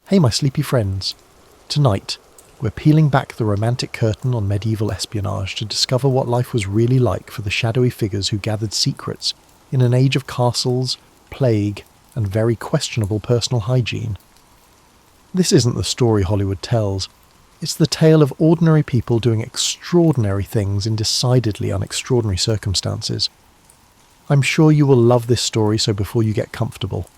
Hey my sleepy friends. Tonight, we're peeling back the romantic curtain on medieval espionage to discover what life was really like for the shadowy figures who gathered secrets in an age of castles, plague, and very questionable personal hygiene. This isn't the story Hollywood tells. It's the tale of ordinary people doing extraordinary things in decidedly unextraordinary circumstances. I'm sure you will love this story, so before you get comfortable,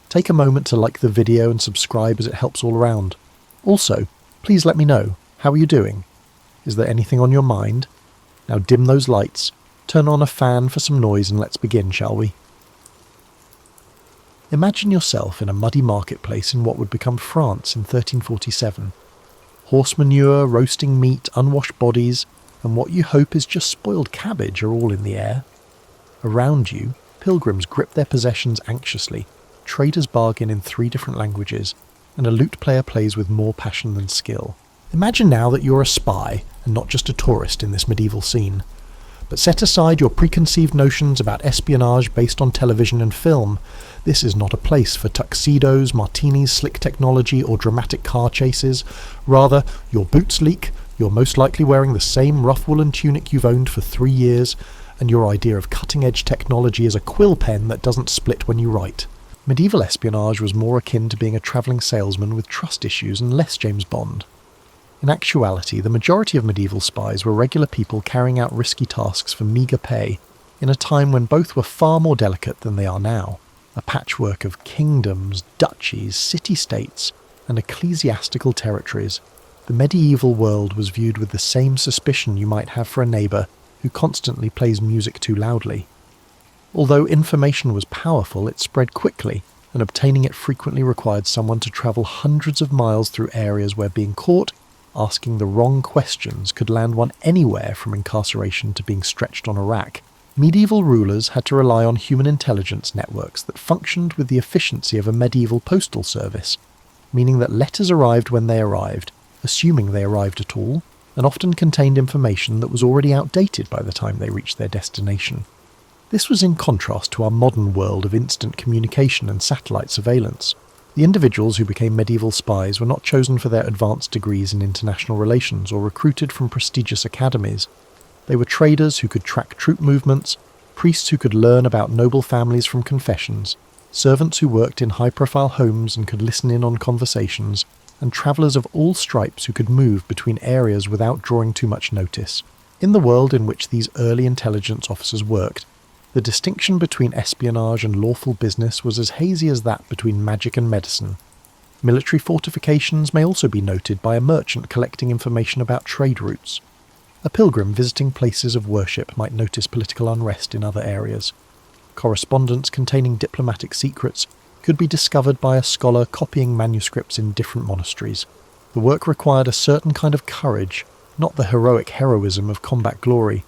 take a moment to like the video and subscribe as it helps all around. Also, please let me know, how are you doing? Is there anything on your mind? Now dim those lights, turn on a fan for some noise and let's begin, shall we? Imagine yourself in a muddy marketplace in what would become France in 1347. Horse manure, roasting meat, unwashed bodies, and what you hope is just spoiled cabbage are all in the air. Around you, pilgrims grip their possessions anxiously, traders bargain in 3 different languages, and a lute player plays with more passion than skill. Imagine now that you're a spy and not just a tourist in this medieval scene. But set aside your preconceived notions about espionage based on television and film. This is not a place for tuxedos, martinis, slick technology, or dramatic car chases. Rather, your boots leak, you're most likely wearing the same rough woolen tunic you've owned for 3 years, and your idea of cutting-edge technology is a quill pen that doesn't split when you write. Medieval espionage was more akin to being a travelling salesman with trust issues and less James Bond. In actuality, the majority of medieval spies were regular people carrying out risky tasks for meagre pay, in a time when both were far more delicate than they are now, a patchwork of kingdoms, duchies, city-states, and ecclesiastical territories. The medieval world was viewed with the same suspicion you might have for a neighbour who constantly plays music too loudly. Although information was powerful, it spread quickly, and obtaining it frequently required someone to travel hundreds of miles through areas where being caught asking the wrong questions could land one anywhere from incarceration to being stretched on a rack. Medieval rulers had to rely on human intelligence networks that functioned with the efficiency of a medieval postal service, meaning that letters arrived when they arrived, assuming they arrived at all, and often contained information that was already outdated by the time they reached their destination. This was in contrast to our modern world of instant communication and satellite surveillance. The individuals who became medieval spies were not chosen for their advanced degrees in international relations or recruited from prestigious academies. They were traders who could track troop movements, priests who could learn about noble families from confessions, servants who worked in high-profile homes and could listen in on conversations, and travellers of all stripes who could move between areas without drawing too much notice. In the world in which these early intelligence officers worked, the distinction between espionage and lawful business was as hazy as that between magic and medicine. Military fortifications may also be noted by a merchant collecting information about trade routes. A pilgrim visiting places of worship might notice political unrest in other areas. Correspondence containing diplomatic secrets could be discovered by a scholar copying manuscripts in different monasteries. The work required a certain kind of courage, not the heroic heroism of combat glory,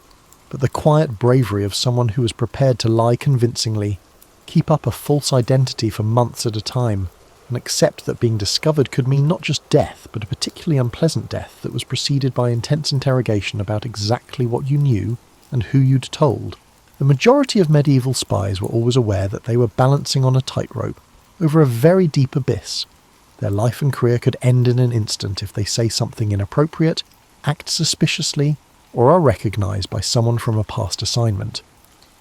but the quiet bravery of someone who was prepared to lie convincingly, keep up a false identity for months at a time, and accept that being discovered could mean not just death, but a particularly unpleasant death that was preceded by intense interrogation about exactly what you knew and who you'd told. The majority of medieval spies were always aware that they were balancing on a tightrope over a very deep abyss. Their life and career could end in an instant if they say something inappropriate, act suspiciously, or are recognised by someone from a past assignment.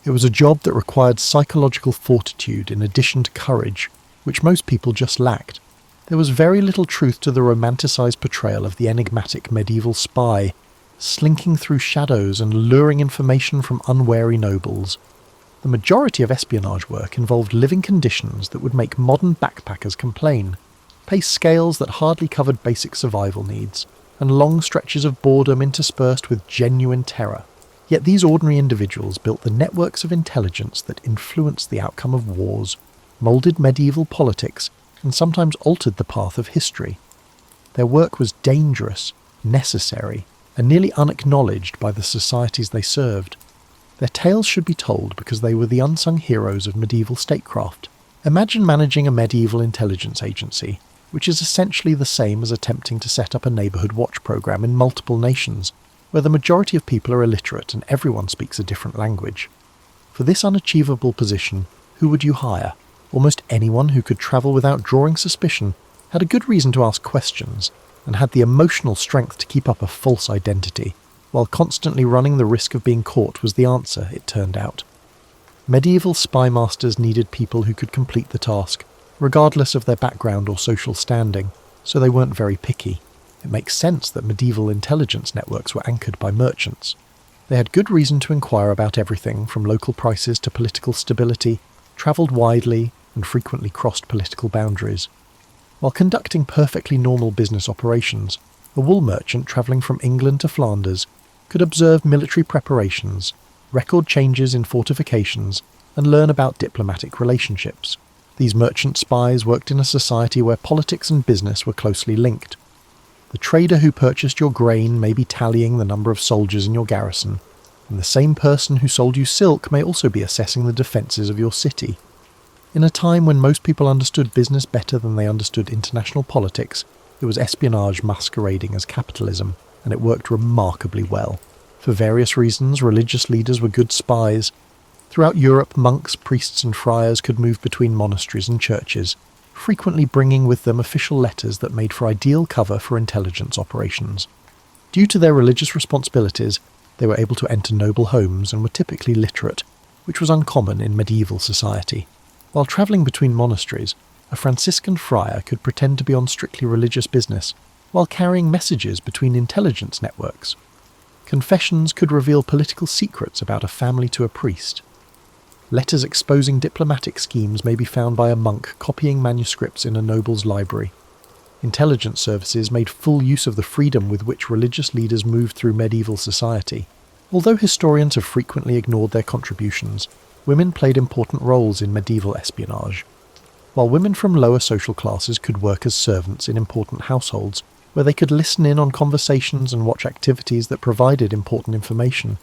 It was a job that required psychological fortitude in addition to courage, which most people just lacked. There was very little truth to the romanticised portrayal of the enigmatic medieval spy, slinking through shadows and luring information from unwary nobles. The majority of espionage work involved living conditions that would make modern backpackers complain, pay scales that hardly covered basic survival needs, and long stretches of boredom interspersed with genuine terror. Yet these ordinary individuals built the networks of intelligence that influenced the outcome of wars, moulded medieval politics, and sometimes altered the path of history. Their work was dangerous, necessary, and nearly unacknowledged by the societies they served. Their tales should be told because they were the unsung heroes of medieval statecraft. Imagine managing a medieval intelligence agency, which is essentially the same as attempting to set up a neighbourhood watch programme in multiple nations, where the majority of people are illiterate and everyone speaks a different language. For this unachievable position, who would you hire? Almost anyone who could travel without drawing suspicion, had a good reason to ask questions, and had the emotional strength to keep up a false identity, while constantly running the risk of being caught was the answer, it turned out. Medieval spy masters needed people who could complete the task, regardless of their background or social standing, so they weren't very picky. It makes sense that medieval intelligence networks were anchored by merchants. They had good reason to inquire about everything from local prices to political stability, travelled widely, and frequently crossed political boundaries. While conducting perfectly normal business operations, a wool merchant travelling from England to Flanders could observe military preparations, record changes in fortifications, and learn about diplomatic relationships. These merchant spies worked in a society where politics and business were closely linked. The trader who purchased your grain may be tallying the number of soldiers in your garrison, and the same person who sold you silk may also be assessing the defences of your city. In a time when most people understood business better than they understood international politics, it was espionage masquerading as capitalism, and it worked remarkably well. For various reasons, religious leaders were good spies. Throughout Europe, monks, priests and friars could move between monasteries and churches, frequently bringing with them official letters that made for ideal cover for intelligence operations. Due to their religious responsibilities, they were able to enter noble homes and were typically literate, which was uncommon in medieval society. While travelling between monasteries, a Franciscan friar could pretend to be on strictly religious business, while carrying messages between intelligence networks. Confessions could reveal political secrets about a family to a priest. Letters exposing diplomatic schemes may be found by a monk copying manuscripts in a noble's library. Intelligence services made full use of the freedom with which religious leaders moved through medieval society. Although historians have frequently ignored their contributions, women played important roles in medieval espionage. While women from lower social classes could work as servants in important households, where they could listen in on conversations and watch activities that provided important information,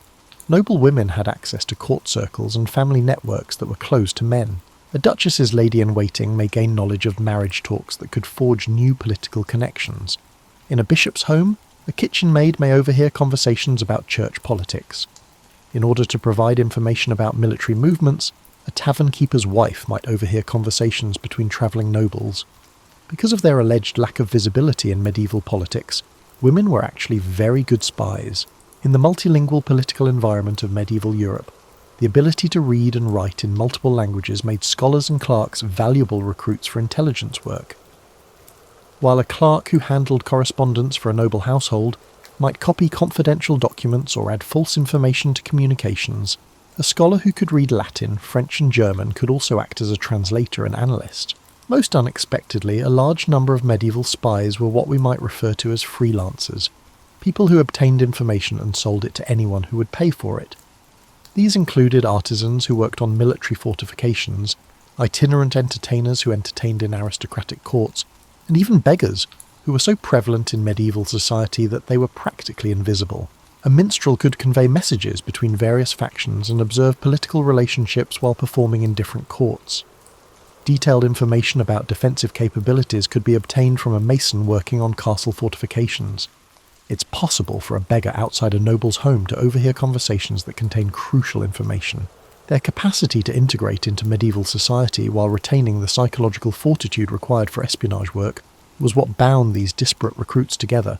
noble women had access to court circles and family networks that were closed to men. A duchess's lady-in-waiting may gain knowledge of marriage talks that could forge new political connections. In a bishop's home, a kitchen maid may overhear conversations about church politics. In order to provide information about military movements, a tavern keeper's wife might overhear conversations between travelling nobles. Because of their alleged lack of visibility in medieval politics, women were actually very good spies. In the multilingual political environment of medieval Europe, the ability to read and write in multiple languages made scholars and clerks valuable recruits for intelligence work. While a clerk who handled correspondence for a noble household might copy confidential documents or add false information to communications, a scholar who could read Latin, French and German could also act as a translator and analyst. Most unexpectedly, a large number of medieval spies were what we might refer to as freelancers, people who obtained information and sold it to anyone who would pay for it. These included artisans who worked on military fortifications, itinerant entertainers who entertained in aristocratic courts, and even beggars, who were so prevalent in medieval society that they were practically invisible. A minstrel could convey messages between various factions and observe political relationships while performing in different courts. Detailed information about defensive capabilities could be obtained from a mason working on castle fortifications. It's possible for a beggar outside a noble's home to overhear conversations that contain crucial information. Their capacity to integrate into medieval society while retaining the psychological fortitude required for espionage work was what bound these disparate recruits together.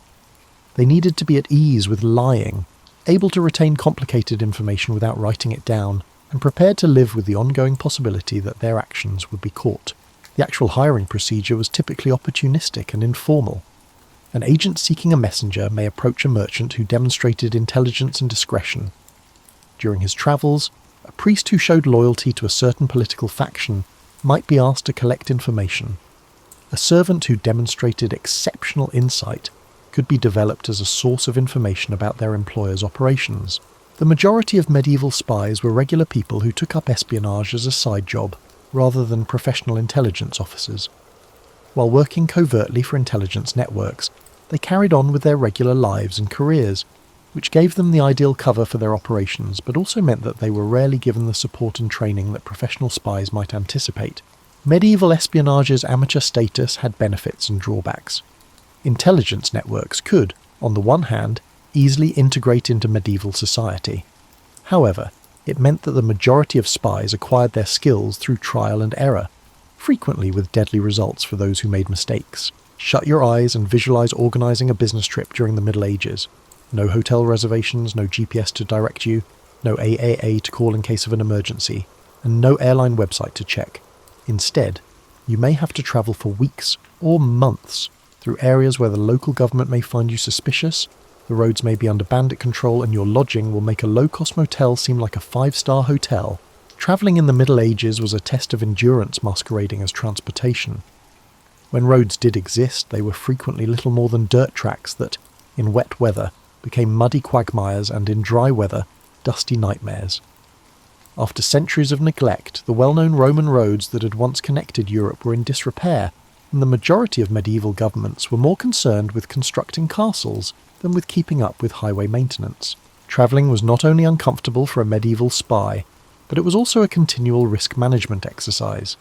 They needed to be at ease with lying, able to retain complicated information without writing it down, and prepared to live with the ongoing possibility that their actions would be caught. The actual hiring procedure was typically opportunistic and informal. An agent seeking a messenger may approach a merchant who demonstrated intelligence and discretion. During his travels, a priest who showed loyalty to a certain political faction might be asked to collect information. A servant who demonstrated exceptional insight could be developed as a source of information about their employer's operations. The majority of medieval spies were regular people who took up espionage as a side job, rather than professional intelligence officers. While working covertly for intelligence networks, they carried on with their regular lives and careers, which gave them the ideal cover for their operations, but also meant that they were rarely given the support and training that professional spies might anticipate. Medieval espionage's amateur status had benefits and drawbacks. Intelligence networks could, on the one hand, easily integrate into medieval society. However, it meant that the majority of spies acquired their skills through trial and error. frequently with deadly results for those who made mistakes. Shut your eyes and visualize organizing a business trip during the Middle Ages. No hotel reservations, no GPS to direct you, no AAA to call in case of an emergency, and no airline website to check. Instead, you may have to travel for weeks or months through areas where the local government may find you suspicious, the roads may be under bandit control, and your lodging will make a low-cost motel seem like a 5-star hotel. Travelling in the Middle Ages was a test of endurance masquerading as transportation. When roads did exist, they were frequently little more than dirt tracks that, in wet weather, became muddy quagmires and, in dry weather, dusty nightmares. After centuries of neglect, the well-known Roman roads that had once connected Europe were in disrepair, and the majority of medieval governments were more concerned with constructing castles than with keeping up with highway maintenance. Travelling was not only uncomfortable for a medieval spy, but it was also a continual risk management exercise.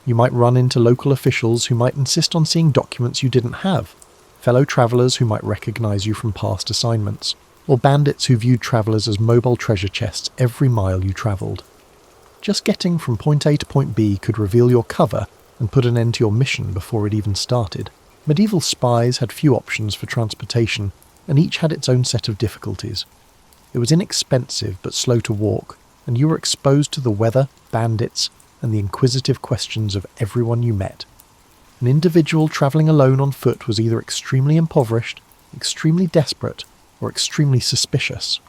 You might run into local officials who might insist on seeing documents you didn't have, fellow travellers who might recognise you from past assignments, or bandits who viewed travellers as mobile treasure chests every mile you travelled. Just getting from point A to point B could reveal your cover and put an end to your mission before it even started. Medieval spies had few options for transportation, and each had its own set of difficulties. It was inexpensive but slow to walk, and you were exposed to the weather, bandits, and the inquisitive questions of everyone you met. An individual travelling alone on foot was either extremely impoverished, extremely desperate, or extremely suspicious,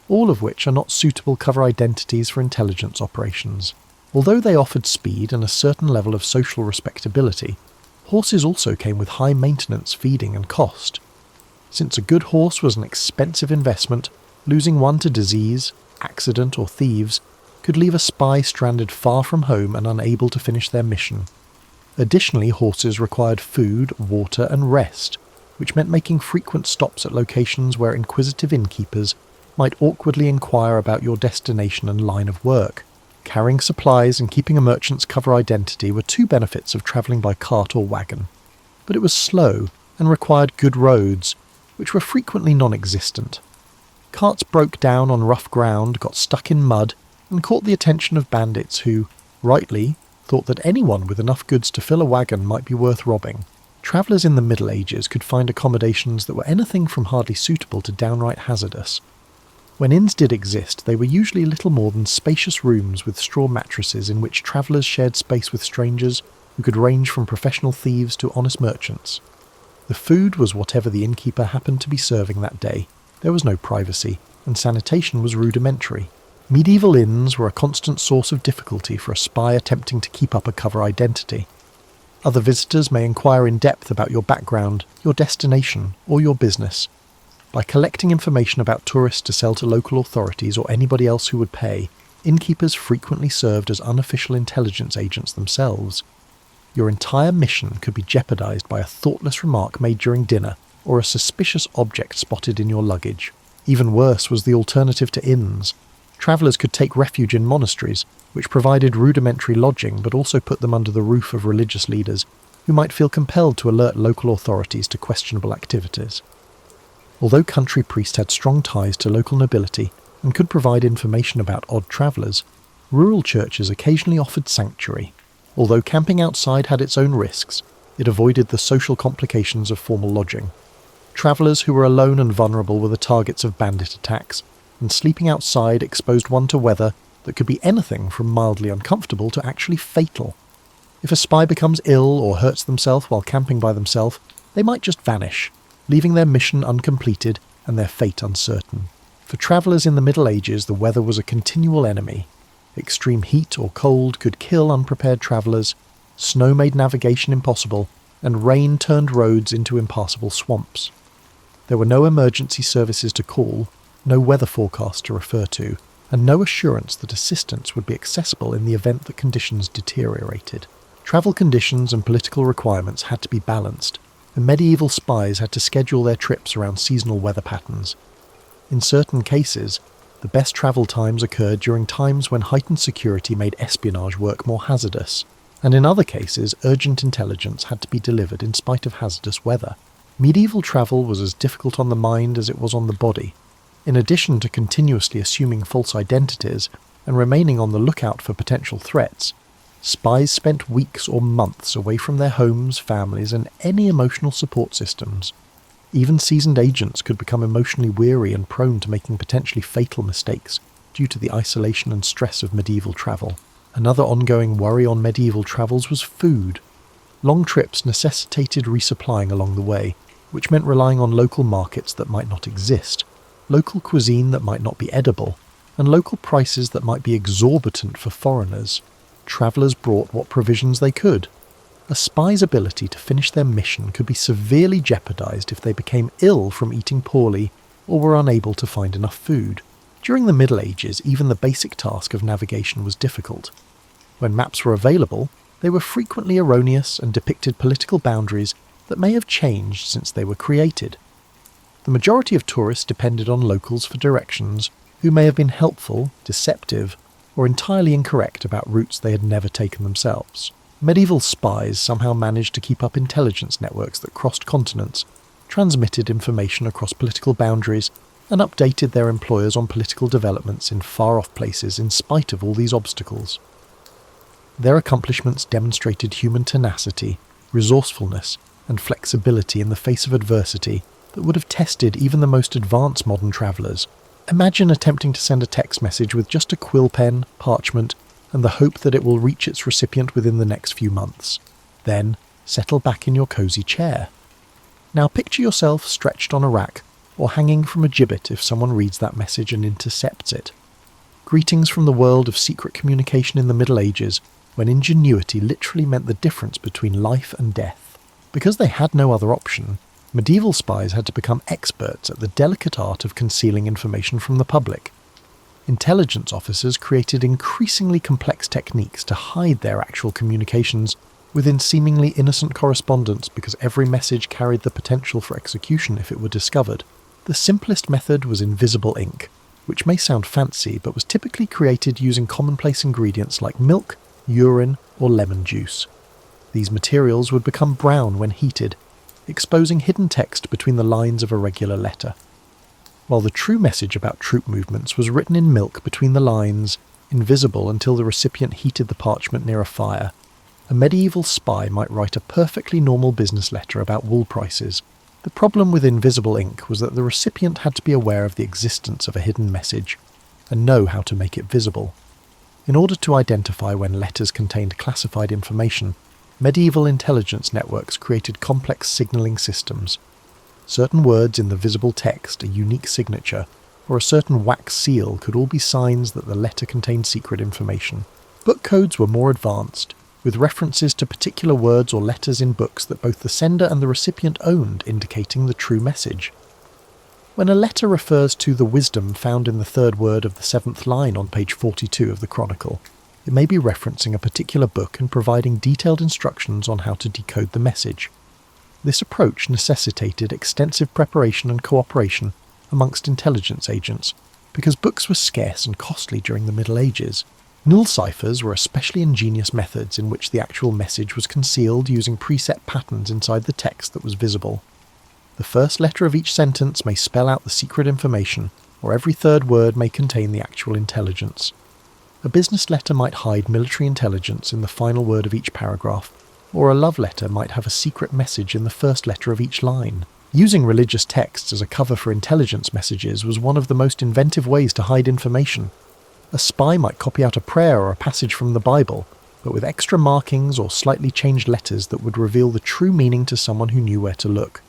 all of which are not suitable cover identities for intelligence operations. Although they offered speed and a certain level of social respectability, horses also came with high maintenance, feeding, and cost. Since a good horse was an expensive investment, losing one to disease, accident, or thieves could leave a spy stranded far from home and unable to finish their mission. Additionally, horses required food, water, and rest, which meant making frequent stops at locations where inquisitive innkeepers might awkwardly inquire about your destination and line of work. Carrying supplies and keeping a merchant's cover identity were two benefits of travelling by cart or wagon, but it was slow and required good roads, which were frequently non-existent. Carts broke down on rough ground, got stuck in mud, and caught the attention of bandits who, rightly, thought that anyone with enough goods to fill a wagon might be worth robbing. Travellers in the Middle Ages could find accommodations that were anything from hardly suitable to downright hazardous. When inns did exist, they were usually little more than spacious rooms with straw mattresses in which travellers shared space with strangers who could range from professional thieves to honest merchants. The food was whatever the innkeeper happened to be serving that day. There was no privacy, and sanitation was rudimentary. Medieval inns were a constant source of difficulty for a spy attempting to keep up a cover identity. Other visitors may inquire in depth about your background, your destination, or your business. By collecting information about tourists to sell to local authorities or anybody else who would pay, innkeepers frequently served as unofficial intelligence agents themselves. Your entire mission could be jeopardized by a thoughtless remark made during dinner or a suspicious object spotted in your luggage. Even worse was the alternative to inns. Travellers could take refuge in monasteries, which provided rudimentary lodging but also put them under the roof of religious leaders who might feel compelled to alert local authorities to questionable activities. Although country priests had strong ties to local nobility and could provide information about odd travellers, rural churches occasionally offered sanctuary. Although camping outside had its own risks, it avoided the social complications of formal lodging. Travellers who were alone and vulnerable were the targets of bandit attacks, and sleeping outside exposed one to weather that could be anything from mildly uncomfortable to actually fatal. If a spy becomes ill or hurts themselves while camping by themselves, they might just vanish, leaving their mission uncompleted and their fate uncertain. For travellers in the Middle Ages, the weather was a continual enemy. Extreme heat or cold could kill unprepared travellers, snow made navigation impossible, and rain turned roads into impassable swamps. There were no emergency services to call, no weather forecast to refer to, and no assurance that assistance would be accessible in the event that conditions deteriorated. Travel conditions and political requirements had to be balanced, and medieval spies had to schedule their trips around seasonal weather patterns. In certain cases, the best travel times occurred during times when heightened security made espionage work more hazardous, and in other cases urgent intelligence had to be delivered in spite of hazardous weather. Medieval travel was as difficult on the mind as it was on the body. In addition to continuously assuming false identities and remaining on the lookout for potential threats, Spies spent weeks or months away from their homes, families, and any emotional support systems. Even seasoned agents could become emotionally weary and prone to making potentially fatal mistakes due to the isolation and stress of medieval travel. Another ongoing worry on medieval travels was food. Long trips necessitated resupplying along the way, which meant relying on local markets that might not exist, local cuisine that might not be edible, and local prices that might be exorbitant for foreigners. Travellers brought what provisions they could. A spy's ability to finish their mission could be severely jeopardised if they became ill from eating poorly or were unable to find enough food. During the Middle Ages, even the basic task of navigation was difficult. When maps were available, they were frequently erroneous and depicted political boundaries that may have changed since they were created. The majority of tourists depended on locals for directions, who may have been helpful, deceptive, or entirely incorrect about routes they had never taken themselves. Medieval spies somehow managed to keep up intelligence networks that crossed continents, transmitted information across political boundaries, and updated their employers on political developments in far-off places in spite of all these obstacles. Their accomplishments demonstrated human tenacity, resourcefulness, and flexibility in the face of adversity that would have tested even the most advanced modern travellers. Imagine attempting to send a text message with just a quill pen, parchment, and the hope that it will reach its recipient within the next few months. Then, settle back in your cosy chair. Now picture yourself stretched on a rack, or hanging from a gibbet if someone reads that message and intercepts it. Greetings from the world of secret communication in the Middle Ages, when ingenuity literally meant the difference between life and death. Because they had no other option, medieval spies had to become experts at the delicate art of concealing information from the public. Intelligence officers created increasingly complex techniques to hide their actual communications within seemingly innocent correspondence because every message carried the potential for execution if it were discovered. The simplest method was invisible ink, which may sound fancy but was typically created using commonplace ingredients like milk, urine, or lemon juice. These materials would become brown when heated, exposing hidden text between the lines of a regular letter. While the true message about troop movements was written in milk between the lines, invisible until the recipient heated the parchment near a fire, a medieval spy might write a perfectly normal business letter about wool prices. The problem with invisible ink was that the recipient had to be aware of the existence of a hidden message, and know how to make it visible. In order to identify when letters contained classified information, medieval intelligence networks created complex signalling systems. Certain words in the visible text, a unique signature, or a certain wax seal could all be signs that the letter contained secret information. Book codes were more advanced, with references to particular words or letters in books that both the sender and the recipient owned, indicating the true message. When a letter refers to the wisdom found in the third word of the seventh line on page 42 of the Chronicle, it may be referencing a particular book and providing detailed instructions on how to decode the message. This approach necessitated extensive preparation and cooperation amongst intelligence agents, because books were scarce and costly during the Middle Ages. Null ciphers were especially ingenious methods in which the actual message was concealed using preset patterns inside the text that was visible. The first letter of each sentence may spell out the secret information, or every third word may contain the actual intelligence. A business letter might hide military intelligence in the final word of each paragraph, or a love letter might have a secret message in the first letter of each line. Using religious texts as a cover for intelligence messages was one of the most inventive ways to hide information. A spy might copy out a prayer or a passage from the Bible, but with extra markings or slightly changed letters that would reveal the true meaning to someone who knew where to look.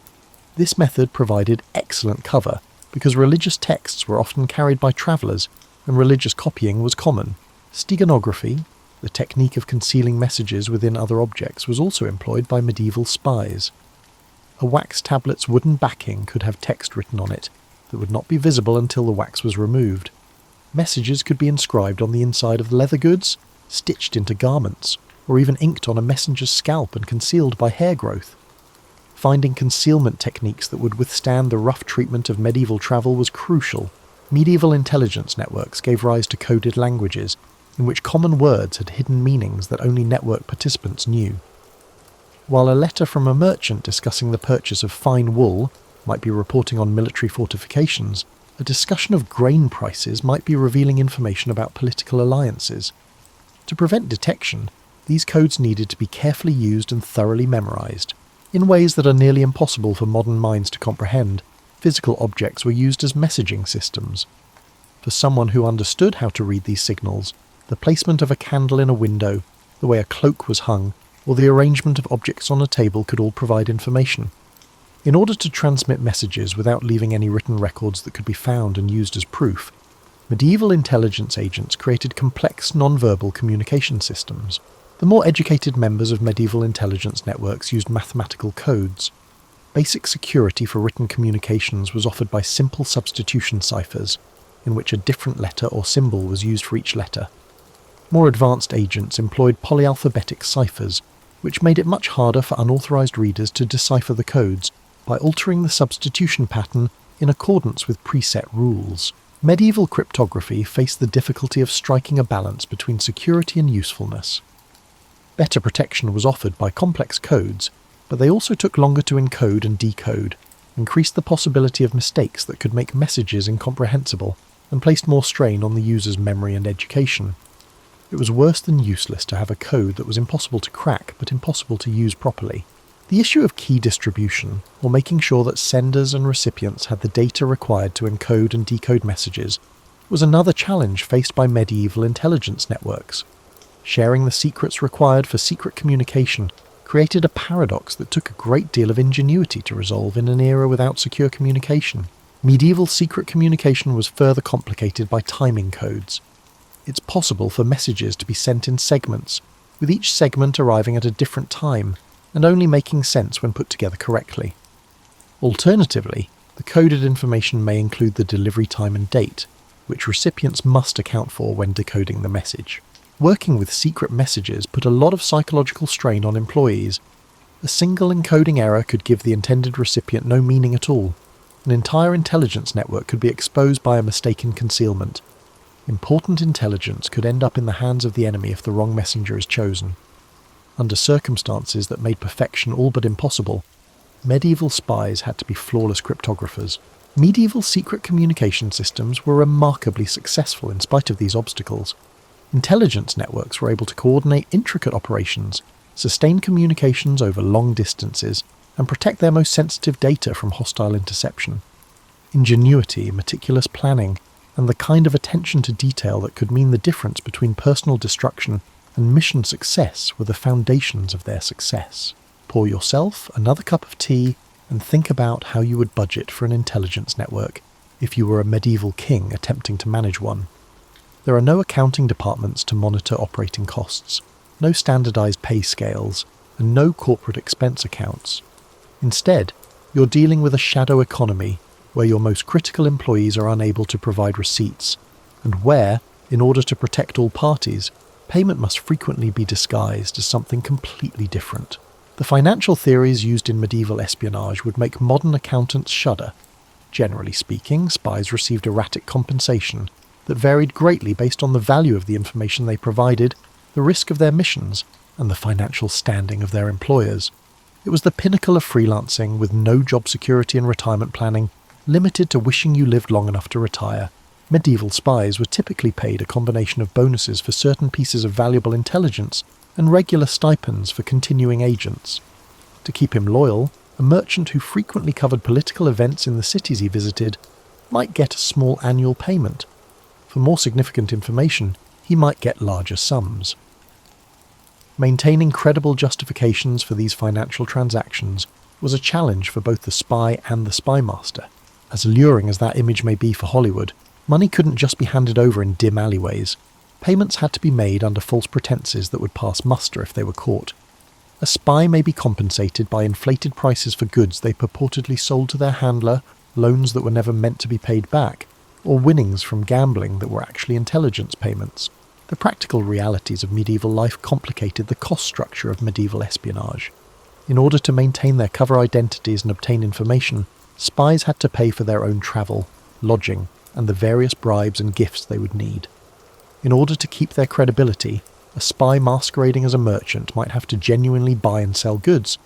This method provided excellent cover, because religious texts were often carried by travellers, and religious copying was common. Steganography, the technique of concealing messages within other objects, was also employed by medieval spies. A wax tablet's wooden backing could have text written on it that would not be visible until the wax was removed. Messages could be inscribed on the inside of leather goods, stitched into garments, or even inked on a messenger's scalp and concealed by hair growth. Finding concealment techniques that would withstand the rough treatment of medieval travel was crucial. Medieval intelligence networks gave rise to coded languages, in which common words had hidden meanings that only network participants knew. While a letter from a merchant discussing the purchase of fine wool might be reporting on military fortifications, a discussion of grain prices might be revealing information about political alliances. To prevent detection, These codes needed to be carefully used and thoroughly memorized. In ways that are nearly impossible for modern minds to comprehend, physical objects were used as messaging systems. For someone who understood how to read these signals, the placement of a candle in a window, the way a cloak was hung, or the arrangement of objects on a table could all provide information. In order to transmit messages without leaving any written records that could be found and used as proof, medieval intelligence agents created complex non-verbal communication systems. The more educated members of medieval intelligence networks used mathematical codes. Basic security for written communications was offered by simple substitution ciphers, in which a different letter or symbol was used for each letter. More advanced agents employed polyalphabetic ciphers, which made it much harder for unauthorized readers to decipher the codes by altering the substitution pattern in accordance with preset rules. Medieval cryptography faced the difficulty of striking a balance between security and usefulness. Better protection was offered by complex codes, but they also took longer to encode and decode, increased the possibility of mistakes that could make messages incomprehensible, and placed more strain on the user's memory and education. It was worse than useless to have a code that was impossible to crack but impossible to use properly. The issue of key distribution, or making sure that senders and recipients had the data required to encode and decode messages, was another challenge faced by medieval intelligence networks. Sharing the secrets required for secret communication created a paradox that took a great deal of ingenuity to resolve in an era without secure communication. Medieval secret communication was further complicated by timing codes. It's possible for messages to be sent in segments, with each segment arriving at a different time, and only making sense when put together correctly. Alternatively, the coded information may include the delivery time and date, which recipients must account for when decoding the message. Working with secret messages put a lot of psychological strain on employees. A single encoding error could give the intended recipient no meaning at all. An entire intelligence network could be exposed by a mistaken concealment. Important intelligence could end up in the hands of the enemy if the wrong messenger is chosen. Under circumstances that made perfection all but impossible, medieval spies had to be flawless cryptographers. Medieval secret communication systems were remarkably successful in spite of these obstacles. Intelligence networks were able to coordinate intricate operations, sustain communications over long distances, and protect their most sensitive data from hostile interception. Ingenuity, meticulous planning, and the kind of attention to detail that could mean the difference between personal destruction and mission success were the foundations of their success. Pour yourself another cup of tea and think about how you would budget for an intelligence network if you were a medieval king attempting to manage one. There are no accounting departments to monitor operating costs, no standardized pay scales, and no corporate expense accounts. Instead, you're dealing with a shadow economy where your most critical employees are unable to provide receipts, and where, in order to protect all parties, payment must frequently be disguised as something completely different. The financial theories used in medieval espionage would make modern accountants shudder. Generally speaking, spies received erratic compensation that varied greatly based on the value of the information they provided, the risk of their missions, and the financial standing of their employers. It was the pinnacle of freelancing, with no job security and retirement planning, limited to wishing you lived long enough to retire. Medieval spies were typically paid a combination of bonuses for certain pieces of valuable intelligence and regular stipends for continuing agents. To keep him loyal, a merchant who frequently covered political events in the cities he visited might get a small annual payment. For more significant information, he might get larger sums. Maintaining credible justifications for these financial transactions was a challenge for both the spy and the spy master. As alluring as that image may be for Hollywood, money couldn't just be handed over in dim alleyways. Payments had to be made under false pretenses that would pass muster if they were caught. A spy may be compensated by inflated prices for goods they purportedly sold to their handler, loans that were never meant to be paid back, or winnings from gambling that were actually intelligence payments. The practical realities of medieval life complicated the cost structure of medieval espionage. In order to maintain their cover identities and obtain information, spies had to pay for their own travel, lodging, and the various bribes and gifts they would need. In order to keep their credibility, a spy masquerading as a merchant might have to genuinely buy and sell goods,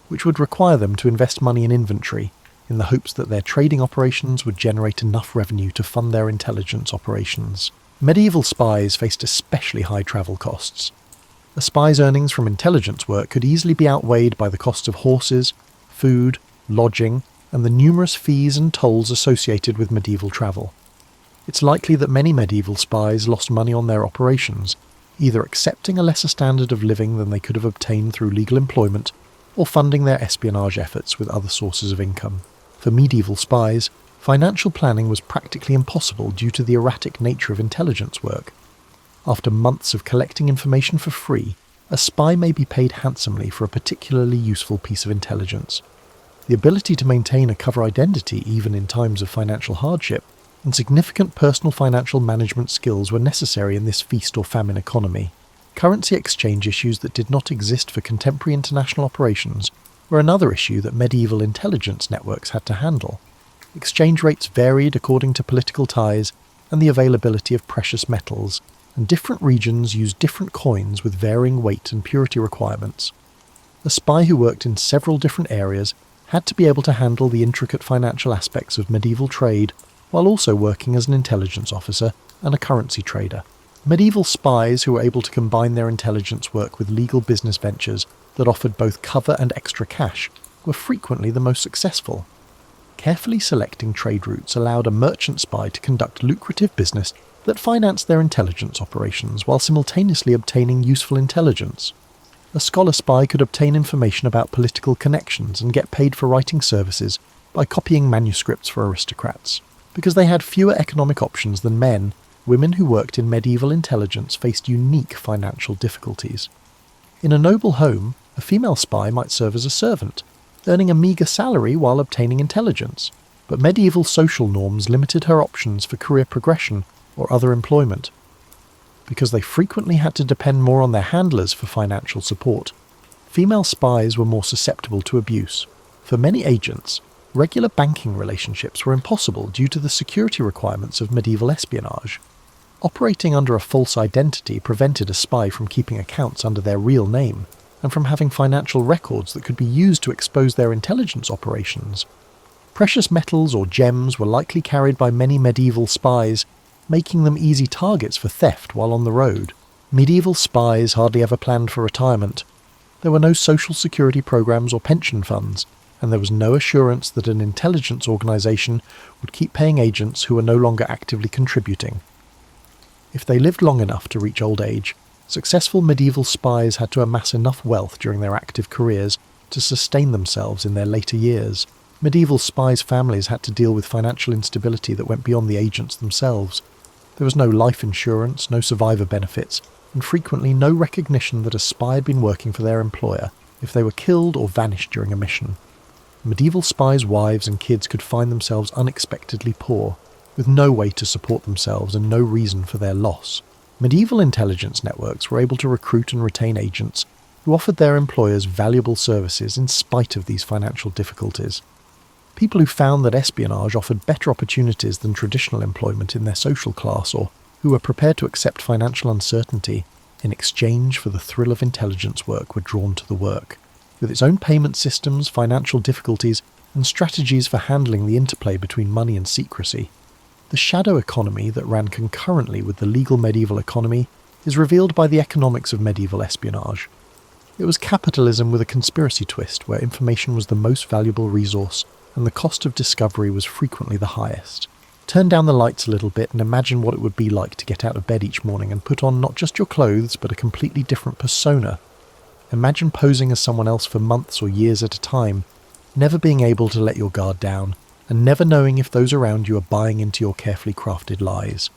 which would require them to invest money in inventory, in the hopes that their trading operations would generate enough revenue to fund their intelligence operations. Medieval spies faced especially high travel costs. A spy's earnings from intelligence work could easily be outweighed by the cost of horses, food, lodging, and the numerous fees and tolls associated with medieval travel. It's likely that many medieval spies lost money on their operations, either accepting a lesser standard of living than they could have obtained through legal employment, or funding their espionage efforts with other sources of income. For medieval spies, financial planning was practically impossible due to the erratic nature of intelligence work. After months of collecting information for free, a spy may be paid handsomely for a particularly useful piece of intelligence. The ability to maintain a cover identity even in times of financial hardship, and significant personal financial management skills were necessary in this feast or famine economy. Currency exchange issues that did not exist for contemporary international operations were another issue that medieval intelligence networks had to handle. Exchange rates varied according to political ties and the availability of precious metals, and different regions used different coins with varying weight and purity requirements. A spy who worked in several different areas had to be able to handle the intricate financial aspects of medieval trade while also working as an intelligence officer and a currency trader. Medieval spies who were able to combine their intelligence work with legal business ventures that offered both cover and extra cash were frequently the most successful. Carefully selecting trade routes allowed a merchant spy to conduct lucrative business that financed their intelligence operations while simultaneously obtaining useful intelligence. A scholar spy could obtain information about political connections and get paid for writing services by copying manuscripts for aristocrats. Because they had fewer economic options than men, women who worked in medieval intelligence faced unique financial difficulties. In a noble home, a female spy might serve as a servant, earning a meagre salary while obtaining intelligence, but medieval social norms limited her options for career progression or other employment. Because they frequently had to depend more on their handlers for financial support, female spies were more susceptible to abuse. For many agents, regular banking relationships were impossible due to the security requirements of medieval espionage. Operating under a false identity prevented a spy from keeping accounts under their real name, and from having financial records that could be used to expose their intelligence operations. Precious metals or gems were likely carried by many medieval spies, making them easy targets for theft while on the road. Medieval spies hardly ever planned for retirement. There were no social security programs or pension funds, and there was no assurance that an intelligence organization would keep paying agents who were no longer actively contributing. If they lived long enough to reach old age, successful medieval spies had to amass enough wealth during their active careers to sustain themselves in their later years. Medieval spies' families had to deal with financial instability that went beyond the agents themselves. There was no life insurance, no survivor benefits, and frequently no recognition that a spy had been working for their employer if they were killed or vanished during a mission. Medieval spies' wives and kids could find themselves unexpectedly poor, with no way to support themselves and no reason for their loss. Medieval intelligence networks were able to recruit and retain agents who offered their employers valuable services in spite of these financial difficulties. People who found that espionage offered better opportunities than traditional employment in their social class, or who were prepared to accept financial uncertainty in exchange for the thrill of intelligence work, were drawn to the work. With its own payment systems, financial difficulties, and strategies for handling the interplay between money and secrecy, the shadow economy that ran concurrently with the legal medieval economy is revealed by the economics of medieval espionage. It was capitalism with a conspiracy twist, where information was the most valuable resource and the cost of discovery was frequently the highest. Turn down the lights a little bit and imagine what it would be like to get out of bed each morning and put on not just your clothes but a completely different persona. Imagine posing as someone else for months or years at a time, never being able to let your guard down, and never knowing if those around you are buying into your carefully crafted lies.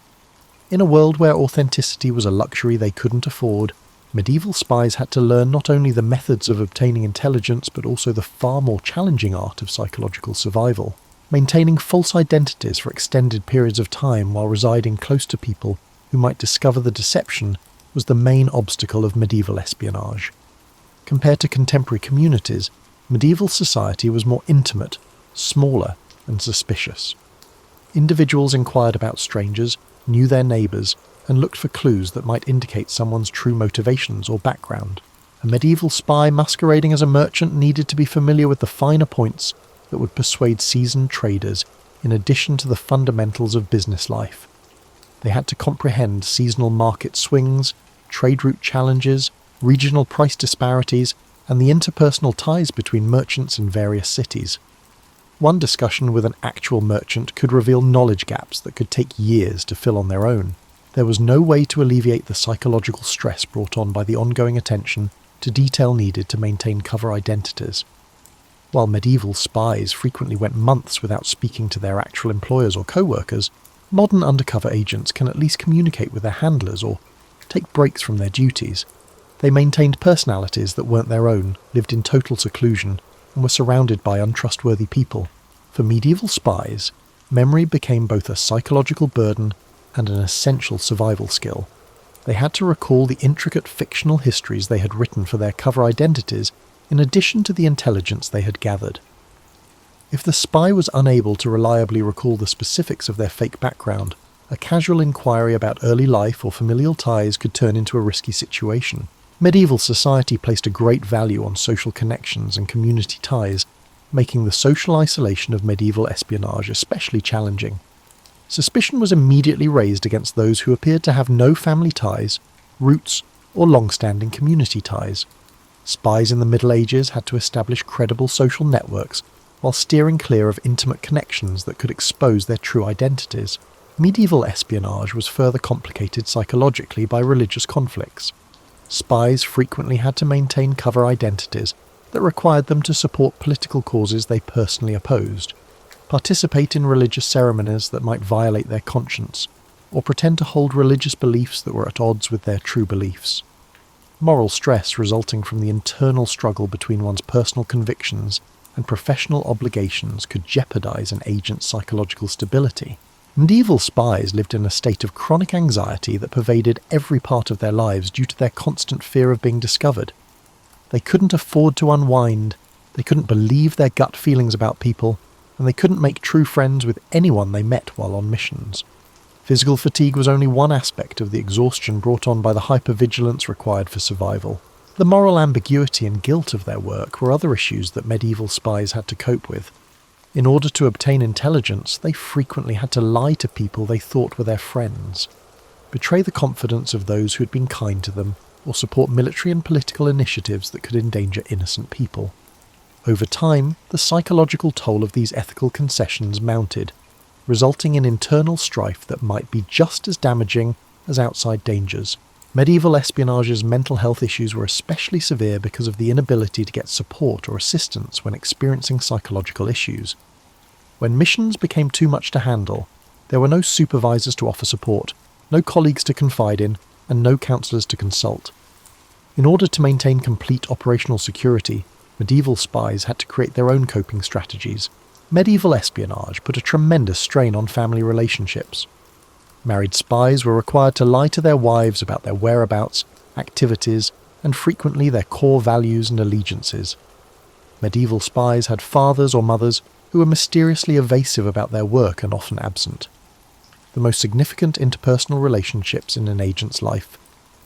In a world where authenticity was a luxury they couldn't afford, medieval spies had to learn not only the methods of obtaining intelligence but also the far more challenging art of psychological survival. Maintaining false identities for extended periods of time while residing close to people who might discover the deception was the main obstacle of medieval espionage. Compared to contemporary communities, medieval society was more intimate, smaller, and suspicious. Individuals inquired about strangers, knew their neighbours, and looked for clues that might indicate someone's true motivations or background. A medieval spy masquerading as a merchant needed to be familiar with the finer points that would persuade seasoned traders, in addition to the fundamentals of business life. They had to comprehend seasonal market swings, trade route challenges, regional price disparities, and the interpersonal ties between merchants in various cities. One discussion with an actual merchant could reveal knowledge gaps that could take years to fill on their own. There was no way to alleviate the psychological stress brought on by the ongoing attention to detail needed to maintain cover identities. While medieval spies frequently went months without speaking to their actual employers or co-workers, modern undercover agents can at least communicate with their handlers or take breaks from their duties. They maintained personalities that weren't their own, lived in total seclusion, and were surrounded by untrustworthy people. For medieval spies, memory became both a psychological burden and an essential survival skill. They had to recall the intricate fictional histories they had written for their cover identities in addition to the intelligence they had gathered. If the spy was unable to reliably recall the specifics of their fake background, a casual inquiry about early life or familial ties could turn into a risky situation. Medieval society placed a great value on social connections and community ties, making the social isolation of medieval espionage especially challenging. Suspicion was immediately raised against those who appeared to have no family ties, roots, or long-standing community ties. Spies in the Middle Ages had to establish credible social networks while steering clear of intimate connections that could expose their true identities. Medieval espionage was further complicated psychologically by religious conflicts. Spies frequently had to maintain cover identities that required them to support political causes they personally opposed, participate in religious ceremonies that might violate their conscience, or pretend to hold religious beliefs that were at odds with their true beliefs. Moral stress resulting from the internal struggle between one's personal convictions and professional obligations could jeopardize an agent's psychological stability. Medieval spies lived in a state of chronic anxiety that pervaded every part of their lives due to their constant fear of being discovered. They couldn't afford to unwind, they couldn't believe their gut feelings about people, and they couldn't make true friends with anyone they met while on missions. Physical fatigue was only one aspect of the exhaustion brought on by the hypervigilance required for survival. The moral ambiguity and guilt of their work were other issues that medieval spies had to cope with. In order to obtain intelligence, they frequently had to lie to people they thought were their friends, betray the confidence of those who had been kind to them, or support military and political initiatives that could endanger innocent people. Over time, the psychological toll of these ethical concessions mounted, resulting in internal strife that might be just as damaging as outside dangers. Medieval espionage's mental health issues were especially severe because of the inability to get support or assistance when experiencing psychological issues. When missions became too much to handle, there were no supervisors to offer support, no colleagues to confide in, and no counsellors to consult. In order to maintain complete operational security, medieval spies had to create their own coping strategies. Medieval espionage put a tremendous strain on family relationships. Married spies were required to lie to their wives about their whereabouts, activities, and frequently their core values and allegiances. Medieval spies had fathers or mothers who were mysteriously evasive about their work and often absent. The most significant interpersonal relationships in an agent's life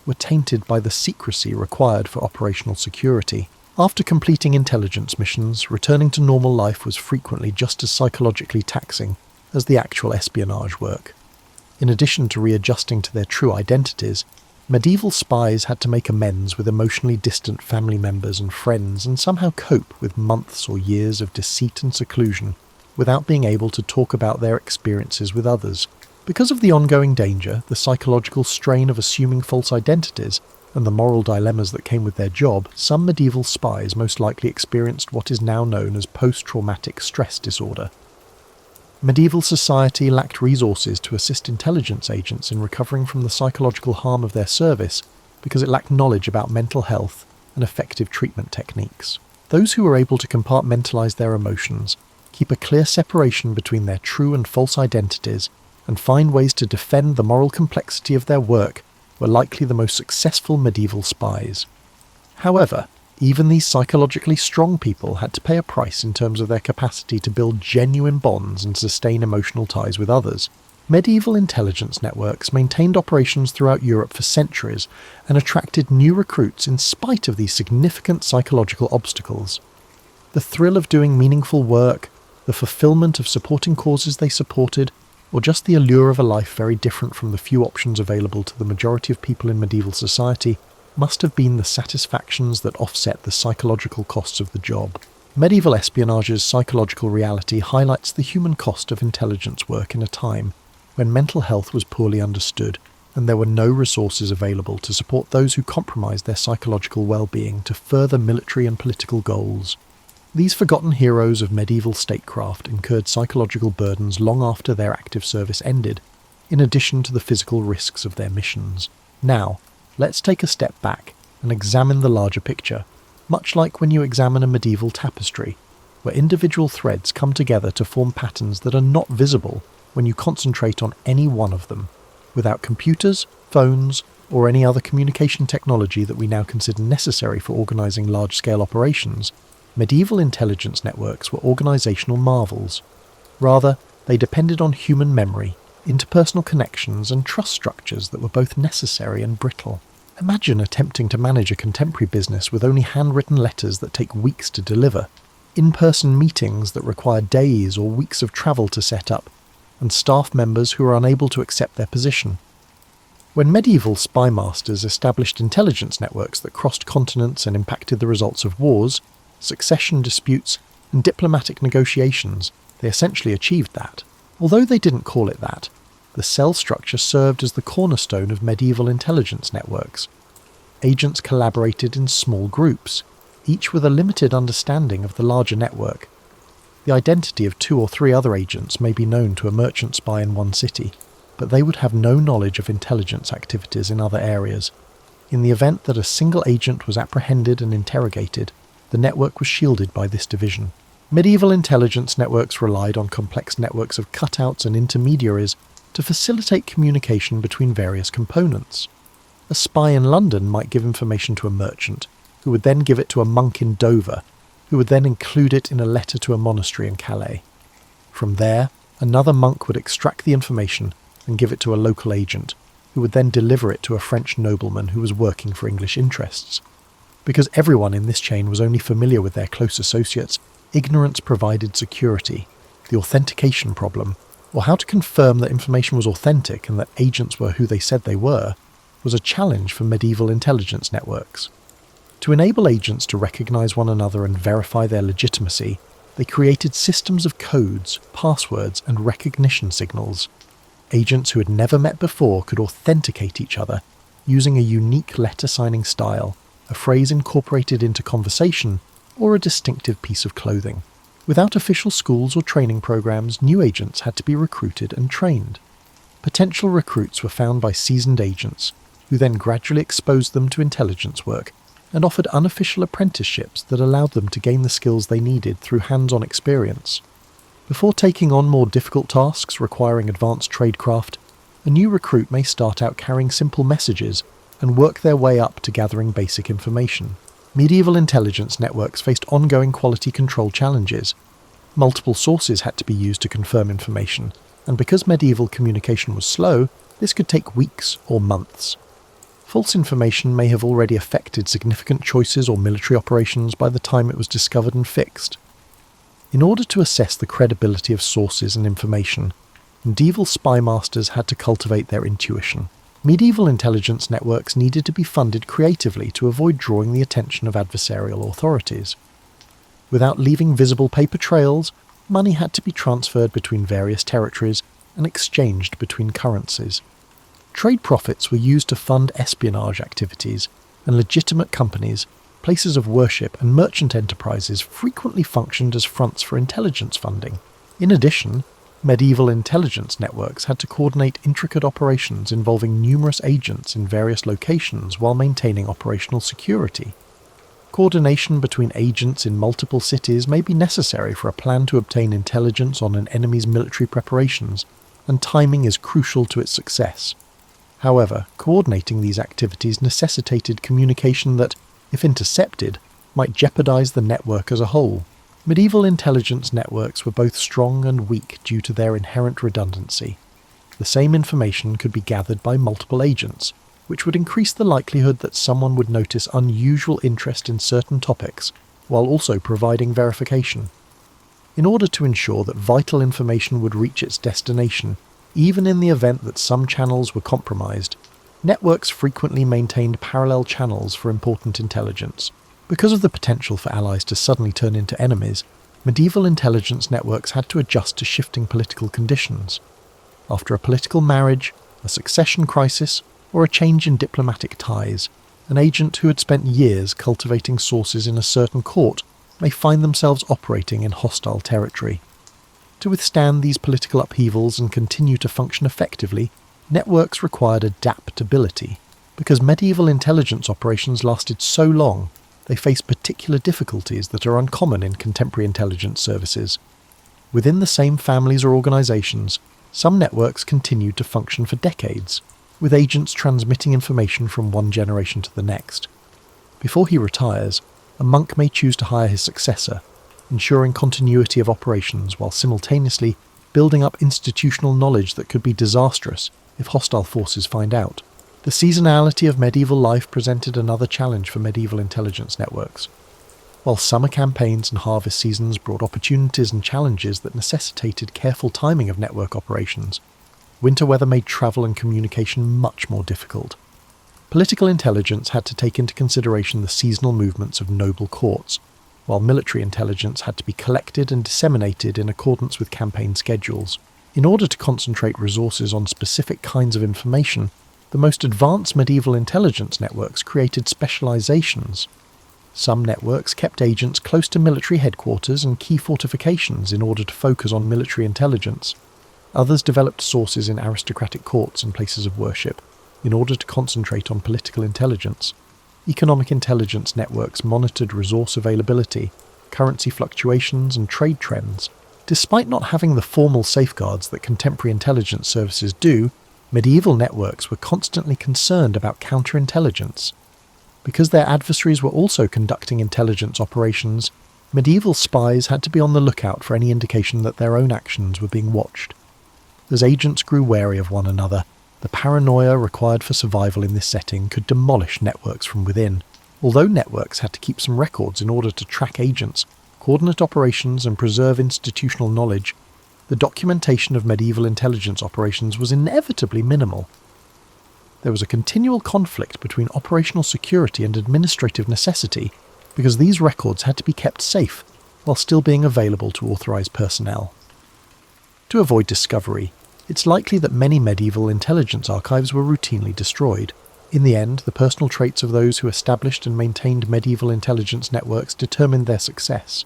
were tainted by the secrecy required for operational security. After completing intelligence missions, returning to normal life was frequently just as psychologically taxing as the actual espionage work. In addition to readjusting to their true identities, medieval spies had to make amends with emotionally distant family members and friends and somehow cope with months or years of deceit and seclusion without being able to talk about their experiences with others. Because of the ongoing danger, the psychological strain of assuming false identities, and the moral dilemmas that came with their job, some medieval spies most likely experienced what is now known as post-traumatic stress disorder. Medieval society lacked resources to assist intelligence agents in recovering from the psychological harm of their service because it lacked knowledge about mental health and effective treatment techniques. Those who were able to compartmentalize their emotions, keep a clear separation between their true and false identities, and find ways to defend the moral complexity of their work were likely the most successful medieval spies. However, even these psychologically strong people had to pay a price in terms of their capacity to build genuine bonds and sustain emotional ties with others. Medieval intelligence networks maintained operations throughout Europe for centuries and attracted new recruits in spite of these significant psychological obstacles. The thrill of doing meaningful work, the fulfillment of supporting causes they supported, or just the allure of a life very different from the few options available to the majority of people in medieval society, must have been the satisfactions that offset the psychological costs of the job. Medieval espionage's psychological reality highlights the human cost of intelligence work in a time when mental health was poorly understood and there were no resources available to support those who compromised their psychological well-being to further military and political goals. These forgotten heroes of medieval statecraft incurred psychological burdens long after their active service ended, in addition to the physical risks of their missions. Now, let's take a step back and examine the larger picture, much like when you examine a medieval tapestry, where individual threads come together to form patterns that are not visible when you concentrate on any one of them. Without computers, phones, or any other communication technology that we now consider necessary for organising large-scale operations, medieval intelligence networks were organisational marvels. Rather, they depended on human memory, interpersonal connections, and trust structures that were both necessary and brittle. Imagine attempting to manage a contemporary business with only handwritten letters that take weeks to deliver, in-person meetings that require days or weeks of travel to set up, and staff members who are unable to accept their position. When medieval spy masters established intelligence networks that crossed continents and impacted the results of wars, succession disputes, and diplomatic negotiations, they essentially achieved that. Although they didn't call it that, the cell structure served as the cornerstone of medieval intelligence networks. Agents collaborated in small groups, each with a limited understanding of the larger network. The identity of 2 or 3 other agents may be known to a merchant spy in one city, but they would have no knowledge of intelligence activities in other areas. In the event that a single agent was apprehended and interrogated, the network was shielded by this division. Medieval intelligence networks relied on complex networks of cutouts and intermediaries to facilitate communication between various components. A spy in London might give information to a merchant, who would then give it to a monk in Dover, who would then include it in a letter to a monastery in Calais. From there, another monk would extract the information and give it to a local agent, who would then deliver it to a French nobleman who was working for English interests. Because everyone in this chain was only familiar with their close associates, ignorance provided security. The authentication problem, or how to confirm that information was authentic and that agents were who they said they were, was a challenge for medieval intelligence networks. To enable agents to recognize one another and verify their legitimacy, they created systems of codes, passwords, and recognition signals. Agents who had never met before could authenticate each other using a unique letter-signing style, a phrase incorporated into conversation, or a distinctive piece of clothing. Without official schools or training programs, new agents had to be recruited and trained. Potential recruits were found by seasoned agents, who then gradually exposed them to intelligence work and offered unofficial apprenticeships that allowed them to gain the skills they needed through hands-on experience. Before taking on more difficult tasks requiring advanced tradecraft, a new recruit may start out carrying simple messages and work their way up to gathering basic information. Medieval intelligence networks faced ongoing quality control challenges. Multiple sources had to be used to confirm information, and because medieval communication was slow, this could take weeks or months. False information may have already affected significant choices or military operations by the time it was discovered and fixed. In order to assess the credibility of sources and information, medieval spy masters had to cultivate their intuition. Medieval intelligence networks needed to be funded creatively to avoid drawing the attention of adversarial authorities. Without leaving visible paper trails, money had to be transferred between various territories and exchanged between currencies. Trade profits were used to fund espionage activities, and legitimate companies, places of worship, and merchant enterprises frequently functioned as fronts for intelligence funding. In addition, medieval intelligence networks had to coordinate intricate operations involving numerous agents in various locations while maintaining operational security. Coordination between agents in multiple cities may be necessary for a plan to obtain intelligence on an enemy's military preparations, and timing is crucial to its success. However, coordinating these activities necessitated communication that, if intercepted, might jeopardize the network as a whole. Medieval intelligence networks were both strong and weak due to their inherent redundancy. The same information could be gathered by multiple agents, which would increase the likelihood that someone would notice unusual interest in certain topics, while also providing verification. In order to ensure that vital information would reach its destination, even in the event that some channels were compromised, networks frequently maintained parallel channels for important intelligence. Because of the potential for allies to suddenly turn into enemies, medieval intelligence networks had to adjust to shifting political conditions. After a political marriage, a succession crisis, or a change in diplomatic ties, an agent who had spent years cultivating sources in a certain court may find themselves operating in hostile territory. To withstand these political upheavals and continue to function effectively, networks required adaptability. Because medieval intelligence operations lasted so long, they faced particular difficulties that are uncommon in contemporary intelligence services. Within the same families or organisations, some networks continued to function for decades, with agents transmitting information from one generation to the next. Before he retires, a monk may choose to hire his successor, ensuring continuity of operations while simultaneously building up institutional knowledge that could be disastrous if hostile forces find out. The seasonality of medieval life presented another challenge for medieval intelligence networks. While summer campaigns and harvest seasons brought opportunities and challenges that necessitated careful timing of network operations, winter weather made travel and communication much more difficult. Political intelligence had to take into consideration the seasonal movements of noble courts, while military intelligence had to be collected and disseminated in accordance with campaign schedules. In order to concentrate resources on specific kinds of information, the most advanced medieval intelligence networks created specializations. Some networks kept agents close to military headquarters and key fortifications in order to focus on military intelligence. Others developed sources in aristocratic courts and places of worship in order to concentrate on political intelligence. Economic intelligence networks monitored resource availability, currency fluctuations, and trade trends. Despite not having the formal safeguards that contemporary intelligence services do, medieval networks were constantly concerned about counterintelligence. Because their adversaries were also conducting intelligence operations, medieval spies had to be on the lookout for any indication that their own actions were being watched. As agents grew wary of one another, the paranoia required for survival in this setting could demolish networks from within. Although networks had to keep some records in order to track agents, coordinate operations, and preserve institutional knowledge, the documentation of medieval intelligence operations was inevitably minimal. There was a continual conflict between operational security and administrative necessity, because these records had to be kept safe while still being available to authorized personnel. To avoid discovery, it's likely that many medieval intelligence archives were routinely destroyed. In the end, the personal traits of those who established and maintained medieval intelligence networks determined their success.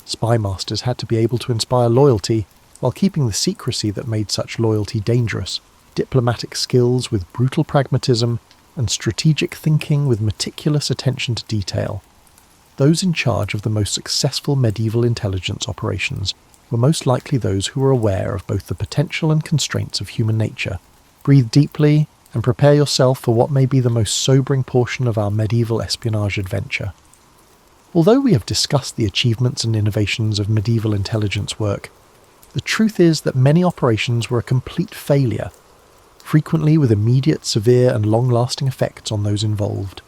Spy masters had to be able to inspire loyalty while keeping the secrecy that made such loyalty dangerous, diplomatic skills with brutal pragmatism, and strategic thinking with meticulous attention to detail. Those in charge of the most successful medieval intelligence operations were most likely those who were aware of both the potential and constraints of human nature. Breathe deeply and prepare yourself for what may be the most sobering portion of our medieval espionage adventure. Although we have discussed the achievements and innovations of medieval intelligence work, the truth is that many operations were a complete failure, frequently with immediate, severe, and long-lasting effects on those involved.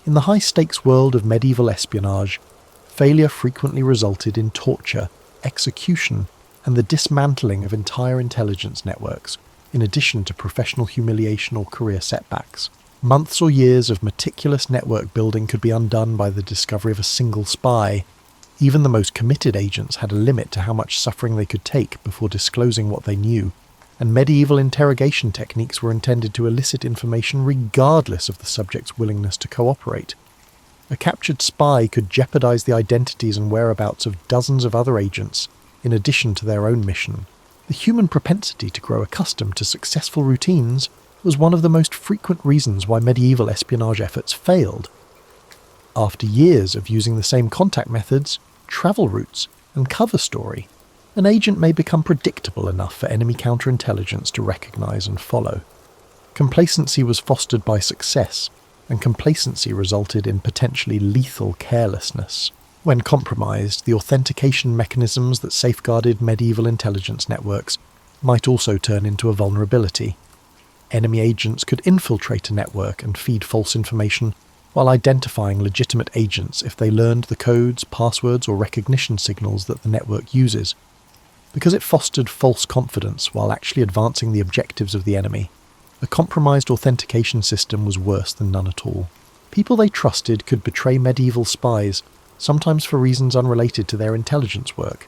In the high-stakes world of medieval espionage, failure frequently resulted in torture, execution, and the dismantling of entire intelligence networks, in addition to professional humiliation or career setbacks. Months or years of meticulous network building could be undone by the discovery of a single spy. Even the most committed agents had a limit to how much suffering they could take before disclosing what they knew, and medieval interrogation techniques were intended to elicit information regardless of the subject's willingness to cooperate. A captured spy could jeopardize the identities and whereabouts of dozens of other agents, in addition to their own mission. The human propensity to grow accustomed to successful routines was one of the most frequent reasons why medieval espionage efforts failed. After years of using the same contact methods, travel routes, and cover story, an agent may become predictable enough for enemy counterintelligence to recognize and follow. Complacency was fostered by success, and complacency resulted in potentially lethal carelessness. When compromised, the authentication mechanisms that safeguarded medieval intelligence networks might also turn into a vulnerability. Enemy agents could infiltrate a network and feed false information while identifying legitimate agents if they learned the codes, passwords, or recognition signals that the network uses. Because it fostered false confidence while actually advancing the objectives of the enemy, A compromised authentication system was worse than none at all. People they trusted could betray medieval spies, sometimes for reasons unrelated to their intelligence work.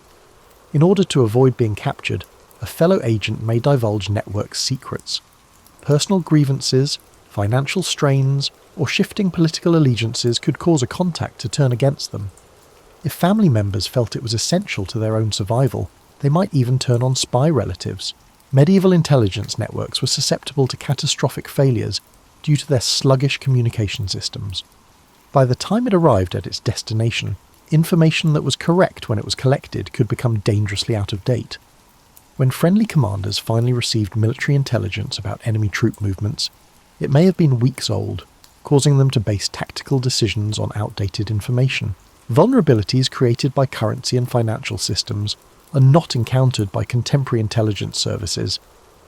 In order to avoid being captured, a fellow agent may divulge network secrets. Personal grievances, financial strains, or shifting political allegiances could cause a contact to turn against them. If family members felt it was essential to their own survival, they might even turn on spy relatives. Medieval intelligence networks were susceptible to catastrophic failures due to their sluggish communication systems. By the time it arrived at its destination, information that was correct when it was collected could become dangerously out of date. When friendly commanders finally received military intelligence about enemy troop movements, it may have been weeks old, causing them to base tactical decisions on outdated information. Vulnerabilities created by currency and financial systems are not encountered by contemporary intelligence services.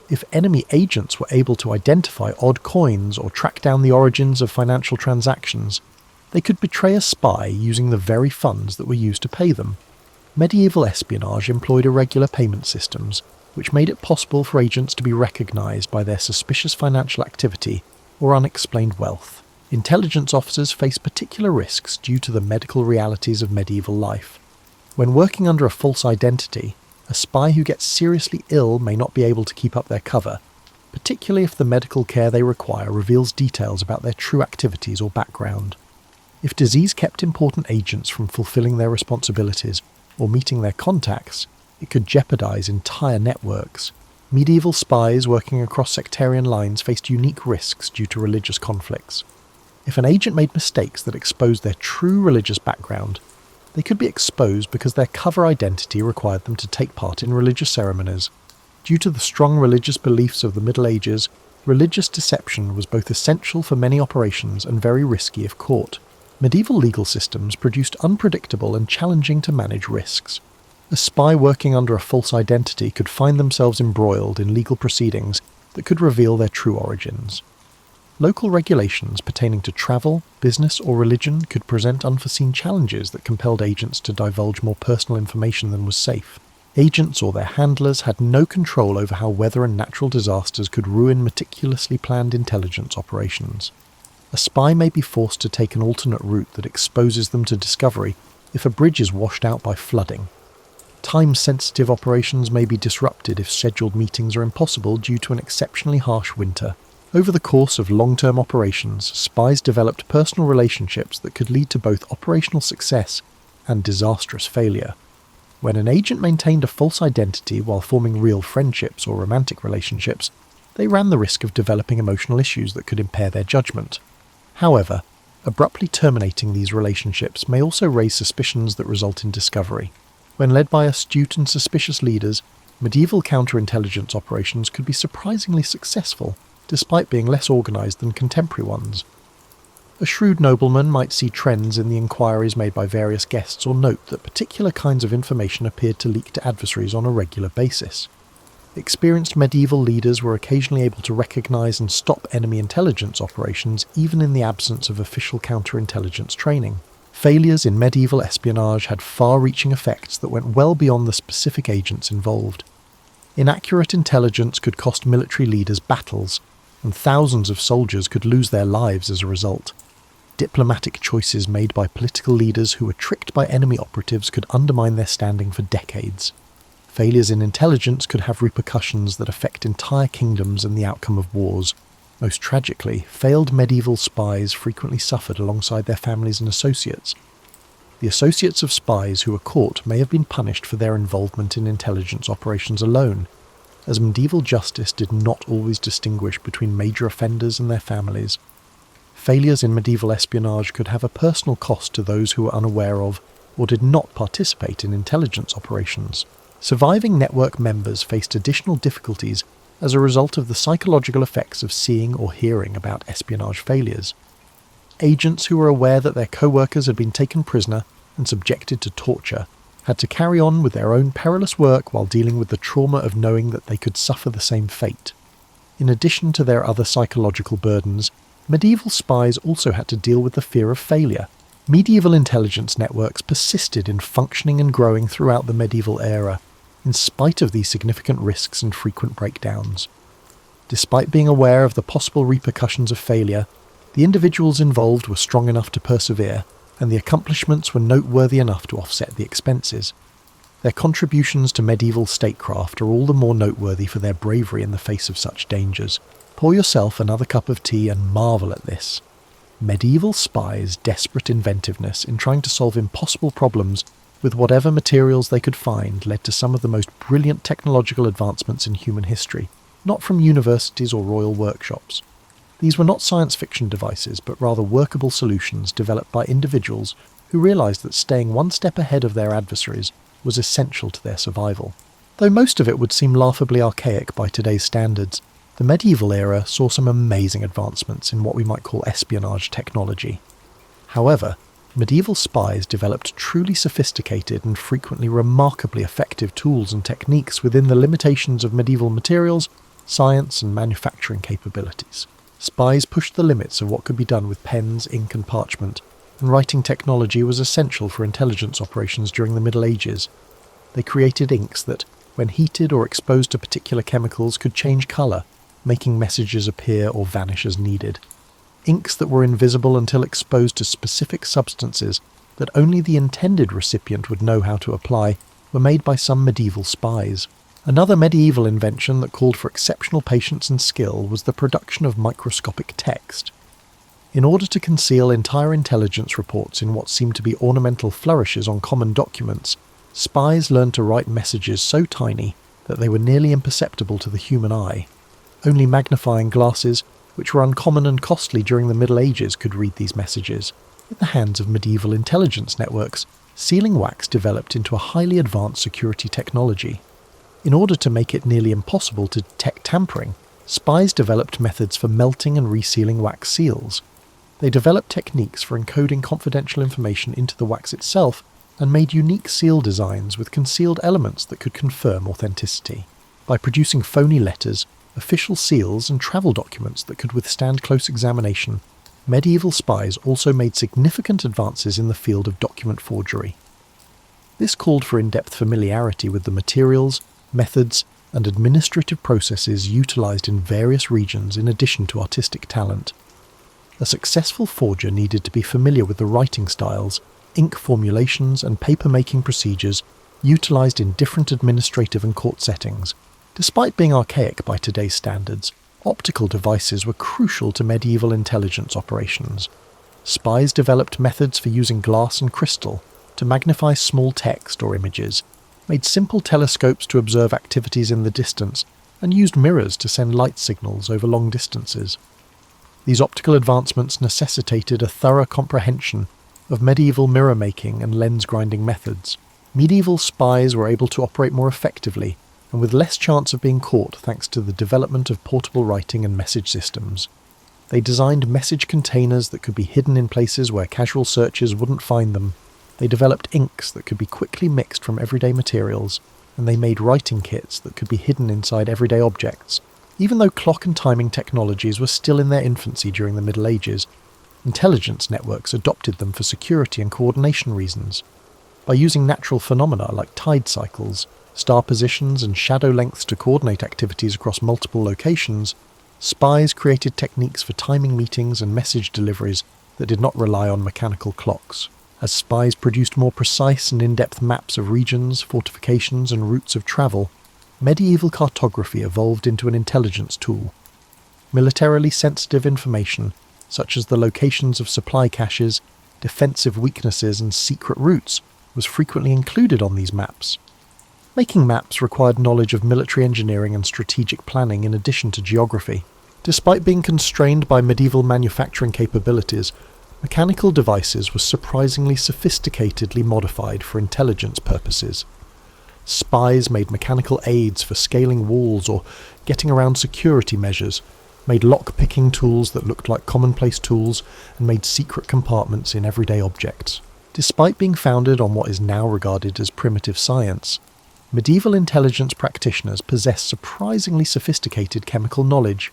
If enemy agents were able to identify odd coins or track down the origins of financial transactions, they could betray a spy using the very funds that were used to pay them. Medieval espionage employed irregular payment systems, which made it possible for agents to be recognised by their suspicious financial activity or unexplained wealth. Intelligence officers face particular risks due to the medical realities of medieval life. When working under a false identity, a spy who gets seriously ill may not be able to keep up their cover, particularly if the medical care they require reveals details about their true activities or background. If disease kept important agents from fulfilling their responsibilities or meeting their contacts, it could jeopardize entire networks. Medieval spies working across sectarian lines faced unique risks due to religious conflicts. If an agent made mistakes that exposed their true religious background, they could be exposed because their cover identity required them to take part in religious ceremonies. Due to the strong religious beliefs of the Middle Ages, religious deception was both essential for many operations and very risky if caught. Medieval legal systems produced unpredictable and challenging to manage risks. A spy working under a false identity could find themselves embroiled in legal proceedings that could reveal their true origins. Local regulations pertaining to travel, business, or religion could present unforeseen challenges that compelled agents to divulge more personal information than was safe. Agents or their handlers had no control over how weather and natural disasters could ruin meticulously planned intelligence operations. A spy may be forced to take an alternate route that exposes them to discovery if a bridge is washed out by flooding. Time-sensitive operations may be disrupted if scheduled meetings are impossible due to an exceptionally harsh winter. Over the course of long-term operations, spies developed personal relationships that could lead to both operational success and disastrous failure. When an agent maintained a false identity while forming real friendships or romantic relationships, they ran the risk of developing emotional issues that could impair their judgment. However, abruptly terminating these relationships may also raise suspicions that result in discovery. When led by astute and suspicious leaders, medieval counterintelligence operations could be surprisingly successful, despite being less organised than contemporary ones. A shrewd nobleman might see trends in the inquiries made by various guests or note that particular kinds of information appeared to leak to adversaries on a regular basis. Experienced medieval leaders were occasionally able to recognise and stop enemy intelligence operations even in the absence of official counterintelligence training. Failures in medieval espionage had far-reaching effects that went well beyond the specific agents involved. Inaccurate intelligence could cost military leaders battles, and thousands of soldiers could lose their lives as a result. Diplomatic choices made by political leaders who were tricked by enemy operatives could undermine their standing for decades. Failures in intelligence could have repercussions that affect entire kingdoms and the outcome of wars. Most tragically, failed medieval spies frequently suffered alongside their families and associates. The associates of spies who were caught may have been punished for their involvement in intelligence operations alone, as medieval justice did not always distinguish between major offenders and their families. Failures in medieval espionage could have a personal cost to those who were unaware of or did not participate in intelligence operations. Surviving network members faced additional difficulties as a result of the psychological effects of seeing or hearing about espionage failures. Agents who were aware that their co-workers had been taken prisoner and subjected to torture had to carry on with their own perilous work while dealing with the trauma of knowing that they could suffer the same fate. In addition to their other psychological burdens, medieval spies also had to deal with the fear of failure. Medieval intelligence networks persisted in functioning and growing throughout the medieval era, in spite of these significant risks and frequent breakdowns. Despite being aware of the possible repercussions of failure, the individuals involved were strong enough to persevere, and the accomplishments were noteworthy enough to offset the expenses. Their contributions to medieval statecraft are all the more noteworthy for their bravery in the face of such dangers. Pour yourself another cup of tea and marvel at this. Medieval spies' desperate inventiveness in trying to solve impossible problems with whatever materials they could find led to some of the most brilliant technological advancements in human history, not from universities or royal workshops. These were not science fiction devices, but rather workable solutions developed by individuals who realised that staying one step ahead of their adversaries was essential to their survival. Though most of it would seem laughably archaic by today's standards, the medieval era saw some amazing advancements in what we might call espionage technology. However, medieval spies developed truly sophisticated and frequently remarkably effective tools and techniques within the limitations of medieval materials, science, and manufacturing capabilities. Spies pushed the limits of what could be done with pens, ink, and parchment, and writing technology was essential for intelligence operations during the Middle Ages. They created inks that, when heated or exposed to particular chemicals, could change colour, making messages appear or vanish as needed. Inks that were invisible until exposed to specific substances that only the intended recipient would know how to apply were made by some medieval spies. Another medieval invention that called for exceptional patience and skill was the production of microscopic text. In order to conceal entire intelligence reports in what seemed to be ornamental flourishes on common documents, spies learned to write messages so tiny that they were nearly imperceptible to the human eye. Only magnifying glasses, which were uncommon and costly during the Middle Ages, could read these messages. In the hands of medieval intelligence networks, sealing wax developed into a highly advanced security technology. In order to make it nearly impossible to detect tampering, spies developed methods for melting and resealing wax seals. They developed techniques for encoding confidential information into the wax itself and made unique seal designs with concealed elements that could confirm authenticity. By producing phony letters, official seals, and travel documents that could withstand close examination, medieval spies also made significant advances in the field of document forgery. This called for in-depth familiarity with the materials, methods, and administrative processes utilised in various regions in addition to artistic talent. A successful forger needed to be familiar with the writing styles, ink formulations, and paper-making procedures utilised in different administrative and court settings. Despite being archaic by today's standards, optical devices were crucial to medieval intelligence operations. Spies developed methods for using glass and crystal to magnify small text or images, made simple telescopes to observe activities in the distance, and used mirrors to send light signals over long distances. These optical advancements necessitated a thorough comprehension of medieval mirror-making and lens-grinding methods. Medieval spies were able to operate more effectively and with less chance of being caught thanks to the development of portable writing and message systems. They designed message containers that could be hidden in places where casual searchers wouldn't find them. They developed inks that could be quickly mixed from everyday materials, and they made writing kits that could be hidden inside everyday objects. Even though clock and timing technologies were still in their infancy during the Middle Ages, intelligence networks adopted them for security and coordination reasons. By using natural phenomena like tide cycles, star positions, and shadow lengths to coordinate activities across multiple locations, spies created techniques for timing meetings and message deliveries that did not rely on mechanical clocks. As spies produced more precise and in-depth maps of regions, fortifications, and routes of travel, medieval cartography evolved into an intelligence tool. Militarily sensitive information, such as the locations of supply caches, defensive weaknesses, and secret routes, was frequently included on these maps. Making maps required knowledge of military engineering and strategic planning in addition to geography. Despite being constrained by medieval manufacturing capabilities, mechanical devices were surprisingly sophisticatedly modified for intelligence purposes. Spies made mechanical aids for scaling walls or getting around security measures, made lock-picking tools that looked like commonplace tools, and made secret compartments in everyday objects. Despite being founded on what is now regarded as primitive science, medieval intelligence practitioners possessed surprisingly sophisticated chemical knowledge.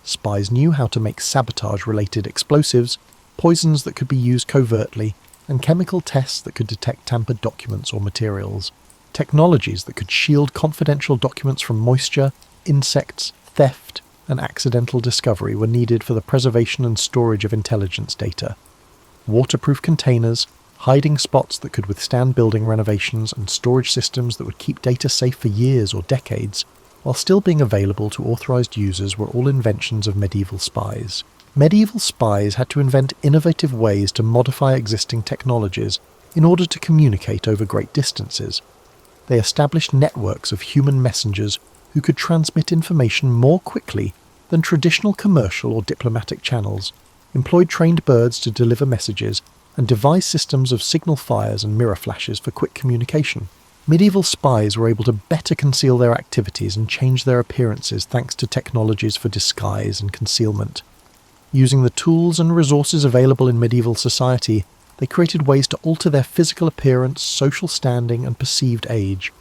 Spies knew how to make sabotage-related explosives, poisons that could be used covertly, and chemical tests that could detect tampered documents or materials. Technologies that could shield confidential documents from moisture, insects, theft, and accidental discovery were needed for the preservation and storage of intelligence data. Waterproof containers, hiding spots that could withstand building renovations, and storage systems that would keep data safe for years or decades, while still being available to authorized users, were all inventions of medieval spies. Medieval spies had to invent innovative ways to modify existing technologies in order to communicate over great distances. They established networks of human messengers who could transmit information more quickly than traditional commercial or diplomatic channels, employed trained birds to deliver messages, and devised systems of signal fires and mirror flashes for quick communication. Medieval spies were able to better conceal their activities and change their appearances thanks to technologies for disguise and concealment. Using the tools and resources available in medieval society, they created ways to alter their physical appearance, social standing, and perceived age.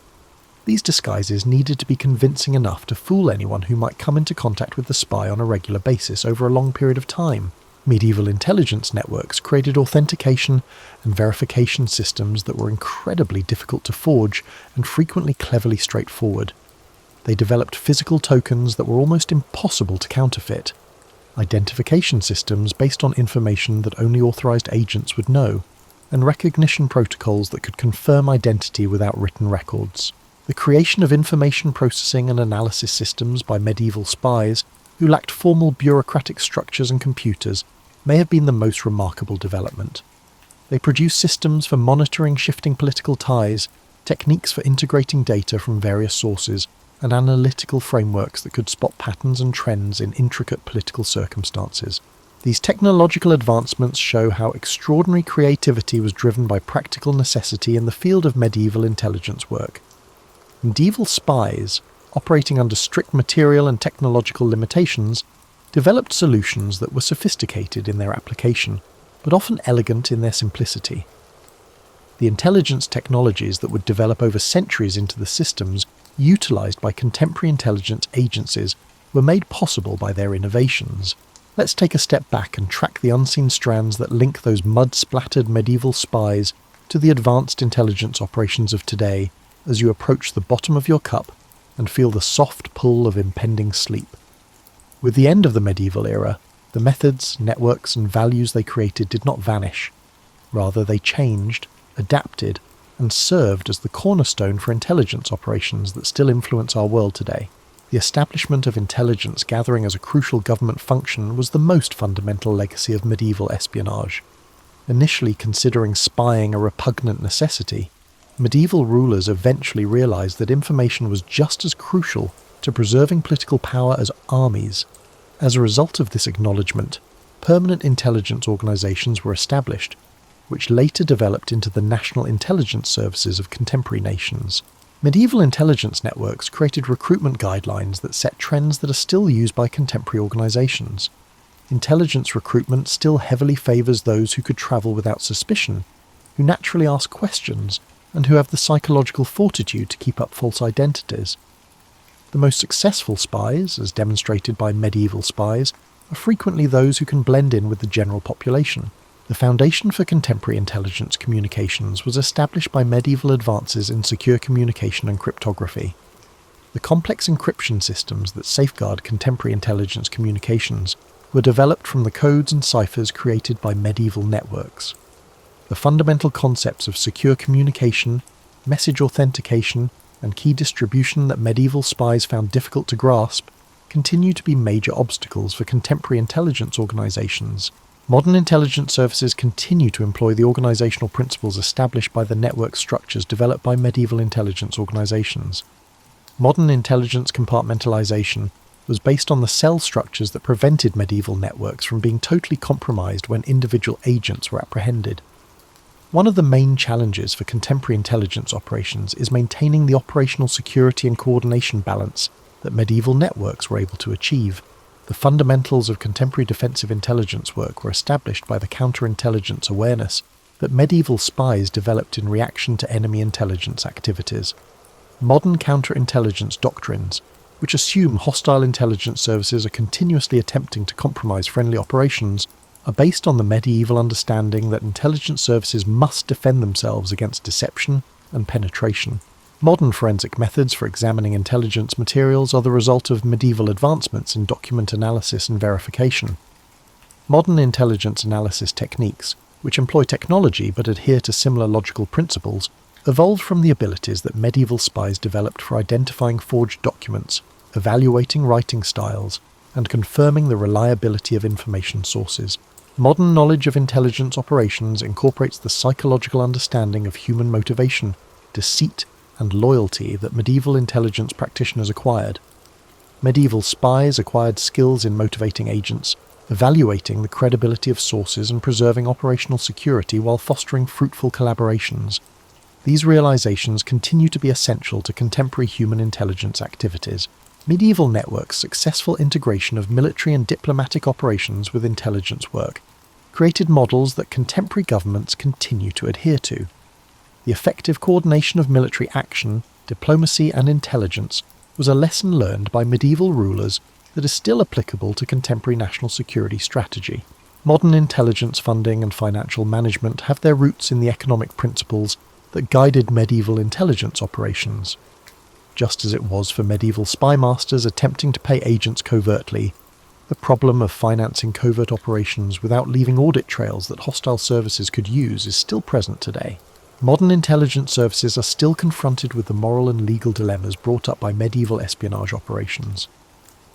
These disguises needed to be convincing enough to fool anyone who might come into contact with the spy on a regular basis over a long period of time. Medieval intelligence networks created authentication and verification systems that were incredibly difficult to forge and frequently cleverly straightforward. They developed physical tokens that were almost impossible to counterfeit, identification systems based on information that only authorized agents would know, and recognition protocols that could confirm identity without written records. The creation of information processing and analysis systems by medieval spies, who lacked formal bureaucratic structures and computers, may have been the most remarkable development. They produced systems for monitoring shifting political ties, techniques for integrating data from various sources, and analytical frameworks that could spot patterns and trends in intricate political circumstances. These technological advancements show how extraordinary creativity was driven by practical necessity in the field of medieval intelligence work. Medieval spies, operating under strict material and technological limitations, developed solutions that were sophisticated in their application, but often elegant in their simplicity. The intelligence technologies that would develop over centuries into the systems utilized by contemporary intelligence agencies were made possible by their innovations. Let's take a step back and track the unseen strands that link those mud-splattered medieval spies to the advanced intelligence operations of today as you approach the bottom of your cup and feel the soft pull of impending sleep. With the end of the medieval era, the methods, networks, and values they created did not vanish. Rather, they changed, adapted, and served as the cornerstone for intelligence operations that still influence our world today. The establishment of intelligence gathering as a crucial government function was the most fundamental legacy of medieval espionage. Initially considering spying a repugnant necessity, medieval rulers eventually realized that information was just as crucial to preserving political power as armies. As a result of this acknowledgement, permanent intelligence organizations were established, which later developed into the national intelligence services of contemporary nations. Medieval intelligence networks created recruitment guidelines that set trends that are still used by contemporary organizations. Intelligence recruitment still heavily favors those who could travel without suspicion, who naturally ask questions, and who have the psychological fortitude to keep up false identities. The most successful spies, as demonstrated by medieval spies, are frequently those who can blend in with the general population. The foundation for contemporary intelligence communications was established by medieval advances in secure communication and cryptography. The complex encryption systems that safeguard contemporary intelligence communications were developed from the codes and ciphers created by medieval networks. The fundamental concepts of secure communication, message authentication, and key distribution that medieval spies found difficult to grasp continue to be major obstacles for contemporary intelligence organizations. Modern intelligence services continue to employ the organizational principles established by the network structures developed by medieval intelligence organizations. Modern intelligence compartmentalization was based on the cell structures that prevented medieval networks from being totally compromised when individual agents were apprehended. One of the main challenges for contemporary intelligence operations is maintaining the operational security and coordination balance that medieval networks were able to achieve. The fundamentals of contemporary defensive intelligence work were established by the counterintelligence awareness that medieval spies developed in reaction to enemy intelligence activities. Modern counterintelligence doctrines, which assume hostile intelligence services are continuously attempting to compromise friendly operations, are based on the medieval understanding that intelligence services must defend themselves against deception and penetration. Modern forensic methods for examining intelligence materials are the result of medieval advancements in document analysis and verification. Modern intelligence analysis techniques, which employ technology but adhere to similar logical principles, evolved from the abilities that medieval spies developed for identifying forged documents, evaluating writing styles, and confirming the reliability of information sources. Modern knowledge of intelligence operations incorporates the psychological understanding of human motivation, deceit, and loyalty that medieval intelligence practitioners acquired. Medieval spies acquired skills in motivating agents, evaluating the credibility of sources and preserving operational security while fostering fruitful collaborations. These realizations continue to be essential to contemporary human intelligence activities. Medieval networks' successful integration of military and diplomatic operations with intelligence work created models that contemporary governments continue to adhere to. The effective coordination of military action, diplomacy, and intelligence was a lesson learned by medieval rulers that is still applicable to contemporary national security strategy. Modern intelligence funding and financial management have their roots in the economic principles that guided medieval intelligence operations. Just as it was for medieval spy masters attempting to pay agents covertly, the problem of financing covert operations without leaving audit trails that hostile services could use is still present today. Modern intelligence services are still confronted with the moral and legal dilemmas brought up by medieval espionage operations.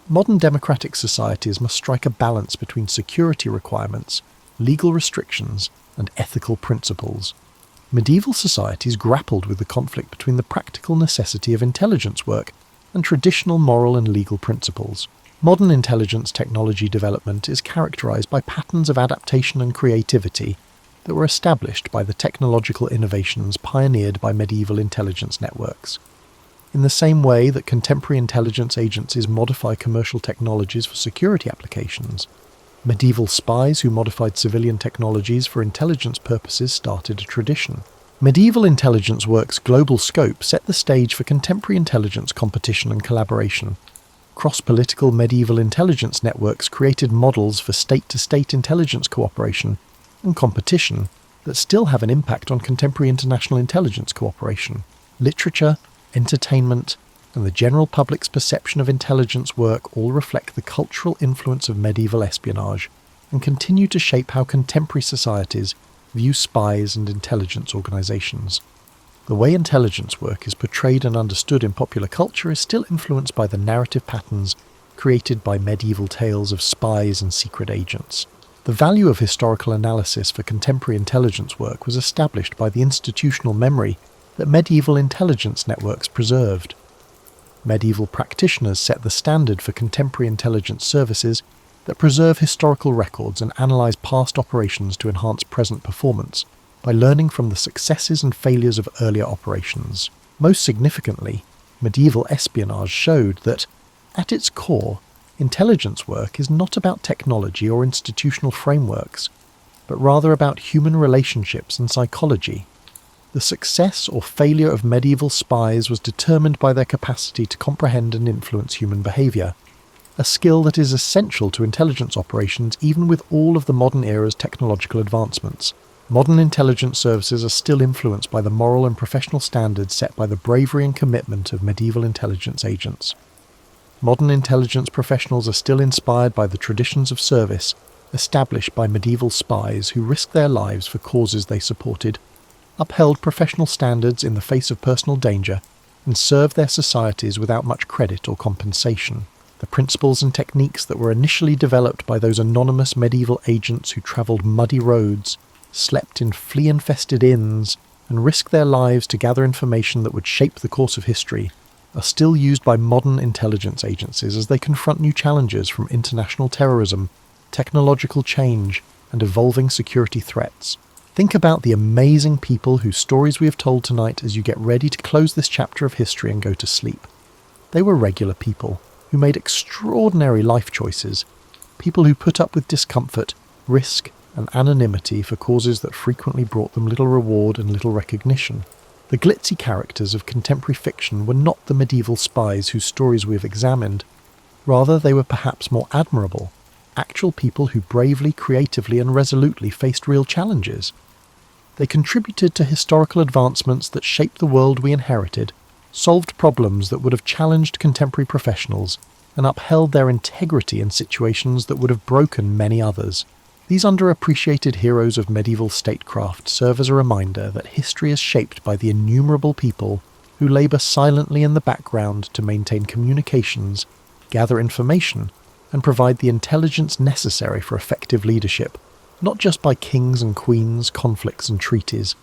Modern democratic societies must strike a balance between security requirements, legal restrictions, and ethical principles. Medieval societies grappled with the conflict between the practical necessity of intelligence work and traditional moral and legal principles. Modern intelligence technology development is characterized by patterns of adaptation and creativity that were established by the technological innovations pioneered by medieval intelligence networks. In the same way that contemporary intelligence agencies modify commercial technologies for security applications, medieval spies who modified civilian technologies for intelligence purposes started a tradition. Medieval intelligence work's global scope set the stage for contemporary intelligence competition and collaboration. Cross-political medieval intelligence networks created models for state-to-state intelligence cooperation and competition that still have an impact on contemporary international intelligence cooperation. Literature, entertainment, and the general public's perception of intelligence work all reflect the cultural influence of medieval espionage and continue to shape how contemporary societies view spies and intelligence organizations. The way intelligence work is portrayed and understood in popular culture is still influenced by the narrative patterns created by medieval tales of spies and secret agents. The value of historical analysis for contemporary intelligence work was established by the institutional memory that medieval intelligence networks preserved. Medieval practitioners set the standard for contemporary intelligence services that preserve historical records and analyze past operations to enhance present performance by learning from the successes and failures of earlier operations. Most significantly, medieval espionage showed that, at its core, intelligence work is not about technology or institutional frameworks, but rather about human relationships and psychology. The success or failure of medieval spies was determined by their capacity to comprehend and influence human behavior, a skill that is essential to intelligence operations even with all of the modern era's technological advancements. Modern intelligence services are still influenced by the moral and professional standards set by the bravery and commitment of medieval intelligence agents. Modern intelligence professionals are still inspired by the traditions of service established by medieval spies who risked their lives for causes they supported, upheld professional standards in the face of personal danger, and served their societies without much credit or compensation. The principles and techniques that were initially developed by those anonymous medieval agents who travelled muddy roads, slept in flea-infested inns, and risked their lives to gather information that would shape the course of history, are still used by modern intelligence agencies as they confront new challenges from international terrorism, technological change, and evolving security threats. Think about the amazing people whose stories we have told tonight as you get ready to close this chapter of history and go to sleep. They were regular people who made extraordinary life choices, people who put up with discomfort, risk, and anonymity for causes that frequently brought them little reward and little recognition. The glitzy characters of contemporary fiction were not the medieval spies whose stories we have examined. Rather, they were perhaps more admirable, actual people who bravely, creatively, and resolutely faced real challenges. They contributed to historical advancements that shaped the world we inherited solved problems that would have challenged contemporary professionals, and upheld their integrity in situations that would have broken many others. These underappreciated heroes of medieval statecraft serve as a reminder that history is shaped by the innumerable people who labour silently in the background to maintain communications, gather information, and provide the intelligence necessary for effective leadership, not just by kings and queens, conflicts and treaties.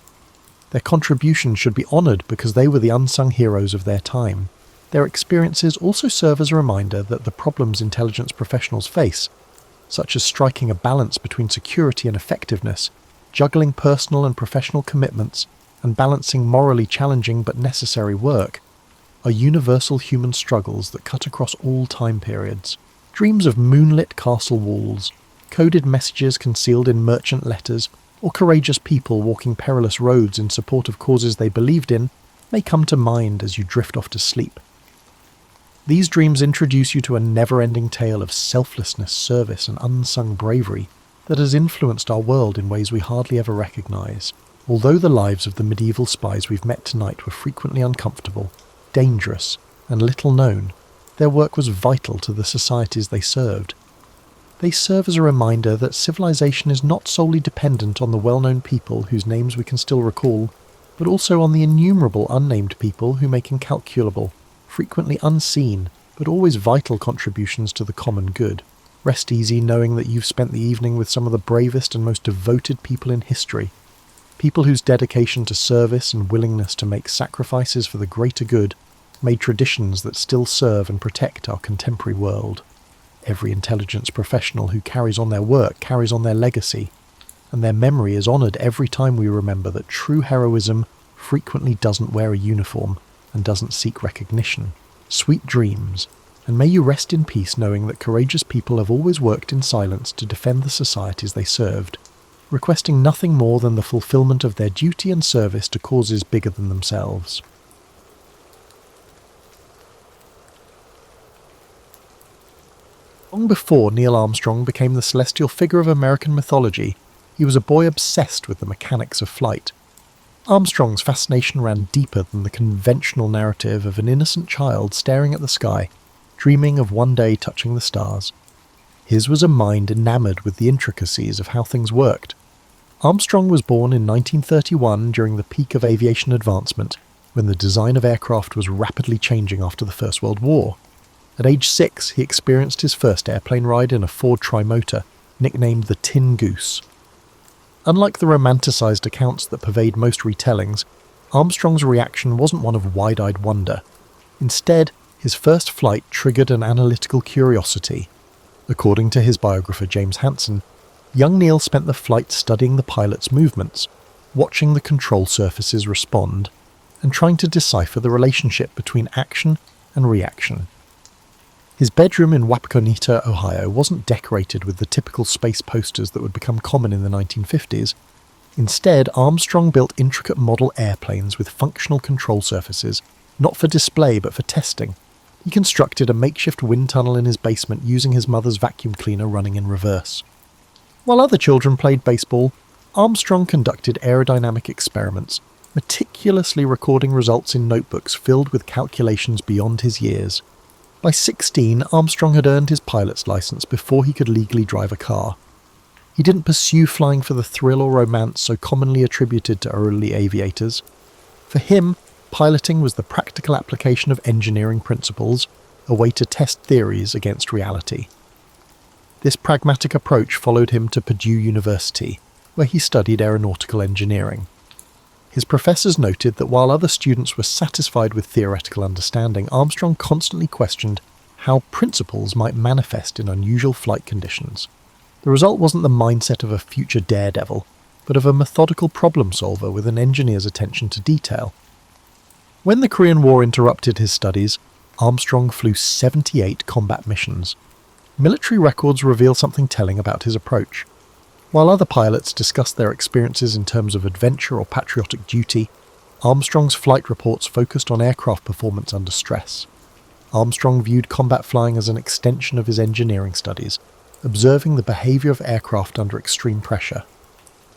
Their contributions should be honoured because they were the unsung heroes of their time. Their experiences also serve as a reminder that the problems intelligence professionals face, such as striking a balance between security and effectiveness, juggling personal and professional commitments, and balancing morally challenging but necessary work, are universal human struggles that cut across all time periods. Dreams of moonlit castle walls, coded messages concealed in merchant letters, or courageous people walking perilous roads in support of causes they believed in may come to mind as you drift off to sleep. These dreams introduce you to a never-ending tale of selflessness, service, and unsung bravery that has influenced our world in ways we hardly ever recognise. Although the lives of the medieval spies we've met tonight were frequently uncomfortable, dangerous, and little known, their work was vital to the societies they served. They serve as a reminder that civilization is not solely dependent on the well-known people whose names we can still recall, but also on the innumerable unnamed people who make incalculable, frequently unseen, but always vital contributions to the common good. Rest easy knowing that you've spent the evening with some of the bravest and most devoted people in history, people whose dedication to service and willingness to make sacrifices for the greater good made traditions that still serve and protect our contemporary world. Every intelligence professional who carries on their work carries on their legacy, and their memory is honoured every time we remember that true heroism frequently doesn't wear a uniform and doesn't seek recognition. Sweet dreams, and may you rest in peace knowing that courageous people have always worked in silence to defend the societies they served, requesting nothing more than the fulfilment of their duty and service to causes bigger than themselves. Long before Neil Armstrong became the celestial figure of American mythology, he was a boy obsessed with the mechanics of flight. Armstrong's fascination ran deeper than the conventional narrative of an innocent child staring at the sky, dreaming of one day touching the stars. His was a mind enamoured with the intricacies of how things worked. Armstrong was born in 1931 during the peak of aviation advancement, when the design of aircraft was rapidly changing after the First World War. At age 6, he experienced his first airplane ride in a Ford trimotor, nicknamed the Tin Goose. Unlike the romanticised accounts that pervade most retellings, Armstrong's reaction wasn't one of wide-eyed wonder. Instead, his first flight triggered an analytical curiosity. According to his biographer James Hansen, young Neil spent the flight studying the pilot's movements, watching the control surfaces respond, and trying to decipher the relationship between action and reaction. His bedroom in Wapakoneta, Ohio wasn't decorated with the typical space posters that would become common in the 1950s. Instead, Armstrong built intricate model airplanes with functional control surfaces, not for display but for testing. He constructed a makeshift wind tunnel in his basement using his mother's vacuum cleaner running in reverse. While other children played baseball, Armstrong conducted aerodynamic experiments, meticulously recording results in notebooks filled with calculations beyond his years. By 16, Armstrong had earned his pilot's license before he could legally drive a car. He didn't pursue flying for the thrill or romance so commonly attributed to early aviators. For him, piloting was the practical application of engineering principles, a way to test theories against reality. This pragmatic approach followed him to Purdue University, where he studied aeronautical engineering. His professors noted that while other students were satisfied with theoretical understanding, Armstrong constantly questioned how principles might manifest in unusual flight conditions. The result wasn't the mindset of a future daredevil, but of a methodical problem solver with an engineer's attention to detail. When the Korean War interrupted his studies, Armstrong flew 78 combat missions. Military records reveal something telling about his approach. While other pilots discussed their experiences in terms of adventure or patriotic duty, Armstrong's flight reports focused on aircraft performance under stress. Armstrong viewed combat flying as an extension of his engineering studies, observing the behaviour of aircraft under extreme pressure.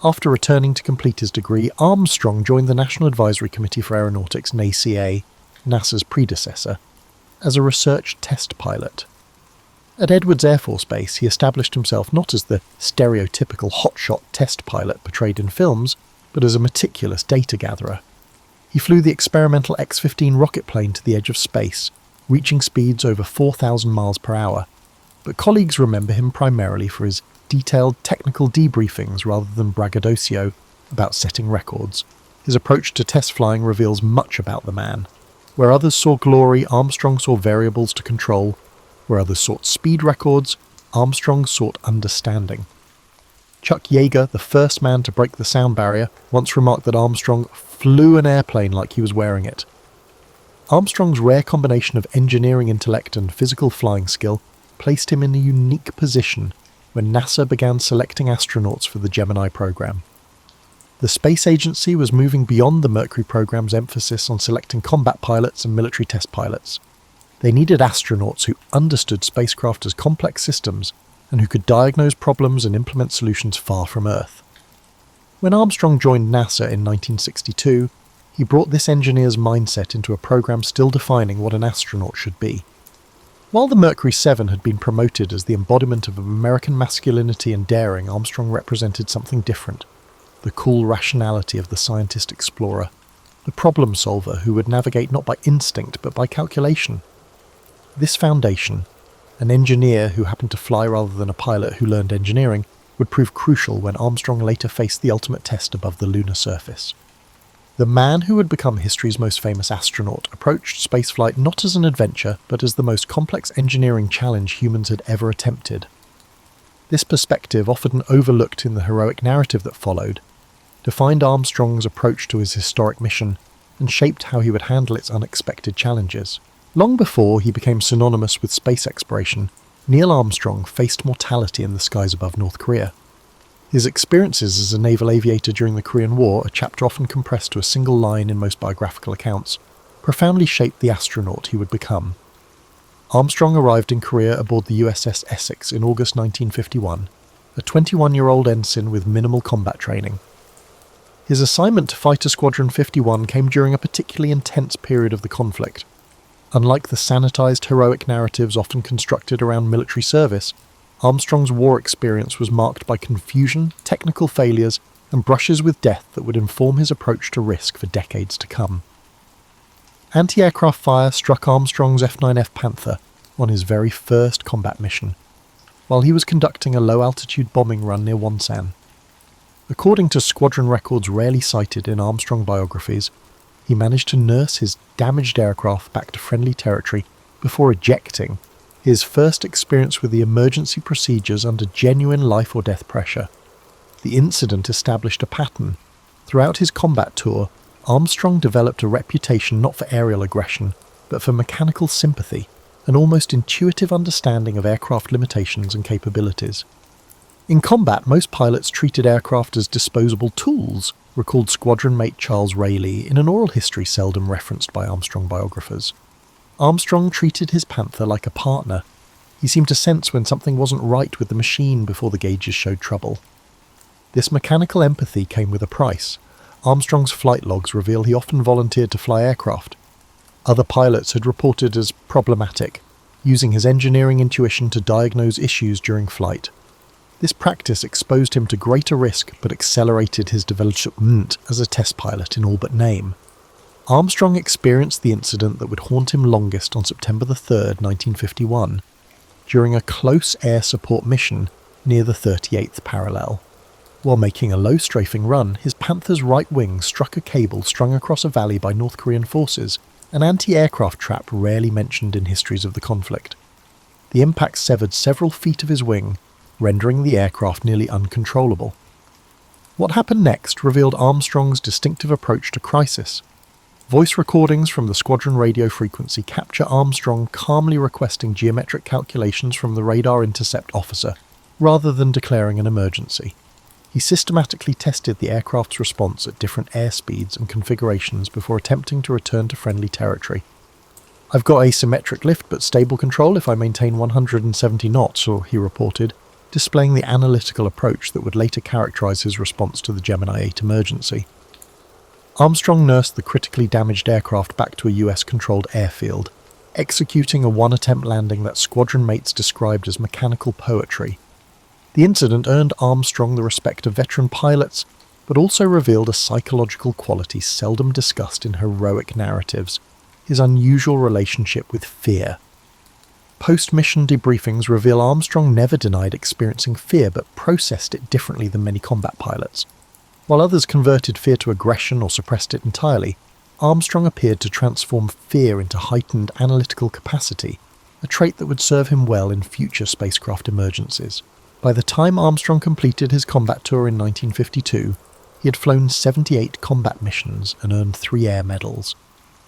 After returning to complete his degree, Armstrong joined the National Advisory Committee for Aeronautics, NACA, NASA's predecessor, as a research test pilot. At Edwards Air Force Base, he established himself not as the stereotypical hotshot test pilot portrayed in films, but as a meticulous data gatherer. He flew the experimental X-15 rocket plane to the edge of space, reaching speeds over 4,000 miles per hour, but colleagues remember him primarily for his detailed technical debriefings rather than braggadocio about setting records. His approach to test flying reveals much about the man. Where others saw glory, Armstrong saw variables to control. Where others sought speed records, Armstrong sought understanding. Chuck Yeager, the first man to break the sound barrier, once remarked that Armstrong flew an airplane like he was wearing it. Armstrong's rare combination of engineering intellect and physical flying skill placed him in a unique position when NASA began selecting astronauts for the Gemini program. The space agency was moving beyond the Mercury program's emphasis on selecting combat pilots and military test pilots. They needed astronauts who understood spacecraft as complex systems and who could diagnose problems and implement solutions far from Earth. When Armstrong joined NASA in 1962, he brought this engineer's mindset into a program still defining what an astronaut should be. While the Mercury 7 had been promoted as the embodiment of American masculinity and daring, Armstrong represented something different. The cool rationality of the scientist explorer, the problem solver who would navigate not by instinct but by calculation. This foundation, an engineer who happened to fly rather than a pilot who learned engineering, would prove crucial when Armstrong later faced the ultimate test above the lunar surface. The man who would become history's most famous astronaut approached spaceflight not as an adventure, but as the most complex engineering challenge humans had ever attempted. This perspective, often overlooked in the heroic narrative that followed, defined Armstrong's approach to his historic mission and shaped how he would handle its unexpected challenges. Long before he became synonymous with space exploration, Neil Armstrong faced mortality in the skies above North Korea. His experiences as a naval aviator during the Korean War, a chapter often compressed to a single line in most biographical accounts, profoundly shaped the astronaut he would become. Armstrong arrived in Korea aboard the USS Essex in August 1951, a 21-year-old ensign with minimal combat training. His assignment to Fighter Squadron 51 came during a particularly intense period of the conflict. Unlike the sanitized heroic narratives often constructed around military service, Armstrong's war experience was marked by confusion, technical failures, and brushes with death that would inform his approach to risk for decades to come. Anti-aircraft fire struck Armstrong's F-9F Panther on his very first combat mission, while he was conducting a low-altitude bombing run near Wonsan. According to squadron records rarely cited in Armstrong biographies, he managed to nurse his damaged aircraft back to friendly territory before ejecting, his first experience with the emergency procedures under genuine life or death pressure. The incident established a pattern. Throughout his combat tour, Armstrong developed a reputation not for aerial aggression, but for mechanical sympathy, an almost intuitive understanding of aircraft limitations and capabilities. In combat, most pilots treated aircraft as disposable tools, recalled squadron mate Charles Rayleigh in an oral history seldom referenced by Armstrong biographers. Armstrong treated his Panther like a partner. He seemed to sense when something wasn't right with the machine before the gauges showed trouble. This mechanical empathy came with a price. Armstrong's flight logs reveal he often volunteered to fly aircraft. Other pilots had reported as problematic, using his engineering intuition to diagnose issues during flight. This practice exposed him to greater risk but accelerated his development as a test pilot in all but name. Armstrong experienced the incident that would haunt him longest on September 3rd, 1951, during a close air support mission near the 38th parallel. While making a low-strafing run, his Panther's right wing struck a cable strung across a valley by North Korean forces, an anti-aircraft trap rarely mentioned in histories of the conflict. The impact severed several feet of his wing, rendering the aircraft nearly uncontrollable. What happened next revealed Armstrong's distinctive approach to crisis. Voice recordings from the squadron radio frequency capture Armstrong calmly requesting geometric calculations from the radar intercept officer, rather than declaring an emergency. He systematically tested the aircraft's response at different airspeeds and configurations before attempting to return to friendly territory. "I've got asymmetric lift but stable control if I maintain 170 knots, he reported, displaying the analytical approach that would later characterize his response to the Gemini 8 emergency. Armstrong nursed the critically damaged aircraft back to a US-controlled airfield, executing a one-attempt landing that squadron mates described as mechanical poetry. The incident earned Armstrong the respect of veteran pilots, but also revealed a psychological quality seldom discussed in heroic narratives: his unusual relationship with fear. Post-mission debriefings reveal Armstrong never denied experiencing fear, but processed it differently than many combat pilots. While others converted fear to aggression or suppressed it entirely, Armstrong appeared to transform fear into heightened analytical capacity, a trait that would serve him well in future spacecraft emergencies. By the time Armstrong completed his combat tour in 1952, he had flown 78 combat missions and earned 3 air medals.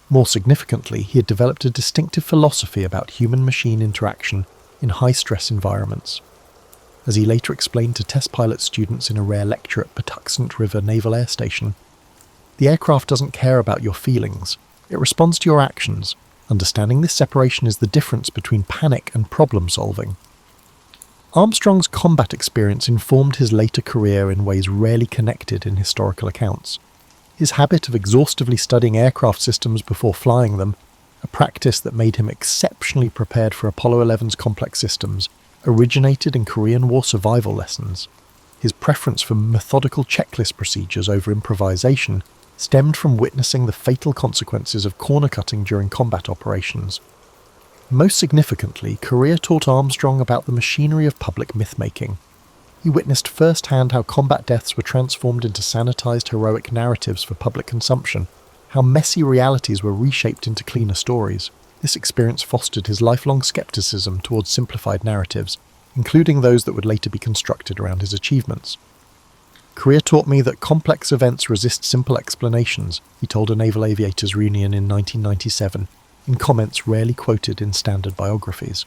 More significantly, he had developed a distinctive philosophy about human-machine interaction in high-stress environments. As he later explained to test pilot students in a rare lecture at Patuxent River Naval Air Station, "The aircraft doesn't care about your feelings. It responds to your actions. Understanding this separation is the difference between panic and problem-solving." Armstrong's combat experience informed his later career in ways rarely connected in historical accounts. His habit of exhaustively studying aircraft systems before flying them, a practice that made him exceptionally prepared for Apollo 11's complex systems, originated in Korean War survival lessons. His preference for methodical checklist procedures over improvisation stemmed from witnessing the fatal consequences of corner-cutting during combat operations. Most significantly, Korea taught Armstrong about the machinery of public myth-making. He witnessed firsthand how combat deaths were transformed into sanitized heroic narratives for public consumption, how messy realities were reshaped into cleaner stories. This experience fostered his lifelong skepticism towards simplified narratives, including those that would later be constructed around his achievements. "Korea taught me that complex events resist simple explanations," he told a naval aviators reunion in 1997, in comments rarely quoted in standard biographies.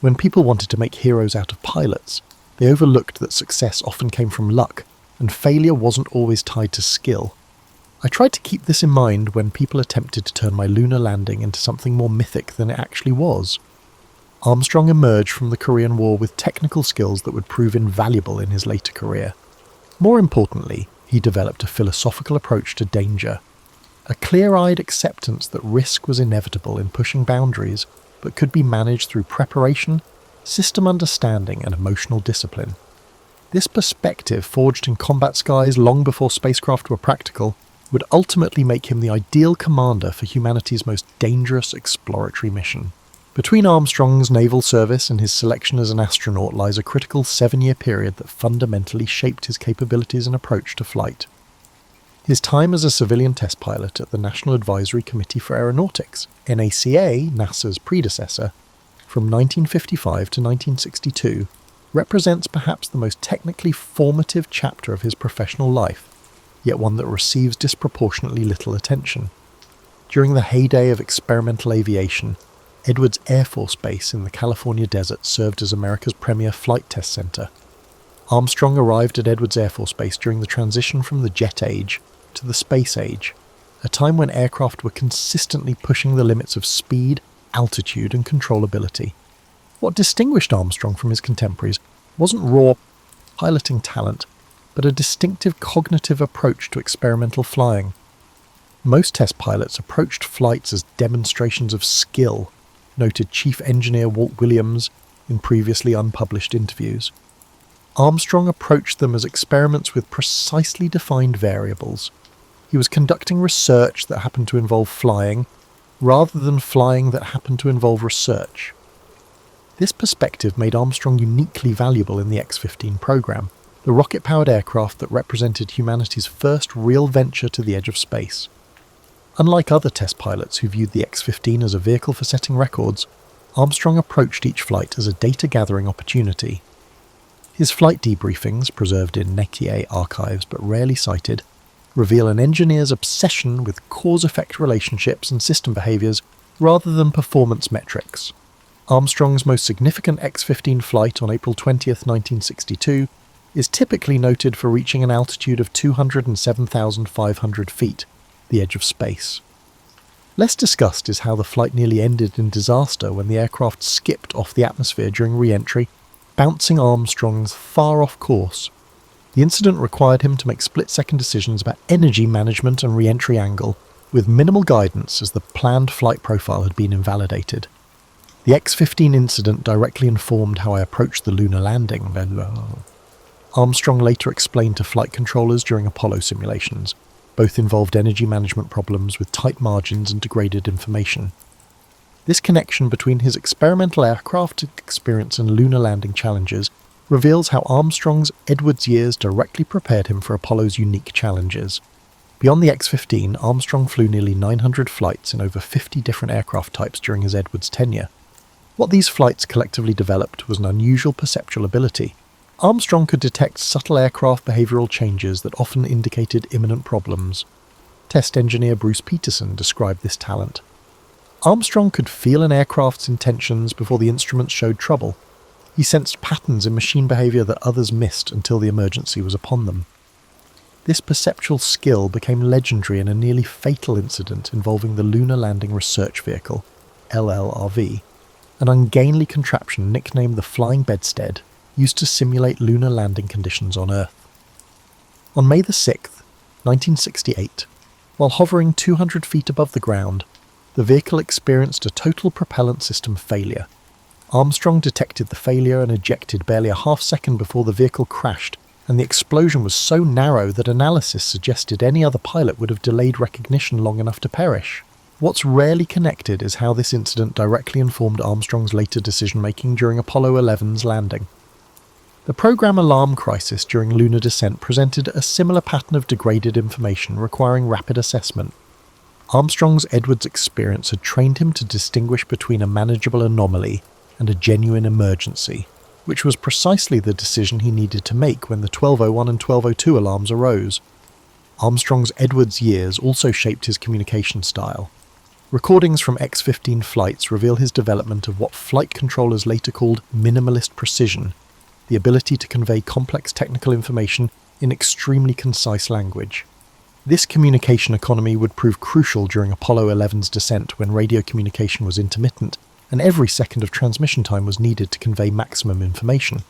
When people wanted to make heroes out of pilots, they overlooked that success often came from luck, and failure wasn't always tied to skill. I tried to keep this in mind when people attempted to turn my lunar landing into something more mythic than it actually was. Armstrong emerged from the Korean War with technical skills that would prove invaluable in his later career. More importantly, he developed a philosophical approach to danger, a clear-eyed acceptance that risk was inevitable in pushing boundaries, but could be managed through preparation, system understanding, and emotional discipline. This perspective, forged in combat skies long before spacecraft were practical, would ultimately make him the ideal commander for humanity's most dangerous exploratory mission. Between Armstrong's naval service and his selection as an astronaut lies a critical 7-year period that fundamentally shaped his capabilities and approach to flight. His time as a civilian test pilot at the National Advisory Committee for Aeronautics, NACA, NASA's predecessor, from 1955 to 1962, represents perhaps the most technically formative chapter of his professional life, yet one that receives disproportionately little attention. During the heyday of experimental aviation, Edwards Air Force Base in the California desert served as America's premier flight test center. Armstrong arrived at Edwards Air Force Base during the transition from the jet age to the space age, a time when aircraft were consistently pushing the limits of speed, altitude, and controllability. What distinguished Armstrong from his contemporaries wasn't raw piloting talent, but a distinctive cognitive approach to experimental flying. Most test pilots approached flights as demonstrations of skill, noted Chief Engineer Walt Williams in previously unpublished interviews. Armstrong approached them as experiments with precisely defined variables. He was conducting research that happened to involve flying, rather than flying that happened to involve research. This perspective made Armstrong uniquely valuable in the X-15 program, the rocket-powered aircraft that represented humanity's first real venture to the edge of space. Unlike other test pilots who viewed the X-15 as a vehicle for setting records, Armstrong approached each flight as a data-gathering opportunity. His flight debriefings, preserved in Netier archives but rarely cited, reveal an engineer's obsession with cause-effect relationships and system behaviours rather than performance metrics. Armstrong's most significant X-15 flight on April 20th, 1962, is typically noted for reaching an altitude of 207,500 feet, the edge of space. Less discussed is how the flight nearly ended in disaster when the aircraft skipped off the atmosphere during re-entry, bouncing Armstrong's far off course. The incident required him to make split-second decisions about energy management and re-entry angle, with minimal guidance as the planned flight profile had been invalidated. The X-15 incident directly informed how I approached the lunar landing. Armstrong later explained to flight controllers during Apollo simulations. Both involved energy management problems with tight margins and degraded information. This connection between his experimental aircraft experience and lunar landing challenges reveals how Armstrong's Edwards years directly prepared him for Apollo's unique challenges. Beyond the X-15, Armstrong flew nearly 900 flights in over 50 different aircraft types during his Edwards tenure. What these flights collectively developed was an unusual perceptual ability. Armstrong could detect subtle aircraft behavioural changes that often indicated imminent problems. Test engineer Bruce Peterson described this talent. Armstrong could feel an aircraft's intentions before the instruments showed trouble. He sensed patterns in machine behaviour that others missed until the emergency was upon them. This perceptual skill became legendary in a nearly fatal incident involving the Lunar Landing Research Vehicle, LLRV, an ungainly contraption nicknamed the Flying Bedstead, used to simulate lunar landing conditions on Earth. On May the 6th, 1968, while hovering 200 feet above the ground, the vehicle experienced a total propellant system failure. Armstrong detected the failure and ejected barely a half-second before the vehicle crashed, and the explosion was so narrow that analysis suggested any other pilot would have delayed recognition long enough to perish. What's rarely connected is how this incident directly informed Armstrong's later decision-making during Apollo 11's landing. The program alarm crisis during lunar descent presented a similar pattern of degraded information requiring rapid assessment. Armstrong's Edwards experience had trained him to distinguish between a manageable anomaly and a genuine emergency, which was precisely the decision he needed to make when the 1201 and 1202 alarms arose. Armstrong's Edwards years also shaped his communication style. Recordings from X-15 flights reveal his development of what flight controllers later called minimalist precision, the ability to convey complex technical information in extremely concise language. This communication economy would prove crucial during Apollo 11's descent when radio communication was intermittent, and every second of transmission time was needed to convey maximum information.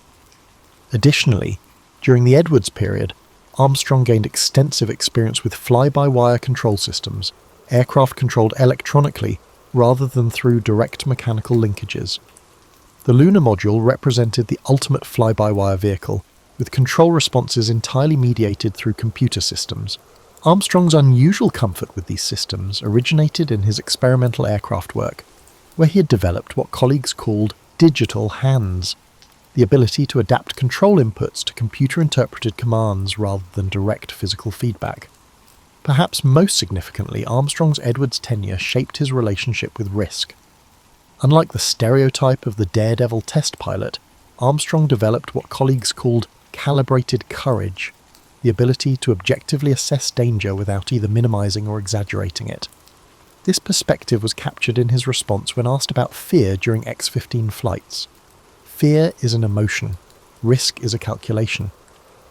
Additionally, during the Edwards period, Armstrong gained extensive experience with fly-by-wire control systems, aircraft controlled electronically rather than through direct mechanical linkages. The lunar module represented the ultimate fly-by-wire vehicle, with control responses entirely mediated through computer systems. Armstrong's unusual comfort with these systems originated in his experimental aircraft work, where he had developed what colleagues called digital hands, the ability to adapt control inputs to computer-interpreted commands rather than direct physical feedback. Perhaps most significantly, Armstrong's Edwards tenure shaped his relationship with risk. Unlike the stereotype of the daredevil test pilot, Armstrong developed what colleagues called calibrated courage, the ability to objectively assess danger without either minimizing or exaggerating it. This perspective was captured in his response when asked about fear during X-15 flights. Fear is an emotion. Risk is a calculation.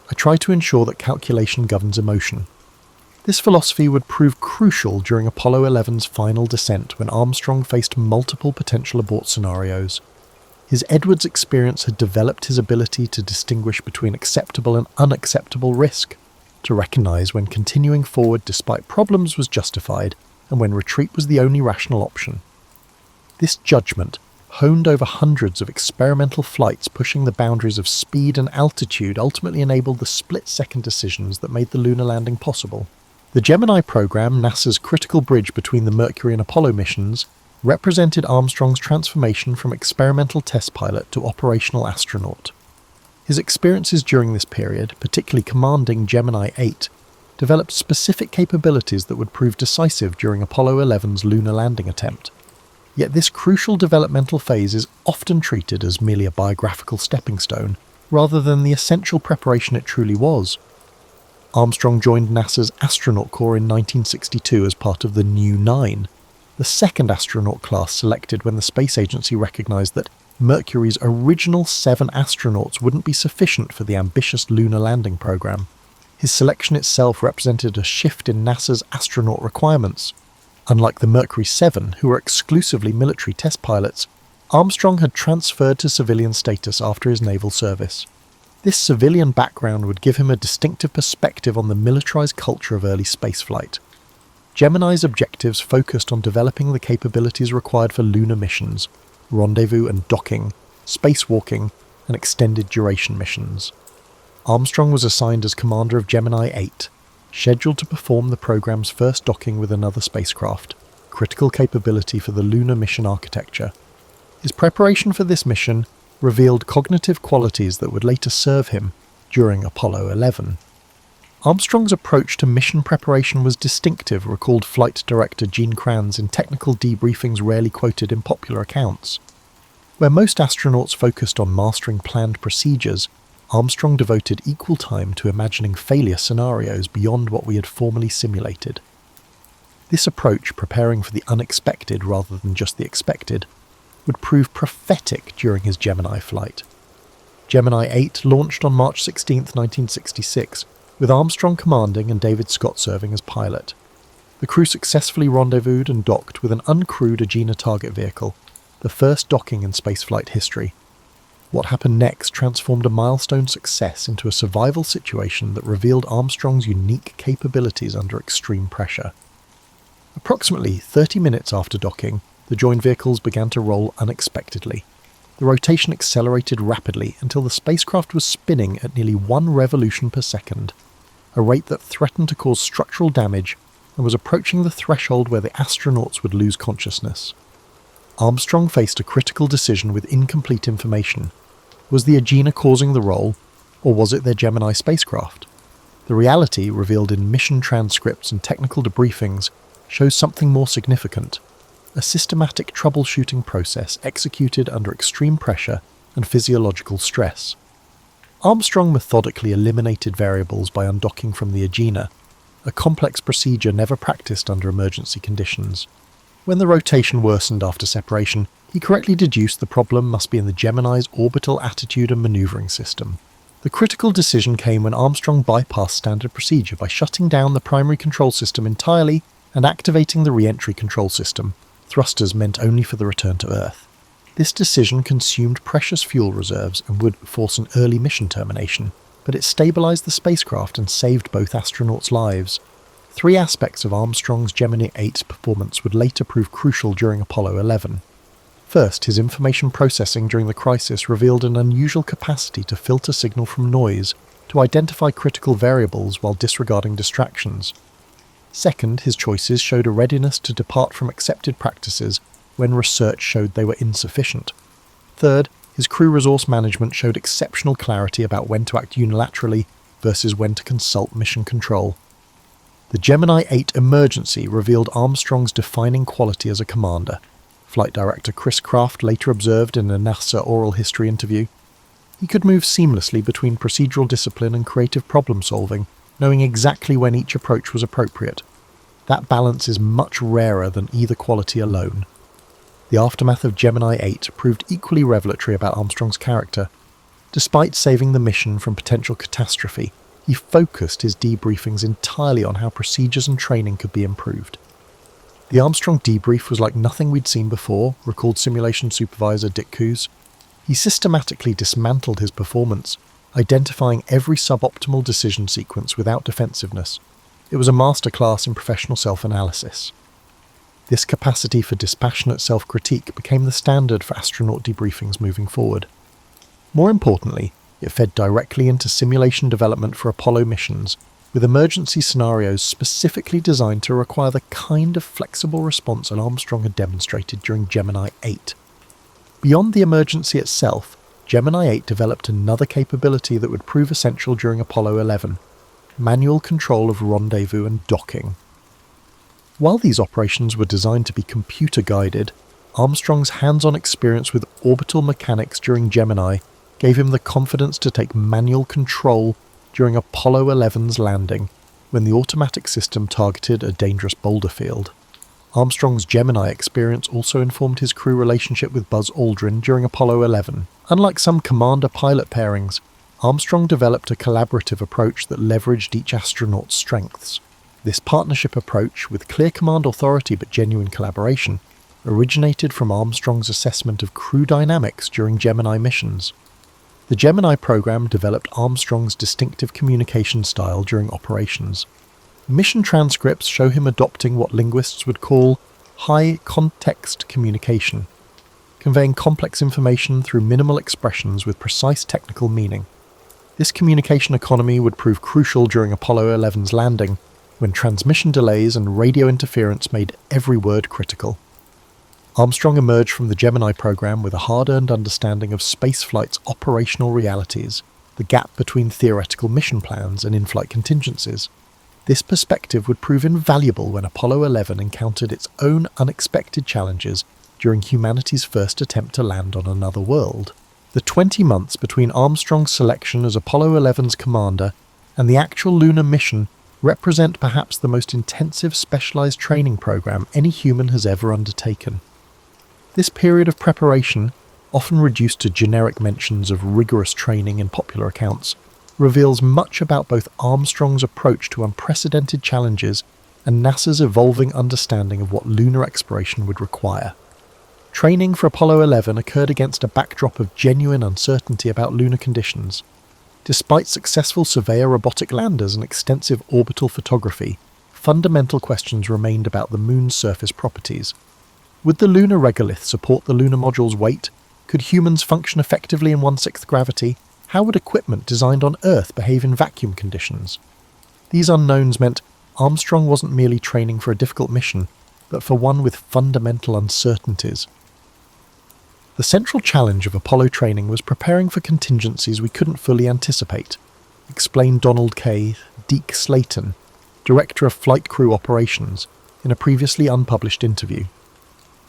I try to ensure that calculation governs emotion. This philosophy would prove crucial during Apollo 11's final descent when Armstrong faced multiple potential abort scenarios. His Edwards experience had developed his ability to distinguish between acceptable and unacceptable risk, to recognize when continuing forward despite problems was justified and when retreat was the only rational option. This judgment, honed over hundreds of experimental flights pushing the boundaries of speed and altitude, ultimately enabled the split-second decisions that made the lunar landing possible. The Gemini program, NASA's critical bridge between the Mercury and Apollo missions, represented Armstrong's transformation from experimental test pilot to operational astronaut. His experiences during this period, particularly commanding Gemini 8, developed specific capabilities that would prove decisive during Apollo 11's lunar landing attempt. Yet this crucial developmental phase is often treated as merely a biographical stepping stone, rather than the essential preparation it truly was. Armstrong joined NASA's astronaut corps in 1962 as part of the New Nine, the second astronaut class selected when the space agency recognized that Mercury's original 7 astronauts wouldn't be sufficient for the ambitious lunar landing program. His selection itself represented a shift in NASA's astronaut requirements. Unlike the Mercury 7, who were exclusively military test pilots, Armstrong had transferred to civilian status after his naval service. This civilian background would give him a distinctive perspective on the militarized culture of early spaceflight. Gemini's objectives focused on developing the capabilities required for lunar missions, rendezvous and docking, spacewalking, and extended duration missions. Armstrong was assigned as commander of Gemini 8, scheduled to perform the program's first docking with another spacecraft, critical capability for the lunar mission architecture. His preparation for this mission revealed cognitive qualities that would later serve him during Apollo 11. Armstrong's approach to mission preparation was distinctive, recalled flight director Gene Kranz in technical debriefings rarely quoted in popular accounts. Where most astronauts focused on mastering planned procedures, Armstrong devoted equal time to imagining failure scenarios beyond what we had formerly simulated. This approach, preparing for the unexpected rather than just the expected, would prove prophetic during his Gemini flight. Gemini 8 launched on March 16, 1966, with Armstrong commanding and David Scott serving as pilot. The crew successfully rendezvoused and docked with an uncrewed Agena target vehicle, the first docking in spaceflight history. What happened next transformed a milestone success into a survival situation that revealed Armstrong's unique capabilities under extreme pressure. Approximately 30 minutes after docking, the joined vehicles began to roll unexpectedly. The rotation accelerated rapidly until the spacecraft was spinning at nearly 1 revolution per second, a rate that threatened to cause structural damage and was approaching the threshold where the astronauts would lose consciousness. Armstrong faced a critical decision with incomplete information. Was the Agena causing the roll, or was it their Gemini spacecraft? The reality, revealed in mission transcripts and technical debriefings, shows something more significant: a systematic troubleshooting process executed under extreme pressure and physiological stress. Armstrong methodically eliminated variables by undocking from the Agena, a complex procedure never practiced under emergency conditions. When the rotation worsened after separation, he correctly deduced the problem must be in the Gemini's orbital attitude and maneuvering system. The critical decision came when Armstrong bypassed standard procedure by shutting down the primary control system entirely and activating the re-entry control system, thrusters meant only for the return to Earth. This decision consumed precious fuel reserves and would force an early mission termination, but it stabilized the spacecraft and saved both astronauts' lives. 3 aspects of Armstrong's Gemini 8's performance would later prove crucial during Apollo 11. First, his information processing during the crisis revealed an unusual capacity to filter signal from noise, to identify critical variables while disregarding distractions. Second, his choices showed a readiness to depart from accepted practices when research showed they were insufficient. Third, his crew resource management showed exceptional clarity about when to act unilaterally versus when to consult mission control. The Gemini 8 emergency revealed Armstrong's defining quality as a commander. Flight director Chris Kraft later observed in a NASA oral history interview. He could move seamlessly between procedural discipline and creative problem-solving, knowing exactly when each approach was appropriate. That balance is much rarer than either quality alone. The aftermath of Gemini 8 proved equally revelatory about Armstrong's character. Despite saving the mission from potential catastrophe, he focused his debriefings entirely on how procedures and training could be improved. The Armstrong debrief was like nothing we'd seen before, recalled simulation supervisor Dick Coos. He systematically dismantled his performance, identifying every suboptimal decision sequence without defensiveness. It was a masterclass in professional self-analysis. This capacity for dispassionate self-critique became the standard for astronaut debriefings moving forward. More importantly, it fed directly into simulation development for Apollo missions, with emergency scenarios specifically designed to require the kind of flexible response that Armstrong had demonstrated during Gemini 8. Beyond the emergency itself, Gemini 8 developed another capability that would prove essential during Apollo 11: manual control of rendezvous and docking. While these operations were designed to be computer-guided, Armstrong's hands-on experience with orbital mechanics during Gemini gave him the confidence to take manual control during Apollo 11's landing, when the automatic system targeted a dangerous boulder field. Armstrong's Gemini experience also informed his crew relationship with Buzz Aldrin during Apollo 11. Unlike some commander-pilot pairings, Armstrong developed a collaborative approach that leveraged each astronaut's strengths. This partnership approach, with clear command authority but genuine collaboration, originated from Armstrong's assessment of crew dynamics during Gemini missions. The Gemini program developed Armstrong's distinctive communication style during operations. Mission transcripts show him adopting what linguists would call high-context communication, conveying complex information through minimal expressions with precise technical meaning. This communication economy would prove crucial during Apollo 11's landing, when transmission delays and radio interference made every word critical. Armstrong emerged from the Gemini program with a hard-earned understanding of spaceflight's operational realities, the gap between theoretical mission plans and in-flight contingencies. This perspective would prove invaluable when Apollo 11 encountered its own unexpected challenges during humanity's first attempt to land on another world. The 20 months between Armstrong's selection as Apollo 11's commander and the actual lunar mission represent perhaps the most intensive specialized training program any human has ever undertaken. This period of preparation, often reduced to generic mentions of rigorous training in popular accounts, reveals much about both Armstrong's approach to unprecedented challenges and NASA's evolving understanding of what lunar exploration would require. Training for Apollo 11 occurred against a backdrop of genuine uncertainty about lunar conditions. Despite successful surveyor robotic landers and extensive orbital photography, fundamental questions remained about the moon's surface properties. Would the lunar regolith support the lunar module's weight? Could humans function effectively in 1/6 gravity? How would equipment designed on Earth behave in vacuum conditions? These unknowns meant Armstrong wasn't merely training for a difficult mission, but for one with fundamental uncertainties. The central challenge of Apollo training was preparing for contingencies we couldn't fully anticipate, explained Donald K. Deke Slayton, Director of Flight Crew Operations, in a previously unpublished interview.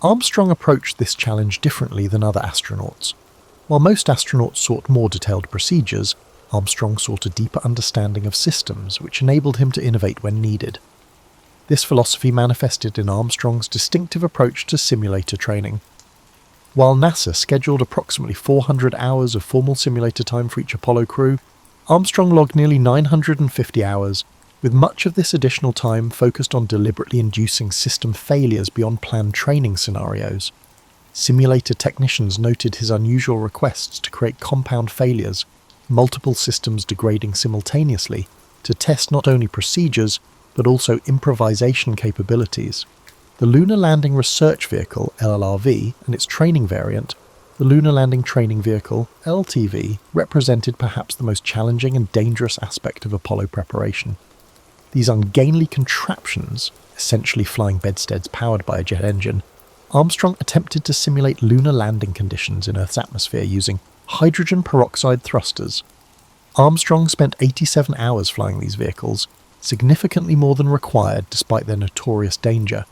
Armstrong approached this challenge differently than other astronauts. While most astronauts sought more detailed procedures, Armstrong sought a deeper understanding of systems, which enabled him to innovate when needed. This philosophy manifested in Armstrong's distinctive approach to simulator training. While NASA scheduled approximately 400 hours of formal simulator time for each Apollo crew, Armstrong logged nearly 950 hours, with much of this additional time focused on deliberately inducing system failures beyond planned training scenarios. Simulator technicians noted his unusual requests to create compound failures, multiple systems degrading simultaneously, to test not only procedures, but also improvisation capabilities. The Lunar Landing Research Vehicle, LLRV, and its training variant, the Lunar Landing Training Vehicle, LTV, represented perhaps the most challenging and dangerous aspect of Apollo preparation. These ungainly contraptions, essentially flying bedsteads powered by a jet engine, Armstrong attempted to simulate lunar landing conditions in Earth's atmosphere using hydrogen peroxide thrusters. Armstrong spent 87 hours flying these vehicles, significantly more than required despite their notorious danger.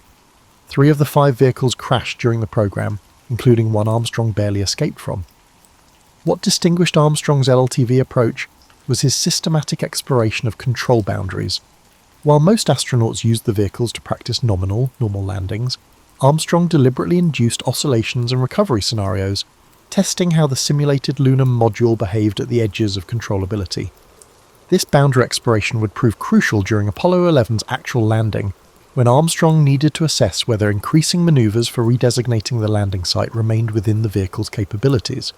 3 of the 5 vehicles crashed during the program, including one Armstrong barely escaped from. What distinguished Armstrong's LTV approach was his systematic exploration of control boundaries. While most astronauts used the vehicles to practice normal landings, Armstrong deliberately induced oscillations and recovery scenarios, testing how the simulated lunar module behaved at the edges of controllability. This boundary exploration would prove crucial during Apollo 11's actual landing, when Armstrong needed to assess whether increasing maneuvers for redesignating the landing site remained within the vehicle's capabilities.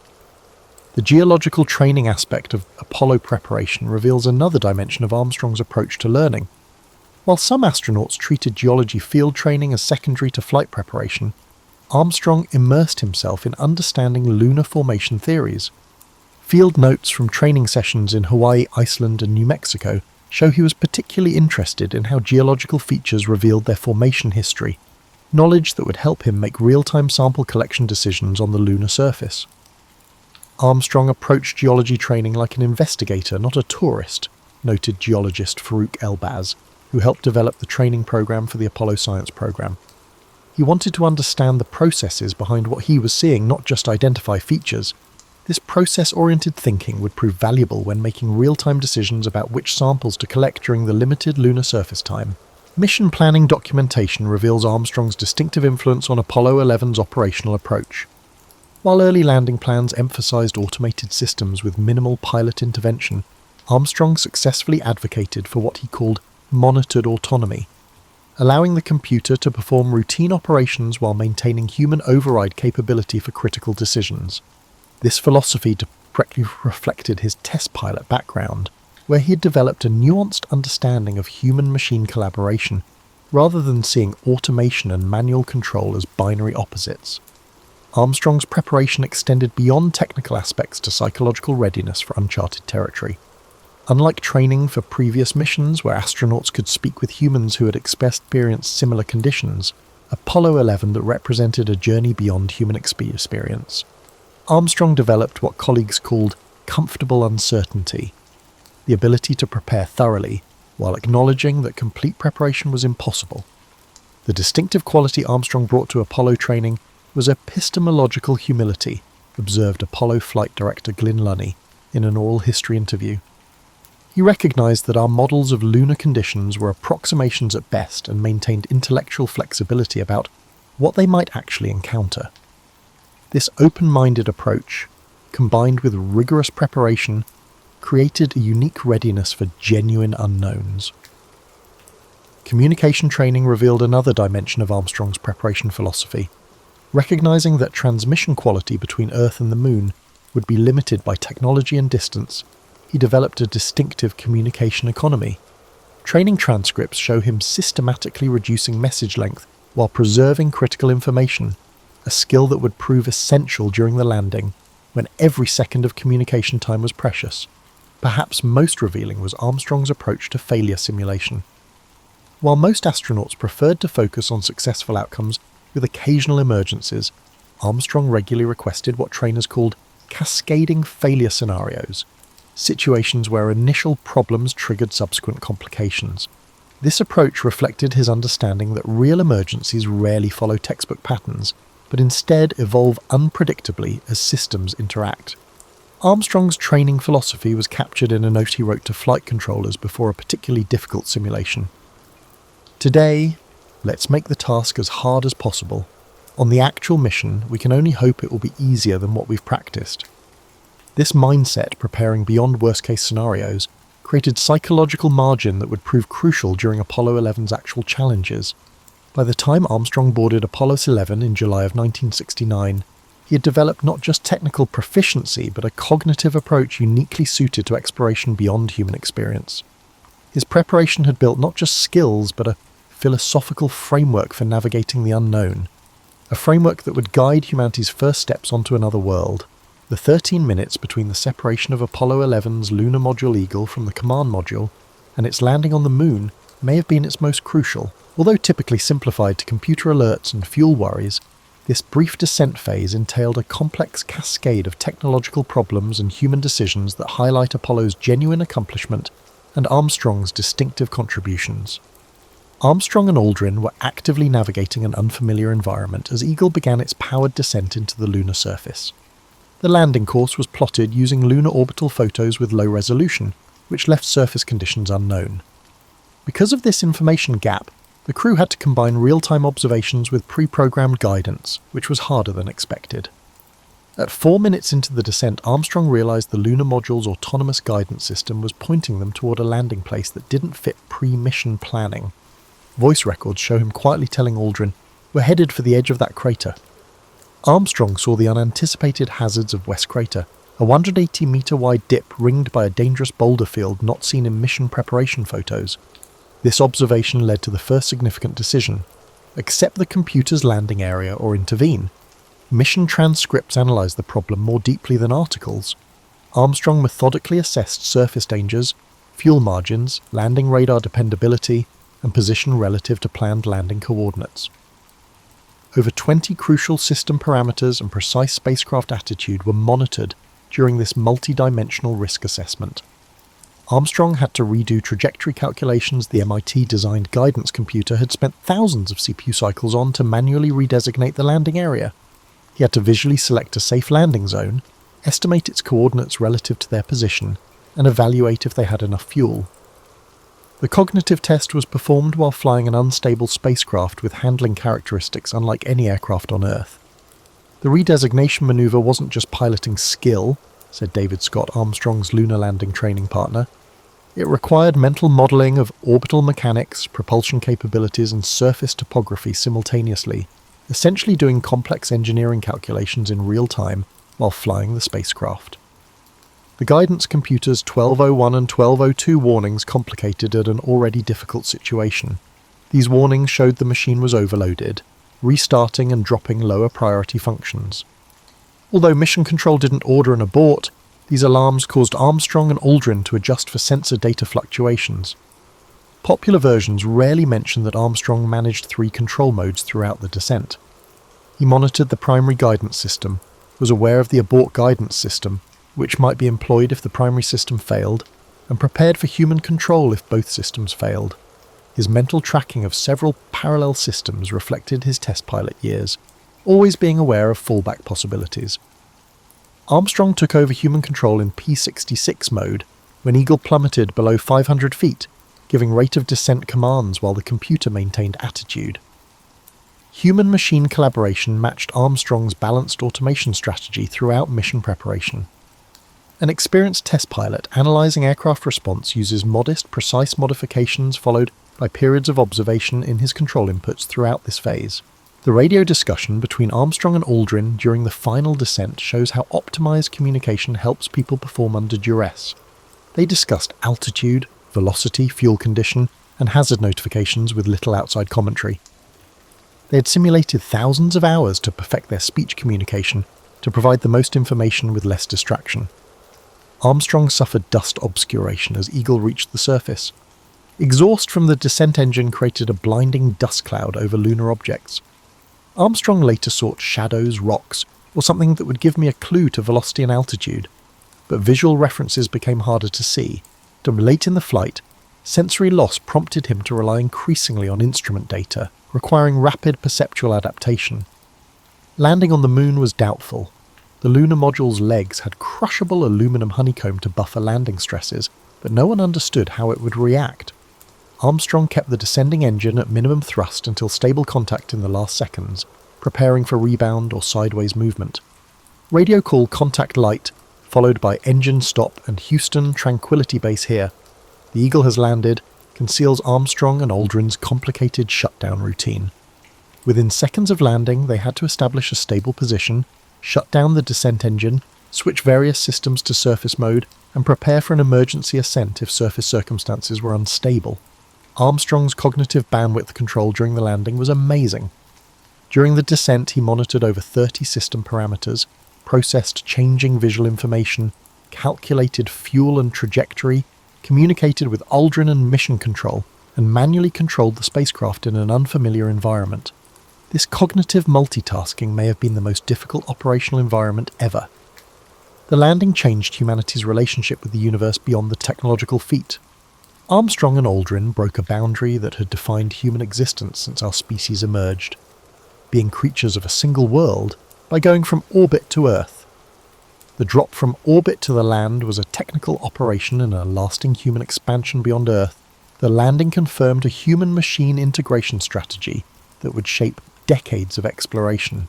The geological training aspect of Apollo preparation reveals another dimension of Armstrong's approach to learning. While some astronauts treated geology field training as secondary to flight preparation, Armstrong immersed himself in understanding lunar formation theories. Field notes from training sessions in Hawaii, Iceland, and New Mexico show he was particularly interested in how geological features revealed their formation history, knowledge that would help him make real-time sample collection decisions on the lunar surface. Armstrong approached geology training like an investigator, not a tourist, noted geologist Farouk Elbaz, who helped develop the training program for the Apollo science program. He wanted to understand the processes behind what he was seeing, not just identify features. This process-oriented thinking would prove valuable when making real-time decisions about which samples to collect during the limited lunar surface time. Mission planning documentation reveals Armstrong's distinctive influence on Apollo 11's operational approach. While early landing plans emphasized automated systems with minimal pilot intervention, Armstrong successfully advocated for what he called monitored autonomy, allowing the computer to perform routine operations while maintaining human override capability for critical decisions. This philosophy directly reflected his test pilot background, where he had developed a nuanced understanding of human-machine collaboration rather than seeing automation and manual control as binary opposites. Armstrong's preparation extended beyond technical aspects to psychological readiness for uncharted territory. Unlike training for previous missions where astronauts could speak with humans who had experienced similar conditions, Apollo 11 represented a journey beyond human experience. Armstrong developed what colleagues called comfortable uncertainty, the ability to prepare thoroughly while acknowledging that complete preparation was impossible. The distinctive quality Armstrong brought to Apollo training was epistemological humility, observed Apollo flight director Glyn Lunny in an oral history interview. He recognized that our models of lunar conditions were approximations at best and maintained intellectual flexibility about what they might actually encounter. This open-minded approach, combined with rigorous preparation, created a unique readiness for genuine unknowns. Communication training revealed another dimension of Armstrong's preparation philosophy. Recognizing that transmission quality between Earth and the Moon would be limited by technology and distance, he developed a distinctive communication economy. Training transcripts show him systematically reducing message length while preserving critical information, a skill that would prove essential during the landing, when every second of communication time was precious. Perhaps most revealing was Armstrong's approach to failure simulation. While most astronauts preferred to focus on successful outcomes with occasional emergencies, Armstrong regularly requested what trainers called cascading failure scenarios, situations where initial problems triggered subsequent complications. This approach reflected his understanding that real emergencies rarely follow textbook patterns, but instead evolve unpredictably as systems interact. Armstrong's training philosophy was captured in a note he wrote to flight controllers before a particularly difficult simulation. Today, let's make the task as hard as possible. On the actual mission, we can only hope it will be easier than what we've practiced. This mindset, preparing beyond worst-case scenarios, created psychological margin that would prove crucial during Apollo 11's actual challenges. By the time Armstrong boarded Apollo 11 in July of 1969, he had developed not just technical proficiency, but a cognitive approach uniquely suited to exploration beyond human experience. His preparation had built not just skills, but a philosophical framework for navigating the unknown, a framework that would guide humanity's first steps onto another world. The 13 minutes between the separation of Apollo 11's lunar module Eagle from the command module and its landing on the Moon may have been its most crucial. Although typically simplified to computer alerts and fuel worries, this brief descent phase entailed a complex cascade of technological problems and human decisions that highlight Apollo's genuine accomplishment and Armstrong's distinctive contributions. Armstrong and Aldrin were actively navigating an unfamiliar environment as Eagle began its powered descent into the lunar surface. The landing course was plotted using lunar orbital photos with low resolution, which left surface conditions unknown. Because of this information gap, the crew had to combine real-time observations with pre-programmed guidance, which was harder than expected. At 4 minutes into the descent, Armstrong realized the lunar module's autonomous guidance system was pointing them toward a landing place that didn't fit pre-mission planning. Voice records show him quietly telling Aldrin, "We're headed for the edge of that crater." Armstrong saw the unanticipated hazards of West Crater, a 180-meter-wide dip ringed by a dangerous boulder field not seen in mission preparation photos. This observation led to the first significant decision: accept the computer's landing area or intervene. Mission transcripts analyzed the problem more deeply than articles. Armstrong methodically assessed surface dangers, fuel margins, landing radar dependability, and position relative to planned landing coordinates. Over 20 crucial system parameters and precise spacecraft attitude were monitored during this multi-dimensional risk assessment. Armstrong had to redo trajectory calculations the MIT-designed guidance computer had spent thousands of CPU cycles on to manually redesignate the landing area. He had to visually select a safe landing zone, estimate its coordinates relative to their position, and evaluate if they had enough fuel. The cognitive test was performed while flying an unstable spacecraft with handling characteristics unlike any aircraft on Earth. The redesignation maneuver wasn't just piloting skill, said David Scott, Armstrong's lunar landing training partner. It required mental modelling of orbital mechanics, propulsion capabilities, and surface topography simultaneously, essentially doing complex engineering calculations in real time while flying the spacecraft. The guidance computer's 1201 and 1202 warnings complicated an already difficult situation. These warnings showed the machine was overloaded, restarting and dropping lower priority functions. Although Mission Control didn't order an abort, these alarms caused Armstrong and Aldrin to adjust for sensor data fluctuations. Popular versions rarely mention that Armstrong managed 3 control modes throughout the descent. He monitored the primary guidance system, was aware of the abort guidance system, which might be employed if the primary system failed, and prepared for human control if both systems failed. His mental tracking of several parallel systems reflected his test pilot years, always being aware of fallback possibilities. Armstrong took over human control in P-66 mode when Eagle plummeted below 500 feet, giving rate of descent commands while the computer maintained attitude. Human-machine collaboration matched Armstrong's balanced automation strategy throughout mission preparation. An experienced test pilot analysing aircraft response uses modest, precise modifications followed by periods of observation in his control inputs throughout this phase. The radio discussion between Armstrong and Aldrin during the final descent shows how optimised communication helps people perform under duress. They discussed altitude, velocity, fuel condition, and hazard notifications with little outside commentary. They had simulated thousands of hours to perfect their speech communication to provide the most information with less distraction. Armstrong suffered dust obscuration as Eagle reached the surface. Exhaust from the descent engine created a blinding dust cloud over lunar objects. Armstrong later sought shadows, rocks, or something that would give me a clue to velocity and altitude, but visual references became harder to see. Late in the flight, sensory loss prompted him to rely increasingly on instrument data, requiring rapid perceptual adaptation. Landing on the moon was doubtful. The lunar module's legs had crushable aluminum honeycomb to buffer landing stresses, but no one understood how it would react. Armstrong kept the descending engine at minimum thrust until stable contact in the last seconds, preparing for rebound or sideways movement. Radio call contact light, followed by engine stop and Houston Tranquility Base here. The Eagle has landed, conceals Armstrong and Aldrin's complicated shutdown routine. Within seconds of landing, they had to establish a stable position, shut down the descent engine, switch various systems to surface mode, and prepare for an emergency ascent if surface circumstances were unstable. Armstrong's cognitive bandwidth control during the landing was amazing. During the descent, he monitored over 30 system parameters, processed changing visual information, calculated fuel and trajectory, communicated with Aldrin and mission control, and manually controlled the spacecraft in an unfamiliar environment. This cognitive multitasking may have been the most difficult operational environment ever. The landing changed humanity's relationship with the universe beyond the technological feat. Armstrong and Aldrin broke a boundary that had defined human existence since our species emerged, being creatures of a single world by going from orbit to Earth. The drop from orbit to the land was a technical operation and a lasting human expansion beyond Earth. The landing confirmed a human-machine integration strategy that would shape decades of exploration.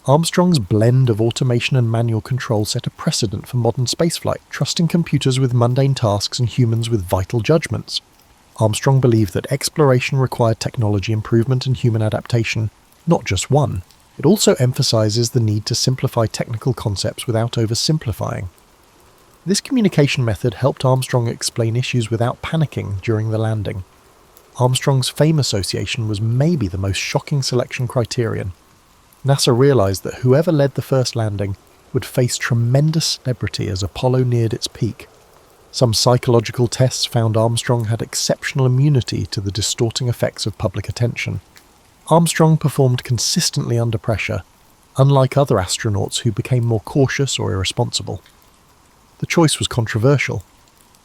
Armstrong's blend of automation and manual control set a precedent for modern spaceflight, trusting computers with mundane tasks and humans with vital judgments. Armstrong believed that exploration required technology improvement and human adaptation, not just one. It also emphasizes the need to simplify technical concepts without oversimplifying. This communication method helped Armstrong explain issues without panicking during the landing. Armstrong's fame association was maybe the most shocking selection criterion. NASA realized that whoever led the first landing would face tremendous celebrity as Apollo neared its peak. Some psychological tests found Armstrong had exceptional immunity to the distorting effects of public attention. Armstrong performed consistently under pressure, unlike other astronauts who became more cautious or irresponsible. The choice was controversial.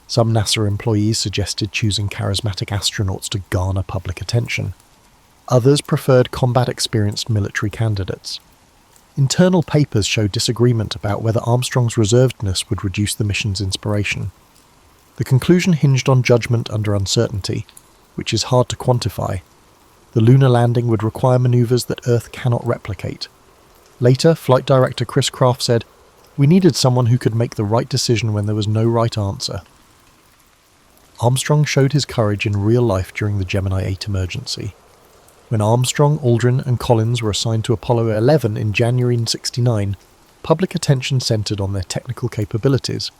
Some NASA employees suggested choosing charismatic astronauts to garner public attention. Others preferred combat-experienced military candidates. Internal papers show disagreement about whether Armstrong's reservedness would reduce the mission's inspiration. The conclusion hinged on judgment under uncertainty, which is hard to quantify. The lunar landing would require maneuvers that Earth cannot replicate. Later, Flight Director Chris Kraft said, "We needed someone who could make the right decision when there was no right answer." Armstrong showed his courage in real life during the Gemini 8 emergency. When Armstrong, Aldrin and Collins were assigned to Apollo 11 in January 1969, public attention centered on their technical capabilities.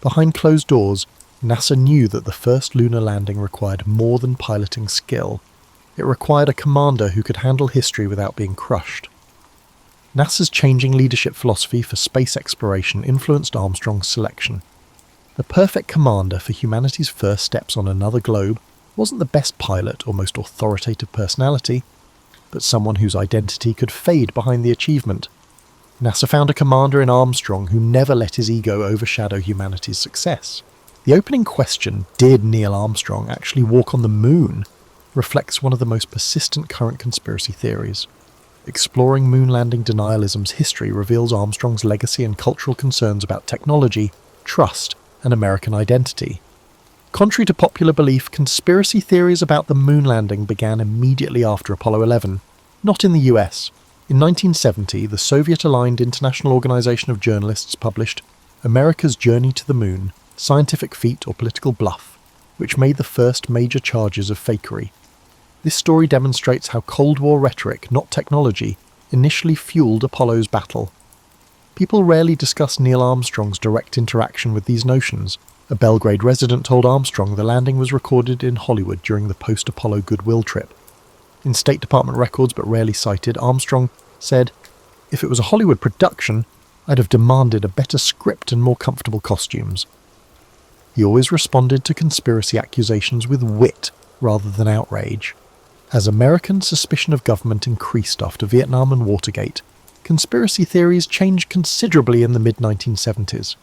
Behind closed doors, NASA knew that the first lunar landing required more than piloting skill. It required a commander who could handle history without being crushed. NASA's changing leadership philosophy for space exploration influenced Armstrong's selection. The perfect commander for humanity's first steps on another globe wasn't the best pilot or most authoritative personality, but someone whose identity could fade behind the achievement. NASA found a commander in Armstrong who never let his ego overshadow humanity's success. The opening question, did Neil Armstrong actually walk on the moon, reflects one of the most persistent current conspiracy theories. Exploring moon landing denialism's history reveals Armstrong's legacy and cultural concerns about technology, trust, and American identity. Contrary to popular belief, conspiracy theories about the moon landing began immediately after Apollo 11, not in the US. In 1970, the Soviet-aligned International Organization of Journalists published America's Journey to the Moon, Scientific Feat or Political Bluff, which made the first major charges of fakery. This story demonstrates how Cold War rhetoric, not technology, initially fueled Apollo's battle. People rarely discuss Neil Armstrong's direct interaction with these notions. A Belgrade resident told Armstrong the landing was recorded in Hollywood during the post-Apollo goodwill trip. In State Department records but rarely cited, Armstrong said, "If it was a Hollywood production, I'd have demanded a better script and more comfortable costumes." He always responded to conspiracy accusations with wit rather than outrage. As American suspicion of government increased after Vietnam and Watergate, conspiracy theories changed considerably in the mid-1970s.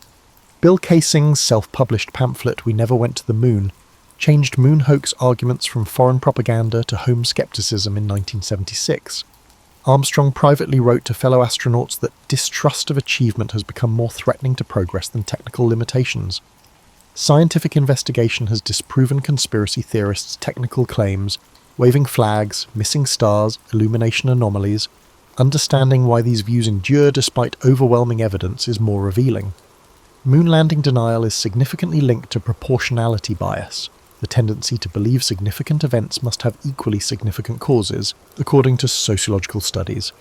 Bill Kaysing's self-published pamphlet We Never Went to the Moon changed moon hoax arguments from foreign propaganda to home skepticism in 1976. Armstrong privately wrote to fellow astronauts that distrust of achievement has become more threatening to progress than technical limitations. Scientific investigation has disproven conspiracy theorists' technical claims, waving flags, missing stars, illumination anomalies. Understanding why these views endure despite overwhelming evidence is more revealing. Moon landing denial is significantly linked to proportionality bias, the tendency to believe significant events must have equally significant causes, according to sociological studies.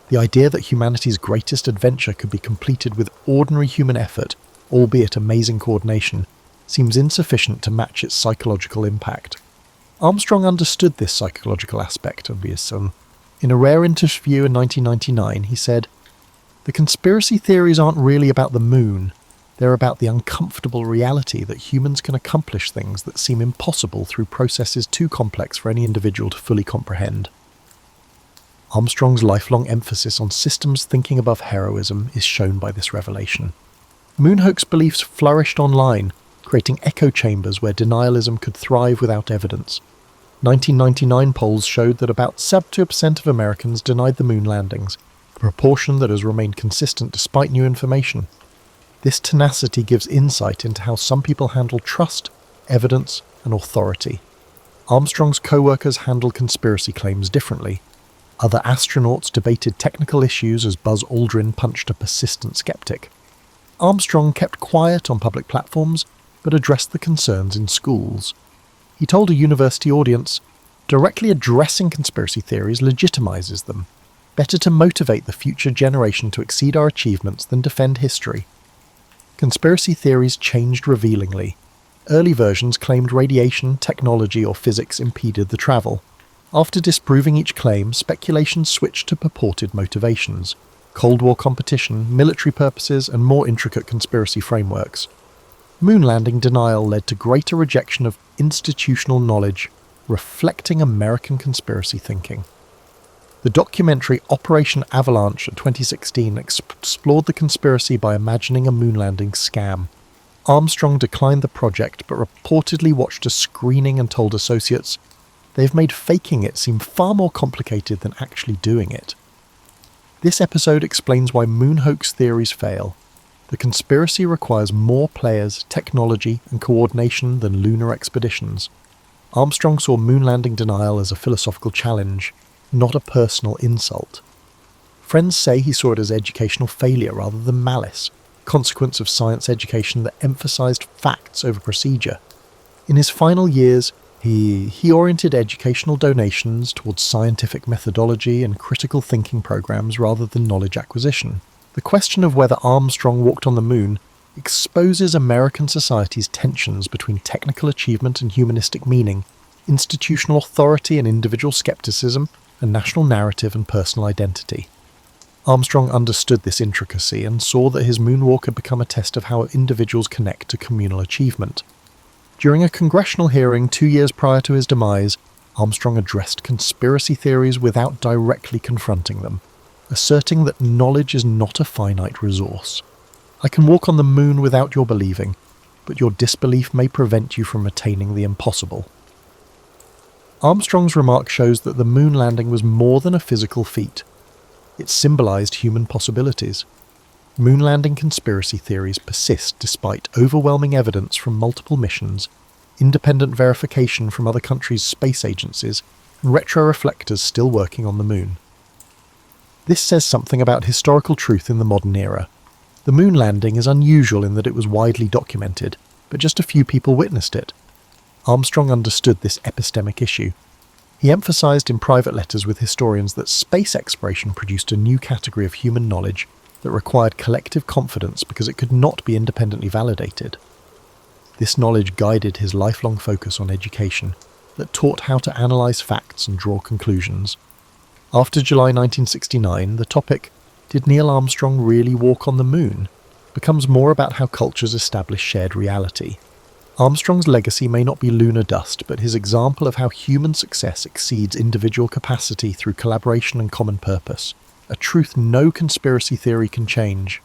The idea that humanity's greatest adventure could be completed with ordinary human effort, albeit amazing coordination, seems insufficient to match its psychological impact. Armstrong understood this psychological aspect of Unsung. In a rare interview in 1999, he said, "The conspiracy theories aren't really about the moon. They're about the uncomfortable reality that humans can accomplish things that seem impossible through processes too complex for any individual to fully comprehend." Armstrong's lifelong emphasis on systems thinking above heroism is shown by this revelation. Moon hoax beliefs flourished online, creating echo chambers where denialism could thrive without evidence. 1999 polls showed that about 72% of Americans denied the moon landings, a proportion that has remained consistent despite new information. This tenacity gives insight into how some people handle trust, evidence, and authority. Armstrong's co-workers handled conspiracy claims differently. Other astronauts debated technical issues as Buzz Aldrin punched a persistent skeptic. Armstrong kept quiet on public platforms, but addressed the concerns in schools. He told a university audience, "Directly addressing conspiracy theories legitimizes them. Better to motivate the future generation to exceed our achievements than defend history." Conspiracy theories changed revealingly. Early versions claimed radiation, technology, or physics impeded the travel. After disproving each claim, speculation switched to purported motivations: Cold War competition, military purposes, and more intricate conspiracy frameworks. Moon landing denial led to greater rejection of institutional knowledge, reflecting American conspiracy thinking. The documentary Operation Avalanche of 2016 explored the conspiracy by imagining a moon landing scam. Armstrong declined the project but reportedly watched a screening and told associates, "They've made faking it seem far more complicated than actually doing it." This episode explains why moon hoax theories fail. The conspiracy requires more players, technology, and coordination than lunar expeditions. Armstrong saw moon landing denial as a philosophical challenge, not a personal insult. Friends say he saw it as educational failure rather than malice, consequence of science education that emphasized facts over procedure. In his final years, he oriented educational donations towards scientific methodology and critical thinking programs rather than knowledge acquisition. The The question of whether Armstrong walked on the moon exposes American society's tensions between technical achievement and humanistic meaning, institutional authority and individual skepticism, and national narrative and personal identity. Armstrong understood this intricacy and saw that his moonwalk had become a test of how individuals connect to communal achievement. During a congressional hearing 2 years prior to his demise, Armstrong addressed conspiracy theories without directly confronting them, asserting that knowledge is not a finite resource. I can walk on the moon without your believing, but your disbelief may prevent you from attaining the impossible. Armstrong's remark shows that the moon landing was more than a physical feat. It symbolized human possibilities. Moon landing conspiracy theories persist despite overwhelming evidence from multiple missions, independent verification from other countries' space agencies, and retroreflectors still working on the moon. This says something about historical truth in the modern era. The moon landing is unusual in that it was widely documented, but just a few people witnessed it. Armstrong understood this epistemic issue. He emphasized in private letters with historians that space exploration produced a new category of human knowledge that required collective confidence because it could not be independently validated. This knowledge guided his lifelong focus on education that taught how to analyze facts and draw conclusions. After July 1969, the topic, "Did Neil Armstrong really walk on the moon?" becomes more about how cultures establish shared reality. Armstrong's legacy may not be lunar dust, but his example of how human success exceeds individual capacity through collaboration and common purpose, a truth no conspiracy theory can change.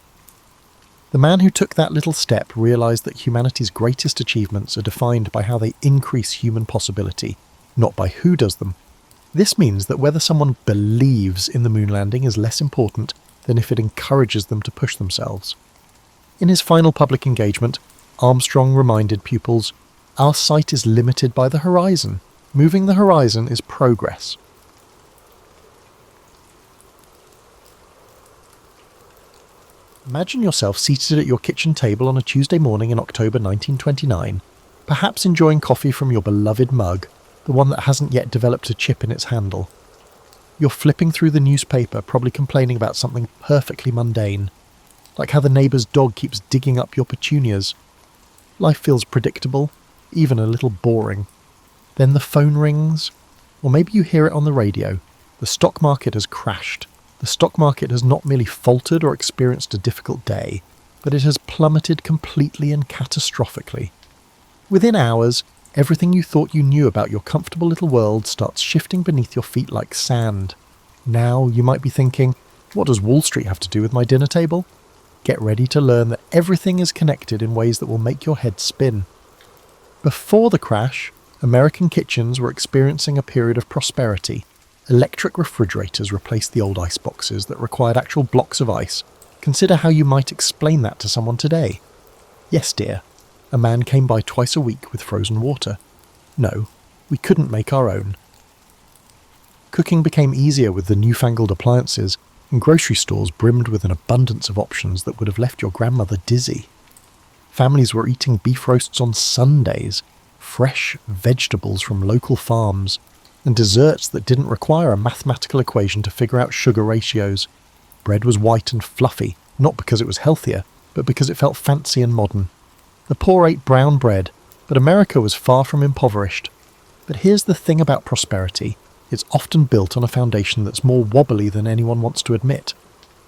The man who took that little step realized that humanity's greatest achievements are defined by how they increase human possibility, not by who does them. This means that whether someone believes in the moon landing is less important than if it encourages them to push themselves. In his final public engagement, Armstrong reminded pupils, "Our sight is limited by the horizon. Moving the horizon is progress." Imagine yourself seated at your kitchen table on a Tuesday morning in October 1929, perhaps enjoying coffee from your beloved mug, the one that hasn't yet developed a chip in its handle. You're flipping through the newspaper, probably complaining about something perfectly mundane, like how the neighbour's dog keeps digging up your petunias. Life feels predictable, even a little boring. Then the phone rings, or maybe you hear it on the radio. The stock market has crashed. The stock market has not merely faltered or experienced a difficult day, but it has plummeted completely and catastrophically. Within hours, everything you thought you knew about your comfortable little world starts shifting beneath your feet like sand. Now you might be thinking, what does Wall Street have to do with my dinner table? Get ready to learn that everything is connected in ways that will make your head spin. Before the crash, American kitchens were experiencing a period of prosperity. Electric refrigerators replaced the old ice boxes that required actual blocks of ice. Consider how you might explain that to someone today. Yes, dear, a man came by twice a week with frozen water. No, we couldn't make our own. Cooking became easier with the newfangled appliances, and grocery stores brimmed with an abundance of options that would have left your grandmother dizzy. Families were eating beef roasts on Sundays, fresh vegetables from local farms, and desserts that didn't require a mathematical equation to figure out sugar ratios. Bread was white and fluffy, not because it was healthier, but because it felt fancy and modern. The poor ate brown bread, but America was far from impoverished. But here's the thing about prosperity. It's often built on a foundation that's more wobbly than anyone wants to admit.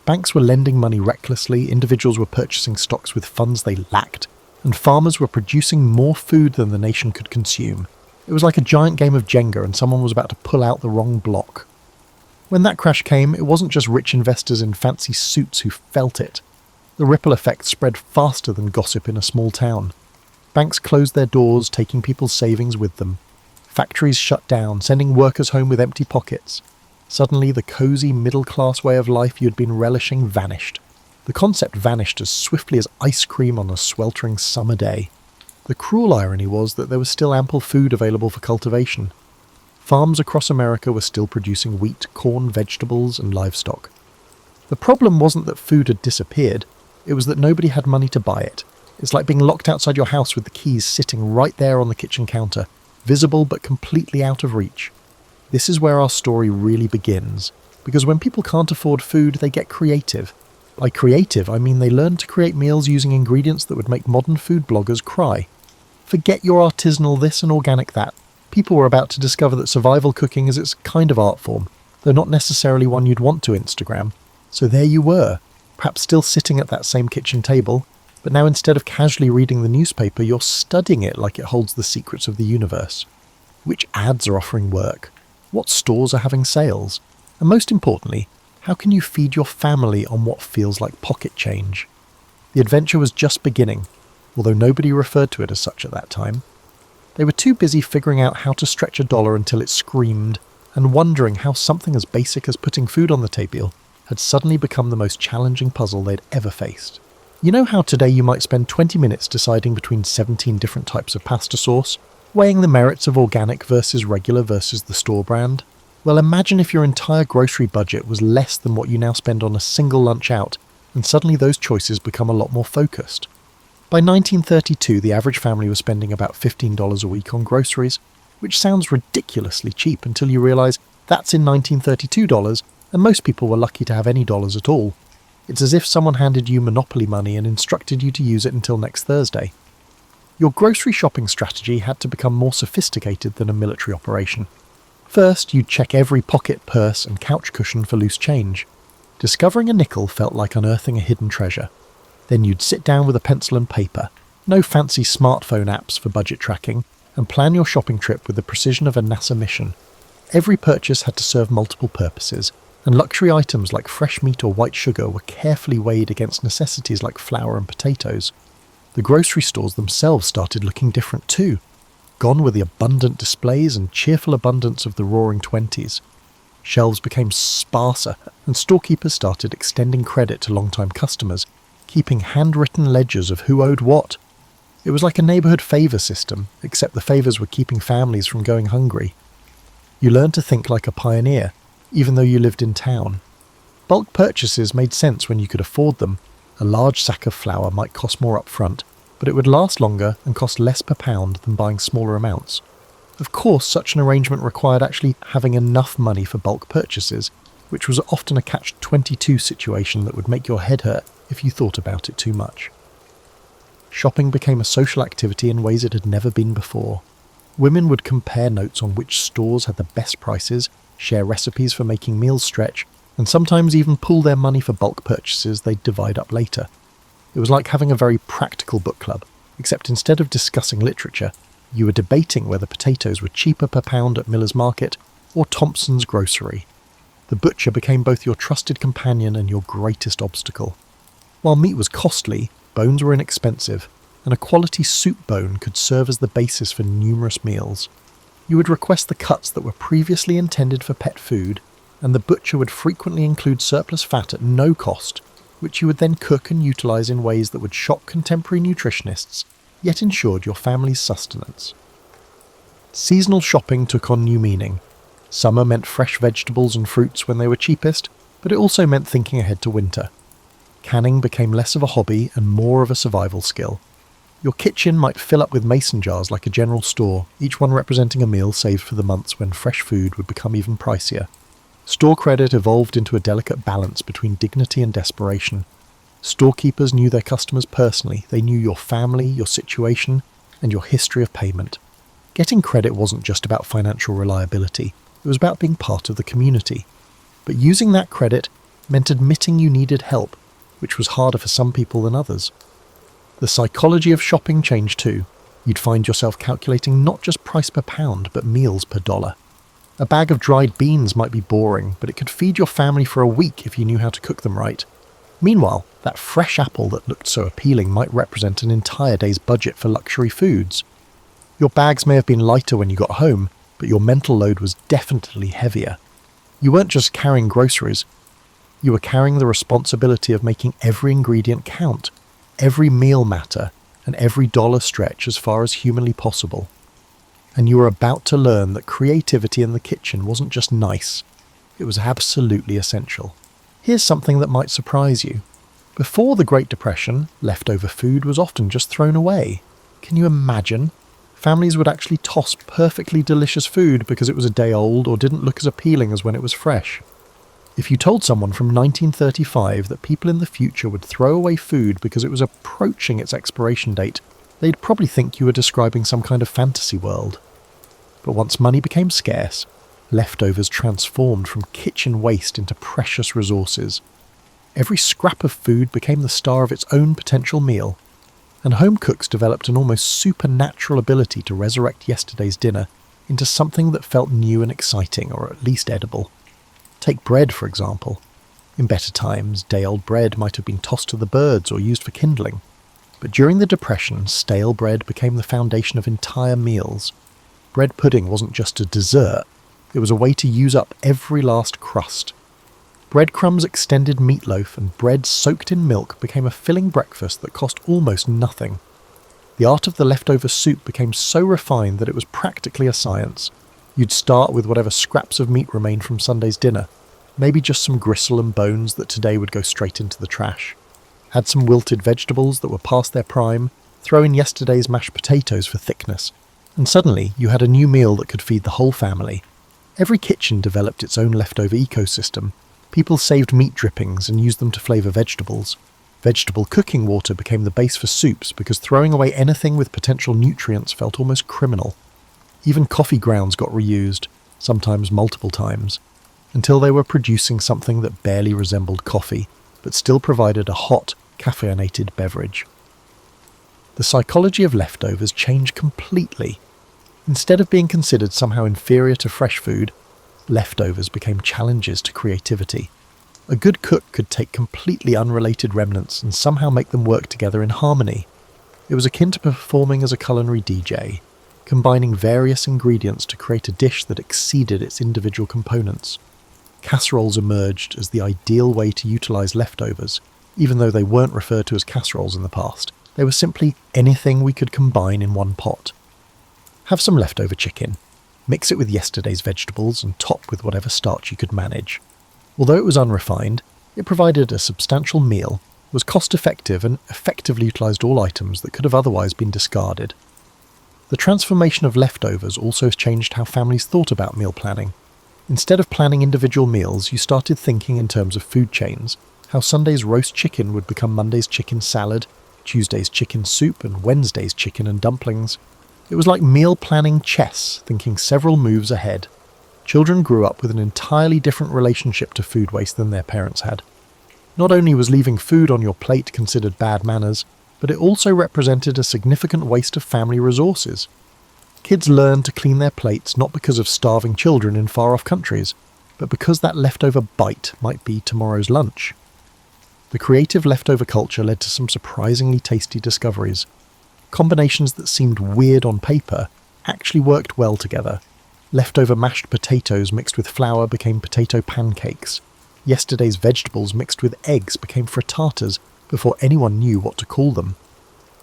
Banks were lending money recklessly, individuals were purchasing stocks with funds they lacked, and farmers were producing more food than the nation could consume. It was like a giant game of Jenga and someone was about to pull out the wrong block. When that crash came, it wasn't just rich investors in fancy suits who felt it. The ripple effect spread faster than gossip in a small town. Banks closed their doors, taking people's savings with them. Factories shut down, sending workers home with empty pockets. Suddenly, the cosy middle-class way of life you'd been relishing vanished. The concept vanished as swiftly as ice cream on a sweltering summer day. The cruel irony was that there was still ample food available for cultivation. Farms across America were still producing wheat, corn, vegetables, and livestock. The problem wasn't that food had disappeared, it was that nobody had money to buy it. It's like being locked outside your house with the keys sitting right there on the kitchen counter, visible but completely out of reach. This is where our story really begins, because when people can't afford food, they get creative. By creative, I mean they learned to create meals using ingredients that would make modern food bloggers cry. Forget your artisanal this and organic that. People were about to discover that survival cooking is its kind of art form, though not necessarily one you'd want to Instagram. So there you were, perhaps still sitting at that same kitchen table, but now instead of casually reading the newspaper, you're studying it like it holds the secrets of the universe. Which ads are offering work? What stores are having sales? And most importantly, how can you feed your family on what feels like pocket change? The adventure was just beginning, although nobody referred to it as such at that time. They were too busy figuring out how to stretch a dollar until it screamed, and wondering how something as basic as putting food on the table had suddenly become the most challenging puzzle they'd ever faced. You know how today you might spend 20 minutes deciding between 17 different types of pasta sauce, weighing the merits of organic versus regular versus the store brand? Well, imagine if your entire grocery budget was less than what you now spend on a single lunch out, and suddenly those choices become a lot more focused. By 1932, the average family was spending about $15 a week on groceries, which sounds ridiculously cheap until you realise that's in 1932 dollars, and most people were lucky to have any dollars at all. It's as if someone handed you Monopoly money and instructed you to use it until next Thursday. Your grocery shopping strategy had to become more sophisticated than a military operation. First, you'd check every pocket, purse and couch cushion for loose change. Discovering a nickel felt like unearthing a hidden treasure. Then you'd sit down with a pencil and paper, no fancy smartphone apps for budget tracking, and plan your shopping trip with the precision of a NASA mission. Every purchase had to serve multiple purposes, and luxury items like fresh meat or white sugar were carefully weighed against necessities like flour and potatoes. The grocery stores themselves started looking different too. Gone were the abundant displays and cheerful abundance of the roaring 20s. Shelves became sparser, and storekeepers started extending credit to long-time customers, keeping handwritten ledgers of who owed what. It was like a neighbourhood favour system, except the favours were keeping families from going hungry. You learned to think like a pioneer, even though you lived in town. Bulk purchases made sense when you could afford them. A large sack of flour might cost more up front, but it would last longer and cost less per pound than buying smaller amounts. Of course, such an arrangement required actually having enough money for bulk purchases, which was often a catch-22 situation that would make your head hurt if you thought about it too much. Shopping became a social activity in ways it had never been before. Women would compare notes on which stores had the best prices, share recipes for making meals stretch, and sometimes even pool their money for bulk purchases they'd divide up later. It was like having a very practical book club, except instead of discussing literature, you were debating whether potatoes were cheaper per pound at Miller's Market or Thompson's Grocery. The butcher became both your trusted companion and your greatest obstacle. While meat was costly, bones were inexpensive, and a quality soup bone could serve as the basis for numerous meals. You would request the cuts that were previously intended for pet food, and the butcher would frequently include surplus fat at no cost, which you would then cook and utilise in ways that would shock contemporary nutritionists, yet ensured your family's sustenance. Seasonal shopping took on new meaning. Summer meant fresh vegetables and fruits when they were cheapest, but it also meant thinking ahead to winter. Canning became less of a hobby and more of a survival skill. Your kitchen might fill up with mason jars like a general store, each one representing a meal saved for the months when fresh food would become even pricier. Store credit evolved into a delicate balance between dignity and desperation. Storekeepers knew their customers personally. They knew your family, your situation, and your history of payment. Getting credit wasn't just about financial reliability. It was about being part of the community. But using that credit meant admitting you needed help, which was harder for some people than others. The psychology of shopping changed too. You'd find yourself calculating not just price per pound, but meals per dollar. A bag of dried beans might be boring, but it could feed your family for a week if you knew how to cook them right. Meanwhile, that fresh apple that looked so appealing might represent an entire day's budget for luxury foods. Your bags may have been lighter when you got home, but your mental load was definitely heavier. You weren't just carrying groceries, you were carrying the responsibility of making every ingredient count, every meal matter, and every dollar stretch as far as humanly possible. And you were about to learn that creativity in the kitchen wasn't just nice, it was absolutely essential. Here's something that might surprise you. Before the Great Depression, leftover food was often just thrown away. Can you imagine? Families would actually toss perfectly delicious food because it was a day old or didn't look as appealing as when it was fresh. If you told someone from 1935 that people in the future would throw away food because it was approaching its expiration date, they'd probably think you were describing some kind of fantasy world. But once money became scarce, leftovers transformed from kitchen waste into precious resources. Every scrap of food became the star of its own potential meal, and home cooks developed an almost supernatural ability to resurrect yesterday's dinner into something that felt new and exciting, or at least edible. Take bread, for example. In better times, day-old bread might have been tossed to the birds or used for kindling. But during the Depression, stale bread became the foundation of entire meals. Bread pudding wasn't just a dessert, it was a way to use up every last crust. Breadcrumbs extended meatloaf, and bread soaked in milk became a filling breakfast that cost almost nothing. The art of the leftover soup became so refined that it was practically a science. You'd start with whatever scraps of meat remained from Sunday's dinner, maybe just some gristle and bones that today would go straight into the trash. Add some wilted vegetables that were past their prime, throw in yesterday's mashed potatoes for thickness, and suddenly you had a new meal that could feed the whole family. Every kitchen developed its own leftover ecosystem. People saved meat drippings and used them to flavour vegetables. Vegetable cooking water became the base for soups because throwing away anything with potential nutrients felt almost criminal. Even coffee grounds got reused, sometimes multiple times, until they were producing something that barely resembled coffee, but still provided a hot, caffeinated beverage. The psychology of leftovers changed completely. Instead of being considered somehow inferior to fresh food, leftovers became challenges to creativity. A good cook could take completely unrelated remnants and somehow make them work together in harmony. It was akin to performing as a culinary DJ, combining various ingredients to create a dish that exceeded its individual components. Casseroles emerged as the ideal way to utilise leftovers, even though they weren't referred to as casseroles in the past. They were simply anything we could combine in one pot. Have some leftover chicken, mix it with yesterday's vegetables and top with whatever starch you could manage. Although it was unrefined, it provided a substantial meal, was cost-effective and effectively utilised all items that could have otherwise been discarded. The transformation of leftovers also changed how families thought about meal planning. Instead of planning individual meals, you started thinking in terms of food chains, how Sunday's roast chicken would become Monday's chicken salad, Tuesday's chicken soup, and Wednesday's chicken and dumplings. It was like meal planning chess, thinking several moves ahead. Children grew up with an entirely different relationship to food waste than their parents had. Not only was leaving food on your plate considered bad manners, but it also represented a significant waste of family resources. Kids learned to clean their plates not because of starving children in far-off countries, but because that leftover bite might be tomorrow's lunch. The creative leftover culture led to some surprisingly tasty discoveries. Combinations that seemed weird on paper actually worked well together. Leftover mashed potatoes mixed with flour became potato pancakes. Yesterday's vegetables mixed with eggs became frittatas before anyone knew what to call them.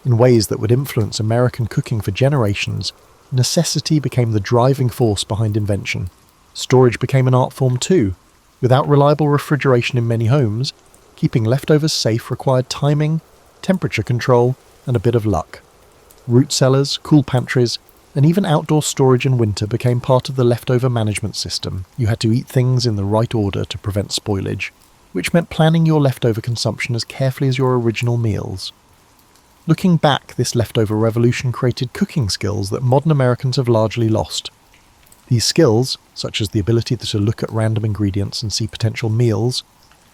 In ways that would influence American cooking for generations, necessity became the driving force behind invention. Storage became an art form too. Without reliable refrigeration in many homes, keeping leftovers safe required timing, temperature control, and a bit of luck. Root cellars, cool pantries, and even outdoor storage in winter became part of the leftover management system. You had to eat things in the right order to prevent spoilage, which meant planning your leftover consumption as carefully as your original meals. Looking back, this leftover revolution created cooking skills that modern Americans have largely lost. These skills, such as the ability to look at random ingredients and see potential meals,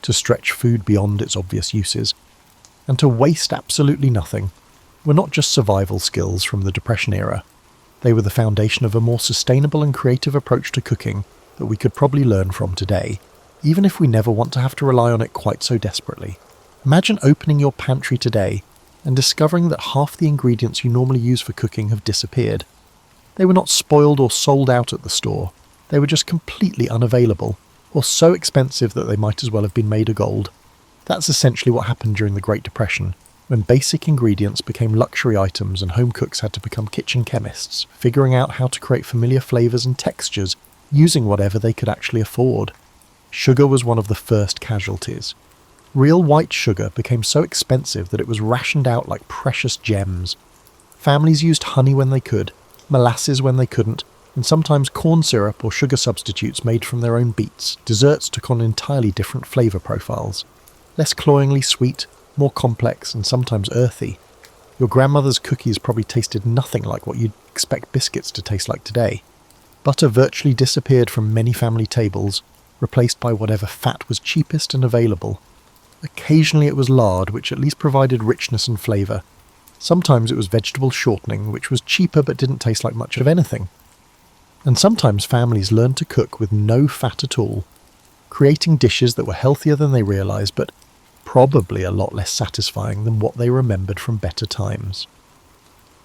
to stretch food beyond its obvious uses, and to waste absolutely nothing, were not just survival skills from the Depression era. They were the foundation of a more sustainable and creative approach to cooking that we could probably learn from today, even if we never want to have to rely on it quite so desperately. Imagine opening your pantry today and discovering that half the ingredients you normally use for cooking have disappeared. They were not spoiled or sold out at the store. They were just completely unavailable, or so expensive that they might as well have been made of gold. That's essentially what happened during the Great Depression, when basic ingredients became luxury items and home cooks had to become kitchen chemists, figuring out how to create familiar flavours and textures using whatever they could actually afford. Sugar was one of the first casualties. Real white sugar became so expensive that it was rationed out like precious gems. Families used honey when they could, molasses when they couldn't, and sometimes corn syrup or sugar substitutes made from their own beets. Desserts took on entirely different flavour profiles. Less cloyingly sweet, more complex, and sometimes earthy. Your grandmother's cookies probably tasted nothing like what you'd expect biscuits to taste like today. Butter virtually disappeared from many family tables, replaced by whatever fat was cheapest and available. Occasionally it was lard, which at least provided richness and flavour. Sometimes it was vegetable shortening, which was cheaper but didn't taste like much of anything. And sometimes families learned to cook with no fat at all, creating dishes that were healthier than they realised, but probably a lot less satisfying than what they remembered from better times.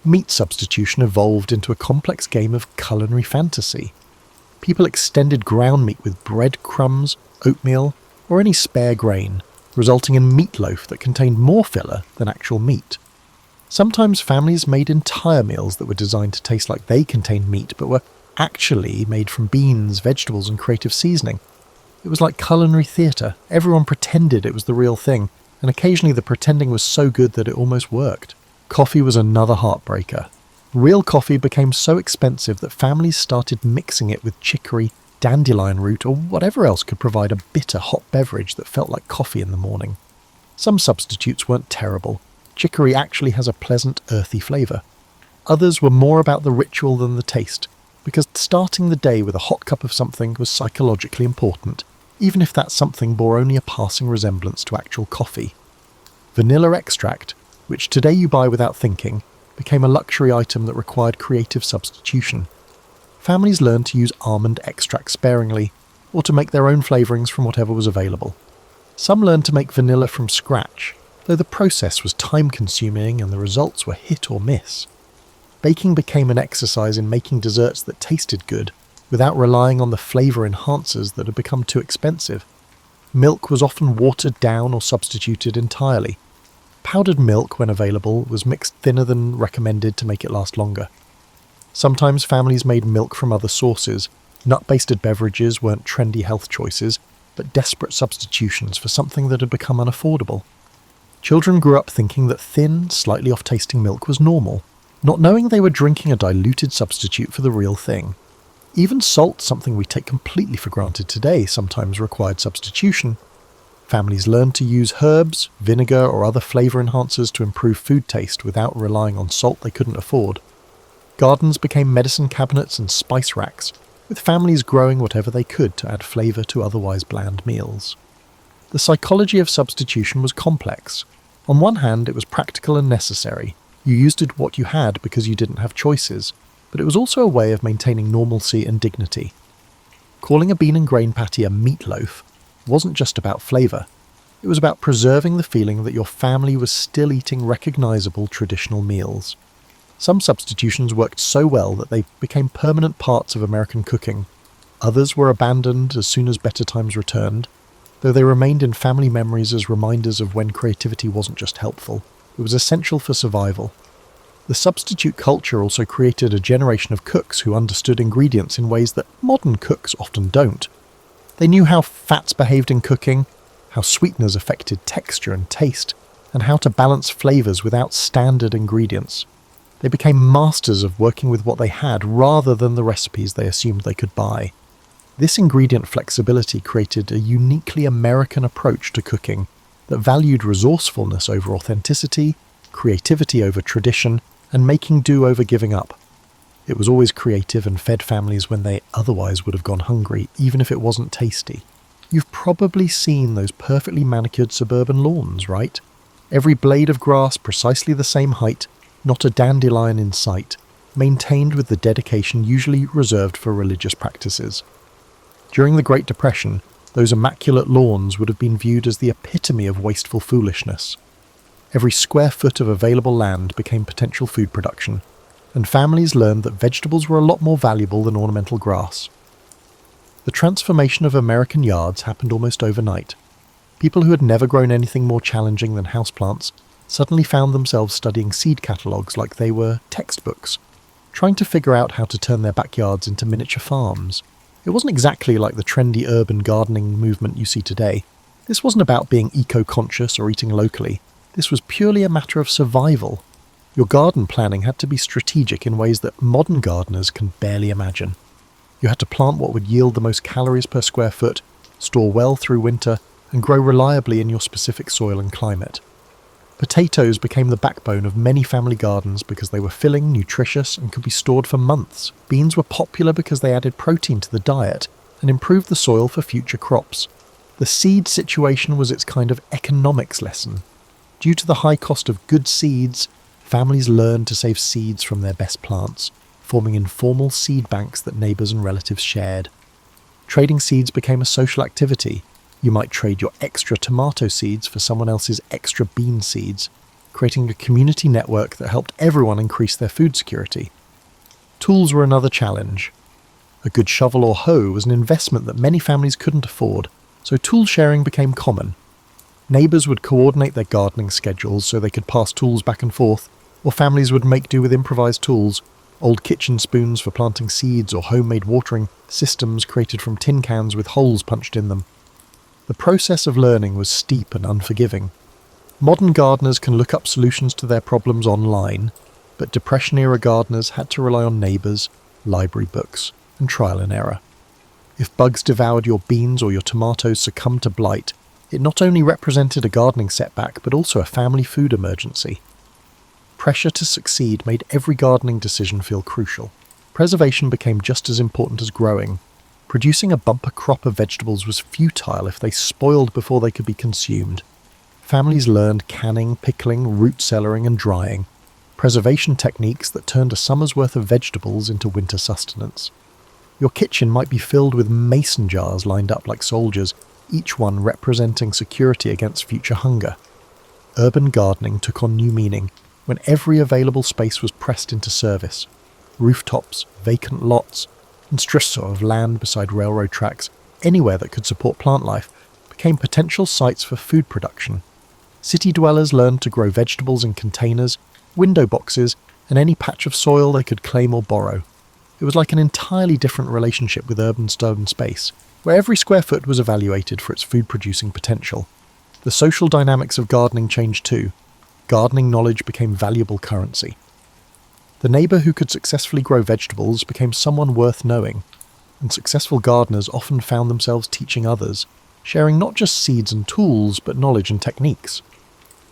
Meat substitution evolved into a complex game of culinary fantasy. People extended ground meat with breadcrumbs, oatmeal, or any spare grain, resulting in meatloaf that contained more filler than actual meat. Sometimes families made entire meals that were designed to taste like they contained meat, but were actually made from beans, vegetables, and creative seasoning. It was like culinary theatre. Everyone pretended it was the real thing, and occasionally the pretending was so good that it almost worked. Coffee was another heartbreaker. Real coffee became so expensive that families started mixing it with chicory, dandelion root, or whatever else could provide a bitter hot beverage that felt like coffee in the morning. Some substitutes weren't terrible. Chicory actually has a pleasant, earthy flavour. Others were more about the ritual than the taste, because starting the day with a hot cup of something was psychologically important, even if that something bore only a passing resemblance to actual coffee. Vanilla extract, which today you buy without thinking, became a luxury item that required creative substitution. Families learned to use almond extract sparingly, or to make their own flavourings from whatever was available. Some learned to make vanilla from scratch, though the process was time-consuming and the results were hit or miss. Baking became an exercise in making desserts that tasted good, without relying on the flavour enhancers that had become too expensive. Milk was often watered down or substituted entirely. Powdered milk, when available, was mixed thinner than recommended to make it last longer. Sometimes families made milk from other sources. Nut-based beverages weren't trendy health choices, but desperate substitutions for something that had become unaffordable. Children grew up thinking that thin, slightly off-tasting milk was normal, not knowing they were drinking a diluted substitute for the real thing. Even salt, something we take completely for granted today, sometimes required substitution. Families learned to use herbs, vinegar, or other flavour enhancers to improve food taste without relying on salt they couldn't afford. Gardens became medicine cabinets and spice racks, with families growing whatever they could to add flavour to otherwise bland meals. The psychology of substitution was complex. On one hand, it was practical and necessary. You used what you had because you didn't have choices, but it was also a way of maintaining normalcy and dignity. Calling a bean and grain patty a meatloaf wasn't just about flavour. It was about preserving the feeling that your family was still eating recognisable traditional meals. Some substitutions worked so well that they became permanent parts of American cooking. Others were abandoned as soon as better times returned, though they remained in family memories as reminders of when creativity wasn't just helpful, it was essential for survival. The substitute culture also created a generation of cooks who understood ingredients in ways that modern cooks often don't. They knew how fats behaved in cooking, how sweeteners affected texture and taste, and how to balance flavours without standard ingredients. They became masters of working with what they had rather than the recipes they assumed they could buy. This ingredient flexibility created a uniquely American approach to cooking that valued resourcefulness over authenticity, creativity over tradition, and making do over giving up. It was always creative and fed families when they otherwise would have gone hungry, even if it wasn't tasty. You've probably seen those perfectly manicured suburban lawns, right? Every blade of grass precisely the same height, not a dandelion in sight, maintained with the dedication usually reserved for religious practices. During the Great Depression, those immaculate lawns would have been viewed as the epitome of wasteful foolishness. Every square foot of available land became potential food production, and families learned that vegetables were a lot more valuable than ornamental grass. The transformation of American yards happened almost overnight. People who had never grown anything more challenging than houseplants suddenly found themselves studying seed catalogues like they were textbooks, trying to figure out how to turn their backyards into miniature farms. It wasn't exactly like the trendy urban gardening movement you see today. This wasn't about being eco-conscious or eating locally. This was purely a matter of survival. Your garden planning had to be strategic in ways that modern gardeners can barely imagine. You had to plant what would yield the most calories per square foot, store well through winter, and grow reliably in your specific soil and climate. Potatoes became the backbone of many family gardens because they were filling, nutritious, and could be stored for months. Beans were popular because they added protein to the diet and improved the soil for future crops. The seed situation was its kind of economics lesson. Due to the high cost of good seeds, families learned to save seeds from their best plants, forming informal seed banks that neighbours and relatives shared. Trading seeds became a social activity. You might trade your extra tomato seeds for someone else's extra bean seeds, creating a community network that helped everyone increase their food security. Tools were another challenge. A good shovel or hoe was an investment that many families couldn't afford, so tool sharing became common. Neighbours would coordinate their gardening schedules so they could pass tools back and forth, or families would make do with improvised tools, old kitchen spoons for planting seeds or homemade watering systems created from tin cans with holes punched in them. The process of learning was steep and unforgiving. Modern gardeners can look up solutions to their problems online, but Depression-era gardeners had to rely on neighbours, library books, and trial and error. If bugs devoured your beans or your tomatoes succumbed to blight, it not only represented a gardening setback but also a family food emergency. Pressure to succeed made every gardening decision feel crucial. Preservation became just as important as growing. Producing a bumper crop of vegetables was futile if they spoiled before they could be consumed. Families learned canning, pickling, root cellaring and drying, preservation techniques that turned a summer's worth of vegetables into winter sustenance. Your kitchen might be filled with mason jars lined up like soldiers, each one representing security against future hunger. Urban gardening took on new meaning when every available space was pressed into service. Rooftops, vacant lots, and stressor of land beside railroad tracks, anywhere that could support plant life, became potential sites for food production. City dwellers learned to grow vegetables in containers, window boxes, and any patch of soil they could claim or borrow. It was like an entirely different relationship with urban stone space, where every square foot was evaluated for its food-producing potential. The social dynamics of gardening changed too. Gardening knowledge became valuable currency. The neighbour who could successfully grow vegetables became someone worth knowing, and successful gardeners often found themselves teaching others, sharing not just seeds and tools, but knowledge and techniques.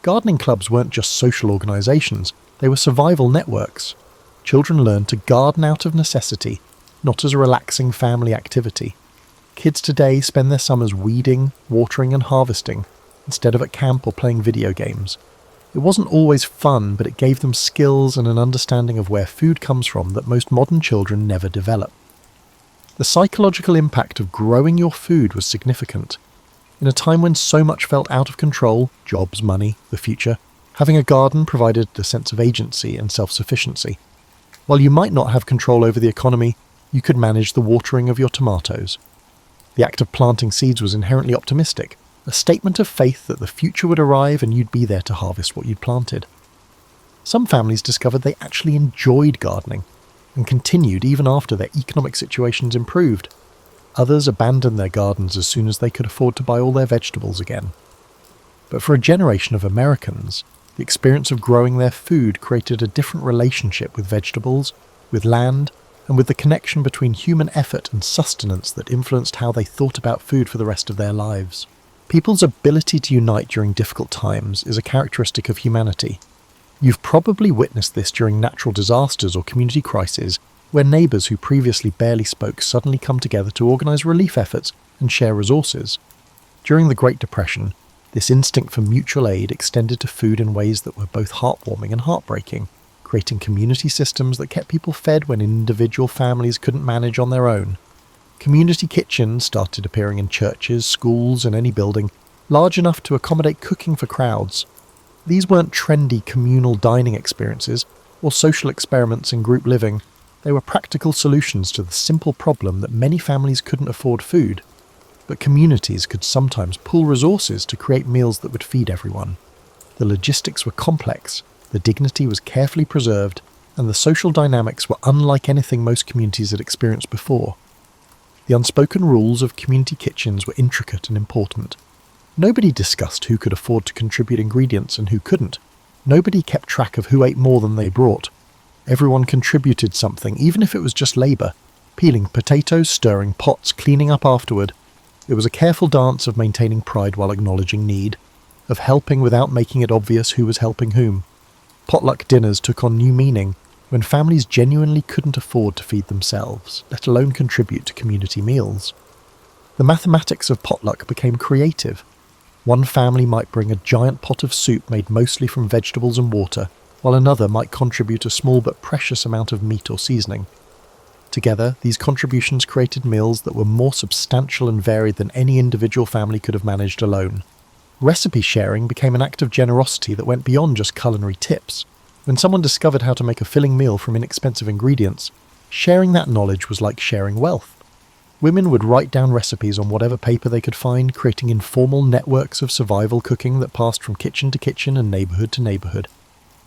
Gardening clubs weren't just social organisations, they were survival networks. Children learned to garden out of necessity, not as a relaxing family activity. Kids today spend their summers weeding, watering and harvesting, instead of at camp or playing video games. It wasn't always fun, but it gave them skills and an understanding of where food comes from that most modern children never develop. The psychological impact of growing your food was significant. In a time when so much felt out of control, jobs, money, the future, having a garden provided a sense of agency and self-sufficiency. While you might not have control over the economy, you could manage the watering of your tomatoes. The act of planting seeds was inherently optimistic, a statement of faith that the future would arrive and you'd be there to harvest what you'd planted. Some families discovered they actually enjoyed gardening and continued even after their economic situations improved. Others abandoned their gardens as soon as they could afford to buy all their vegetables again. But for a generation of Americans, the experience of growing their food created a different relationship with vegetables, with land, and with the connection between human effort and sustenance that influenced how they thought about food for the rest of their lives. People's ability to unite during difficult times is a characteristic of humanity. You've probably witnessed this during natural disasters or community crises, where neighbours who previously barely spoke suddenly come together to organise relief efforts and share resources. During the Great Depression, this instinct for mutual aid extended to food in ways that were both heartwarming and heartbreaking, creating community systems that kept people fed when individual families couldn't manage on their own. Community kitchens started appearing in churches, schools, and any building large enough to accommodate cooking for crowds. These weren't trendy communal dining experiences or social experiments in group living. They were practical solutions to the simple problem that many families couldn't afford food. But communities could sometimes pool resources to create meals that would feed everyone. The logistics were complex, the dignity was carefully preserved, and the social dynamics were unlike anything most communities had experienced before. The unspoken rules of community kitchens were intricate and important. Nobody discussed who could afford to contribute ingredients and who couldn't. Nobody kept track of who ate more than they brought. Everyone contributed something, even if it was just labour. Peeling potatoes, stirring pots, cleaning up afterward. It was a careful dance of maintaining pride while acknowledging need, of helping without making it obvious who was helping whom. Potluck dinners took on new meaning when families genuinely couldn't afford to feed themselves, let alone contribute to community meals. The mathematics of potluck became creative. One family might bring a giant pot of soup made mostly from vegetables and water, while another might contribute a small but precious amount of meat or seasoning. Together, these contributions created meals that were more substantial and varied than any individual family could have managed alone. Recipe sharing became an act of generosity that went beyond just culinary tips. When someone discovered how to make a filling meal from inexpensive ingredients, sharing that knowledge was like sharing wealth. Women would write down recipes on whatever paper they could find, creating informal networks of survival cooking that passed from kitchen to kitchen and neighbourhood to neighbourhood.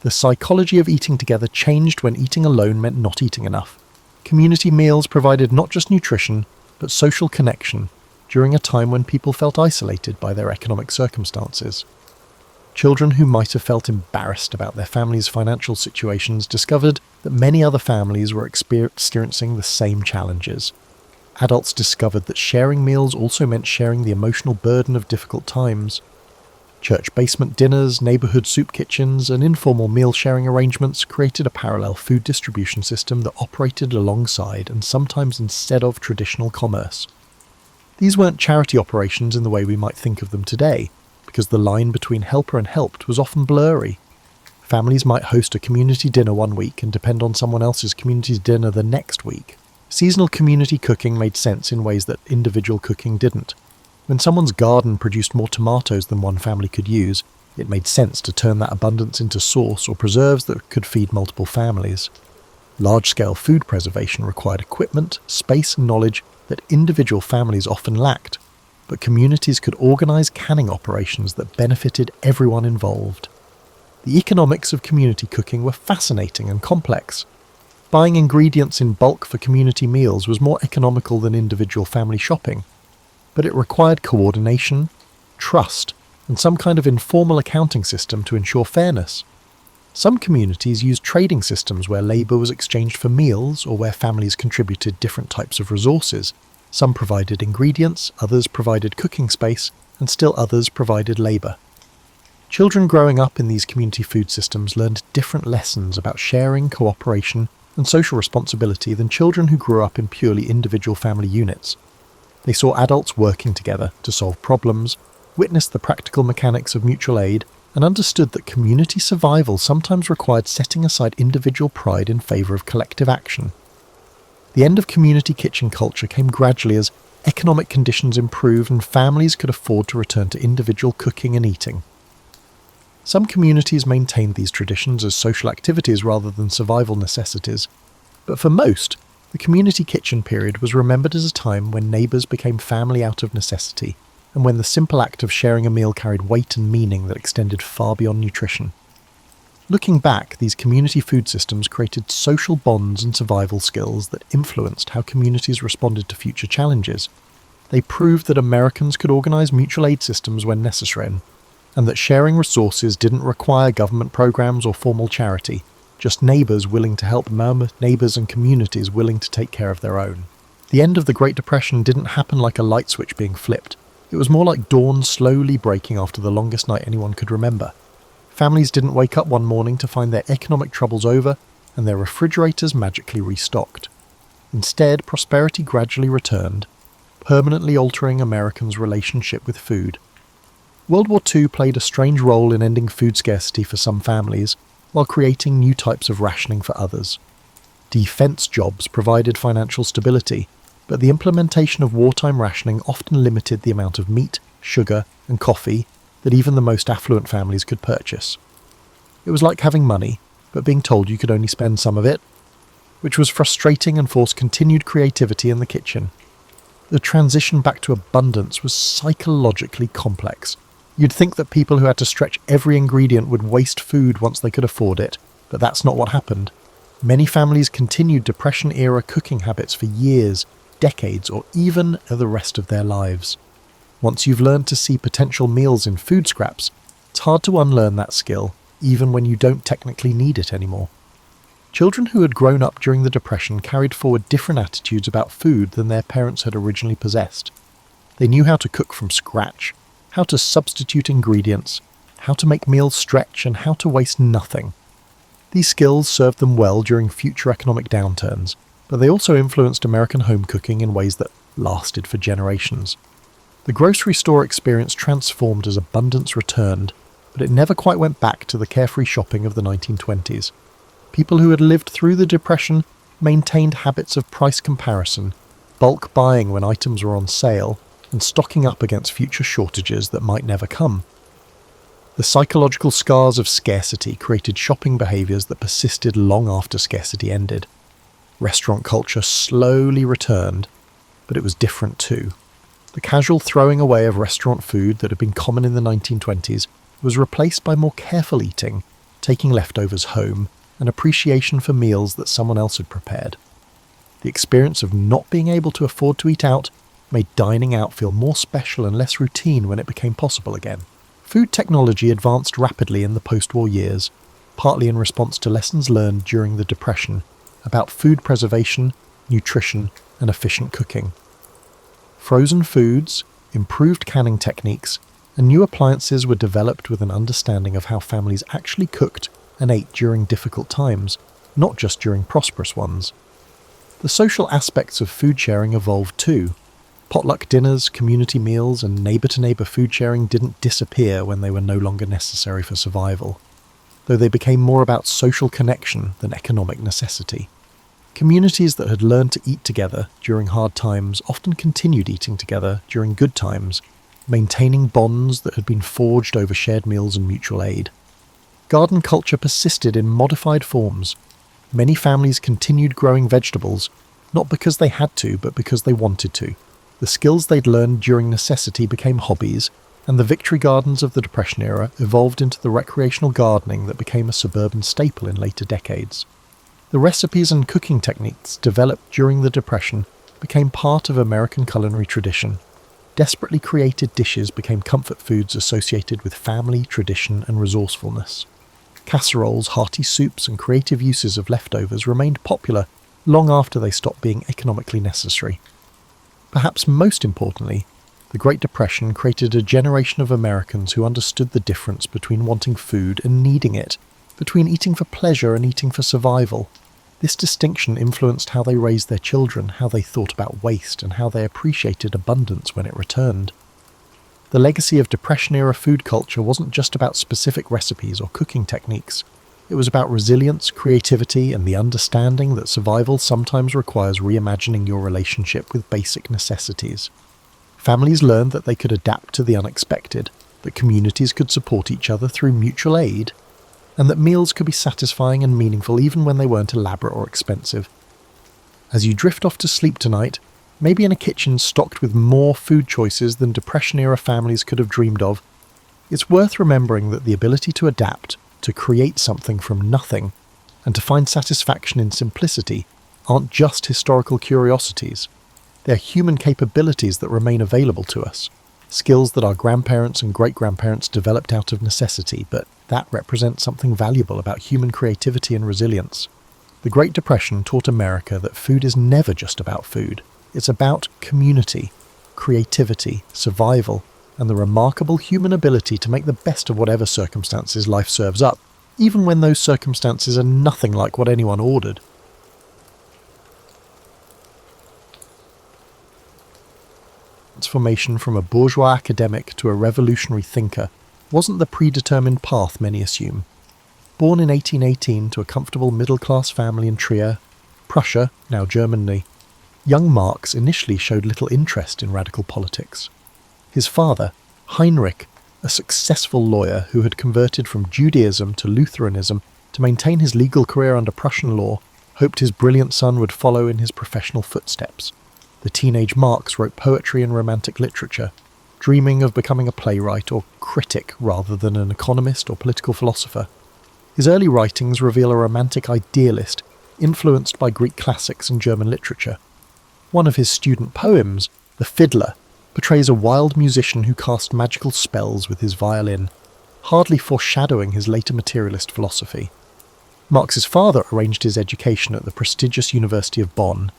The psychology of eating together changed when eating alone meant not eating enough. Community meals provided not just nutrition, but social connection, during a time when people felt isolated by their economic circumstances. Children who might have felt embarrassed about their family's financial situations discovered that many other families were experiencing the same challenges. Adults discovered that sharing meals also meant sharing the emotional burden of difficult times. Church basement dinners, neighbourhood soup kitchens, and informal meal-sharing arrangements created a parallel food distribution system that operated alongside and sometimes instead of traditional commerce. These weren't charity operations in the way we might think of them today, because the line between helper and helped was often blurry. Families might host a community dinner one week and depend on someone else's community dinner the next week. Seasonal community cooking made sense in ways that individual cooking didn't. When someone's garden produced more tomatoes than one family could use, it made sense to turn that abundance into sauce or preserves that could feed multiple families. Large-scale food preservation required equipment, space and knowledge that individual families often lacked, but communities could organise canning operations that benefited everyone involved. The economics of community cooking were fascinating and complex. Buying ingredients in bulk for community meals was more economical than individual family shopping, but it required coordination, trust, and some kind of informal accounting system to ensure fairness. Some communities used trading systems where labour was exchanged for meals or where families contributed different types of resources. Some provided ingredients, others provided cooking space, and still others provided labour. Children growing up in these community food systems learned different lessons about sharing, cooperation, and social responsibility than children who grew up in purely individual family units. They saw adults working together to solve problems, witnessed the practical mechanics of mutual aid, and understood that community survival sometimes required setting aside individual pride in favour of collective action. The end of community kitchen culture came gradually as economic conditions improved and families could afford to return to individual cooking and eating. Some communities maintained these traditions as social activities rather than survival necessities, but for most, the community kitchen period was remembered as a time when neighbours became family out of necessity, and when the simple act of sharing a meal carried weight and meaning that extended far beyond nutrition. Looking back, these community food systems created social bonds and survival skills that influenced how communities responded to future challenges. They proved that Americans could organise mutual aid systems when necessary, and that sharing resources didn't require government programs or formal charity, just neighbours willing to help neighbours and communities willing to take care of their own. The end of the Great Depression didn't happen like a light switch being flipped. It was more like dawn slowly breaking after the longest night anyone could remember. Families didn't wake up one morning to find their economic troubles over and their refrigerators magically restocked. Instead, prosperity gradually returned, permanently altering Americans' relationship with food. World War II played a strange role in ending food scarcity for some families, while creating new types of rationing for others. Defense jobs provided financial stability, but the implementation of wartime rationing often limited the amount of meat, sugar, and coffee that even the most affluent families could purchase. It was like having money, but being told you could only spend some of it, which was frustrating and forced continued creativity in the kitchen. The transition back to abundance was psychologically complex. You'd think that people who had to stretch every ingredient would waste food once they could afford it, but that's not what happened. Many families continued Depression-era cooking habits for years, decades, or even the rest of their lives. Once you've learned to see potential meals in food scraps, it's hard to unlearn that skill, even when you don't technically need it anymore. Children who had grown up during the Depression carried forward different attitudes about food than their parents had originally possessed. They knew how to cook from scratch, how to substitute ingredients, how to make meals stretch, and how to waste nothing. These skills served them well during future economic downturns, but they also influenced American home cooking in ways that lasted for generations. The grocery store experience transformed as abundance returned, but it never quite went back to the carefree shopping of the 1920s. People who had lived through the Depression maintained habits of price comparison, bulk buying when items were on sale, and stocking up against future shortages that might never come. The psychological scars of scarcity created shopping behaviours that persisted long after scarcity ended. Restaurant culture slowly returned, but it was different too. The casual throwing away of restaurant food that had been common in the 1920s was replaced by more careful eating, taking leftovers home, and appreciation for meals that someone else had prepared. The experience of not being able to afford to eat out made dining out feel more special and less routine when it became possible again. Food technology advanced rapidly in the post-war years, partly in response to lessons learned during the Depression about food preservation, nutrition, and efficient cooking. Frozen foods, improved canning techniques, and new appliances were developed with an understanding of how families actually cooked and ate during difficult times, not just during prosperous ones. The social aspects of food sharing evolved too. Potluck dinners, community meals, and neighbour-to-neighbour food sharing didn't disappear when they were no longer necessary for survival, though they became more about social connection than economic necessity. Communities that had learned to eat together during hard times often continued eating together during good times, maintaining bonds that had been forged over shared meals and mutual aid. Garden culture persisted in modified forms. Many families continued growing vegetables, not because they had to, but because they wanted to. The skills they'd learned during necessity became hobbies, and the victory gardens of the Depression era evolved into the recreational gardening that became a suburban staple in later decades. The recipes and cooking techniques developed during the Depression became part of American culinary tradition. Desperately created dishes became comfort foods associated with family, tradition, and resourcefulness. Casseroles, hearty soups, and creative uses of leftovers remained popular long after they stopped being economically necessary. Perhaps most importantly, the Great Depression created a generation of Americans who understood the difference between wanting food and needing it, between eating for pleasure and eating for survival. This distinction influenced how they raised their children, how they thought about waste, and how they appreciated abundance when it returned. The legacy of Depression-era food culture wasn't just about specific recipes or cooking techniques. It was about resilience, creativity, and the understanding that survival sometimes requires reimagining your relationship with basic necessities. Families learned that they could adapt to the unexpected, that communities could support each other through mutual aid, and that meals could be satisfying and meaningful even when they weren't elaborate or expensive. As you drift off to sleep tonight, maybe in a kitchen stocked with more food choices than Depression-era families could have dreamed of, it's worth remembering that the ability to adapt, to create something from nothing, and to find satisfaction in simplicity aren't just historical curiosities. They're human capabilities that remain available to us, skills that our grandparents and great-grandparents developed out of necessity, but that represents something valuable about human creativity and resilience. The Great Depression taught America that food is never just about food. It's about community, creativity, survival, and the remarkable human ability to make the best of whatever circumstances life serves up, even when those circumstances are nothing like what anyone ordered. Transformation from a bourgeois academic to a revolutionary thinker wasn't the predetermined path many assume. Born in 1818 to a comfortable middle-class family in Trier, Prussia, now Germany, young Marx initially showed little interest in radical politics. His father, Heinrich, a successful lawyer who had converted from Judaism to Lutheranism to maintain his legal career under Prussian law, hoped his brilliant son would follow in his professional footsteps. The teenage Marx wrote poetry and romantic literature, dreaming of becoming a playwright or critic rather than an economist or political philosopher. His early writings reveal a romantic idealist influenced by Greek classics and German literature. One of his student poems, The Fiddler, portrays a wild musician who cast magical spells with his violin, hardly foreshadowing his later materialist philosophy. Marx's father arranged his education at the prestigious University of Bonn,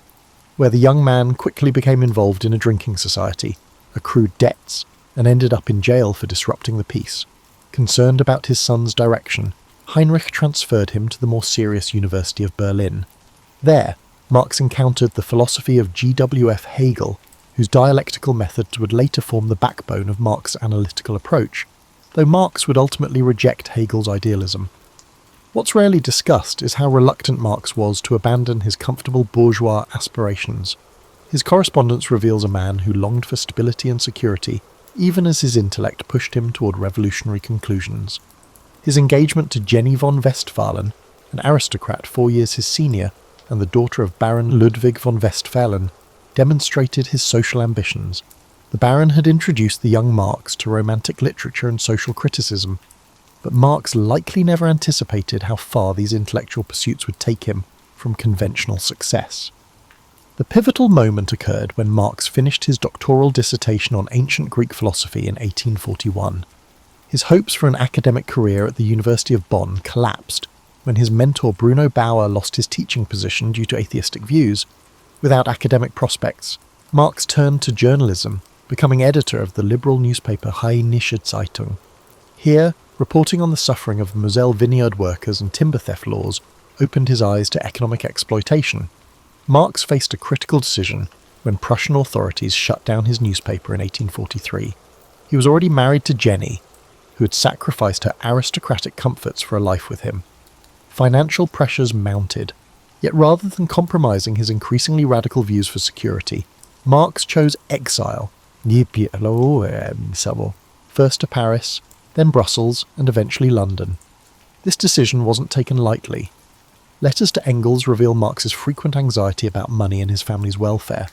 where the young man quickly became involved in a drinking society, accrued debts, and ended up in jail for disrupting the peace. Concerned about his son's direction, Heinrich transferred him to the more serious University of Berlin. There, Marx encountered the philosophy of G.W.F. Hegel, whose dialectical methods would later form the backbone of Marx's analytical approach, though Marx would ultimately reject Hegel's idealism. What's rarely discussed is how reluctant Marx was to abandon his comfortable bourgeois aspirations. His correspondence reveals a man who longed for stability and security, even as his intellect pushed him toward revolutionary conclusions. His engagement to Jenny von Westphalen, an aristocrat 4 years his senior, and the daughter of Baron Ludwig von Westphalen, demonstrated his social ambitions. The Baron had introduced the young Marx to romantic literature and social criticism, but Marx likely never anticipated how far these intellectual pursuits would take him from conventional success. The pivotal moment occurred when Marx finished his doctoral dissertation on ancient Greek philosophy in 1841. His hopes for an academic career at the University of Bonn collapsed when his mentor Bruno Bauer lost his teaching position due to atheistic views. Without academic prospects, Marx turned to journalism, becoming editor of the liberal newspaper Rheinische Zeitung. Here, reporting on the suffering of Moselle vineyard workers and timber theft laws opened his eyes to economic exploitation. Marx faced a critical decision when Prussian authorities shut down his newspaper in 1843. He was already married to Jenny, who had sacrificed her aristocratic comforts for a life with him. Financial pressures mounted, yet rather than compromising his increasingly radical views for security, Marx chose exile, first to Paris, then Brussels, and eventually London. This decision wasn't taken lightly. Letters to Engels reveal Marx's frequent anxiety about money and his family's welfare.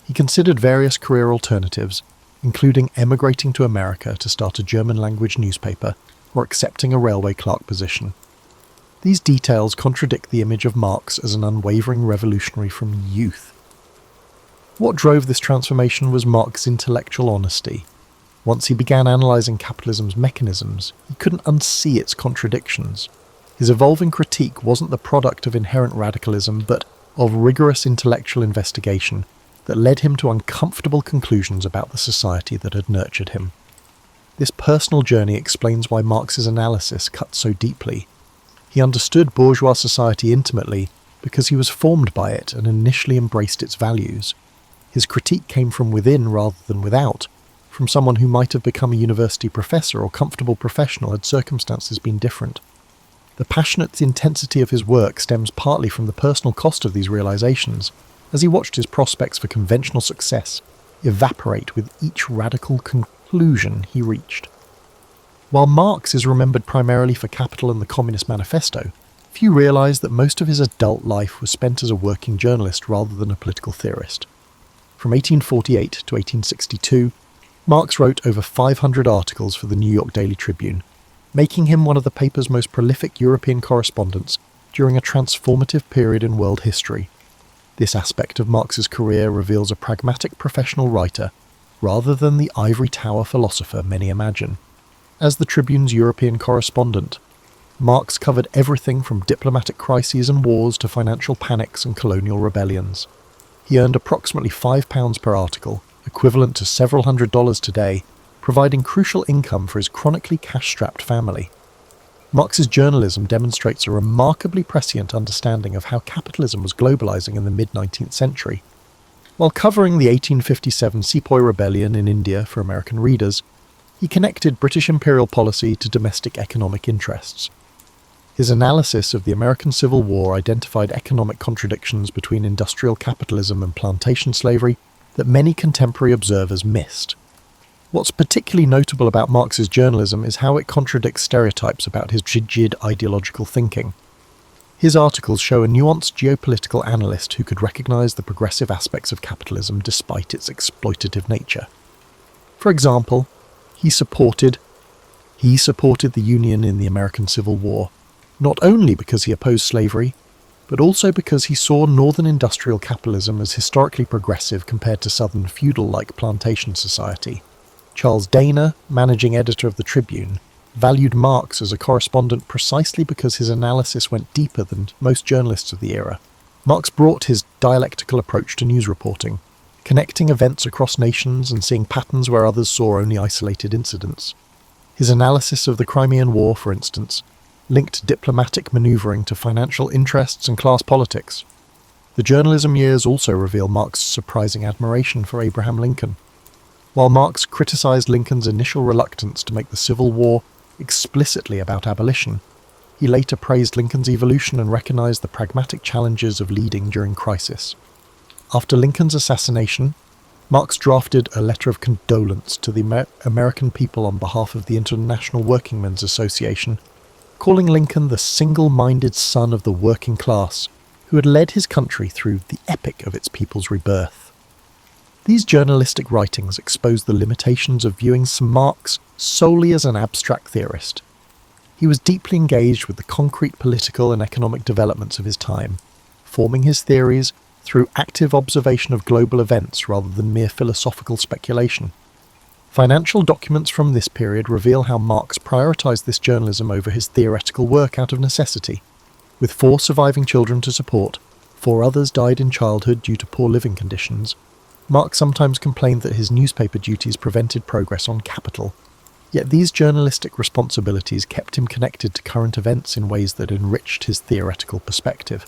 He considered various career alternatives, including emigrating to America to start a German-language newspaper or accepting a railway clerk position. These details contradict the image of Marx as an unwavering revolutionary from youth. What drove this transformation was Marx's intellectual honesty. Once he began analysing capitalism's mechanisms, he couldn't unsee its contradictions. His evolving critique wasn't the product of inherent radicalism, but of rigorous intellectual investigation that led him to uncomfortable conclusions about the society that had nurtured him. This personal journey explains why Marx's analysis cut so deeply. He understood bourgeois society intimately because he was formed by it and initially embraced its values. His critique came from within rather than without, from someone who might have become a university professor or comfortable professional had circumstances been different. The passionate intensity of his work stems partly from the personal cost of these realizations, as he watched his prospects for conventional success evaporate with each radical conclusion he reached. While Marx is remembered primarily for Capital and the Communist Manifesto, few realize that most of his adult life was spent as a working journalist rather than a political theorist. From 1848 to 1862, Marx wrote over 500 articles for the New York Daily Tribune, making him one of the paper's most prolific European correspondents during a transformative period in world history. This aspect of Marx's career reveals a pragmatic professional writer, rather than the ivory tower philosopher many imagine. As the Tribune's European correspondent, Marx covered everything from diplomatic crises and wars to financial panics and colonial rebellions. He earned approximately £5 per article, equivalent to several $100s today, providing crucial income for his chronically cash-strapped family. Marx's journalism demonstrates a remarkably prescient understanding of how capitalism was globalizing in the mid-19th century. While covering the 1857 Sepoy Rebellion in India for American readers, he connected British imperial policy to domestic economic interests. His analysis of the American Civil War identified economic contradictions between industrial capitalism and plantation slavery that many contemporary observers missed. What's particularly notable about Marx's journalism is how it contradicts stereotypes about his rigid ideological thinking. His articles show a nuanced geopolitical analyst who could recognize the progressive aspects of capitalism despite its exploitative nature. For example, he supported the Union in the American Civil War, not only because he opposed slavery, but also because he saw northern industrial capitalism as historically progressive compared to southern feudal-like plantation society. Charles Dana, managing editor of the Tribune, valued Marx as a correspondent precisely because his analysis went deeper than most journalists of the era. Marx brought his dialectical approach to news reporting, connecting events across nations and seeing patterns where others saw only isolated incidents. His analysis of the Crimean War, for instance, linked diplomatic manoeuvring to financial interests and class politics. The journalism years also reveal Marx's surprising admiration for Abraham Lincoln. While Marx criticized Lincoln's initial reluctance to make the Civil War explicitly about abolition, he later praised Lincoln's evolution and recognized the pragmatic challenges of leading during crisis. After Lincoln's assassination, Marx drafted a letter of condolence to the American people on behalf of the International Workingmen's Association, calling Lincoln the single-minded son of the working class who had led his country through the epic of its people's rebirth. These journalistic writings expose the limitations of viewing Marx solely as an abstract theorist. He was deeply engaged with the concrete political and economic developments of his time, forming his theories through active observation of global events rather than mere philosophical speculation. Financial documents from this period reveal how Marx prioritized this journalism over his theoretical work out of necessity. With 4 surviving children to support, 4 others died in childhood due to poor living conditions, Marx sometimes complained that his newspaper duties prevented progress on capital. Yet these journalistic responsibilities kept him connected to current events in ways that enriched his theoretical perspective.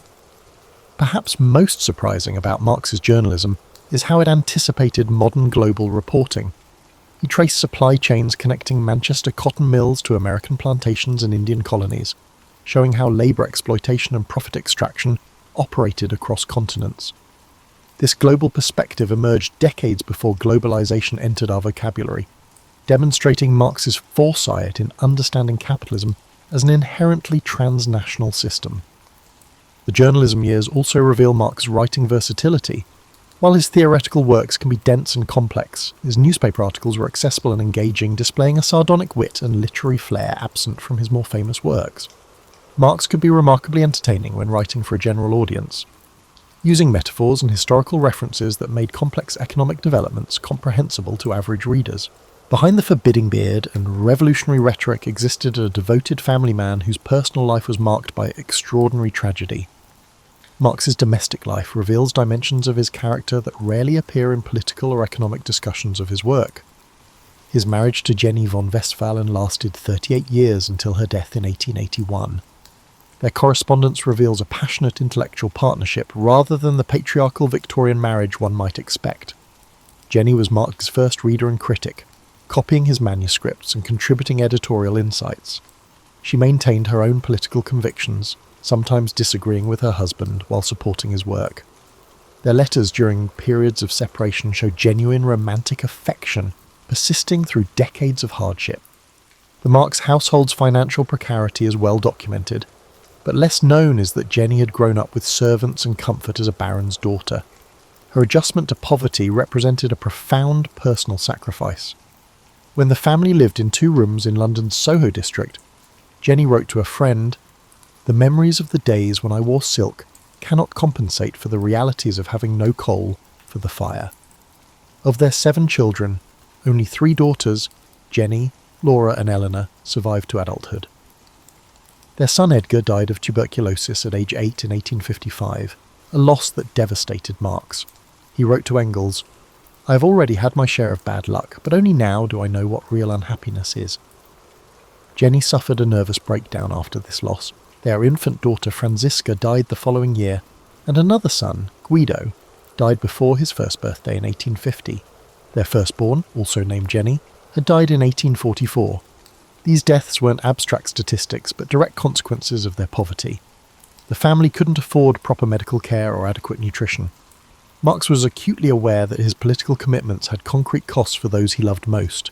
Perhaps most surprising about Marx's journalism is how it anticipated modern global reporting. He traced supply chains connecting Manchester cotton mills to American plantations and Indian colonies, showing how labour exploitation and profit extraction operated across continents. This global perspective emerged decades before globalization entered our vocabulary, demonstrating Marx's foresight in understanding capitalism as an inherently transnational system. The journalism years also reveal Marx's writing versatility. While his theoretical works can be dense and complex, his newspaper articles were accessible and engaging, displaying a sardonic wit and literary flair absent from his more famous works. Marx could be remarkably entertaining when writing for a general audience, using metaphors and historical references that made complex economic developments comprehensible to average readers. Behind the forbidding beard and revolutionary rhetoric existed a devoted family man whose personal life was marked by extraordinary tragedy. Marx's domestic life reveals dimensions of his character that rarely appear in political or economic discussions of his work. His marriage to Jenny von Westphalen lasted 38 years until her death in 1881. Their correspondence reveals a passionate intellectual partnership rather than the patriarchal Victorian marriage one might expect. Jenny was Marx's first reader and critic, copying his manuscripts and contributing editorial insights. She maintained her own political convictions, sometimes disagreeing with her husband while supporting his work. Their letters during periods of separation show genuine romantic affection, persisting through decades of hardship. The Marx household's financial precarity is well documented, but less known is that Jenny had grown up with servants and comfort as a baron's daughter. Her adjustment to poverty represented a profound personal sacrifice. When the family lived in 2 rooms in London's Soho district, Jenny wrote to a friend, "The memories of the days when I wore silk cannot compensate for the realities of having no coal for the fire." Of their 7 children, only 3 daughters, Jenny, Laura and Eleanor, survived to adulthood. Their son Edgar died of tuberculosis at age 8 in 1855, a loss that devastated Marx. He wrote to Engels, "I have already had my share of bad luck, but only now do I know what real unhappiness is." Jenny suffered a nervous breakdown after this loss. Their infant daughter Franziska died the following year, and another son, Guido, died before his first birthday in 1850. Their firstborn, also named Jenny, had died in 1844. These deaths weren't abstract statistics, but direct consequences of their poverty. The family couldn't afford proper medical care or adequate nutrition. Marx was acutely aware that his political commitments had concrete costs for those he loved most.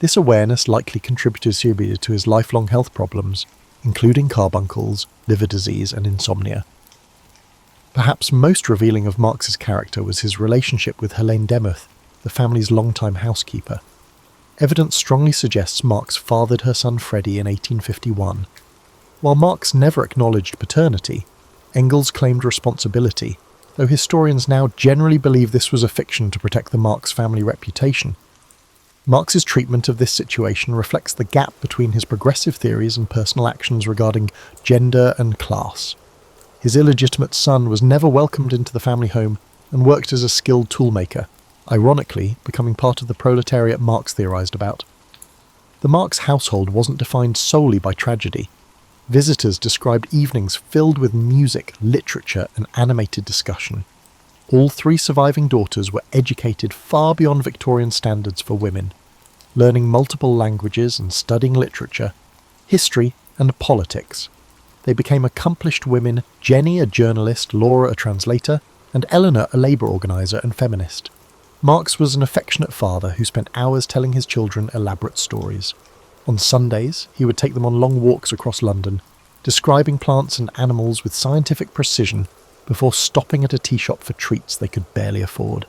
This awareness likely contributed seriously to his lifelong health problems, including carbuncles, liver disease, and insomnia. Perhaps most revealing of Marx's character was his relationship with Helene Demuth, the family's longtime housekeeper. Evidence strongly suggests Marx fathered her son Freddie in 1851. While Marx never acknowledged paternity, Engels claimed responsibility, though historians now generally believe this was a fiction to protect the Marx family reputation. Marx's treatment of this situation reflects the gap between his progressive theories and personal actions regarding gender and class. His illegitimate son was never welcomed into the family home and worked as a skilled toolmaker, ironically becoming part of the proletariat Marx theorised about. The Marx household wasn't defined solely by tragedy. Visitors described evenings filled with music, literature and animated discussion. All three surviving daughters were educated far beyond Victorian standards for women, learning multiple languages and studying literature, history and politics. They became accomplished women, Jenny a journalist, Laura a translator, and Eleanor a labour organiser and feminist. Marx was an affectionate father who spent hours telling his children elaborate stories. On Sundays, he would take them on long walks across London, describing plants and animals with scientific precision before stopping at a tea shop for treats they could barely afford.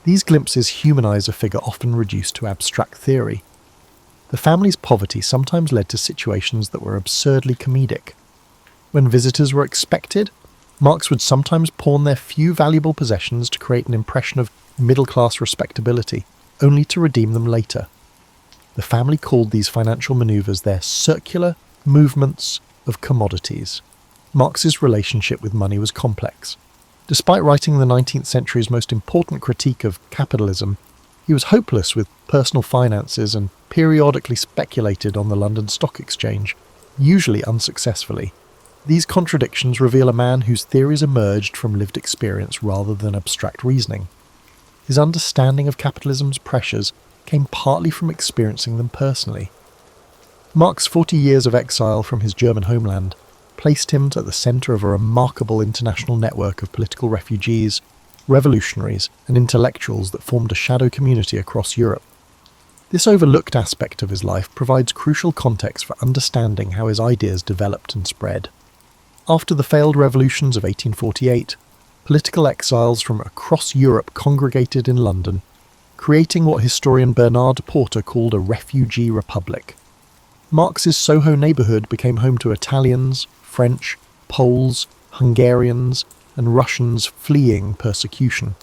These glimpses humanise a figure often reduced to abstract theory. The family's poverty sometimes led to situations that were absurdly comedic. When visitors were expected, Marx would sometimes pawn their few valuable possessions to create an impression of middle-class respectability, only to redeem them later. The family called these financial manoeuvres their circular movements of commodities. Marx's relationship with money was complex. Despite writing the 19th century's most important critique of capitalism, he was hopeless with personal finances and periodically speculated on the London Stock Exchange, usually unsuccessfully. These contradictions reveal a man whose theories emerged from lived experience rather than abstract reasoning. His understanding of capitalism's pressures came partly from experiencing them personally. Marx's 40 years of exile from his German homeland placed him at the centre of a remarkable international network of political refugees, revolutionaries and intellectuals that formed a shadow community across Europe. This overlooked aspect of his life provides crucial context for understanding how his ideas developed and spread. After the failed revolutions of 1848, political exiles from across Europe congregated in London, creating what historian Bernard Porter called a refugee republic. Marx's Soho neighbourhood became home to Italians, French, Poles, Hungarians, and Russians fleeing persecution.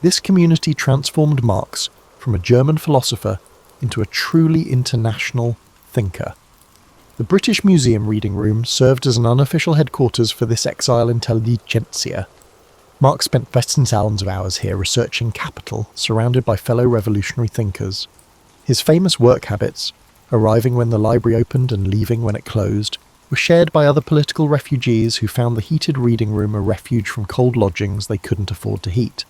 This community transformed Marx from a German philosopher into a truly international thinker. The British Museum Reading Room served as an unofficial headquarters for this exile intelligentsia. Marx spent thousands of hours here researching capital, surrounded by fellow revolutionary thinkers. His famous work habits, arriving when the library opened and leaving when it closed, were shared by other political refugees who found the heated reading room a refuge from cold lodgings they couldn't afford to heat.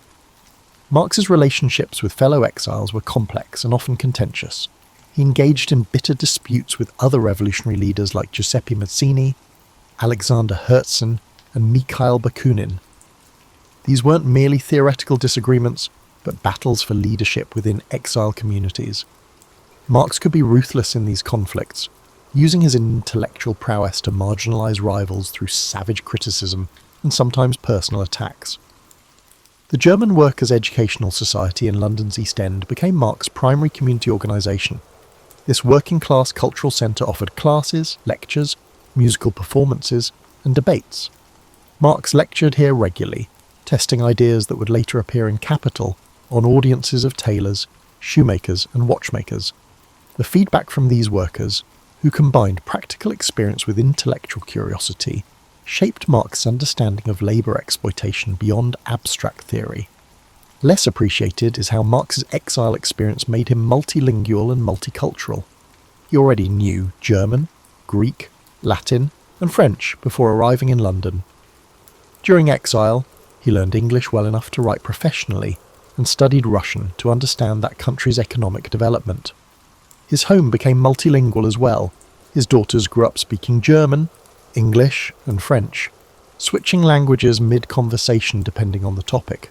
Marx's relationships with fellow exiles were complex and often contentious. He engaged in bitter disputes with other revolutionary leaders like Giuseppe Mazzini, Alexander Herzen, and Mikhail Bakunin. These weren't merely theoretical disagreements, but battles for leadership within exile communities. Marx could be ruthless in these conflicts, using his intellectual prowess to marginalise rivals through savage criticism and sometimes personal attacks. The German Workers' Educational Society in London's East End became Marx's primary community organisation. This working-class cultural centre offered classes, lectures, musical performances, and debates. Marx lectured here regularly, testing ideas that would later appear in Capital on audiences of tailors, shoemakers, and watchmakers. The feedback from these workers, who combined practical experience with intellectual curiosity, shaped Marx's understanding of labour exploitation beyond abstract theory. Less appreciated is how Marx's exile experience made him multilingual and multicultural. He already knew German, Greek, Latin, and French before arriving in London. During exile, he learned English well enough to write professionally and studied Russian to understand that country's economic development. His home became multilingual as well. His daughters grew up speaking German, English, and French, switching languages mid-conversation depending on the topic.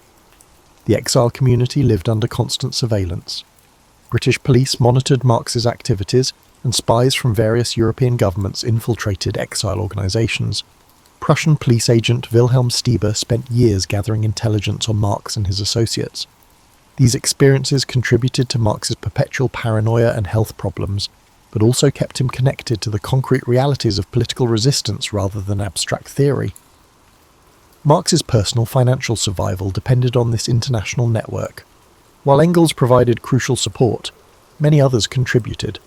The exile community lived under constant surveillance. British police monitored Marx's activities, and spies from various European governments infiltrated exile organisations. Prussian police agent Wilhelm Stieber spent years gathering intelligence on Marx and his associates. These experiences contributed to Marx's perpetual paranoia and health problems, but also kept him connected to the concrete realities of political resistance rather than abstract theory. Marx's personal financial survival depended on this international network. While Engels provided crucial support, Many others contributed.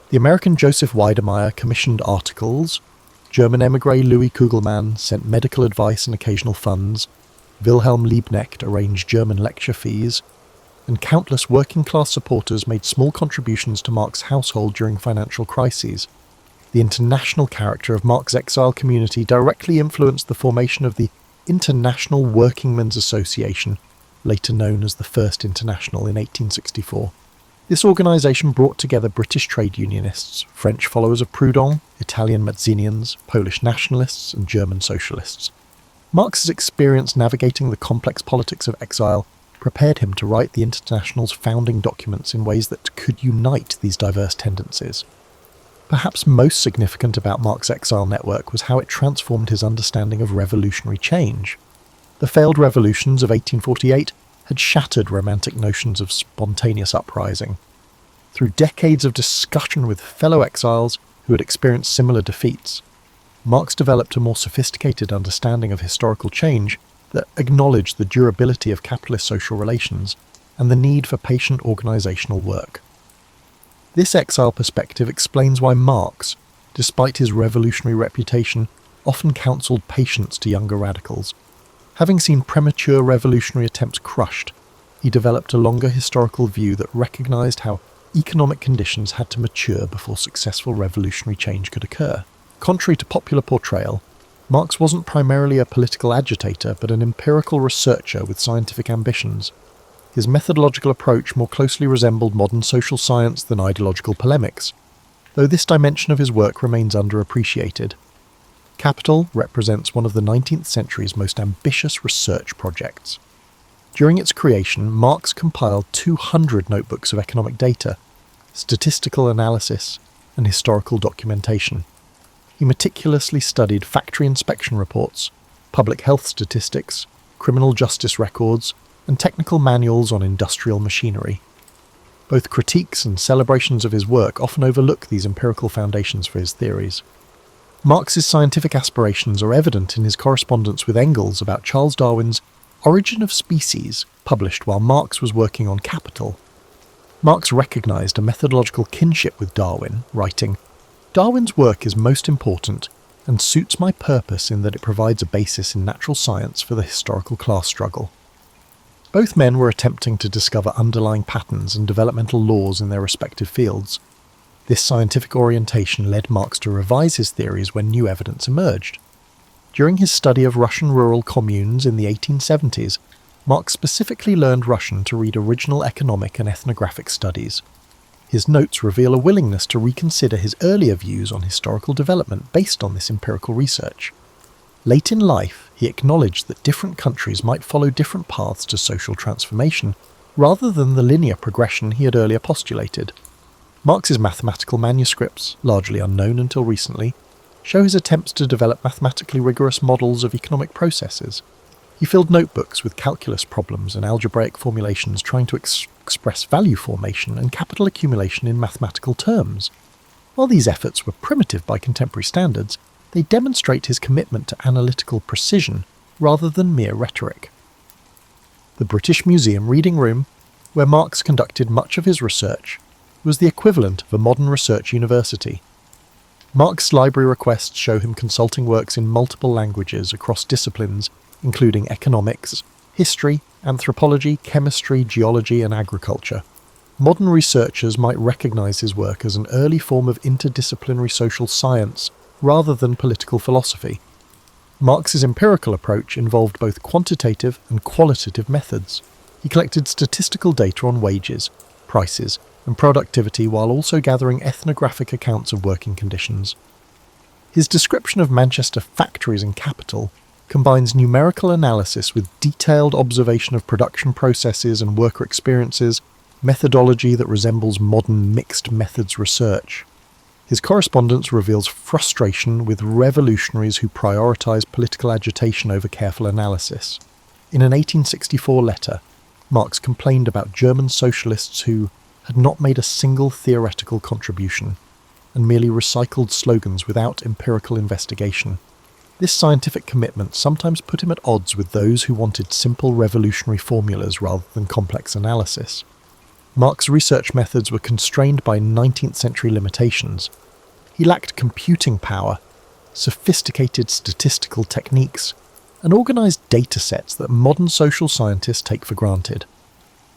The American Joseph Weidemeyer commissioned articles, German émigré Louis Kugelmann sent medical advice and occasional funds, Wilhelm Liebknecht arranged German lecture fees, and countless working-class supporters made small contributions to Marx's household during financial crises. The international character of Marx's exile community directly influenced the formation of the International Workingmen's Association, later known as the First International, in 1864. This organisation brought together British trade unionists, French followers of Proudhon, Italian Mazzinians, Polish nationalists, and German socialists. Marx's experience navigating the complex politics of exile prepared him to write the International's founding documents in ways that could unite these diverse tendencies. Perhaps most significant about Marx's exile network was how it transformed his understanding of revolutionary change. The failed revolutions of 1848 had shattered romantic notions of spontaneous uprising. Through decades of discussion with fellow exiles who had experienced similar defeats, Marx developed a more sophisticated understanding of historical change that acknowledged the durability of capitalist social relations and the need for patient organisational work. This exile perspective explains why Marx, despite his revolutionary reputation, often counselled patience to younger radicals. Having seen premature revolutionary attempts crushed, he developed a longer historical view that recognised how economic conditions had to mature before successful revolutionary change could occur. Contrary to popular portrayal, Marx wasn't primarily a political agitator but an empirical researcher with scientific ambitions. His methodological approach more closely resembled modern social science than ideological polemics, though this dimension of his work remains underappreciated. Capital represents one of the 19th century's most ambitious research projects. During its creation, Marx compiled 200 notebooks of economic data, statistical analysis, and historical documentation. He meticulously studied factory inspection reports, public health statistics, criminal justice records, and technical manuals on industrial machinery. Both critiques and celebrations of his work often overlook these empirical foundations for his theories. Marx's scientific aspirations are evident in his correspondence with Engels about Charles Darwin's Origin of Species, published while Marx was working on Capital. Marx recognised a methodological kinship with Darwin, writing, "Darwin's work is most important and suits my purpose in that it provides a basis in natural science for the historical class struggle." Both men were attempting to discover underlying patterns and developmental laws in their respective fields. This scientific orientation led Marx to revise his theories when new evidence emerged. During his study of Russian rural communes in the 1870s, Marx specifically learned Russian to read original economic and ethnographic studies. His notes reveal a willingness to reconsider his earlier views on historical development based on this empirical research. Late in life, he acknowledged that different countries might follow different paths to social transformation, rather than the linear progression he had earlier postulated. Marx's mathematical manuscripts, largely unknown until recently, show his attempts to develop mathematically rigorous models of economic processes. He filled notebooks with calculus problems and algebraic formulations trying to express value formation and capital accumulation in mathematical terms. While these efforts were primitive by contemporary standards, they demonstrate his commitment to analytical precision rather than mere rhetoric. The British Museum Reading Room, where Marx conducted much of his research, was the equivalent of a modern research university. Marx's library requests show him consulting works in multiple languages across disciplines, including economics, history, anthropology, chemistry, geology, and agriculture. Modern researchers might recognise his work as an early form of interdisciplinary social science rather than political philosophy. Marx's empirical approach involved both quantitative and qualitative methods. He collected statistical data on wages, prices, and productivity while also gathering ethnographic accounts of working conditions. His description of Manchester factories and capital combines numerical analysis with detailed observation of production processes and worker experiences, methodology that resembles modern mixed methods research. His correspondence reveals frustration with revolutionaries who prioritise political agitation over careful analysis. In an 1864 letter, Marx complained about German socialists who had not made a single theoretical contribution, and merely recycled slogans without empirical investigation. This scientific commitment sometimes put him at odds with those who wanted simple revolutionary formulas rather than complex analysis. Marx's research methods were constrained by 19th century limitations. He lacked computing power, sophisticated statistical techniques, and organised data sets that modern social scientists take for granted.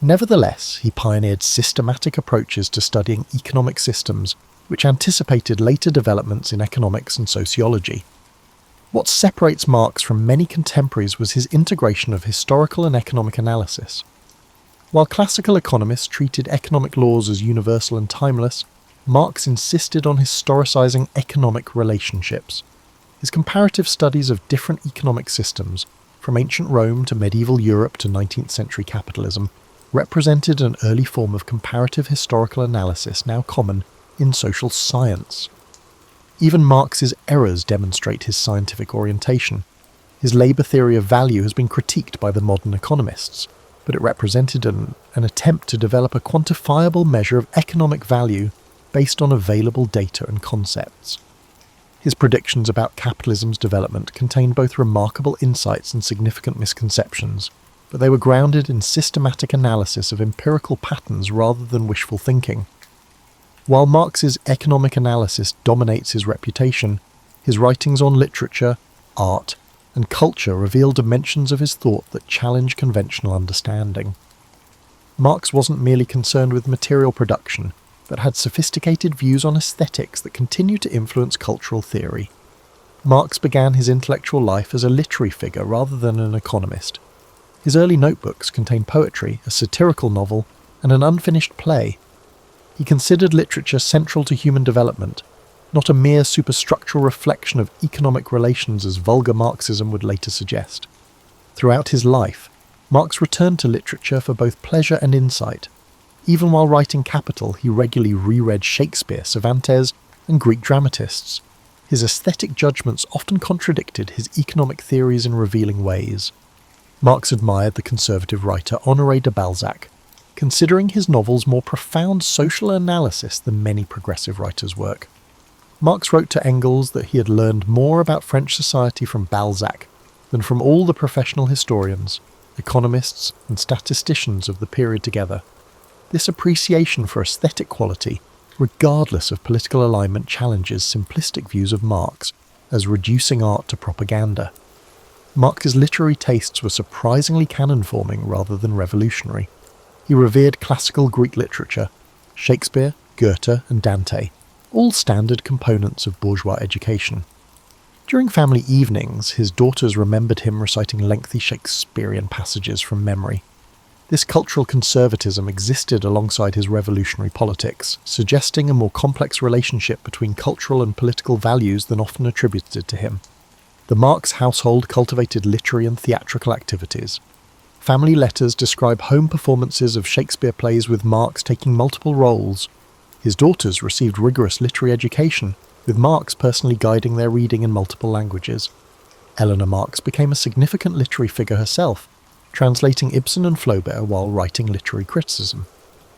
Nevertheless, he pioneered systematic approaches to studying economic systems which anticipated later developments in economics and sociology. What separates Marx from many contemporaries was his integration of historical and economic analysis. While classical economists treated economic laws as universal and timeless, Marx insisted on historicising economic relationships. His comparative studies of different economic systems, from ancient Rome to medieval Europe to 19th century capitalism, represented an early form of comparative historical analysis now common in social science. Even Marx's errors demonstrate his scientific orientation. His labour theory of value has been critiqued by the modern economists, but it represented an attempt to develop a quantifiable measure of economic value based on available data and concepts. His predictions about capitalism's development contained both remarkable insights and significant misconceptions, but they were grounded in systematic analysis of empirical patterns rather than wishful thinking. While Marx's economic analysis dominates his reputation, his writings on literature, art, and culture reveal dimensions of his thought that challenge conventional understanding. Marx wasn't merely concerned with material production, but had sophisticated views on aesthetics that continue to influence cultural theory. Marx began his intellectual life as a literary figure rather than an economist. His early notebooks contain poetry, a satirical novel, and an unfinished play. He considered literature central to human development, not a mere superstructural reflection of economic relations as vulgar Marxism would later suggest. Throughout his life, Marx returned to literature for both pleasure and insight. Even while writing Capital, he regularly reread Shakespeare, Cervantes, and Greek dramatists. His aesthetic judgments often contradicted his economic theories in revealing ways. Marx admired the conservative writer Honoré de Balzac, considering his novels more profound social analysis than many progressive writers' work. Marx wrote to Engels that he had learned more about French society from Balzac than from all the professional historians, economists, and statisticians of the period together. This appreciation for aesthetic quality, regardless of political alignment, challenges simplistic views of Marx as reducing art to propaganda. Marx's literary tastes were surprisingly canon-forming rather than revolutionary. He revered classical Greek literature, Shakespeare, Goethe, and Dante, all standard components of bourgeois education. During family evenings, his daughters remembered him reciting lengthy Shakespearean passages from memory. This cultural conservatism existed alongside his revolutionary politics, suggesting a more complex relationship between cultural and political values than often attributed to him. The Marx household cultivated literary and theatrical activities. Family letters describe home performances of Shakespeare plays with Marx taking multiple roles. His daughters received rigorous literary education, with Marx personally guiding their reading in multiple languages. Eleanor Marx became a significant literary figure herself, translating Ibsen and Flaubert while writing literary criticism.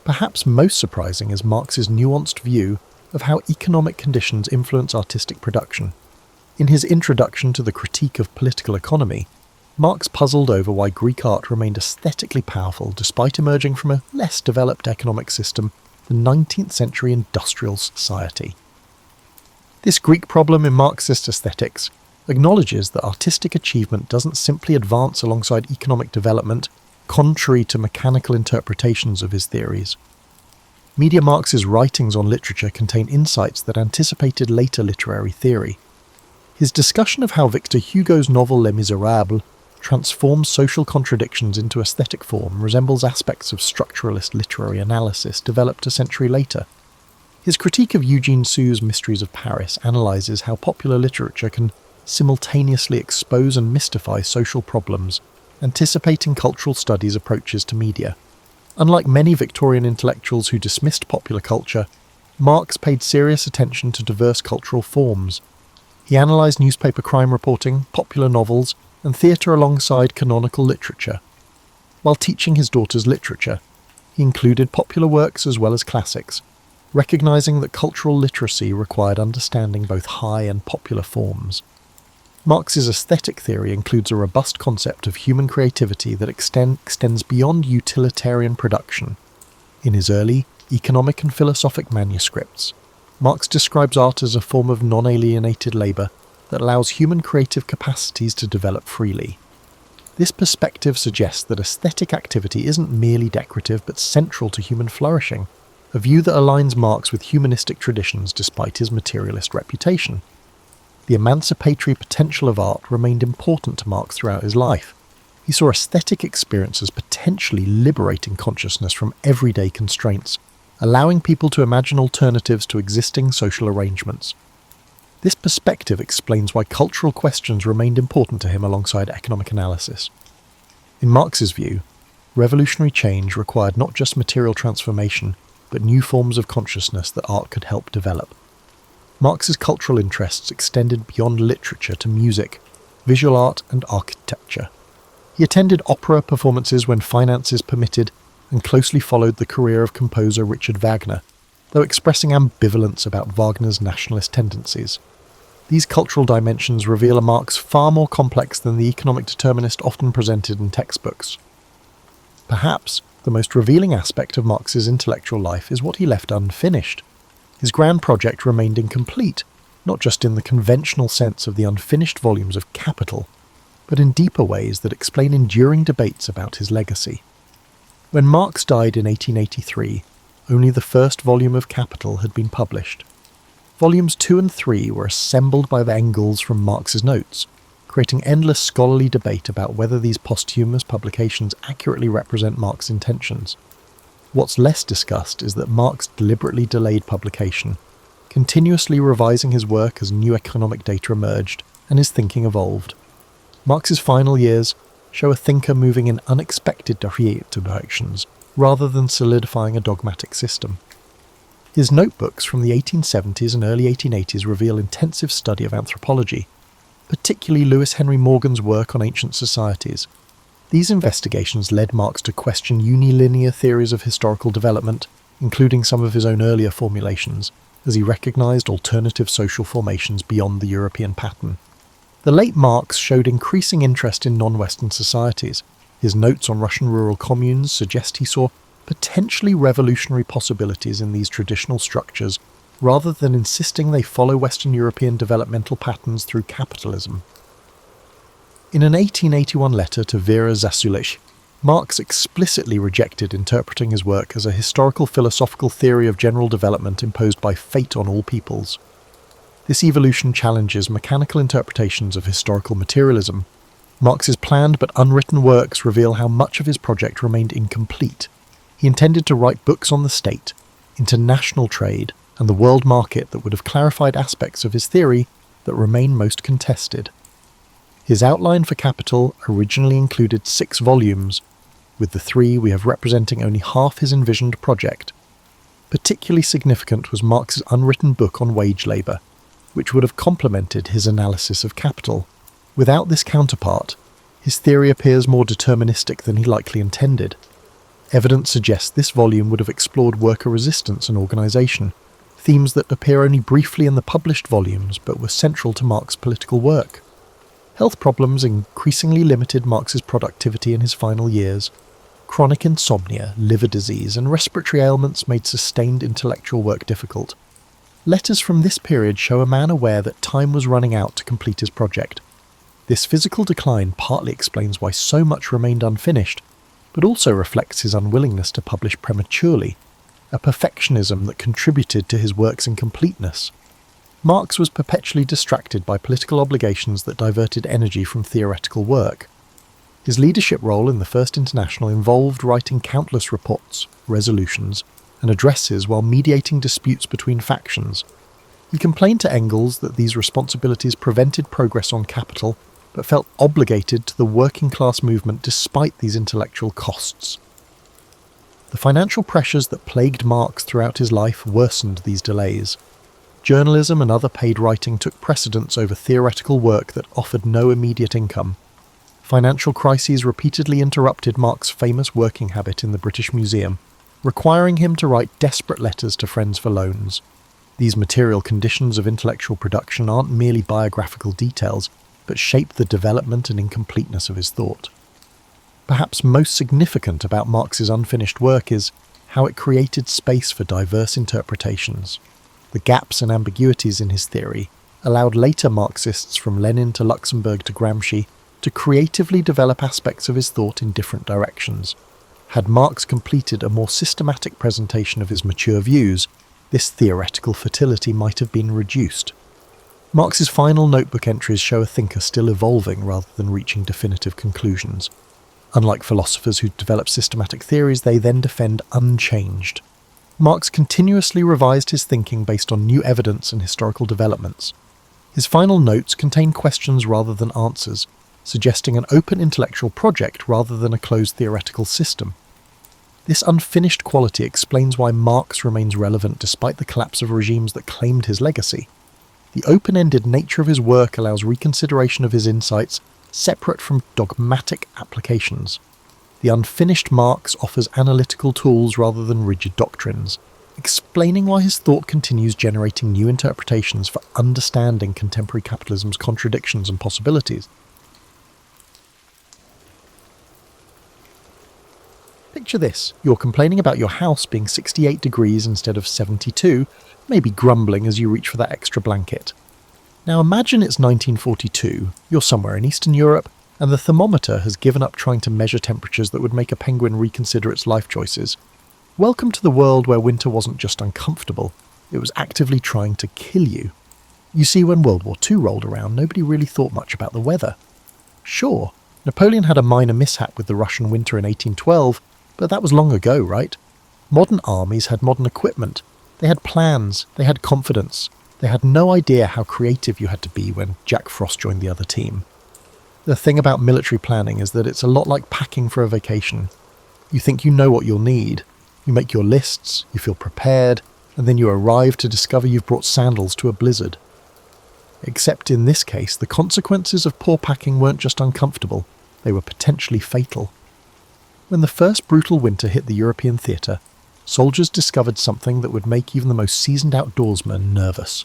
Perhaps most surprising is Marx's nuanced view of how economic conditions influence artistic production. In his introduction to the Critique of Political Economy, Marx puzzled over why Greek art remained aesthetically powerful despite emerging from a less developed economic system than 19th century industrial society. This Greek problem in Marxist aesthetics acknowledges that artistic achievement doesn't simply advance alongside economic development, contrary to mechanical interpretations of his theories. Media Marx's writings on literature contain insights that anticipated later literary theory. His discussion of how Victor Hugo's novel Les Miserables transforms social contradictions into aesthetic form resembles aspects of structuralist literary analysis developed a century later. His critique of Eugene Sue's Mysteries of Paris analyses how popular literature can simultaneously expose and mystify social problems, anticipating cultural studies' approaches to media. Unlike many Victorian intellectuals who dismissed popular culture, Marx paid serious attention to diverse cultural forms. He analysed newspaper crime reporting, popular novels, and theatre alongside canonical literature. While teaching his daughters literature, he included popular works as well as classics, recognising that cultural literacy required understanding both high and popular forms. Marx's aesthetic theory includes a robust concept of human creativity that extends beyond utilitarian production. In his early economic and philosophic manuscripts, Marx describes art as a form of non-alienated labour that allows human creative capacities to develop freely. This perspective suggests that aesthetic activity isn't merely decorative but central to human flourishing, a view that aligns Marx with humanistic traditions despite his materialist reputation. The emancipatory potential of art remained important to Marx throughout his life. He saw aesthetic experience as potentially liberating consciousness from everyday constraints, allowing people to imagine alternatives to existing social arrangements. This perspective explains why cultural questions remained important to him alongside economic analysis. In Marx's view, revolutionary change required not just material transformation, but new forms of consciousness that art could help develop. Marx's cultural interests extended beyond literature to music, visual art and architecture. He attended opera performances when finances permitted and closely followed the career of composer Richard Wagner, though expressing ambivalence about Wagner's nationalist tendencies. These cultural dimensions reveal a Marx far more complex than the economic determinist often presented in textbooks. Perhaps the most revealing aspect of Marx's intellectual life is what he left unfinished. His grand project remained incomplete, not just in the conventional sense of the unfinished volumes of Capital, but in deeper ways that explain enduring debates about his legacy. When Marx died in 1883, only the first volume of Capital had been published. Volumes 2 and 3 were assembled by the Engels from Marx's notes, creating endless scholarly debate about whether these posthumous publications accurately represent Marx's intentions. What's less discussed is that Marx deliberately delayed publication, continuously revising his work as new economic data emerged and his thinking evolved. Marx's final years show a thinker moving in unexpected directions, rather than solidifying a dogmatic system. His notebooks from the 1870s and early 1880s reveal intensive study of anthropology, particularly Lewis Henry Morgan's work on ancient societies. These investigations led Marx to question unilinear theories of historical development, including some of his own earlier formulations, as he recognised alternative social formations beyond the European pattern. The late Marx showed increasing interest in non-Western societies. His notes on Russian rural communes suggest he saw potentially revolutionary possibilities in these traditional structures, rather than insisting they follow Western European developmental patterns through capitalism. In an 1881 letter to Vera Zasulich, Marx explicitly rejected interpreting his work as a historical philosophical theory of general development imposed by fate on all peoples. This evolution challenges mechanical interpretations of historical materialism. Marx's planned but unwritten works reveal how much of his project remained incomplete. He intended to write books on the state, international trade, and the world market that would have clarified aspects of his theory that remain most contested. His outline for Capital originally included 6 volumes, with the 3 we have representing only half his envisioned project. Particularly significant was Marx's unwritten book on wage labour, which would have complemented his analysis of Capital. Without this counterpart, his theory appears more deterministic than he likely intended. Evidence suggests this volume would have explored worker resistance and organisation, themes that appear only briefly in the published volumes but were central to Marx's political work. Health problems increasingly limited Marx's productivity in his final years. Chronic insomnia, liver disease, and respiratory ailments made sustained intellectual work difficult. Letters from this period show a man aware that time was running out to complete his project. This physical decline partly explains why so much remained unfinished, but also reflects his unwillingness to publish prematurely, a perfectionism that contributed to his work's incompleteness. Marx was perpetually distracted by political obligations that diverted energy from theoretical work. His leadership role in the First International involved writing countless reports, resolutions, and addresses while mediating disputes between factions. He complained to Engels that these responsibilities prevented progress on Capital, but felt obligated to the working class movement despite these intellectual costs. The financial pressures that plagued Marx throughout his life worsened these delays. Journalism and other paid writing took precedence over theoretical work that offered no immediate income. Financial crises repeatedly interrupted Marx's famous working habit in the British Museum, requiring him to write desperate letters to friends for loans. These material conditions of intellectual production aren't merely biographical details, but shape the development and incompleteness of his thought. Perhaps most significant about Marx's unfinished work is how it created space for diverse interpretations. The gaps and ambiguities in his theory allowed later Marxists from Lenin to Luxemburg to Gramsci to creatively develop aspects of his thought in different directions. Had Marx completed a more systematic presentation of his mature views, this theoretical fertility might have been reduced. Marx's final notebook entries show a thinker still evolving rather than reaching definitive conclusions. Unlike philosophers who develop systematic theories, they then defend unchanged. Marx continuously revised his thinking based on new evidence and historical developments. His final notes contain questions rather than answers, suggesting an open intellectual project rather than a closed theoretical system. This unfinished quality explains why Marx remains relevant despite the collapse of regimes that claimed his legacy. The open-ended nature of his work allows reconsideration of his insights separate from dogmatic applications. The unfinished Marx offers analytical tools rather than rigid doctrines, explaining why his thought continues generating new interpretations for understanding contemporary capitalism's contradictions and possibilities. Picture this: you're complaining about your house being 68 degrees instead of 72, maybe grumbling as you reach for that extra blanket. Now imagine it's 1942, you're somewhere in Eastern Europe, and the thermometer has given up trying to measure temperatures that would make a penguin reconsider its life choices. Welcome to the world where winter wasn't just uncomfortable, it was actively trying to kill you. You see, when World War II rolled around, nobody really thought much about the weather. Sure, Napoleon had a minor mishap with the Russian winter in 1812, but that was long ago, right? Modern armies had modern equipment. They had plans, they had confidence. They had no idea how creative you had to be when Jack Frost joined the other team. The thing about military planning is that it's a lot like packing for a vacation. You think you know what you'll need. You make your lists, you feel prepared, and then you arrive to discover you've brought sandals to a blizzard. Except in this case, the consequences of poor packing weren't just uncomfortable, they were potentially fatal. When the first brutal winter hit the European theatre, soldiers discovered something that would make even the most seasoned outdoorsman nervous.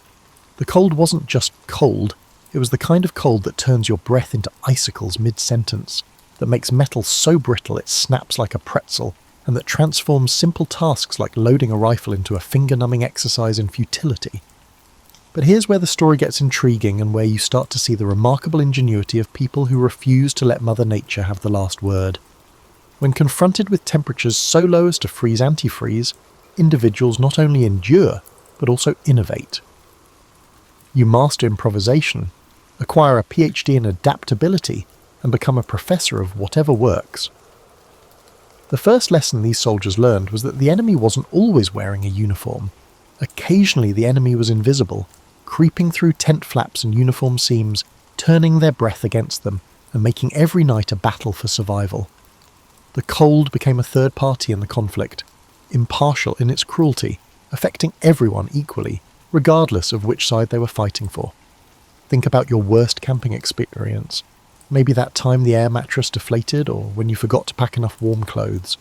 The cold wasn't just cold, it was the kind of cold that turns your breath into icicles mid-sentence, that makes metal so brittle it snaps like a pretzel, and that transforms simple tasks like loading a rifle into a finger-numbing exercise in futility. But here's where the story gets intriguing and where you start to see the remarkable ingenuity of people who refuse to let Mother Nature have the last word. When confronted with temperatures so low as to freeze antifreeze, individuals not only endure, but also innovate. You master improvisation, acquire a PhD in adaptability, and become a professor of whatever works. The first lesson these soldiers learned was that the enemy wasn't always wearing a uniform. Occasionally the enemy was invisible, creeping through tent flaps and uniform seams, turning their breath against them, and making every night a battle for survival. The cold became a third party in the conflict, impartial in its cruelty, affecting everyone equally, regardless of which side they were fighting for. Think about your worst camping experience. Maybe that time the air mattress deflated, or when you forgot to pack enough warm clothes.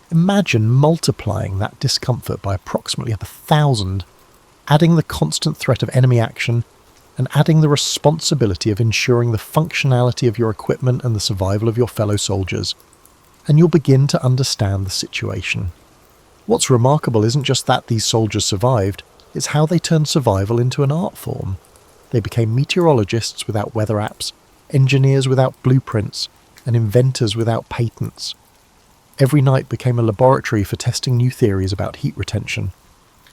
Imagine multiplying that discomfort by approximately 1,000, adding the constant threat of enemy action, and adding the responsibility of ensuring the functionality of your equipment and the survival of your fellow soldiers. And you'll begin to understand the situation. What's remarkable isn't just that these soldiers survived, it's how they turned survival into an art form. They became meteorologists without weather apps, engineers without blueprints, and inventors without patents. Every night became a laboratory for testing new theories about heat retention.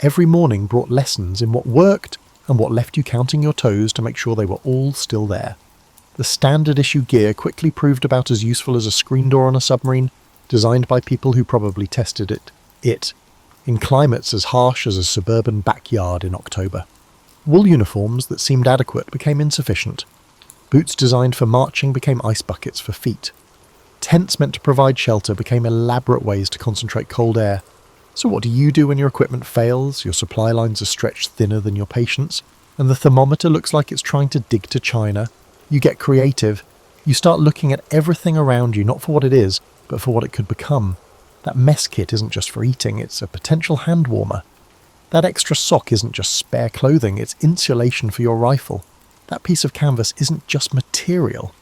Every morning brought lessons in what worked and what left you counting your toes to make sure they were all still there. The standard issue gear quickly proved about as useful as a screen door on a submarine, designed by people who probably tested it in climates as harsh as a suburban backyard in October. Wool uniforms that seemed adequate became insufficient. Boots designed for marching became ice buckets for feet. Tents meant to provide shelter became elaborate ways to concentrate cold air. So what do you do when your equipment fails, your supply lines are stretched thinner than your patience, and the thermometer looks like it's trying to dig to China? You get creative. You start looking at everything around you, not for what it is, but for what it could become. That mess kit isn't just for eating, it's a potential hand warmer. That extra sock isn't just spare clothing, it's insulation for your rifle. That piece of canvas isn't just material.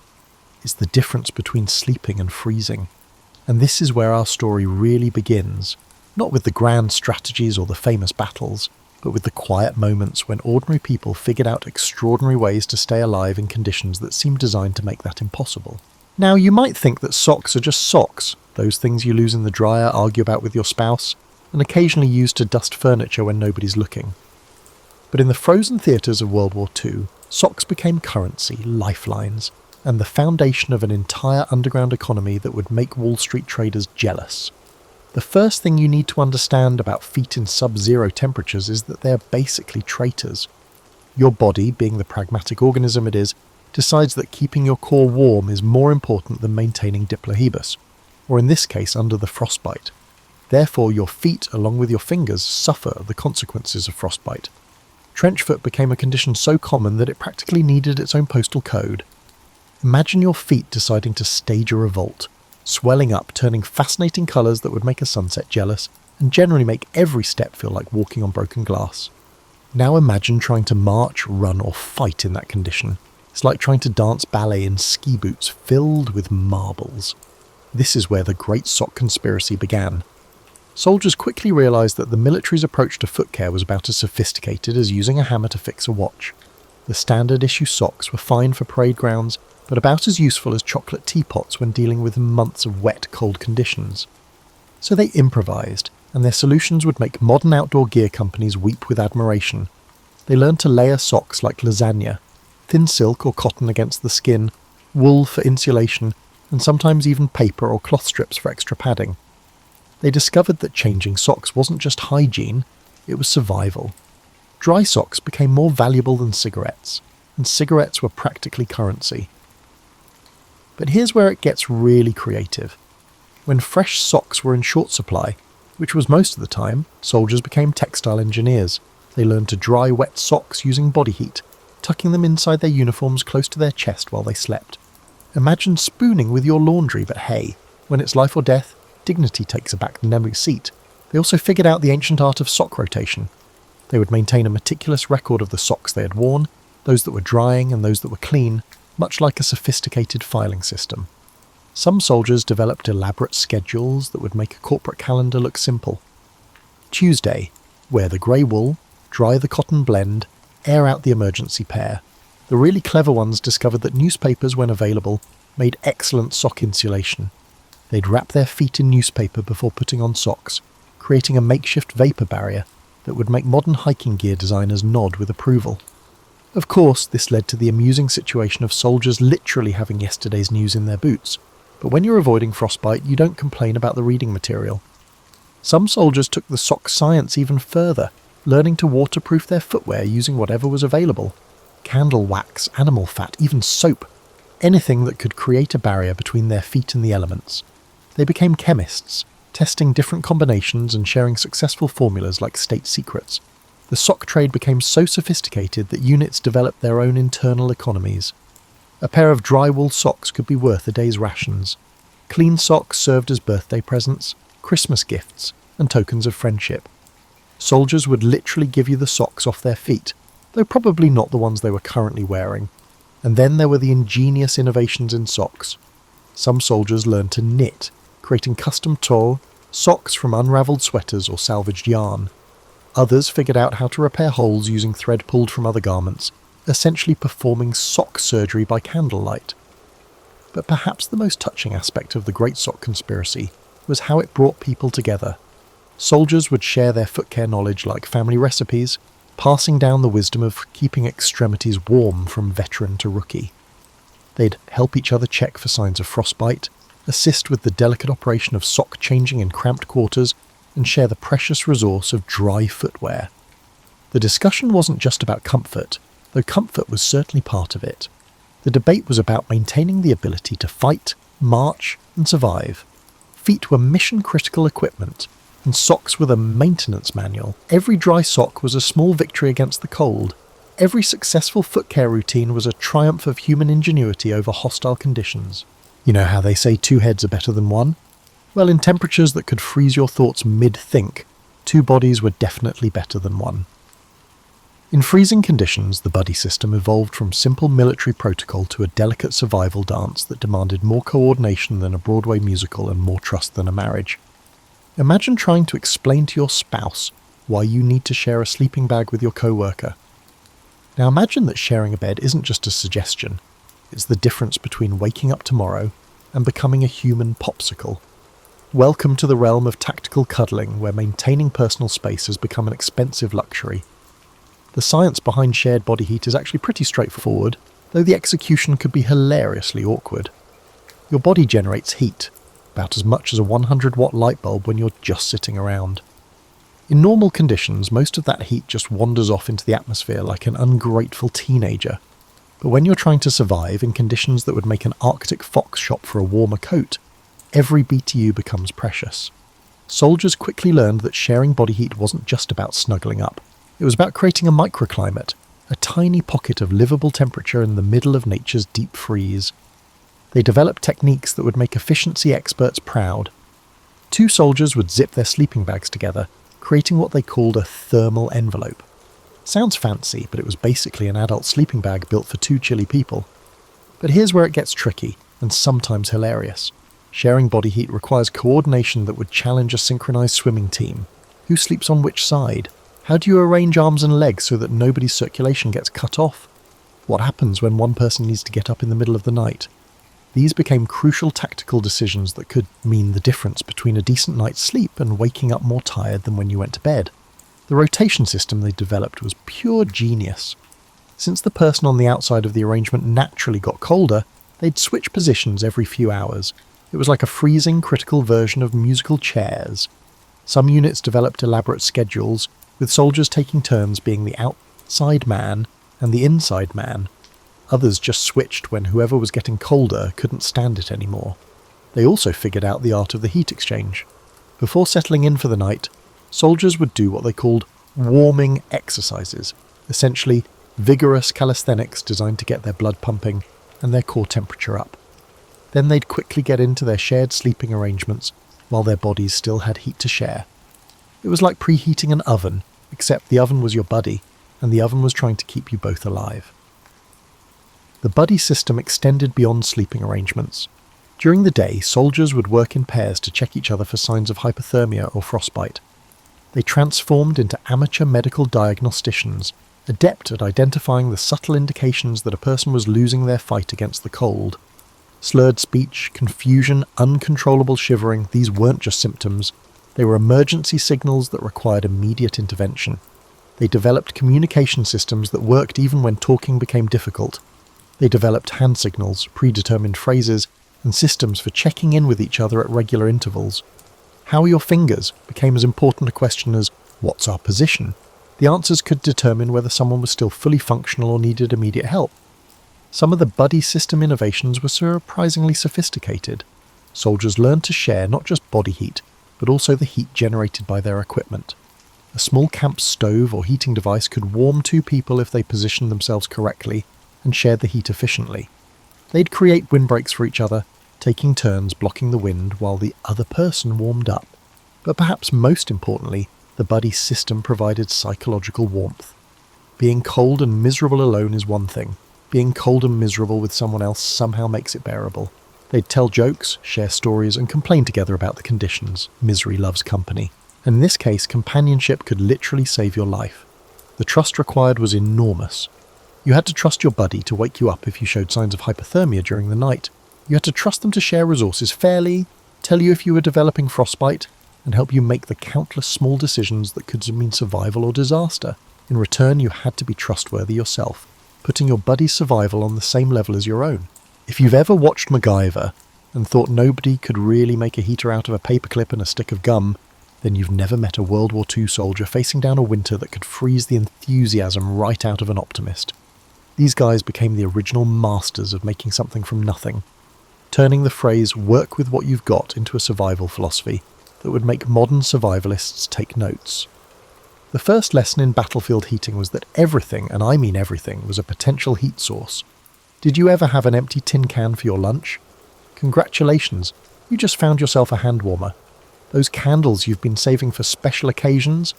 It's the difference between sleeping and freezing. And this is where our story really begins. not with the grand strategies or the famous battles, but with the quiet moments when ordinary people figured out extraordinary ways to stay alive in conditions that seemed designed to make that impossible. Now, you might think that socks are just socks, those things you lose in the dryer, argue about with your spouse, and occasionally use to dust furniture when nobody's looking. But in the frozen theatres of World War II, socks became currency, lifelines, and the foundation of an entire underground economy that would make Wall Street traders jealous. The first thing you need to understand about feet in sub-zero temperatures is that they are basically traitors. Your body, being the pragmatic organism it is, decides that keeping your core warm is more important than maintaining diplahebus, or in this case under the frostbite. Therefore your feet, along with your fingers, suffer the consequences of frostbite. Trenchfoot became a condition so common that it practically needed its own postal code. Imagine your feet deciding to stage a revolt, swelling up, turning fascinating colours that would make a sunset jealous, and generally make every step feel like walking on broken glass. Now imagine trying to march, run, or fight in that condition. It's like trying to dance ballet in ski boots filled with marbles. This is where the Great Sock Conspiracy began. Soldiers quickly realised that the military's approach to foot care was about as sophisticated as using a hammer to fix a watch. The standard issue socks were fine for parade grounds, but about as useful as chocolate teapots when dealing with months of wet, cold conditions. So they improvised, and their solutions would make modern outdoor gear companies weep with admiration. They learned to layer socks like lasagna, thin silk or cotton against the skin, wool for insulation, and sometimes even paper or cloth strips for extra padding. They discovered that changing socks wasn't just hygiene, it was survival. Dry socks became more valuable than cigarettes, and cigarettes were practically currency. But here's where it gets really creative. When fresh socks were in short supply, which was most of the time, soldiers became textile engineers. They learned to dry wet socks using body heat, tucking them inside their uniforms close to their chest while they slept. Imagine spooning with your laundry, but hey, when it's life or death, dignity takes a back-dynamic seat. They also figured out the ancient art of sock rotation. They would maintain a meticulous record of the socks they had worn, those that were drying and those that were clean, much like a sophisticated filing system. Some soldiers developed elaborate schedules that would make a corporate calendar look simple. Tuesday, wear the grey wool, dry the cotton blend, air out the emergency pair. The really clever ones discovered that newspapers, when available, made excellent sock insulation. They'd wrap their feet in newspaper before putting on socks, creating a makeshift vapour barrier that would make modern hiking gear designers nod with approval. Of course, this led to the amusing situation of soldiers literally having yesterday's news in their boots, but when you're avoiding frostbite, you don't complain about the reading material. Some soldiers took the sock science even further, learning to waterproof their footwear using whatever was available. Candle wax, animal fat, even soap. Anything that could create a barrier between their feet and the elements. They became chemists, testing different combinations and sharing successful formulas like state secrets. The sock trade became so sophisticated that units developed their own internal economies. A pair of dry wool socks could be worth a day's rations. Clean socks served as birthday presents, Christmas gifts, and tokens of friendship. Soldiers would literally give you the socks off their feet, though probably not the ones they were currently wearing. And then there were the ingenious innovations in socks. Some soldiers learned to knit, creating custom toile, socks from unravelled sweaters or salvaged yarn. Others figured out how to repair holes using thread pulled from other garments, essentially performing sock surgery by candlelight. But perhaps the most touching aspect of the Great Sock Conspiracy was how it brought people together. Soldiers would share their foot care knowledge like family recipes, passing down the wisdom of keeping extremities warm from veteran to rookie. They'd help each other check for signs of frostbite, assist with the delicate operation of sock changing in cramped quarters, and share the precious resource of dry footwear. The discussion wasn't just about comfort, though comfort was certainly part of it. The debate was about maintaining the ability to fight, march, and survive. Feet were mission-critical equipment, and socks were the maintenance manual. Every dry sock was a small victory against the cold. Every successful foot care routine was a triumph of human ingenuity over hostile conditions. You know how they say 2 heads are better than 1? Well, in temperatures that could freeze your thoughts mid-think, 2 bodies were definitely better than 1. In freezing conditions, the buddy system evolved from simple military protocol to a delicate survival dance that demanded more coordination than a Broadway musical and more trust than a marriage. Imagine trying to explain to your spouse why you need to share a sleeping bag with your co-worker. Now imagine that sharing a bed isn't just a suggestion, it's the difference between waking up tomorrow and becoming a human popsicle. Welcome to the realm of tactical cuddling, where maintaining personal space has become an expensive luxury. The science behind shared body heat is actually pretty straightforward, though the execution could be hilariously awkward. Your body generates heat, about as much as a 100-watt light bulb when you're just sitting around. In normal conditions, most of that heat just wanders off into the atmosphere like an ungrateful teenager. But when you're trying to survive in conditions that would make an Arctic fox shop for a warmer coat, every BTU becomes precious. Soldiers quickly learned that sharing body heat wasn't just about snuggling up. It was about creating a microclimate, a tiny pocket of livable temperature in the middle of nature's deep freeze. They developed techniques that would make efficiency experts proud. 2 soldiers would zip their sleeping bags together, creating what they called a thermal envelope. Sounds fancy, but it was basically an adult sleeping bag built for 2 chilly people. But here's where it gets tricky, and sometimes hilarious. Sharing body heat requires coordination that would challenge a synchronized swimming team. Who sleeps on which side? How do you arrange arms and legs so that nobody's circulation gets cut off? What happens when one person needs to get up in the middle of the night? These became crucial tactical decisions that could mean the difference between a decent night's sleep and waking up more tired than when you went to bed. The rotation system they developed was pure genius. Since the person on the outside of the arrangement naturally got colder, they'd switch positions every few hours. It was like a freezing critical version of musical chairs. Some units developed elaborate schedules, with soldiers taking turns being the outside man and the inside man. Others just switched when whoever was getting colder couldn't stand it anymore. They also figured out the art of the heat exchange. Before settling in for the night, soldiers would do what they called warming exercises, essentially vigorous calisthenics designed to get their blood pumping and their core temperature up. Then they'd quickly get into their shared sleeping arrangements while their bodies still had heat to share. It was like preheating an oven, except the oven was your buddy, and the oven was trying to keep you both alive. The buddy system extended beyond sleeping arrangements. During the day, soldiers would work in pairs to check each other for signs of hypothermia or frostbite. They transformed into amateur medical diagnosticians, adept at identifying the subtle indications that a person was losing their fight against the cold. Slurred speech, confusion, uncontrollable shivering, these weren't just symptoms. They were emergency signals that required immediate intervention. They developed communication systems that worked even when talking became difficult. They developed hand signals, predetermined phrases, and systems for checking in with each other at regular intervals. How are your fingers became as important a question as, what's our position? The answers could determine whether someone was still fully functional or needed immediate help. Some of the buddy system innovations were surprisingly sophisticated. Soldiers learned to share not just body heat, but also the heat generated by their equipment. A small camp stove or heating device could warm 2 people if they positioned themselves correctly and shared the heat efficiently. They'd create windbreaks for each other, taking turns blocking the wind while the other person warmed up. But perhaps most importantly, the buddy system provided psychological warmth. Being cold and miserable alone is one thing. Being cold and miserable with someone else somehow makes it bearable. They'd tell jokes, share stories, and complain together about the conditions. Misery loves company. And in this case, companionship could literally save your life. The trust required was enormous. You had to trust your buddy to wake you up if you showed signs of hypothermia during the night. You had to trust them to share resources fairly, tell you if you were developing frostbite, and help you make the countless small decisions that could mean survival or disaster. In return, you had to be trustworthy yourself, putting your buddy's survival on the same level as your own. If you've ever watched MacGyver and thought nobody could really make a heater out of a paperclip and a stick of gum, then you've never met a World War II soldier facing down a winter that could freeze the enthusiasm right out of an optimist. These guys became the original masters of making something from nothing, turning the phrase "work with what you've got" into a survival philosophy that would make modern survivalists take notes. The first lesson in battlefield heating was that everything, and I mean everything, was a potential heat source. Did you ever have an empty tin can for your lunch? Congratulations, you just found yourself a hand warmer. Those candles you've been saving for special occasions?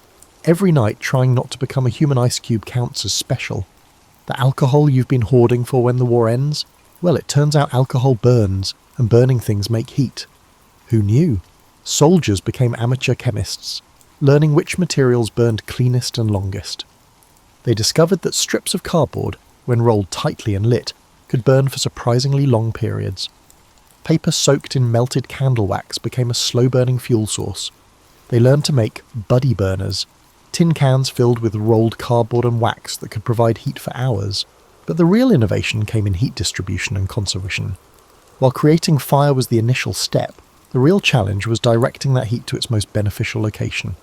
Every night trying not to become a human ice cube counts as special. The alcohol you've been hoarding for when the war ends? Well, it turns out alcohol burns, and burning things make heat. Who knew? Soldiers became amateur chemists, learning which materials burned cleanest and longest. They discovered that strips of cardboard, when rolled tightly and lit, could burn for surprisingly long periods. Paper soaked in melted candle wax became a slow-burning fuel source. They learned to make buddy burners, tin cans filled with rolled cardboard and wax that could provide heat for hours. But the real innovation came in heat distribution and conservation. While creating fire was the initial step, the real challenge was directing that heat to its most beneficial location.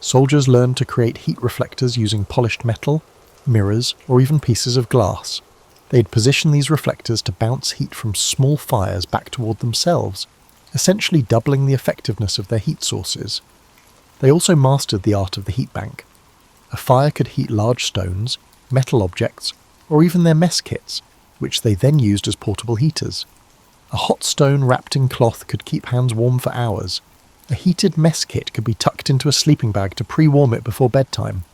Soldiers learned to create heat reflectors using polished metal, mirrors, or even pieces of glass. They'd position these reflectors to bounce heat from small fires back toward themselves, essentially doubling the effectiveness of their heat sources. They also mastered the art of the heat bank. A fire could heat large stones, metal objects, or even their mess kits, which they then used as portable heaters. A hot stone wrapped in cloth could keep hands warm for hours. A heated mess kit could be tucked into a sleeping bag to pre-warm it before bedtime.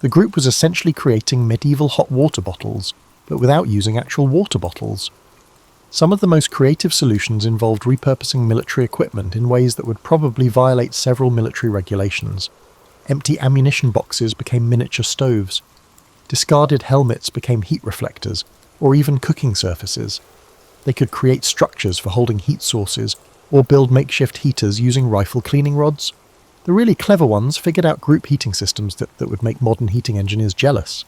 The group was essentially creating medieval hot water bottles, but without using actual water bottles. Some of the most creative solutions involved repurposing military equipment in ways that would probably violate several military regulations. Empty ammunition boxes became miniature stoves. Discarded helmets became heat reflectors, or even cooking surfaces. They could create structures for holding heat sources, or build makeshift heaters using rifle cleaning rods. The really clever ones figured out group heating systems that would make modern heating engineers jealous.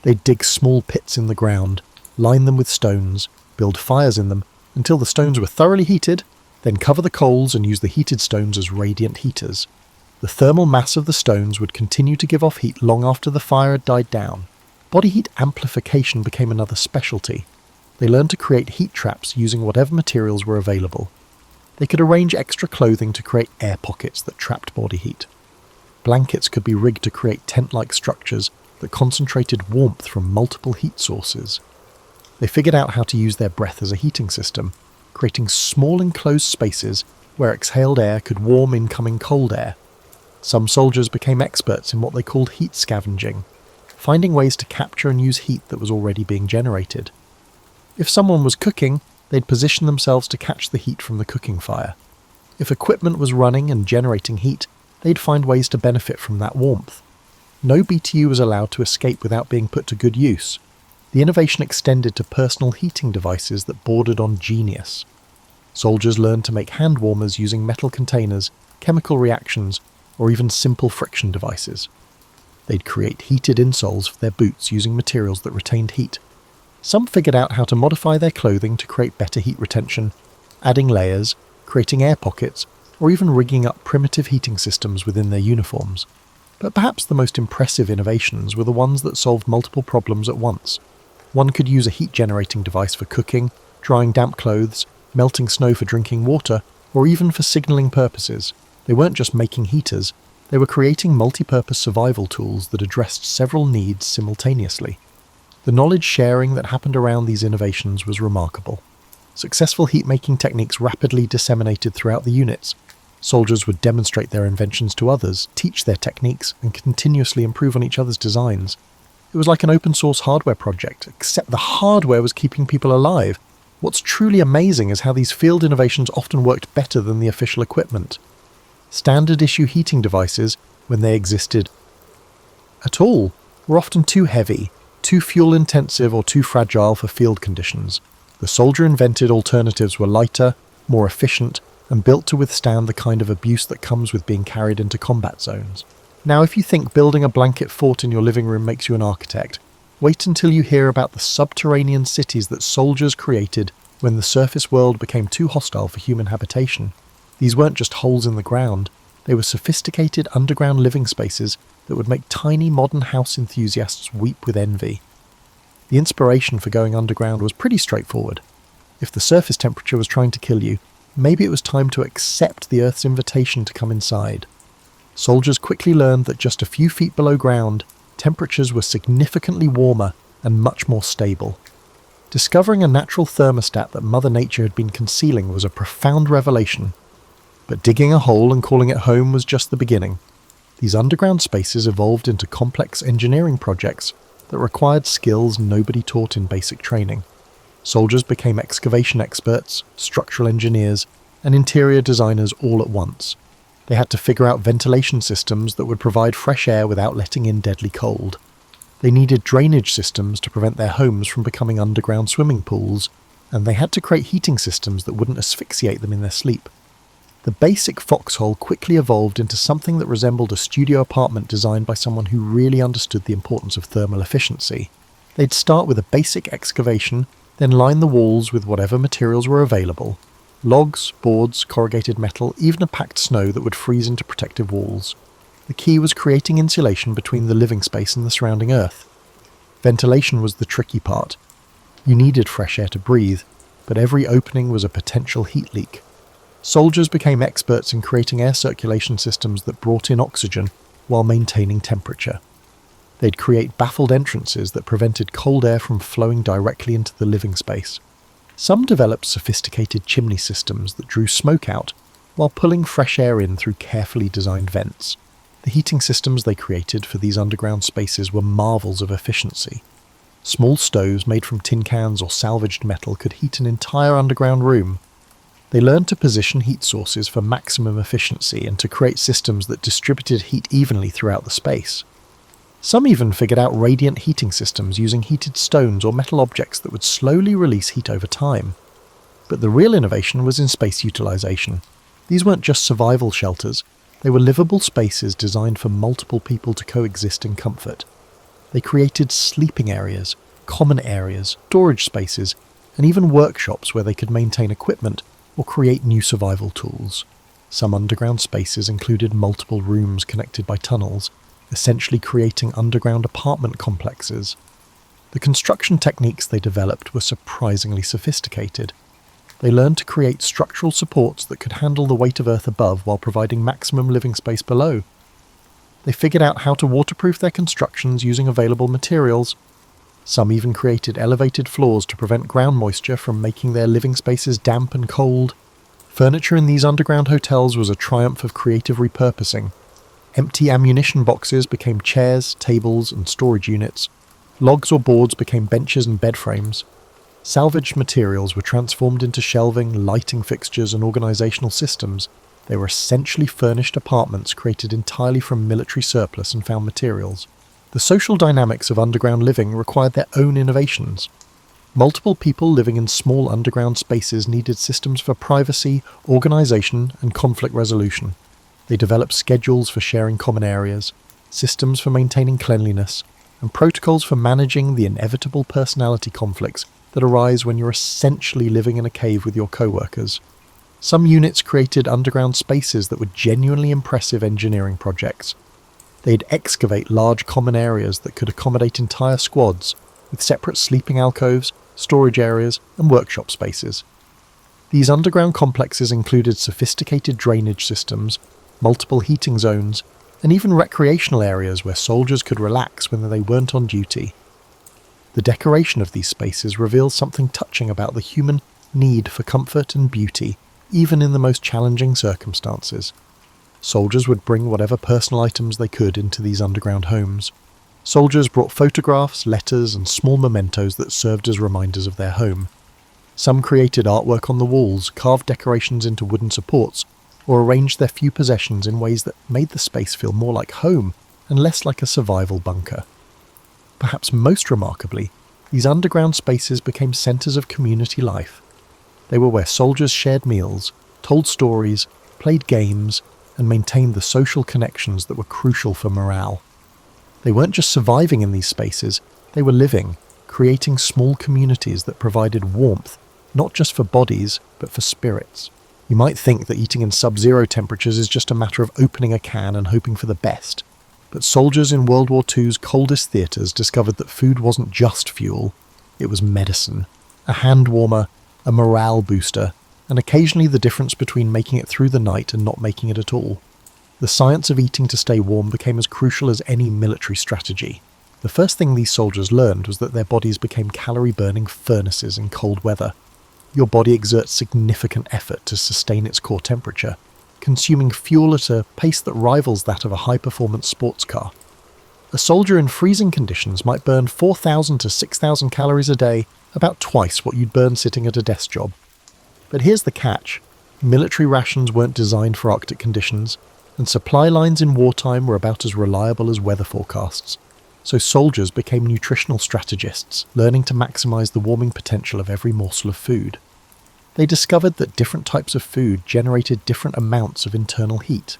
They'd dig small pits in the ground, line them with stones, build fires in them until the stones were thoroughly heated, then cover the coals and use the heated stones as radiant heaters. The thermal mass of the stones would continue to give off heat long after the fire had died down. Body heat amplification became another specialty. They learned to create heat traps using whatever materials were available. They could arrange extra clothing to create air pockets that trapped body heat. Blankets could be rigged to create tent-like structures that concentrated warmth from multiple heat sources. They figured out how to use their breath as a heating system, creating small enclosed spaces where exhaled air could warm incoming cold air. Some soldiers became experts in what they called heat scavenging, finding ways to capture and use heat that was already being generated. If someone was cooking, they'd position themselves to catch the heat from the cooking fire. If equipment was running and generating heat, they'd find ways to benefit from that warmth. No BTU was allowed to escape without being put to good use. The innovation extended to personal heating devices that bordered on genius. Soldiers learned to make hand warmers using metal containers, chemical reactions, or even simple friction devices. They'd create heated insoles for their boots using materials that retained heat. Some figured out how to modify their clothing to create better heat retention, adding layers, creating air pockets, or even rigging up primitive heating systems within their uniforms. But perhaps the most impressive innovations were the ones that solved multiple problems at once. One could use a heat-generating device for cooking, drying damp clothes, melting snow for drinking water, or even for signalling purposes. They weren't just making heaters, they were creating multi-purpose survival tools that addressed several needs simultaneously. The knowledge sharing that happened around these innovations was remarkable. Successful heat-making techniques rapidly disseminated throughout the units. Soldiers would demonstrate their inventions to others, teach their techniques, and continuously improve on each other's designs. It was like an open-source hardware project, except the hardware was keeping people alive. What's truly amazing is how these field innovations often worked better than the official equipment. Standard-issue heating devices, when they existed at all, were often too heavy, too fuel-intensive, or too fragile for field conditions. The soldier-invented alternatives were lighter, more efficient, and built to withstand the kind of abuse that comes with being carried into combat zones. Now, if you think building a blanket fort in your living room makes you an architect, wait until you hear about the subterranean cities that soldiers created when the surface world became too hostile for human habitation. These weren't just holes in the ground, they were sophisticated underground living spaces that would make tiny modern house enthusiasts weep with envy. The inspiration for going underground was pretty straightforward. If the surface temperature was trying to kill you, maybe it was time to accept the Earth's invitation to come inside. Soldiers quickly learned that just a few feet below ground, temperatures were significantly warmer and much more stable. Discovering a natural thermostat that Mother Nature had been concealing was a profound revelation. But digging a hole and calling it home was just the beginning. These underground spaces evolved into complex engineering projects that required skills nobody taught in basic training. Soldiers became excavation experts, structural engineers, and interior designers all at once. They had to figure out ventilation systems that would provide fresh air without letting in deadly cold. They needed drainage systems to prevent their homes from becoming underground swimming pools, and they had to create heating systems that wouldn't asphyxiate them in their sleep. The basic foxhole quickly evolved into something that resembled a studio apartment designed by someone who really understood the importance of thermal efficiency. They'd start with a basic excavation, then line the walls with whatever materials were available: logs, boards, corrugated metal, even a packed snow that would freeze into protective walls. The key was creating insulation between the living space and the surrounding earth. Ventilation was the tricky part. You needed fresh air to breathe, but every opening was a potential heat leak. Soldiers became experts in creating air circulation systems that brought in oxygen while maintaining temperature. They'd create baffled entrances that prevented cold air from flowing directly into the living space. Some developed sophisticated chimney systems that drew smoke out while pulling fresh air in through carefully designed vents. The heating systems they created for these underground spaces were marvels of efficiency. Small stoves made from tin cans or salvaged metal could heat an entire underground room. They learned to position heat sources for maximum efficiency and to create systems that distributed heat evenly throughout the space. Some even figured out radiant heating systems using heated stones or metal objects that would slowly release heat over time. But the real innovation was in space utilization. These weren't just survival shelters, they were livable spaces designed for multiple people to coexist in comfort. They created sleeping areas, common areas, storage spaces, and even workshops where they could maintain equipment or create new survival tools. Some underground spaces included multiple rooms connected by tunnels, essentially creating underground apartment complexes. The construction techniques they developed were surprisingly sophisticated. They learned to create structural supports that could handle the weight of Earth above while providing maximum living space below. They figured out how to waterproof their constructions using available materials. Some even created elevated floors to prevent ground moisture from making their living spaces damp and cold. Furniture in these underground hotels was a triumph of creative repurposing. Empty ammunition boxes became chairs, tables, and storage units. Logs or boards became benches and bed frames. Salvaged materials were transformed into shelving, lighting fixtures, and organizational systems. They were essentially furnished apartments created entirely from military surplus and found materials. The social dynamics of underground living required their own innovations. Multiple people living in small underground spaces needed systems for privacy, organization, and conflict resolution. They developed schedules for sharing common areas, systems for maintaining cleanliness, and protocols for managing the inevitable personality conflicts that arise when you're essentially living in a cave with your co-workers. Some units created underground spaces that were genuinely impressive engineering projects. They'd excavate large common areas that could accommodate entire squads, with separate sleeping alcoves, storage areas, and workshop spaces. These underground complexes included sophisticated drainage systems, multiple heating zones, and even recreational areas where soldiers could relax when they weren't on duty. The decoration of these spaces reveals something touching about the human need for comfort and beauty, even in the most challenging circumstances. Soldiers would bring whatever personal items they could into these underground homes. Soldiers brought photographs, letters, and small mementos that served as reminders of their home. Some created artwork on the walls, carved decorations into wooden supports, or arranged their few possessions in ways that made the space feel more like home and less like a survival bunker. Perhaps most remarkably, these underground spaces became centres of community life. They were where soldiers shared meals, told stories, played games, and maintained the social connections that were crucial for morale. They weren't just surviving in these spaces, they were living, creating small communities that provided warmth, not just for bodies, but for spirits. You might think that eating in sub-zero temperatures is just a matter of opening a can and hoping for the best. But soldiers in World War II's coldest theatres discovered that food wasn't just fuel, it was medicine, a hand warmer, a morale booster, and occasionally the difference between making it through the night and not making it at all. The science of eating to stay warm became as crucial as any military strategy. The first thing these soldiers learned was that their bodies became calorie-burning furnaces in cold weather. Your body exerts significant effort to sustain its core temperature, consuming fuel at a pace that rivals that of a high-performance sports car. A soldier in freezing conditions might burn 4,000 to 6,000 calories a day, about twice what you'd burn sitting at a desk job. But here's the catch. Military rations weren't designed for Arctic conditions, and supply lines in wartime were about as reliable as weather forecasts. So soldiers became nutritional strategists, learning to maximise the warming potential of every morsel of food. They discovered that different types of food generated different amounts of internal heat.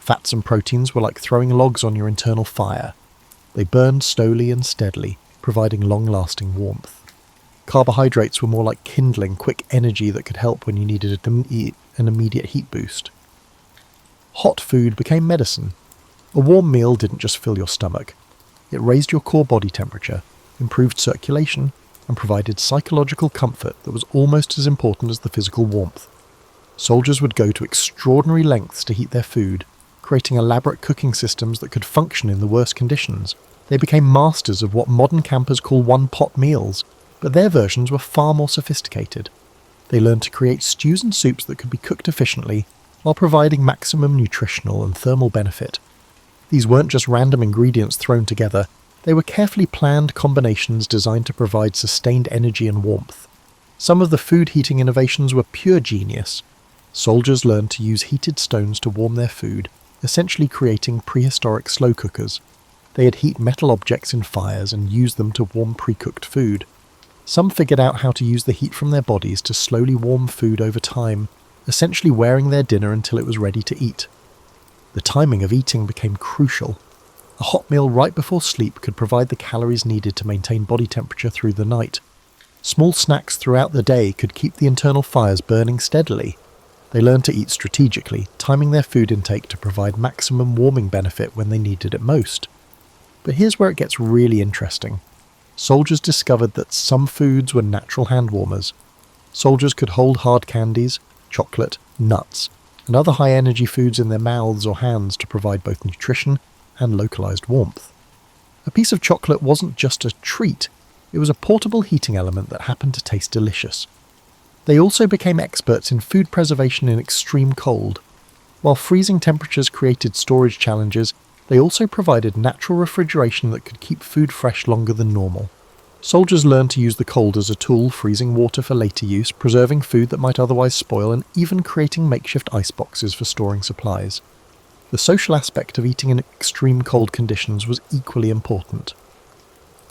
Fats and proteins were like throwing logs on your internal fire. They burned slowly and steadily, providing long-lasting warmth. Carbohydrates were more like kindling, quick energy that could help when you needed an immediate heat boost. Hot food became medicine. A warm meal didn't just fill your stomach. It raised your core body temperature, improved circulation, and provided psychological comfort that was almost as important as the physical warmth. Soldiers would go to extraordinary lengths to heat their food, creating elaborate cooking systems that could function in the worst conditions. They became masters of what modern campers call one-pot meals, but their versions were far more sophisticated. They learned to create stews and soups that could be cooked efficiently, while providing maximum nutritional and thermal benefit. These weren't just random ingredients thrown together, they were carefully planned combinations designed to provide sustained energy and warmth. Some of the food heating innovations were pure genius. Soldiers learned to use heated stones to warm their food, essentially creating prehistoric slow cookers. They'd heat metal objects in fires and use them to warm pre-cooked food. Some figured out how to use the heat from their bodies to slowly warm food over time, essentially wearing their dinner until it was ready to eat. The timing of eating became crucial. A hot meal right before sleep could provide the calories needed to maintain body temperature through the night. Small snacks throughout the day could keep the internal fires burning steadily. They learned to eat strategically, timing their food intake to provide maximum warming benefit when they needed it most. But here's where it gets really interesting. Soldiers discovered that some foods were natural hand warmers. Soldiers could hold hard candies, chocolate, nuts, and other high-energy foods in their mouths or hands to provide both nutrition and localized warmth. A piece of chocolate wasn't just a treat, it was a portable heating element that happened to taste delicious. They also became experts in food preservation in extreme cold. While freezing temperatures created storage challenges, they also provided natural refrigeration that could keep food fresh longer than normal. Soldiers learned to use the cold as a tool, freezing water for later use, preserving food that might otherwise spoil, and even creating makeshift ice boxes for storing supplies. The social aspect of eating in extreme cold conditions was equally important.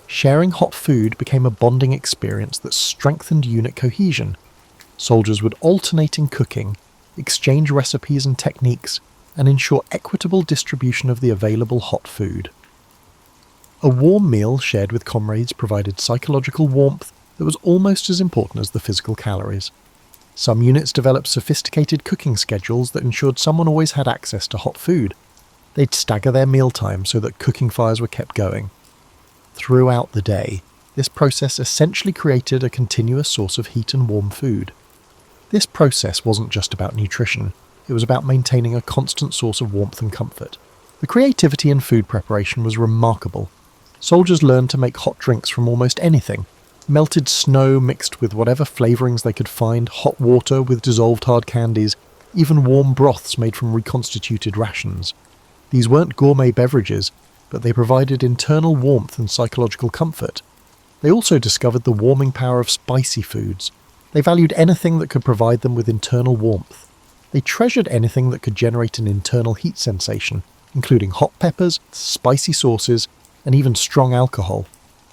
Sharing hot food became a bonding experience that strengthened unit cohesion. Soldiers would alternate in cooking, exchange recipes and techniques, and ensure equitable distribution of the available hot food. A warm meal shared with comrades provided psychological warmth that was almost as important as the physical calories. Some units developed sophisticated cooking schedules that ensured someone always had access to hot food. They'd stagger their mealtime so that cooking fires were kept going. Throughout the day, this process essentially created a continuous source of heat and warm food. This process wasn't just about nutrition, it was about maintaining a constant source of warmth and comfort. The creativity in food preparation was remarkable. Soldiers learned to make hot drinks from almost anything. Melted snow mixed with whatever flavourings they could find, hot water with dissolved hard candies, even warm broths made from reconstituted rations. These weren't gourmet beverages, but they provided internal warmth and psychological comfort. They also discovered the warming power of spicy foods. They valued anything that could provide them with internal warmth. They treasured anything that could generate an internal heat sensation, including hot peppers, spicy sauces, and even strong alcohol.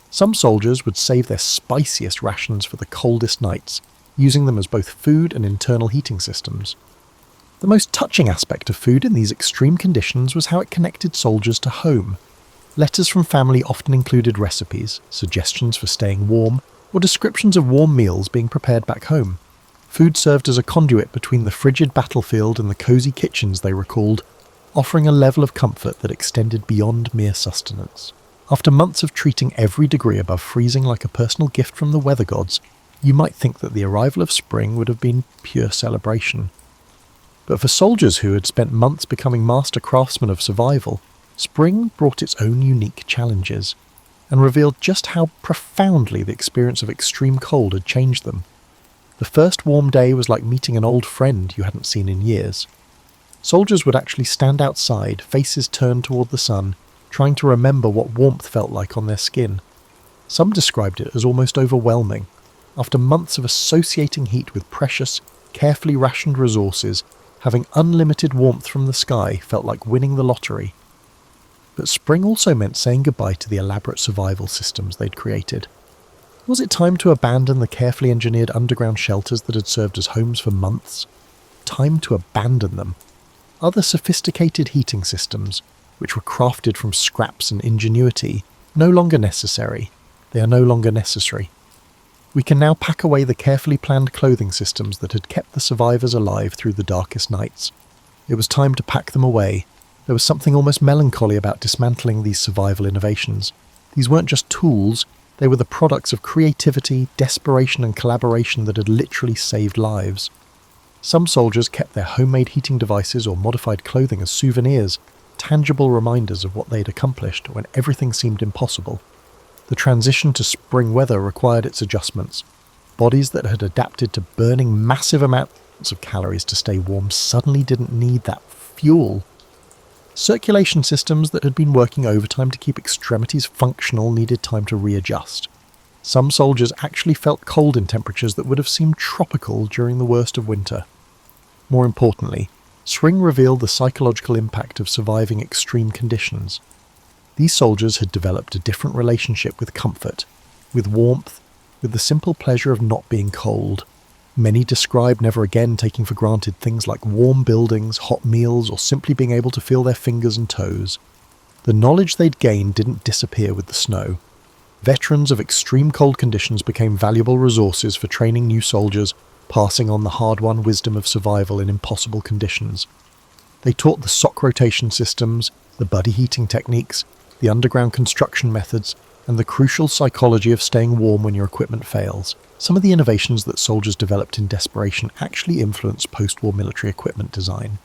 Some soldiers would save their spiciest rations for the coldest nights, using them as both food and internal heating systems. The most touching aspect of food in these extreme conditions was how it connected soldiers to home. Letters from family often included recipes, suggestions for staying warm, or descriptions of warm meals being prepared back home. Food served as a conduit between the frigid battlefield and the cosy kitchens they recalled, offering a level of comfort that extended beyond mere sustenance. After months of treating every degree above freezing like a personal gift from the weather gods, you might think that the arrival of spring would have been pure celebration. But for soldiers who had spent months becoming master craftsmen of survival, spring brought its own unique challenges, and revealed just how profoundly the experience of extreme cold had changed them. The first warm day was like meeting an old friend you hadn't seen in years. Soldiers would actually stand outside, faces turned toward the sun, trying to remember what warmth felt like on their skin. Some described it as almost overwhelming. After months of associating heat with precious, carefully rationed resources, having unlimited warmth from the sky felt like winning the lottery. But spring also meant saying goodbye to the elaborate survival systems they'd created. Was it time to abandon the carefully engineered underground shelters that had served as homes for months? Time to abandon them. Other sophisticated heating systems, which were crafted from scraps and ingenuity, no longer necessary. They are no longer necessary. We can now pack away the carefully planned clothing systems that had kept the survivors alive through the darkest nights. It was time to pack them away. There was something almost melancholy about dismantling these survival innovations. These weren't just tools, they were the products of creativity, desperation and collaboration that had literally saved lives. Some soldiers kept their homemade heating devices or modified clothing as souvenirs, tangible reminders of what they'd accomplished when everything seemed impossible. The transition to spring weather required its adjustments. Bodies that had adapted to burning massive amounts of calories to stay warm suddenly didn't need that fuel. Circulation systems that had been working overtime to keep extremities functional needed time to readjust. Some soldiers actually felt cold in temperatures that would have seemed tropical during the worst of winter. More importantly, spring revealed the psychological impact of surviving extreme conditions. These soldiers had developed a different relationship with comfort, with warmth, with the simple pleasure of not being cold. Many described never again taking for granted things like warm buildings, hot meals, or simply being able to feel their fingers and toes. The knowledge they'd gained didn't disappear with the snow. Veterans of extreme cold conditions became valuable resources for training new soldiers, passing on the hard-won wisdom of survival in impossible conditions. They taught the sock rotation systems, the buddy heating techniques, the underground construction methods, and the crucial psychology of staying warm when your equipment fails. Some of the innovations that soldiers developed in desperation actually influenced post-war military equipment design.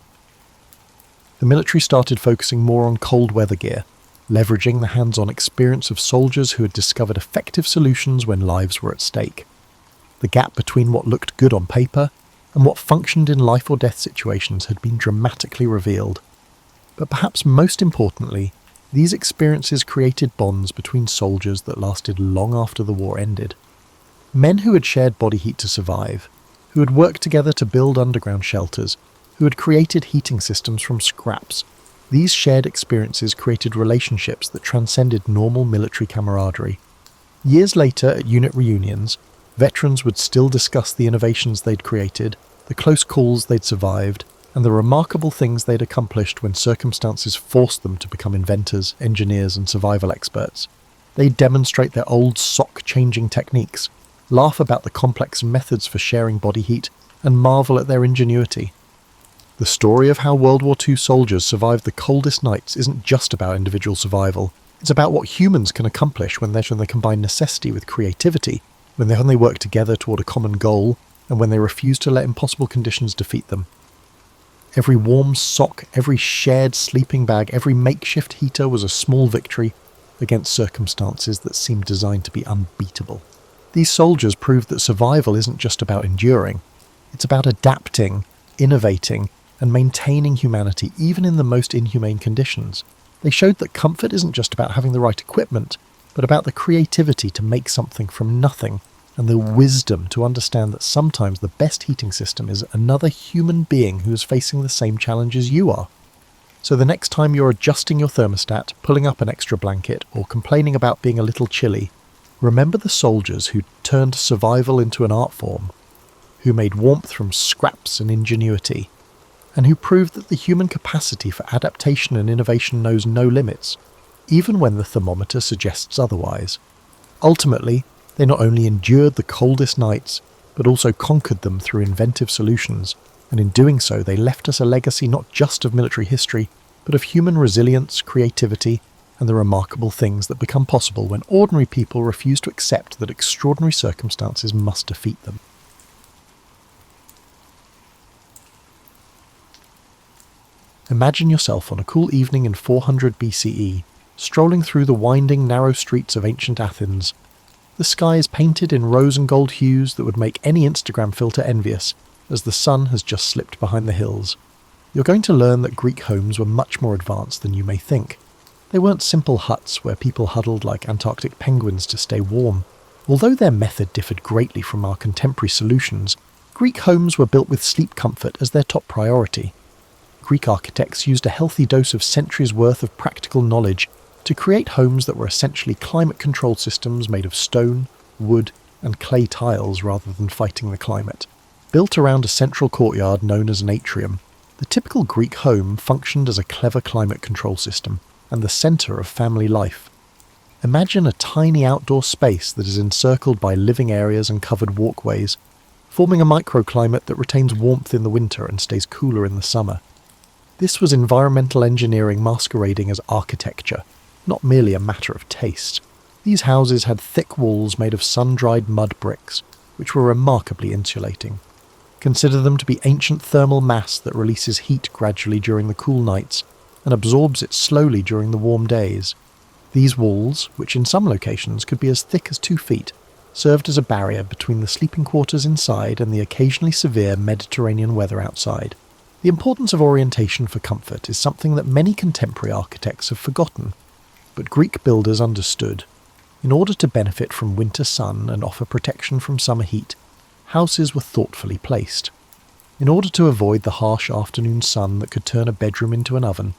The military started focusing more on cold weather gear, leveraging the hands-on experience of soldiers who had discovered effective solutions when lives were at stake. The gap between what looked good on paper and what functioned in life or death situations had been dramatically revealed. But perhaps most importantly, these experiences created bonds between soldiers that lasted long after the war ended. Men who had shared body heat to survive, who had worked together to build underground shelters, who had created heating systems from scraps. These shared experiences created relationships that transcended normal military camaraderie. Years later, at unit reunions, veterans would still discuss the innovations they'd created, the close calls they'd survived, and the remarkable things they'd accomplished when circumstances forced them to become inventors, engineers, and survival experts. They'd demonstrate their old sock-changing techniques, laugh about the complex methods for sharing body heat, and marvel at their ingenuity. The story of how World War II soldiers survived the coldest nights isn't just about individual survival. It's about what humans can accomplish when they combine necessity with creativity, when they work together toward a common goal, and when they refuse to let impossible conditions defeat them. Every warm sock, every shared sleeping bag, every makeshift heater was a small victory against circumstances that seemed designed to be unbeatable. These soldiers proved that survival isn't just about enduring. It's about adapting, innovating, and maintaining humanity even in the most inhumane conditions. They showed that comfort isn't just about having the right equipment, but about the creativity to make something from nothing, and the wisdom to understand that sometimes the best heating system is another human being who is facing the same challenges you are. So the next time you're adjusting your thermostat, pulling up an extra blanket, or complaining about being a little chilly, remember the soldiers who turned survival into an art form, who made warmth from scraps and ingenuity, and who proved that the human capacity for adaptation and innovation knows no limits, even when the thermometer suggests otherwise. Ultimately, they not only endured the coldest nights, but also conquered them through inventive solutions, and in doing so they left us a legacy not just of military history, but of human resilience, creativity, and the remarkable things that become possible when ordinary people refuse to accept that extraordinary circumstances must defeat them. Imagine yourself on a cool evening in 400 BCE, strolling through the winding, narrow streets of ancient Athens. The sky is painted in rose and gold hues that would make any Instagram filter envious, as the sun has just slipped behind the hills. You're going to learn that Greek homes were much more advanced than you may think. They weren't simple huts where people huddled like Antarctic penguins to stay warm. Although their method differed greatly from our contemporary solutions, Greek homes were built with sleep comfort as their top priority. Greek architects used a healthy dose of centuries' worth of practical knowledge to create homes that were essentially climate-controlled systems made of stone, wood, and clay tiles rather than fighting the climate. Built around a central courtyard known as an atrium, the typical Greek home functioned as a clever climate control system and the centre of family life. Imagine a tiny outdoor space that is encircled by living areas and covered walkways, forming a microclimate that retains warmth in the winter and stays cooler in the summer. This was environmental engineering masquerading as architecture, not merely a matter of taste. These houses had thick walls made of sun-dried mud bricks, which were remarkably insulating. Consider them to be ancient thermal mass that releases heat gradually during the cool nights and absorbs it slowly during the warm days. These walls, which in some locations could be as thick as 2 feet, served as a barrier between the sleeping quarters inside and the occasionally severe Mediterranean weather outside. The importance of orientation for comfort is something that many contemporary architects have forgotten, but Greek builders understood. In order to benefit from winter sun and offer protection from summer heat, houses were thoughtfully placed. In order to avoid the harsh afternoon sun that could turn a bedroom into an oven,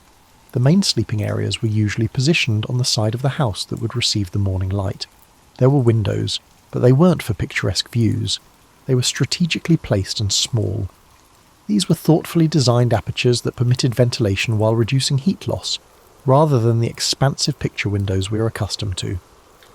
the main sleeping areas were usually positioned on the side of the house that would receive the morning light. There were windows, but they weren't for picturesque views. They were strategically placed and small. These were thoughtfully designed apertures that permitted ventilation while reducing heat loss, rather than the expansive picture windows we are accustomed to.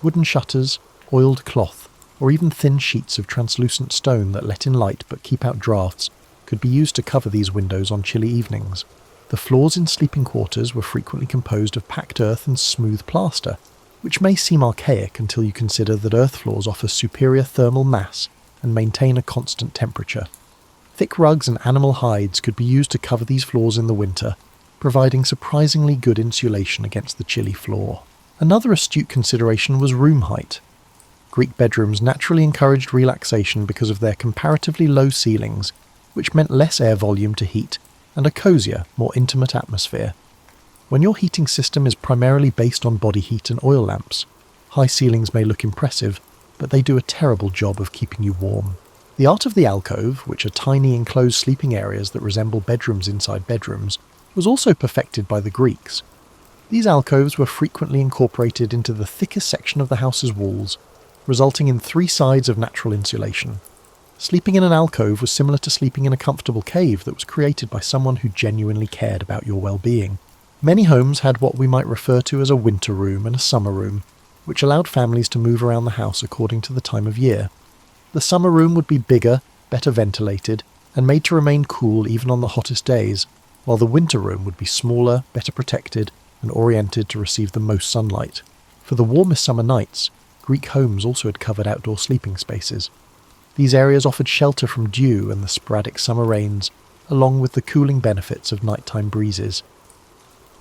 Wooden shutters, oiled cloth, or even thin sheets of translucent stone that let in light but keep out drafts could be used to cover these windows on chilly evenings. The floors in sleeping quarters were frequently composed of packed earth and smooth plaster, which may seem archaic until you consider that earth floors offer superior thermal mass and maintain a constant temperature. Thick rugs and animal hides could be used to cover these floors in the winter, providing surprisingly good insulation against the chilly floor. Another astute consideration was room height. Greek bedrooms naturally encouraged relaxation because of their comparatively low ceilings, which meant less air volume to heat and a cosier, more intimate atmosphere. When your heating system is primarily based on body heat and oil lamps, high ceilings may look impressive, but they do a terrible job of keeping you warm. The art of the alcove, which are tiny enclosed sleeping areas that resemble bedrooms inside bedrooms, was also perfected by the Greeks. These alcoves were frequently incorporated into the thickest section of the house's walls, resulting in 3 sides of natural insulation. Sleeping in an alcove was similar to sleeping in a comfortable cave that was created by someone who genuinely cared about your well-being. Many homes had what we might refer to as a winter room and a summer room, which allowed families to move around the house according to the time of year. The summer room would be bigger, better ventilated, and made to remain cool even on the hottest days, while the winter room would be smaller, better protected, and oriented to receive the most sunlight. For the warmest summer nights, Greek homes also had covered outdoor sleeping spaces. These areas offered shelter from dew and the sporadic summer rains, along with the cooling benefits of nighttime breezes.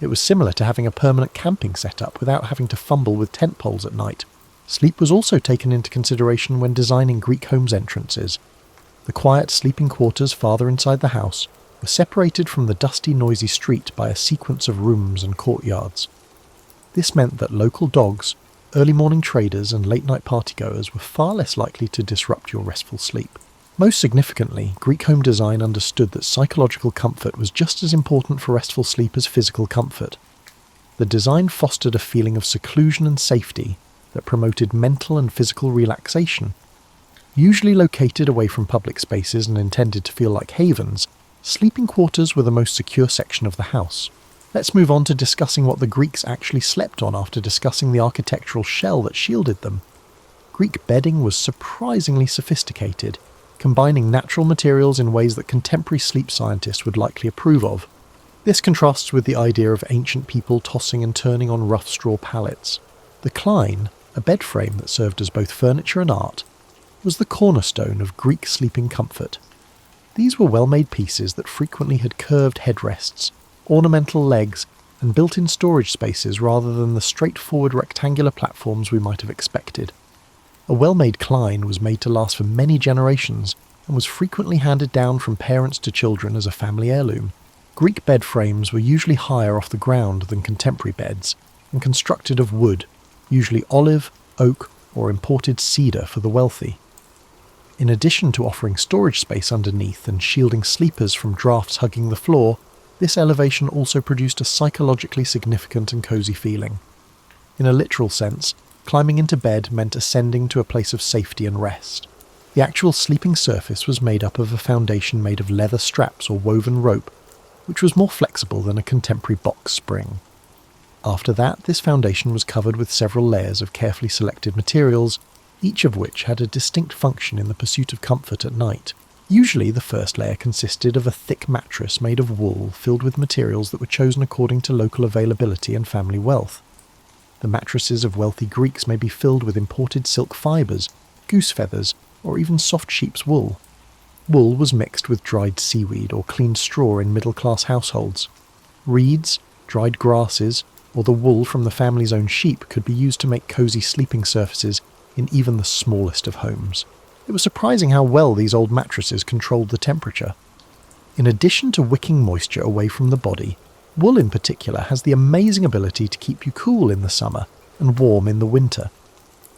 It was similar to having a permanent camping setup without having to fumble with tent poles at night. Sleep was also taken into consideration when designing Greek homes' entrances. The quiet sleeping quarters farther inside the house were separated from the dusty, noisy street by a sequence of rooms and courtyards. This meant that local dogs, early morning traders and late-night partygoers were far less likely to disrupt your restful sleep. Most significantly, Greek home design understood that psychological comfort was just as important for restful sleep as physical comfort. The design fostered a feeling of seclusion and safety that promoted mental and physical relaxation. Usually located away from public spaces and intended to feel like havens, sleeping quarters were the most secure section of the house. Let's move on to discussing what the Greeks actually slept on after discussing the architectural shell that shielded them. Greek bedding was surprisingly sophisticated, combining natural materials in ways that contemporary sleep scientists would likely approve of. This contrasts with the idea of ancient people tossing and turning on rough straw pallets. The Klein, a bed frame that served as both furniture and art, was the cornerstone of Greek sleeping comfort. These were well-made pieces that frequently had curved headrests, ornamental legs, and built-in storage spaces rather than the straightforward rectangular platforms we might have expected. A well-made Klein was made to last for many generations and was frequently handed down from parents to children as a family heirloom. Greek bed frames were usually higher off the ground than contemporary beds and constructed of wood, usually olive, oak, or imported cedar for the wealthy. In addition to offering storage space underneath and shielding sleepers from drafts hugging the floor, this elevation also produced a psychologically significant and cosy feeling. In a literal sense, climbing into bed meant ascending to a place of safety and rest. The actual sleeping surface was made up of a foundation made of leather straps or woven rope, which was more flexible than a contemporary box spring. After that, this foundation was covered with several layers of carefully selected materials, each of which had a distinct function in the pursuit of comfort at night. Usually the first layer consisted of a thick mattress made of wool filled with materials that were chosen according to local availability and family wealth. The mattresses of wealthy Greeks may be filled with imported silk fibres, goose feathers, or even soft sheep's wool. Wool was mixed with dried seaweed or clean straw in middle-class households. Reeds, dried grasses, or the wool from the family's own sheep could be used to make cosy sleeping surfaces in even the smallest of homes. It was surprising how well these old mattresses controlled the temperature. In addition to wicking moisture away from the body, wool in particular has the amazing ability to keep you cool in the summer and warm in the winter.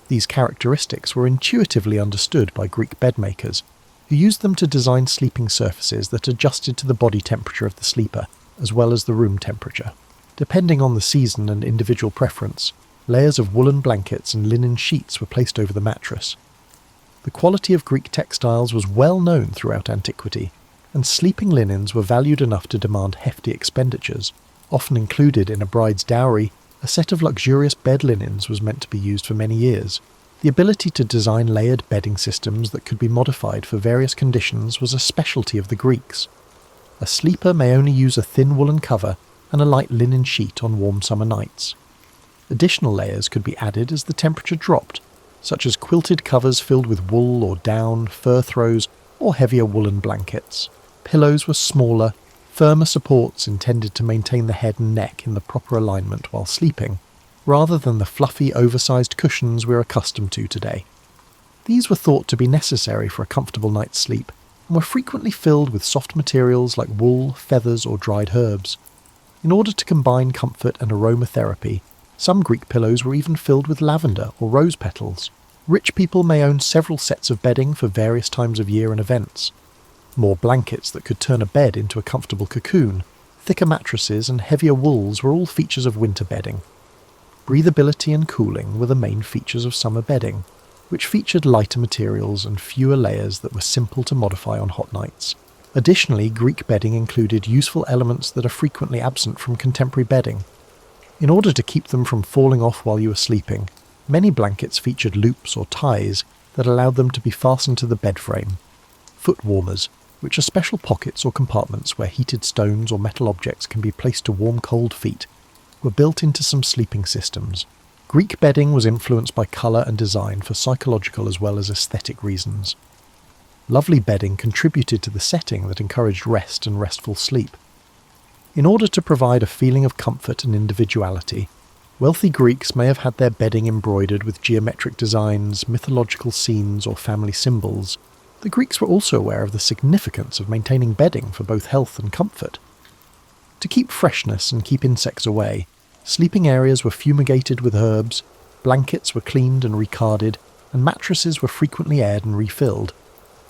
These characteristics were intuitively understood by Greek bedmakers, who used them to design sleeping surfaces that adjusted to the body temperature of the sleeper, as well as the room temperature. Depending on the season and individual preference, layers of woolen blankets and linen sheets were placed over the mattress. The quality of Greek textiles was well known throughout antiquity, and sleeping linens were valued enough to demand hefty expenditures. Often included in a bride's dowry, a set of luxurious bed linens was meant to be used for many years. The ability to design layered bedding systems that could be modified for various conditions was a specialty of the Greeks. A sleeper may only use a thin woolen cover and a light linen sheet on warm summer nights. Additional layers could be added as the temperature dropped, such as quilted covers filled with wool or down, fur throws, or heavier woolen blankets. Pillows were smaller, firmer supports intended to maintain the head and neck in the proper alignment while sleeping, rather than the fluffy, oversized cushions we're accustomed to today. These were thought to be necessary for a comfortable night's sleep, and were frequently filled with soft materials like wool, feathers, or dried herbs. In order to combine comfort and aromatherapy, some Greek pillows were even filled with lavender or rose petals. Rich people may own several sets of bedding for various times of year and events. More blankets that could turn a bed into a comfortable cocoon, thicker mattresses and heavier wools were all features of winter bedding. Breathability and cooling were the main features of summer bedding, which featured lighter materials and fewer layers that were simple to modify on hot nights. Additionally, Greek bedding included useful elements that are frequently absent from contemporary bedding. In order to keep them from falling off while you were sleeping, many blankets featured loops or ties that allowed them to be fastened to the bed frame. Foot warmers, which are special pockets or compartments where heated stones or metal objects can be placed to warm cold feet, were built into some sleeping systems. Greek bedding was influenced by colour and design for psychological as well as aesthetic reasons. Lovely bedding contributed to the setting that encouraged rest and restful sleep. In order to provide a feeling of comfort and individuality, wealthy Greeks may have had their bedding embroidered with geometric designs, mythological scenes, or family symbols. The Greeks were also aware of the significance of maintaining bedding for both health and comfort. To keep freshness and keep insects away, sleeping areas were fumigated with herbs, blankets were cleaned and recarded, and mattresses were frequently aired and refilled.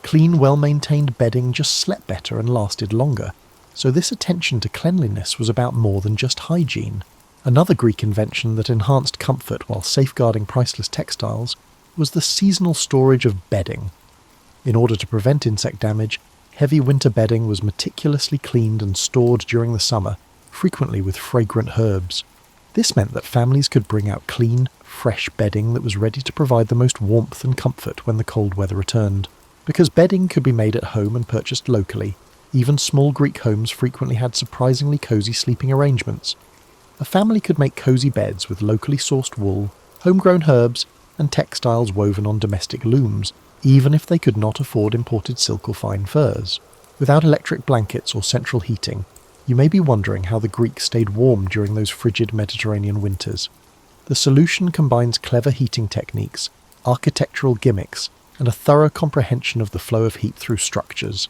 Clean, well-maintained bedding just slept better and lasted longer, so this attention to cleanliness was about more than just hygiene. Another Greek invention that enhanced comfort while safeguarding priceless textiles was the seasonal storage of bedding. In order to prevent insect damage, heavy winter bedding was meticulously cleaned and stored during the summer, frequently with fragrant herbs. This meant that families could bring out clean, fresh bedding that was ready to provide the most warmth and comfort when the cold weather returned. Because bedding could be made at home and purchased locally, even small Greek homes frequently had surprisingly cosy sleeping arrangements. A family could make cosy beds with locally sourced wool, homegrown herbs, and textiles woven on domestic looms, even if they could not afford imported silk or fine furs. Without electric blankets or central heating, you may be wondering how the Greeks stayed warm during those frigid Mediterranean winters. The solution combines clever heating techniques, architectural gimmicks, and a thorough comprehension of the flow of heat through structures,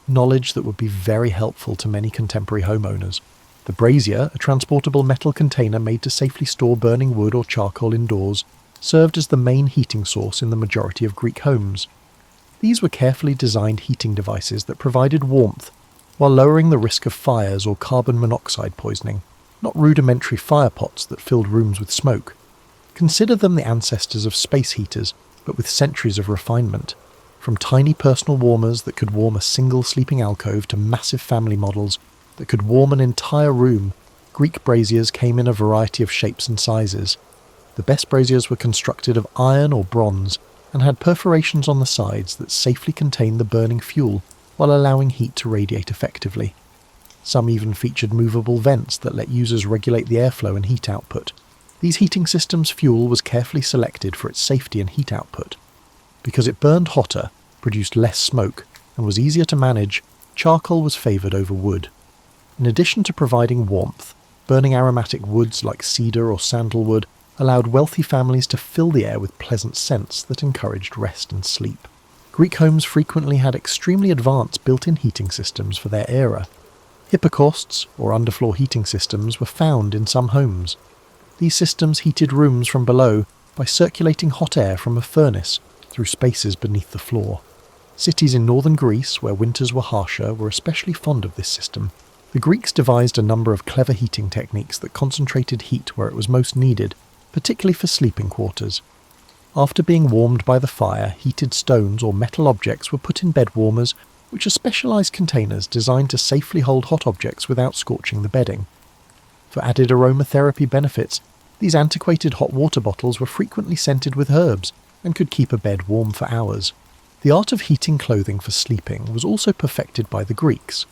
knowledge that would be very helpful to many contemporary homeowners. The brazier, a transportable metal container made to safely store burning wood or charcoal indoors, served as the main heating source in the majority of Greek homes. These were carefully designed heating devices that provided warmth while lowering the risk of fires or carbon monoxide poisoning, not rudimentary fire pots that filled rooms with smoke. Consider them the ancestors of space heaters, but with centuries of refinement. From tiny personal warmers that could warm a single sleeping alcove to massive family models that could warm an entire room, Greek braziers came in a variety of shapes and sizes. The best braziers were constructed of iron or bronze and had perforations on the sides that safely contained the burning fuel while allowing heat to radiate effectively. Some even featured movable vents that let users regulate the airflow and heat output. These heating systems' fuel was carefully selected for its safety and heat output. Because it burned hotter, produced less smoke, and was easier to manage, charcoal was favoured over wood. In addition to providing warmth, burning aromatic woods like cedar or sandalwood allowed wealthy families to fill the air with pleasant scents that encouraged rest and sleep. Greek homes frequently had extremely advanced built-in heating systems for their era. Hypocausts, or underfloor heating systems, were found in some homes. These systems heated rooms from below by circulating hot air from a furnace through spaces beneath the floor. Cities in northern Greece, where winters were harsher, were especially fond of this system. The Greeks devised a number of clever heating techniques that concentrated heat where it was most needed, particularly for sleeping quarters. After being warmed by the fire, heated stones or metal objects were put in bed warmers, which are specialised containers designed to safely hold hot objects without scorching the bedding. For added aromatherapy benefits, these antiquated hot water bottles were frequently scented with herbs and could keep a bed warm for hours. The art of heating clothing for sleeping was also perfected by the Greeks.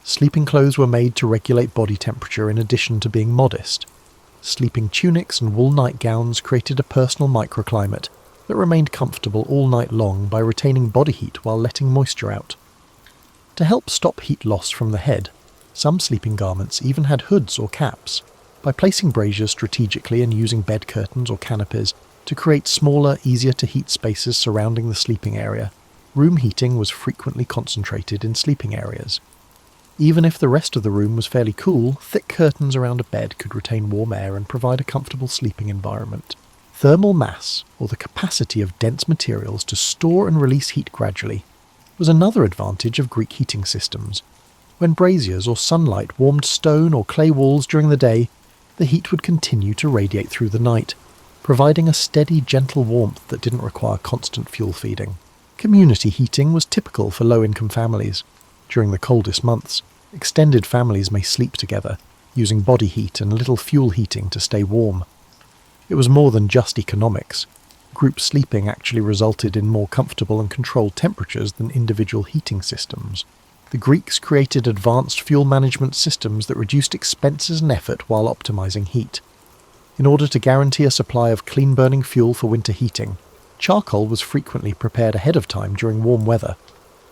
Sleeping clothes were made to regulate body temperature in addition to being modest. Sleeping tunics and wool nightgowns created a personal microclimate that remained comfortable all night long by retaining body heat while letting moisture out. To help stop heat loss from the head, some sleeping garments even had hoods or caps. By placing braziers strategically and using bed curtains or canopies to create smaller, easier-to-heat spaces surrounding the sleeping area, room heating was frequently concentrated in sleeping areas. Even if the rest of the room was fairly cool, thick curtains around a bed could retain warm air and provide a comfortable sleeping environment. Thermal mass, or the capacity of dense materials to store and release heat gradually, was another advantage of Greek heating systems. When braziers or sunlight warmed stone or clay walls during the day, the heat would continue to radiate through the night, providing a steady, gentle warmth that didn't require constant fuel feeding. Community heating was typical for low-income families. During the coldest months, extended families may sleep together, using body heat and little fuel heating to stay warm. It was more than just economics. Group sleeping actually resulted in more comfortable and controlled temperatures than individual heating systems. The Greeks created advanced fuel management systems that reduced expenses and effort while optimizing heat. In order to guarantee a supply of clean-burning fuel for winter heating, charcoal was frequently prepared ahead of time during warm weather.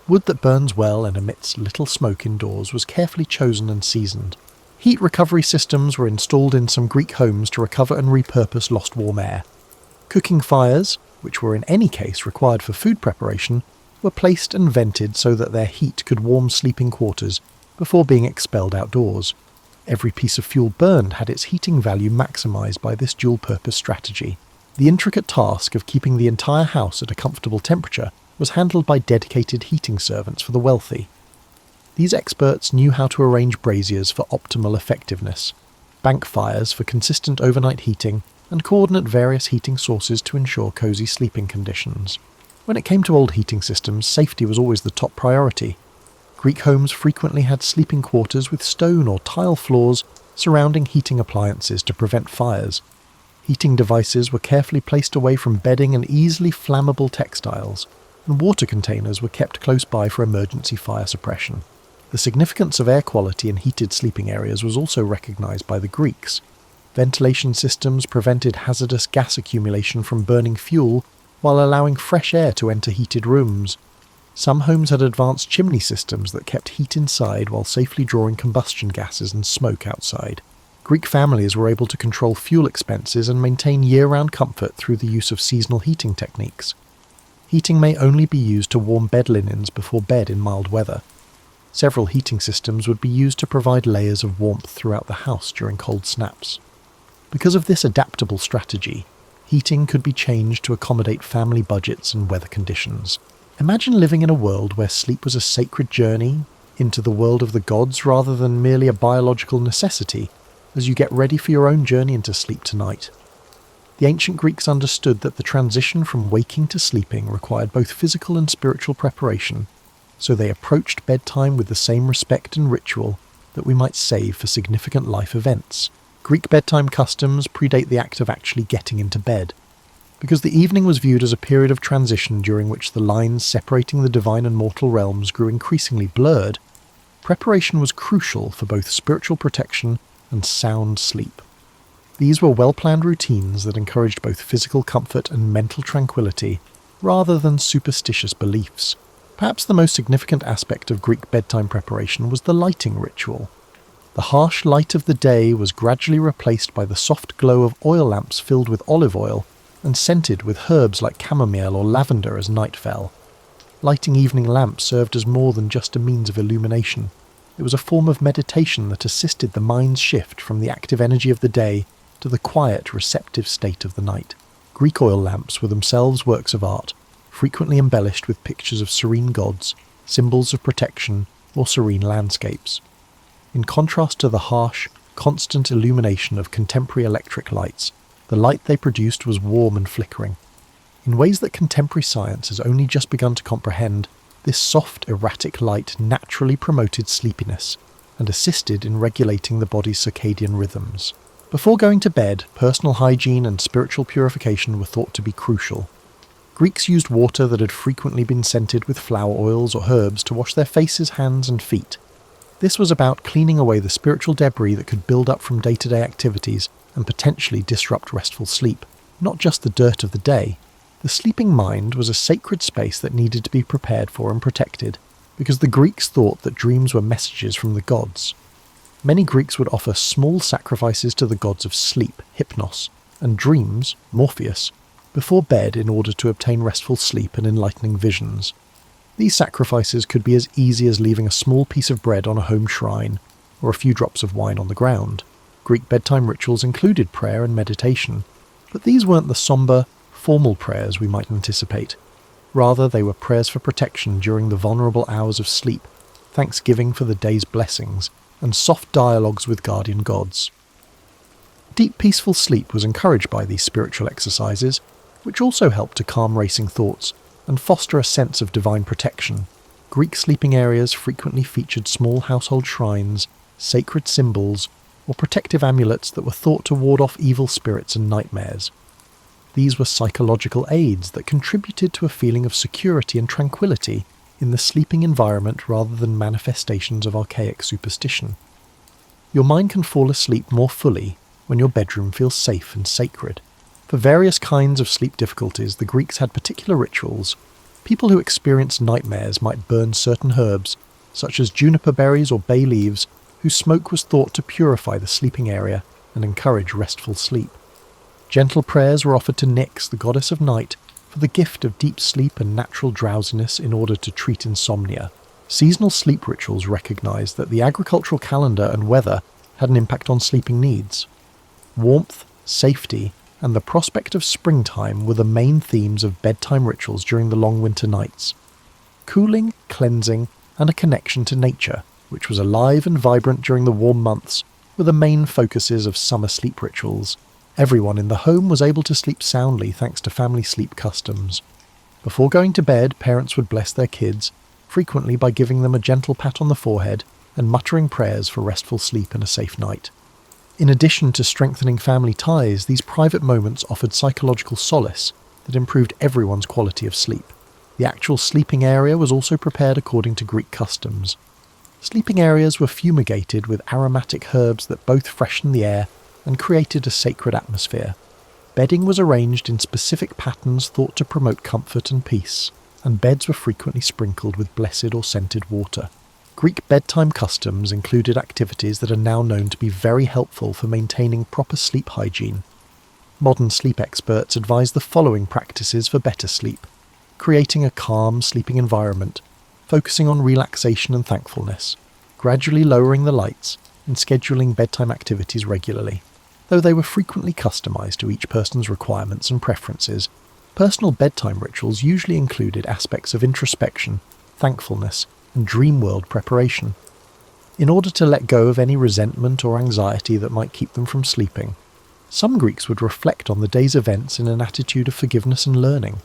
Wood that burns well and emits little smoke indoors was carefully chosen and seasoned. Heat recovery systems were installed in some Greek homes to recover and repurpose lost warm air. Cooking fires, which were in any case required for food preparation, were placed and vented so that their heat could warm sleeping quarters before being expelled outdoors. Every piece of fuel burned had its heating value maximised by this dual-purpose strategy. The intricate task of keeping the entire house at a comfortable temperature was handled by dedicated heating servants for the wealthy. These experts knew how to arrange braziers for optimal effectiveness, bank fires for consistent overnight heating, and coordinate various heating sources to ensure cosy sleeping conditions. When it came to old heating systems, safety was always the top priority. Greek homes frequently had sleeping quarters with stone or tile floors surrounding heating appliances to prevent fires. Heating devices were carefully placed away from bedding and easily flammable textiles, and water containers were kept close by for emergency fire suppression. The significance of air quality in heated sleeping areas was also recognised by the Greeks. Ventilation systems prevented hazardous gas accumulation from burning fuel while allowing fresh air to enter heated rooms. Some homes had advanced chimney systems that kept heat inside while safely drawing combustion gases and smoke outside. Greek families were able to control fuel expenses and maintain year-round comfort through the use of seasonal heating techniques. Heating may only be used to warm bed linens before bed in mild weather. Several heating systems would be used to provide layers of warmth throughout the house during cold snaps. Because of this adaptable strategy, heating could be changed to accommodate family budgets and weather conditions. Imagine living in a world where sleep was a sacred journey into the world of the gods rather than merely a biological necessity as you get ready for your own journey into sleep tonight. The ancient Greeks understood that the transition from waking to sleeping required both physical and spiritual preparation, so they approached bedtime with the same respect and ritual that we might save for significant life events. Greek bedtime customs predate the act of actually getting into bed. Because the evening was viewed as a period of transition during which the lines separating the divine and mortal realms grew increasingly blurred, preparation was crucial for both spiritual protection and sound sleep. These were well-planned routines that encouraged both physical comfort and mental tranquility, rather than superstitious beliefs. Perhaps the most significant aspect of Greek bedtime preparation was the lighting ritual. The harsh light of the day was gradually replaced by the soft glow of oil lamps filled with olive oil and scented with herbs like chamomile or lavender as night fell. Lighting evening lamps served as more than just a means of illumination. It was a form of meditation that assisted the mind's shift from the active energy of the day to the quiet, receptive state of the night. Greek oil lamps were themselves works of art, frequently embellished with pictures of serene gods, symbols of protection, or serene landscapes. In contrast to the harsh, constant illumination of contemporary electric lights, the light they produced was warm and flickering. In ways that contemporary science has only just begun to comprehend, this soft, erratic light naturally promoted sleepiness and assisted in regulating the body's circadian rhythms. Before going to bed, personal hygiene and spiritual purification were thought to be crucial. Greeks used water that had frequently been scented with flower oils or herbs to wash their faces, hands, and feet. This was about cleaning away the spiritual debris that could build up from day-to-day activities and potentially disrupt restful sleep, not just the dirt of the day. The sleeping mind was a sacred space that needed to be prepared for and protected, because the Greeks thought that dreams were messages from the gods. Many Greeks would offer small sacrifices to the gods of sleep, Hypnos, and dreams, Morpheus, before bed in order to obtain restful sleep and enlightening visions. These sacrifices could be as easy as leaving a small piece of bread on a home shrine, or a few drops of wine on the ground. Greek bedtime rituals included prayer and meditation, but these weren't the somber, formal prayers we might anticipate. Rather, they were prayers for protection during the vulnerable hours of sleep, thanksgiving for the day's blessings, and soft dialogues with guardian gods. Deep, peaceful sleep was encouraged by these spiritual exercises, which also helped to calm racing thoughts and foster a sense of divine protection. Greek sleeping areas frequently featured small household shrines, sacred symbols, or protective amulets that were thought to ward off evil spirits and nightmares. These were psychological aids that contributed to a feeling of security and tranquility in the sleeping environment rather than manifestations of archaic superstition. Your mind can fall asleep more fully when your bedroom feels safe and sacred. For various kinds of sleep difficulties, the Greeks had particular rituals. People who experienced nightmares might burn certain herbs, such as juniper berries or bay leaves, whose smoke was thought to purify the sleeping area and encourage restful sleep. Gentle prayers were offered to Nyx, the goddess of night, for the gift of deep sleep and natural drowsiness in order to treat insomnia. Seasonal sleep rituals recognized that the agricultural calendar and weather had an impact on sleeping needs. Warmth, safety, and the prospect of springtime were the main themes of bedtime rituals during the long winter nights. Cooling, cleansing, and a connection to nature, which was alive and vibrant during the warm months, were the main focuses of summer sleep rituals. Everyone in the home was able to sleep soundly thanks to family sleep customs. Before going to bed, parents would bless their kids, frequently by giving them a gentle pat on the forehead and muttering prayers for restful sleep and a safe night. In addition to strengthening family ties, these private moments offered psychological solace that improved everyone's quality of sleep. The actual sleeping area was also prepared according to Greek customs. Sleeping areas were fumigated with aromatic herbs that both freshened the air and created a sacred atmosphere. Bedding was arranged in specific patterns thought to promote comfort and peace, and beds were frequently sprinkled with blessed or scented water. Greek bedtime customs included activities that are now known to be very helpful for maintaining proper sleep hygiene. Modern sleep experts advise the following practices for better sleep: creating a calm sleeping environment, focusing on relaxation and thankfulness, gradually lowering the lights, and scheduling bedtime activities regularly. Though they were frequently customized to each person's requirements and preferences, Personal bedtime rituals usually included aspects of introspection, thankfulness, and dream world preparation. In order to let go of any resentment or anxiety that might keep them from sleeping, some Greeks would reflect on the day's events in an attitude of forgiveness and learning.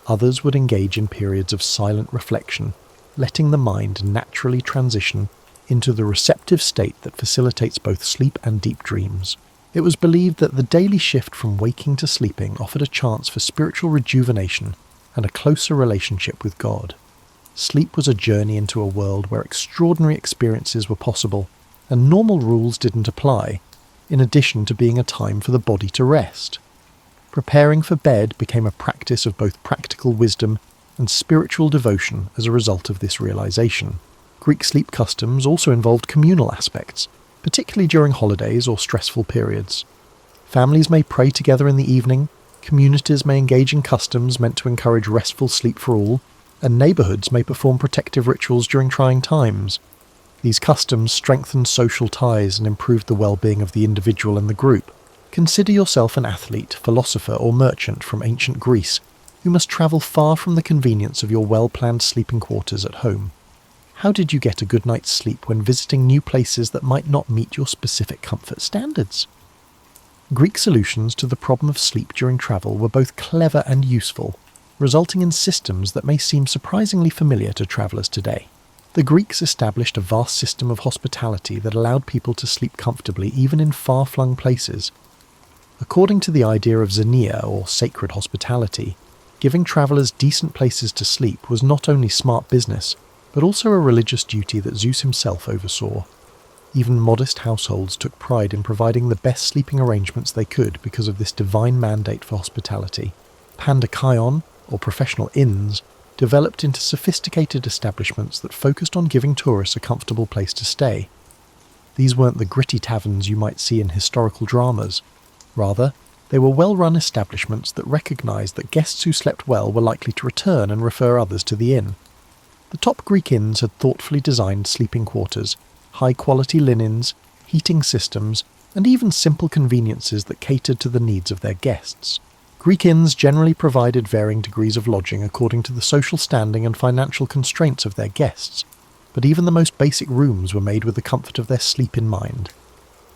Others would engage in periods of silent reflection, letting the mind naturally transition into the receptive state that facilitates both sleep and deep dreams. It was believed that the daily shift from waking to sleeping offered a chance for spiritual rejuvenation and a closer relationship with God. Sleep was a journey into a world where extraordinary experiences were possible and normal rules didn't apply, in addition to being a time for the body to rest. Preparing for bed became a practice of both practical wisdom and spiritual devotion as a result of this realization. Greek sleep customs also involved communal aspects, particularly during holidays or stressful periods. Families may pray together in the evening, communities may engage in customs meant to encourage restful sleep for all, and neighbourhoods may perform protective rituals during trying times. These customs strengthened social ties and improved the well-being of the individual and the group. Consider yourself an athlete, philosopher or merchant from ancient Greece who must travel far from the convenience of your well-planned sleeping quarters at home. How did you get a good night's sleep when visiting new places that might not meet your specific comfort standards? Greek solutions to the problem of sleep during travel were both clever and useful, resulting in systems that may seem surprisingly familiar to travellers today. The Greeks established a vast system of hospitality that allowed people to sleep comfortably even in far-flung places. According to the idea of xenia, or sacred hospitality, giving travellers decent places to sleep was not only smart business, but also a religious duty that Zeus himself oversaw. Even modest households took pride in providing the best sleeping arrangements they could because of this divine mandate for hospitality. Pandakaion, or professional inns, developed into sophisticated establishments that focused on giving tourists a comfortable place to stay. These weren't the gritty taverns you might see in historical dramas. Rather, they were well-run establishments that recognised that guests who slept well were likely to return and refer others to the inn. The top Greek inns had thoughtfully designed sleeping quarters, high-quality linens, heating systems, and even simple conveniences that catered to the needs of their guests. Greek inns generally provided varying degrees of lodging according to the social standing and financial constraints of their guests, but even the most basic rooms were made with the comfort of their sleep in mind.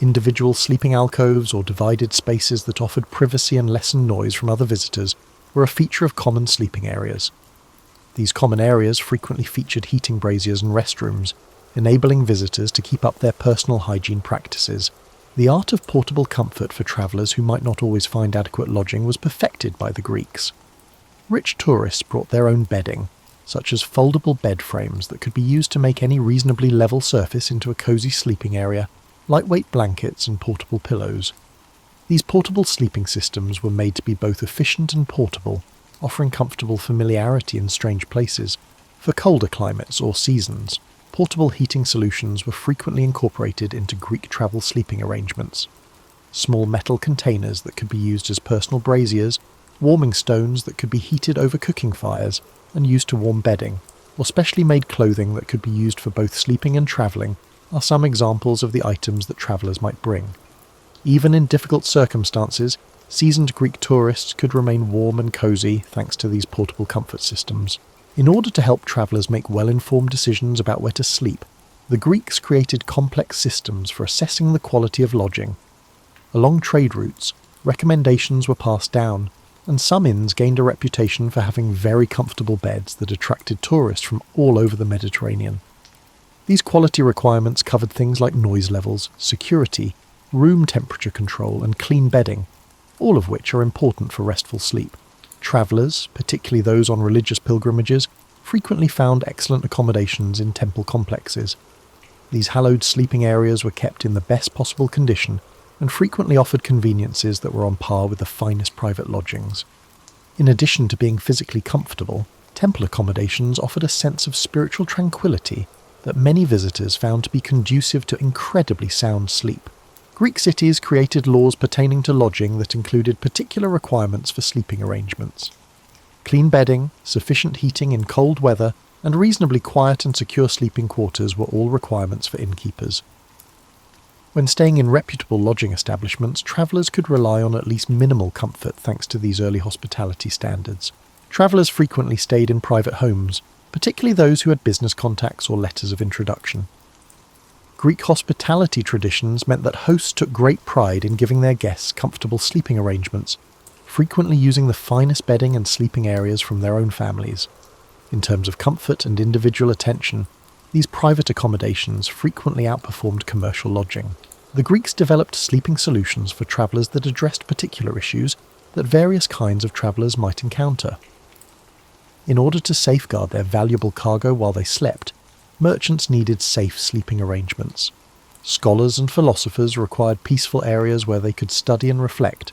Individual sleeping alcoves or divided spaces that offered privacy and lessened noise from other visitors were a feature of common sleeping areas. These common areas frequently featured heating braziers and restrooms, enabling visitors to keep up their personal hygiene practices. The art of portable comfort for travellers who might not always find adequate lodging was perfected by the Greeks. Rich tourists brought their own bedding, such as foldable bed frames that could be used to make any reasonably level surface into a cosy sleeping area, lightweight blankets and portable pillows. These portable sleeping systems were made to be both efficient and portable, offering comfortable familiarity in strange places. For colder climates or seasons, portable heating solutions were frequently incorporated into Greek travel sleeping arrangements. Small metal containers that could be used as personal braziers, warming stones that could be heated over cooking fires and used to warm bedding, or specially made clothing that could be used for both sleeping and travelling are some examples of the items that travellers might bring. Even in difficult circumstances, seasoned Greek tourists could remain warm and cosy thanks to these portable comfort systems. In order to help travellers make well-informed decisions about where to sleep, the Greeks created complex systems for assessing the quality of lodging. Along trade routes, recommendations were passed down, and some inns gained a reputation for having very comfortable beds that attracted tourists from all over the Mediterranean. These quality requirements covered things like noise levels, security, room temperature control, and clean bedding, all of which are important for restful sleep. Travellers, particularly those on religious pilgrimages, frequently found excellent accommodations in temple complexes. These hallowed sleeping areas were kept in the best possible condition and frequently offered conveniences that were on par with the finest private lodgings. In addition to being physically comfortable, temple accommodations offered a sense of spiritual tranquility that many visitors found to be conducive to incredibly sound sleep. Greek cities created laws pertaining to lodging that included particular requirements for sleeping arrangements. Clean bedding, sufficient heating in cold weather, and reasonably quiet and secure sleeping quarters were all requirements for innkeepers. When staying in reputable lodging establishments, travellers could rely on at least minimal comfort thanks to these early hospitality standards. Travellers frequently stayed in private homes, particularly those who had business contacts or letters of introduction. Greek hospitality traditions meant that hosts took great pride in giving their guests comfortable sleeping arrangements, frequently using the finest bedding and sleeping areas from their own families. In terms of comfort and individual attention, these private accommodations frequently outperformed commercial lodging. The Greeks developed sleeping solutions for travellers that addressed particular issues that various kinds of travellers might encounter. In order to safeguard their valuable cargo while they slept, merchants needed safe sleeping arrangements. Scholars and philosophers required peaceful areas where they could study and reflect.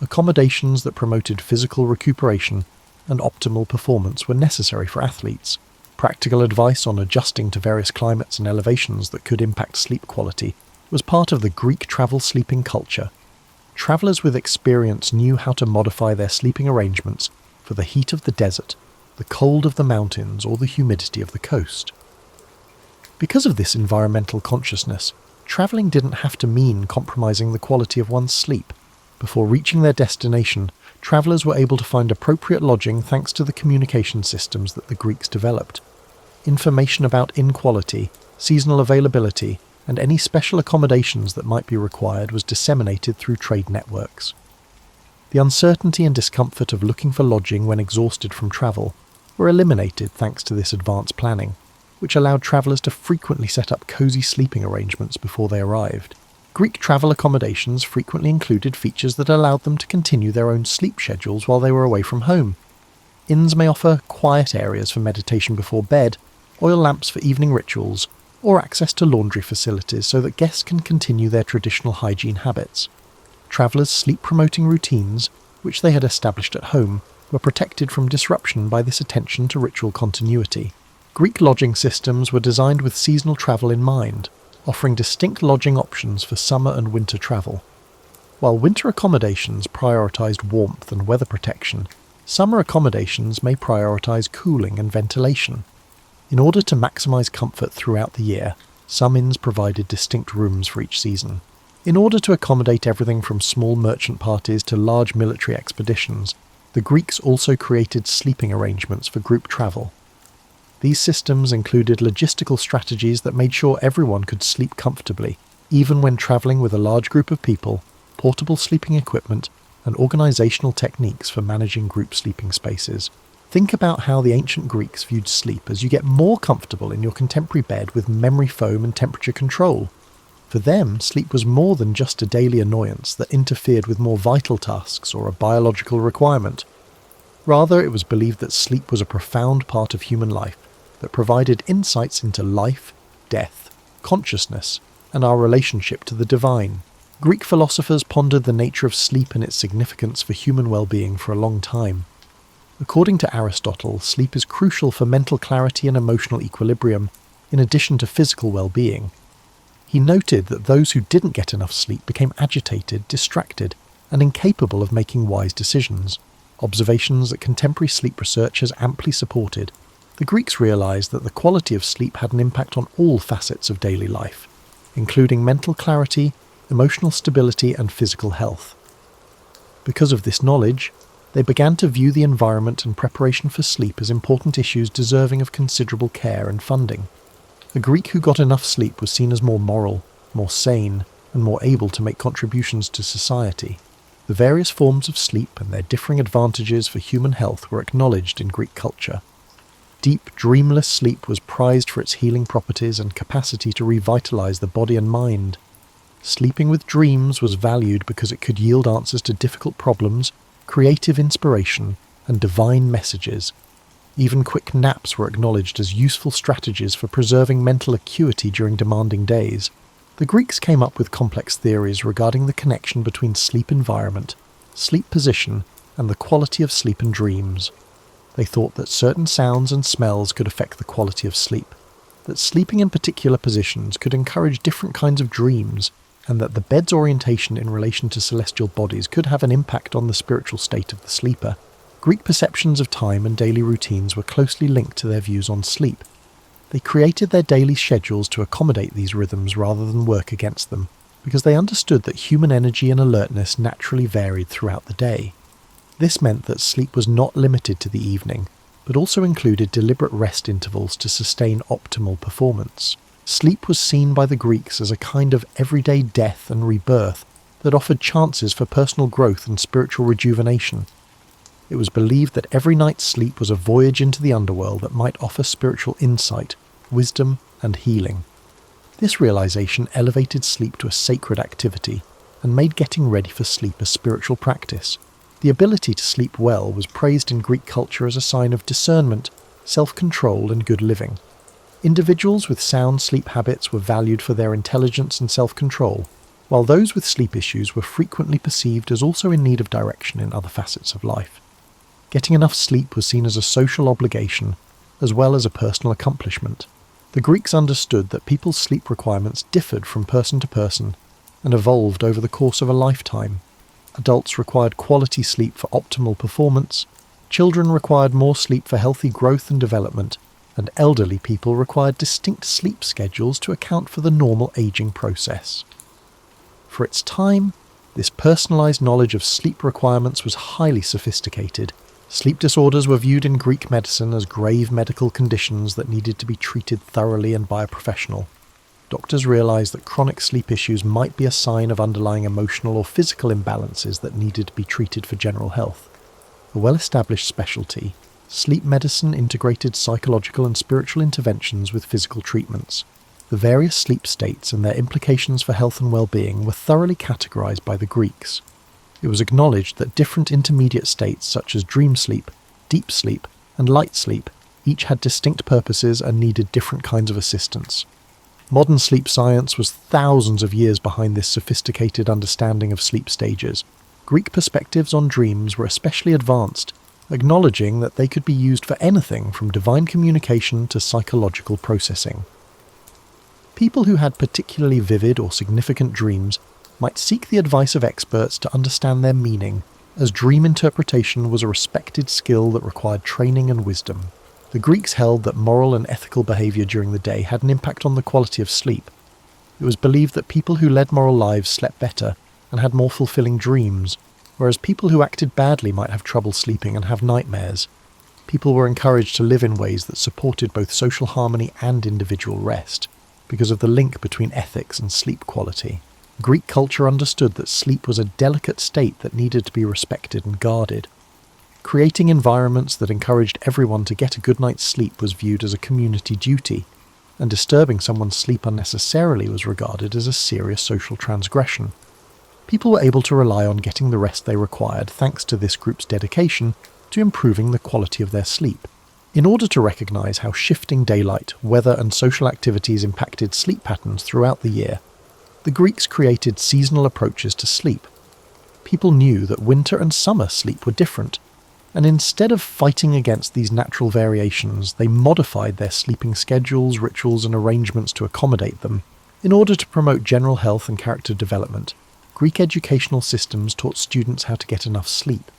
Accommodations that promoted physical recuperation and optimal performance were necessary for athletes. Practical advice on adjusting to various climates and elevations that could impact sleep quality was part of the Greek travel sleeping culture. Travellers with experience knew how to modify their sleeping arrangements for the heat of the desert, the cold of the mountains, or the humidity of the coast. Because of this environmental consciousness, travelling didn't have to mean compromising the quality of one's sleep. Before reaching their destination, travellers were able to find appropriate lodging thanks to the communication systems that the Greeks developed. Information about inequality, seasonal availability, and any special accommodations that might be required was disseminated through trade networks. The uncertainty and discomfort of looking for lodging when exhausted from travel were eliminated thanks to this advanced planning, which allowed travellers to frequently set up cosy sleeping arrangements before they arrived. Greek travel accommodations frequently included features that allowed them to continue their own sleep schedules while they were away from home. Inns may offer quiet areas for meditation before bed, oil lamps for evening rituals, or access to laundry facilities so that guests can continue their traditional hygiene habits. Travellers' sleep-promoting routines, which they had established at home, were protected from disruption by this attention to ritual continuity. Greek lodging systems were designed with seasonal travel in mind, offering distinct lodging options for summer and winter travel. While winter accommodations prioritised warmth and weather protection, summer accommodations may prioritise cooling and ventilation. In order to maximise comfort throughout the year, some inns provided distinct rooms for each season. In order to accommodate everything from small merchant parties to large military expeditions, the Greeks also created sleeping arrangements for group travel. These systems included logistical strategies that made sure everyone could sleep comfortably, even when travelling with a large group of people, portable sleeping equipment, and organisational techniques for managing group sleeping spaces. Think about how the ancient Greeks viewed sleep as you get more comfortable in your contemporary bed with memory foam and temperature control. For them, sleep was more than just a daily annoyance that interfered with more vital tasks or a biological requirement. Rather, it was believed that sleep was a profound part of human life that provided insights into life, death, consciousness, and our relationship to the divine. Greek philosophers pondered the nature of sleep and its significance for human well-being for a long time. According to Aristotle, sleep is crucial for mental clarity and emotional equilibrium, in addition to physical well-being. He noted that those who didn't get enough sleep became agitated, distracted, and incapable of making wise decisions, observations that contemporary sleep research has amply supported. The Greeks realized that the quality of sleep had an impact on all facets of daily life, including mental clarity, emotional stability, and physical health. Because of this knowledge, they began to view the environment and preparation for sleep as important issues deserving of considerable care and funding. A Greek who got enough sleep was seen as more moral, more sane, and more able to make contributions to society. The various forms of sleep and their differing advantages for human health were acknowledged in Greek culture. Deep, dreamless sleep was prized for its healing properties and capacity to revitalize the body and mind. Sleeping with dreams was valued because it could yield answers to difficult problems, creative inspiration, and divine messages. Even quick naps were acknowledged as useful strategies for preserving mental acuity during demanding days. The Greeks came up with complex theories regarding the connection between sleep environment, sleep position, and the quality of sleep and dreams. They thought that certain sounds and smells could affect the quality of sleep, that sleeping in particular positions could encourage different kinds of dreams, and that the bed's orientation in relation to celestial bodies could have an impact on the spiritual state of the sleeper. Greek perceptions of time and daily routines were closely linked to their views on sleep. They created their daily schedules to accommodate these rhythms rather than work against them. because they understood that human energy and alertness naturally varied throughout the day. This meant that sleep was not limited to the evening, but also included deliberate rest intervals to sustain optimal performance. Sleep was seen by the Greeks as a kind of everyday death and rebirth that offered chances for personal growth and spiritual rejuvenation. It was believed that every night's sleep was a voyage into the underworld that might offer spiritual insight, wisdom, and healing. This realization elevated sleep to a sacred activity and made getting ready for sleep a spiritual practice. The ability to sleep well was praised in Greek culture as a sign of discernment, self-control, and good living. Individuals with sound sleep habits were valued for their intelligence and self-control, while those with sleep issues were frequently perceived as also in need of direction in other facets of life. Getting enough sleep was seen as a social obligation, as well as a personal accomplishment. The Greeks understood that people's sleep requirements differed from person to person and evolved over the course of a lifetime. Adults required quality sleep for optimal performance, children required more sleep for healthy growth and development, and elderly people required distinct sleep schedules to account for the normal aging process. For its time, this personalized knowledge of sleep requirements was highly sophisticated. Sleep disorders were viewed in Greek medicine as grave medical conditions that needed to be treated thoroughly and by a professional. Doctors realized that chronic sleep issues might be a sign of underlying emotional or physical imbalances that needed to be treated for general health. A well-established specialty, sleep medicine integrated psychological and spiritual interventions with physical treatments. The various sleep states and their implications for health and well-being were thoroughly categorized by the Greeks. It was acknowledged that different intermediate states such as dream sleep, deep sleep, and light sleep each had distinct purposes and needed different kinds of assistance. Modern sleep science was thousands of years behind this sophisticated understanding of sleep stages. Greek perspectives on dreams were especially advanced, acknowledging that they could be used for anything from divine communication to psychological processing. People who had particularly vivid or significant dreams might seek the advice of experts to understand their meaning, as dream interpretation was a respected skill that required training and wisdom. The Greeks held that moral and ethical behaviour during the day had an impact on the quality of sleep. It was believed that people who led moral lives slept better and had more fulfilling dreams, whereas people who acted badly might have trouble sleeping and have nightmares. People were encouraged to live in ways that supported both social harmony and individual rest, because of the link between ethics and sleep quality. Greek culture understood that sleep was a delicate state that needed to be respected and guarded. Creating environments that encouraged everyone to get a good night's sleep was viewed as a community duty, and disturbing someone's sleep unnecessarily was regarded as a serious social transgression. People were able to rely on getting the rest they required thanks to this group's dedication to improving the quality of their sleep. In order to recognize how shifting daylight, weather, and social activities impacted sleep patterns throughout the year, the Greeks created seasonal approaches to sleep. People knew that winter and summer sleep were different, and instead of fighting against these natural variations, they modified their sleeping schedules, rituals, and arrangements to accommodate them. In order to promote general health and character development, Greek educational systems taught students how to get enough sleep.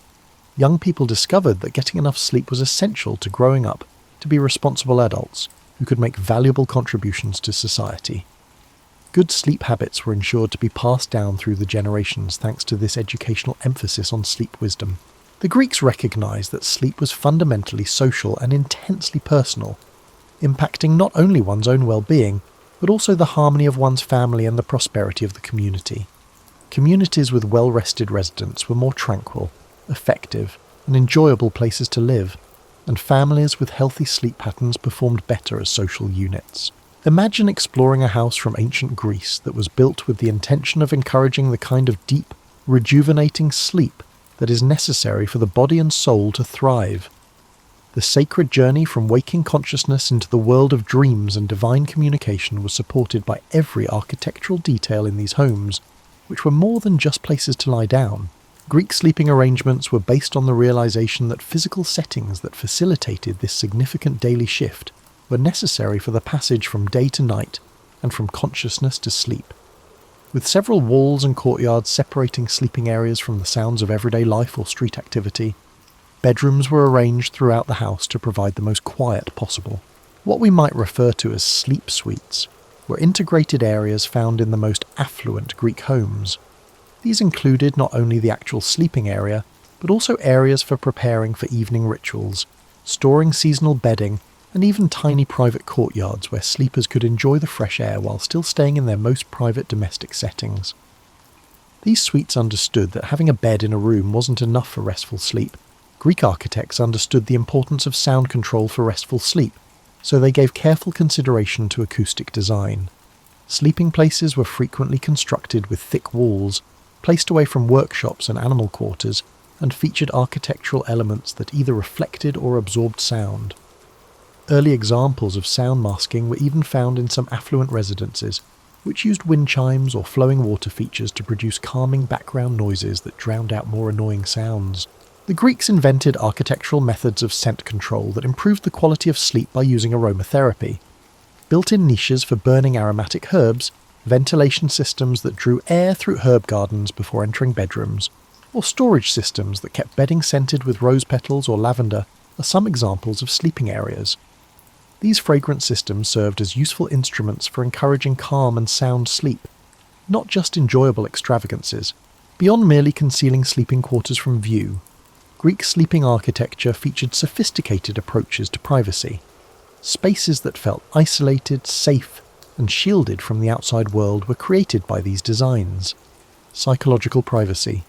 Young people discovered that getting enough sleep was essential to growing up to be responsible adults who could make valuable contributions to society. Good sleep habits were ensured to be passed down through the generations thanks to this educational emphasis on sleep wisdom. The Greeks recognized that sleep was fundamentally social and intensely personal, impacting not only one's own well-being, but also the harmony of one's family and the prosperity of the community. Communities with well-rested residents were more tranquil, effective, and enjoyable places to live, and families with healthy sleep patterns performed better as social units. Imagine exploring a house from ancient Greece that was built with the intention of encouraging the kind of deep, rejuvenating sleep that is necessary for the body and soul to thrive. The sacred journey from waking consciousness into the world of dreams and divine communication was supported by every architectural detail in these homes, which were more than just places to lie down. Greek sleeping arrangements were based on the realization that physical settings that facilitated this significant daily shift were necessary for the passage from day to night and from consciousness to sleep. With several walls and courtyards separating sleeping areas from the sounds of everyday life or street activity, bedrooms were arranged throughout the house to provide the most quiet possible. What we might refer to as sleep suites were integrated areas found in the most affluent Greek homes. These included not only the actual sleeping area, but also areas for preparing for evening rituals, storing seasonal bedding, and even tiny private courtyards where sleepers could enjoy the fresh air while still staying in their most private domestic settings. These suites understood that having a bed in a room wasn't enough for restful sleep. Greek architects understood the importance of sound control for restful sleep, so they gave careful consideration to acoustic design. Sleeping places were frequently constructed with thick walls, placed away from workshops and animal quarters, and featured architectural elements that either reflected or absorbed sound. Early examples of sound masking were even found in some affluent residences, which used wind chimes or flowing water features to produce calming background noises that drowned out more annoying sounds. The Greeks invented architectural methods of scent control that improved the quality of sleep by using aromatherapy. Built-in niches for burning aromatic herbs, ventilation systems that drew air through herb gardens before entering bedrooms, or storage systems that kept bedding scented with rose petals or lavender are some examples of sleeping areas. These fragrant systems served as useful instruments for encouraging calm and sound sleep, not just enjoyable extravagances. Beyond merely concealing sleeping quarters from view, Greek sleeping architecture featured sophisticated approaches to privacy. Spaces that felt isolated, safe, and shielded from the outside world were created by these designs. Psychological privacy.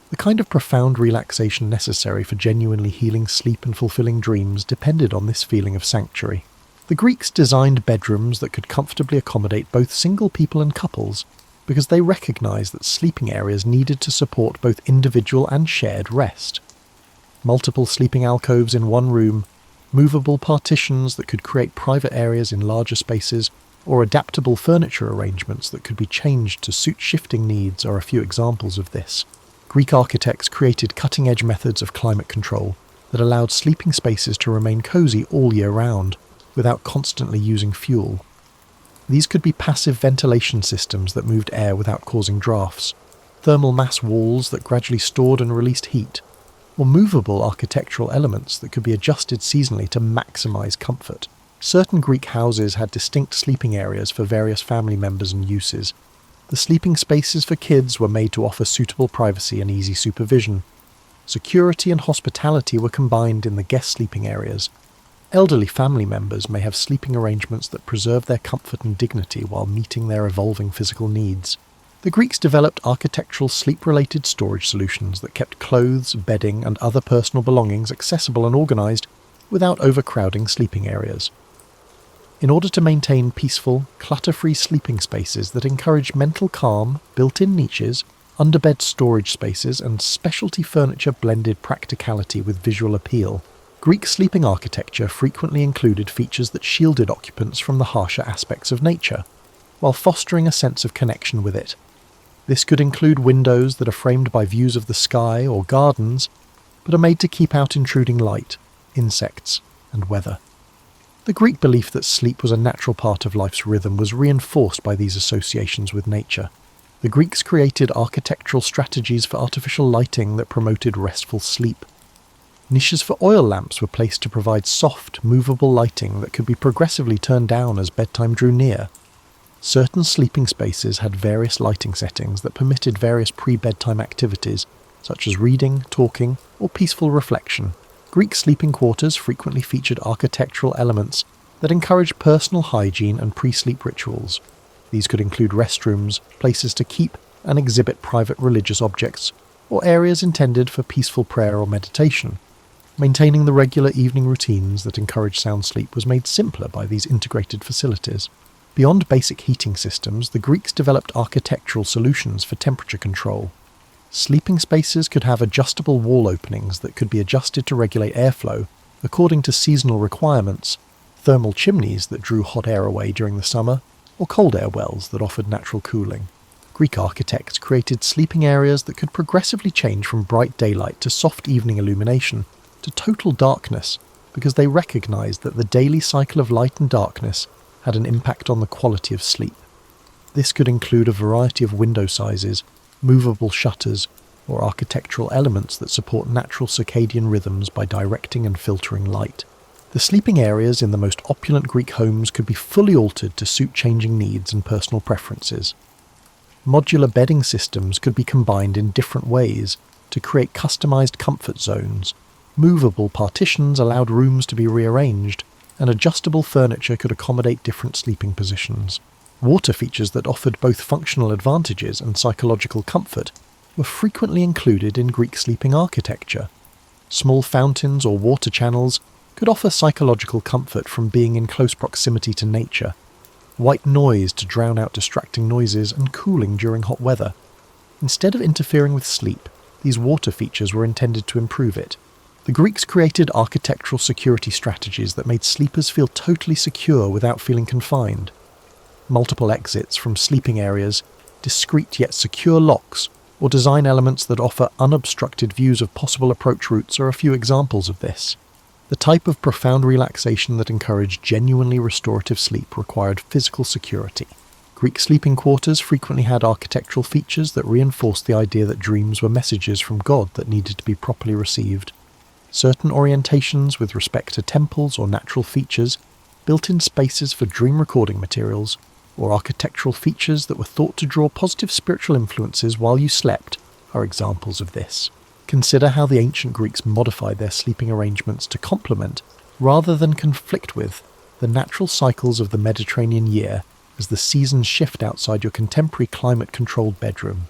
The kind of profound relaxation necessary for genuinely healing sleep and fulfilling dreams depended on this feeling of sanctuary. The Greeks designed bedrooms that could comfortably accommodate both single people and couples, because they recognized that sleeping areas needed to support both individual and shared rest. Multiple sleeping alcoves in one room, movable partitions that could create private areas in larger spaces, or adaptable furniture arrangements that could be changed to suit shifting needs are a few examples of this. Greek architects created cutting-edge methods of climate control that allowed sleeping spaces to remain cozy all year round, without constantly using fuel. These could be passive ventilation systems that moved air without causing drafts, thermal mass walls that gradually stored and released heat, or movable architectural elements that could be adjusted seasonally to maximize comfort. Certain Greek houses had distinct sleeping areas for various family members and uses. The sleeping spaces for kids were made to offer suitable privacy and easy supervision. Security and hospitality were combined in the guest sleeping areas. Elderly family members may have sleeping arrangements that preserve their comfort and dignity while meeting their evolving physical needs. The Greeks developed architectural sleep-related storage solutions that kept clothes, bedding, and other personal belongings accessible and organized without overcrowding sleeping areas. In order to maintain peaceful, clutter-free sleeping spaces that encourage mental calm, built-in niches, underbed storage spaces, and specialty furniture blended practicality with visual appeal, Greek sleeping architecture frequently included features that shielded occupants from the harsher aspects of nature, while fostering a sense of connection with it. This could include windows that are framed by views of the sky or gardens, but are made to keep out intruding light, insects, and weather. The Greek belief that sleep was a natural part of life's rhythm was reinforced by these associations with nature. The Greeks created architectural strategies for artificial lighting that promoted restful sleep. Niches for oil lamps were placed to provide soft, movable lighting that could be progressively turned down as bedtime drew near. Certain sleeping spaces had various lighting settings that permitted various pre-bedtime activities, such as reading, talking, or peaceful reflection. Greek sleeping quarters frequently featured architectural elements that encouraged personal hygiene and pre-sleep rituals. These could include restrooms, places to keep and exhibit private religious objects, or areas intended for peaceful prayer or meditation. Maintaining the regular evening routines that encouraged sound sleep was made simpler by these integrated facilities. Beyond basic heating systems, the Greeks developed architectural solutions for temperature control. Sleeping spaces could have adjustable wall openings that could be adjusted to regulate airflow according to seasonal requirements, thermal chimneys that drew hot air away during the summer, or cold air wells that offered natural cooling. Greek architects created sleeping areas that could progressively change from bright daylight to soft evening illumination to total darkness because they recognized that the daily cycle of light and darkness had an impact on the quality of sleep. This could include a variety of window sizes, movable shutters, or architectural elements that support natural circadian rhythms by directing and filtering light. The sleeping areas in the most opulent Greek homes could be fully altered to suit changing needs and personal preferences. Modular bedding systems could be combined in different ways to create customized comfort zones. Movable partitions allowed rooms to be rearranged, and adjustable furniture could accommodate different sleeping positions. Water features that offered both functional advantages and psychological comfort were frequently included in Greek sleeping architecture. Small fountains or water channels could offer psychological comfort from being in close proximity to nature, white noise to drown out distracting noises, and cooling during hot weather. Instead of interfering with sleep, these water features were intended to improve it. The Greeks created architectural security strategies that made sleepers feel totally secure without feeling confined. Multiple exits from sleeping areas, discreet yet secure locks, or design elements that offer unobstructed views of possible approach routes are a few examples of this. The type of profound relaxation that encouraged genuinely restorative sleep required physical security. Greek sleeping quarters frequently had architectural features that reinforced the idea that dreams were messages from God that needed to be properly received. Certain orientations with respect to temples or natural features, built-in spaces for dream recording materials, or architectural features that were thought to draw positive spiritual influences while you slept, are examples of this. Consider how the ancient Greeks modified their sleeping arrangements to complement, rather than conflict with, the natural cycles of the Mediterranean year as the seasons shift outside your contemporary climate-controlled bedroom.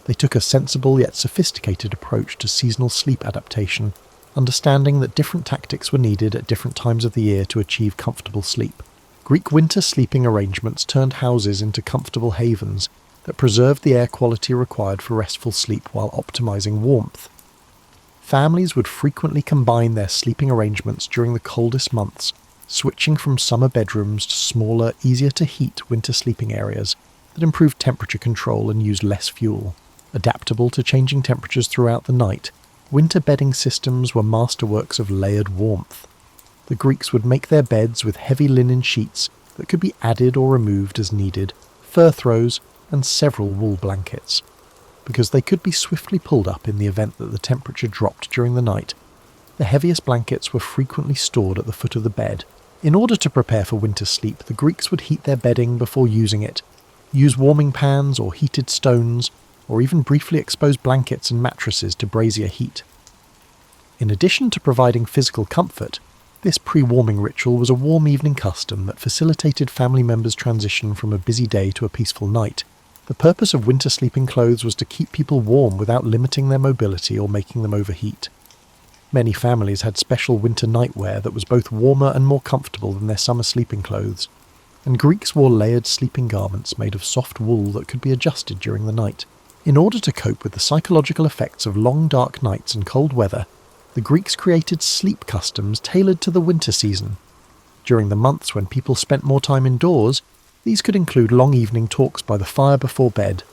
They took a sensible yet sophisticated approach to seasonal sleep adaptation, understanding that different tactics were needed at different times of the year to achieve comfortable sleep. Greek winter sleeping arrangements turned houses into comfortable havens that preserved the air quality required for restful sleep while optimizing warmth. Families would frequently combine their sleeping arrangements during the coldest months, switching from summer bedrooms to smaller, easier-to-heat winter sleeping areas that improved temperature control and used less fuel. Adaptable to changing temperatures throughout the night, winter bedding systems were masterworks of layered warmth. The Greeks would make their beds with heavy linen sheets that could be added or removed as needed, fur throws, and several wool blankets. Because they could be swiftly pulled up in the event that the temperature dropped during the night, the heaviest blankets were frequently stored at the foot of the bed. In order to prepare for winter sleep, the Greeks would heat their bedding before using it, use warming pans or heated stones, or even briefly expose blankets and mattresses to brazier heat. In addition to providing physical comfort, this pre-warming ritual was a warm evening custom that facilitated family members' transition from a busy day to a peaceful night. The purpose of winter sleeping clothes was to keep people warm without limiting their mobility or making them overheat. Many families had special winter nightwear that was both warmer and more comfortable than their summer sleeping clothes, and Greeks wore layered sleeping garments made of soft wool that could be adjusted during the night. In order to cope with the psychological effects of long dark nights and cold weather, the Greeks created sleep customs tailored to the winter season. During the months when people spent more time indoors, these could include long evening talks by the fire before bed,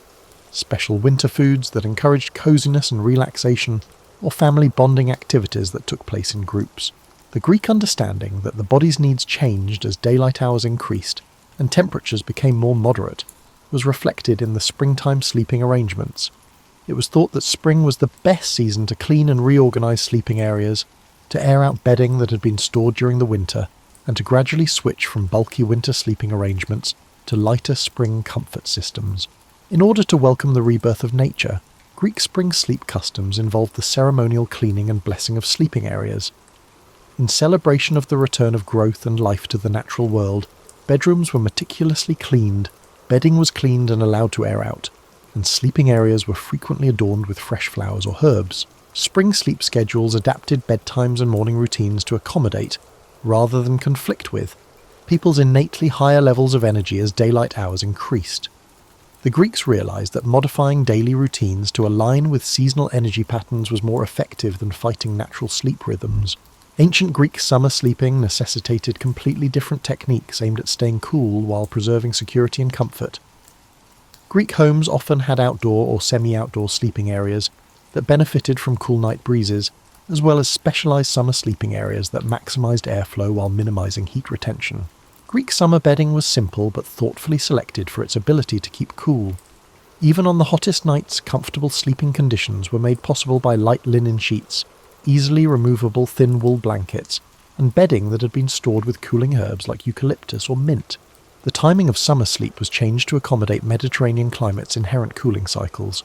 special winter foods that encouraged coziness and relaxation, or family bonding activities that took place in groups. The Greek understanding that the body's needs changed as daylight hours increased and temperatures became more moderate was reflected in the springtime sleeping arrangements. It was thought that spring was the best season to clean and reorganize sleeping areas, to air out bedding that had been stored during the winter, and to gradually switch from bulky winter sleeping arrangements to lighter spring comfort systems. In order to welcome the rebirth of nature, Greek spring sleep customs involved the ceremonial cleaning and blessing of sleeping areas. In celebration of the return of growth and life to the natural world, bedrooms were meticulously cleaned, bedding was cleaned and allowed to air out, and sleeping areas were frequently adorned with fresh flowers or herbs. Spring sleep schedules adapted bedtimes and morning routines to accommodate, rather than conflict with, people's innately higher levels of energy as daylight hours increased. The Greeks realized that modifying daily routines to align with seasonal energy patterns was more effective than fighting natural sleep rhythms. Ancient Greek summer sleeping necessitated completely different techniques aimed at staying cool while preserving security and comfort. Greek homes often had outdoor or semi-outdoor sleeping areas that benefited from cool night breezes, as well as specialized summer sleeping areas that maximized airflow while minimizing heat retention. Greek summer bedding was simple but thoughtfully selected for its ability to keep cool. Even on the hottest nights, comfortable sleeping conditions were made possible by light linen sheets, easily removable thin wool blankets, and bedding that had been stored with cooling herbs like eucalyptus or mint. The timing of summer sleep was changed to accommodate Mediterranean climate's inherent cooling cycles.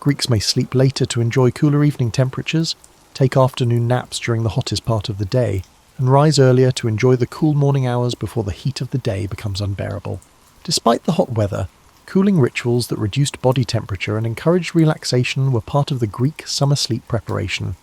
Greeks may sleep later to enjoy cooler evening temperatures, take afternoon naps during the hottest part of the day, and rise earlier to enjoy the cool morning hours before the heat of the day becomes unbearable. Despite the hot weather, cooling rituals that reduced body temperature and encouraged relaxation were part of the Greek summer sleep preparation.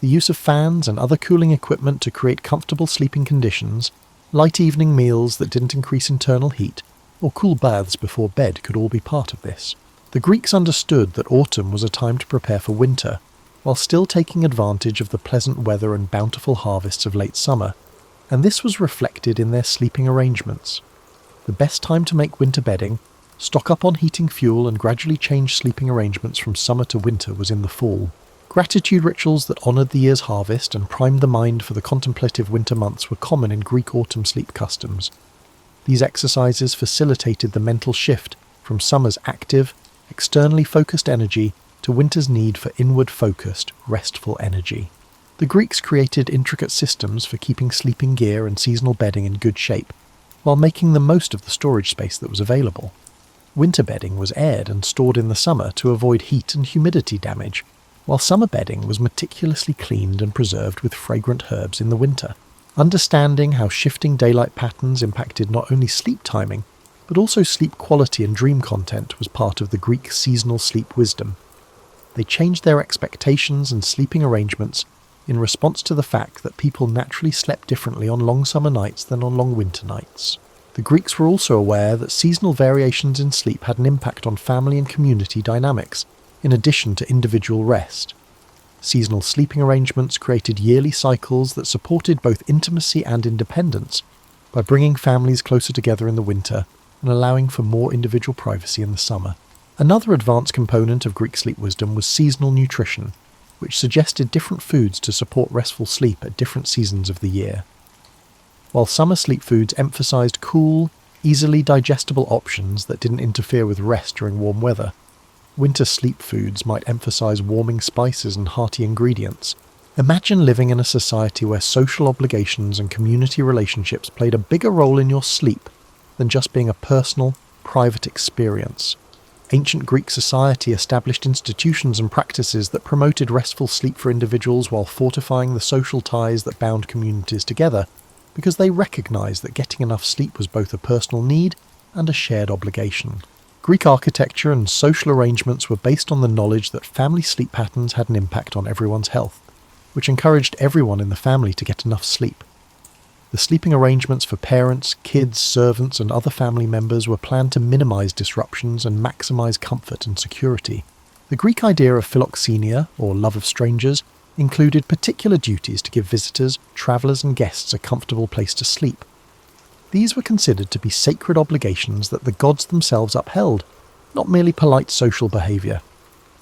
The use of fans and other cooling equipment to create comfortable sleeping conditions, light evening meals that didn't increase internal heat, or cool baths before bed could all be part of this. The Greeks understood that autumn was a time to prepare for winter, while still taking advantage of the pleasant weather and bountiful harvests of late summer, and this was reflected in their sleeping arrangements. The best time to make winter bedding, stock up on heating fuel and gradually change sleeping arrangements from summer to winter was in the fall. Gratitude rituals that honoured the year's harvest and primed the mind for the contemplative winter months were common in Greek autumn sleep customs. These exercises facilitated the mental shift from summer's active, externally focused energy to winter's need for inward-focused, restful energy. The Greeks created intricate systems for keeping sleeping gear and seasonal bedding in good shape, while making the most of the storage space that was available. Winter bedding was aired and stored in the summer to avoid heat and humidity damage, while summer bedding was meticulously cleaned and preserved with fragrant herbs in the winter. Understanding how shifting daylight patterns impacted not only sleep timing, but also sleep quality and dream content was part of the Greek seasonal sleep wisdom. They changed their expectations and sleeping arrangements in response to the fact that people naturally slept differently on long summer nights than on long winter nights. The Greeks were also aware that seasonal variations in sleep had an impact on family and community dynamics, in addition to individual rest. Seasonal sleeping arrangements created yearly cycles that supported both intimacy and independence by bringing families closer together in the winter and allowing for more individual privacy in the summer. Another advanced component of Greek sleep wisdom was seasonal nutrition, which suggested different foods to support restful sleep at different seasons of the year. While summer sleep foods emphasized cool, easily digestible options that didn't interfere with rest during warm weather, winter sleep foods might emphasize warming spices and hearty ingredients. Imagine living in a society where social obligations and community relationships played a bigger role in your sleep than just being a personal, private experience. Ancient Greek society established institutions and practices that promoted restful sleep for individuals while fortifying the social ties that bound communities together, because they recognized that getting enough sleep was both a personal need and a shared obligation. Greek architecture and social arrangements were based on the knowledge that family sleep patterns had an impact on everyone's health, which encouraged everyone in the family to get enough sleep. The sleeping arrangements for parents, kids, servants, and other family members were planned to minimize disruptions and maximize comfort and security. The Greek idea of philoxenia, or love of strangers, included particular duties to give visitors, travelers, and guests a comfortable place to sleep. These were considered to be sacred obligations that the gods themselves upheld, not merely polite social behaviour.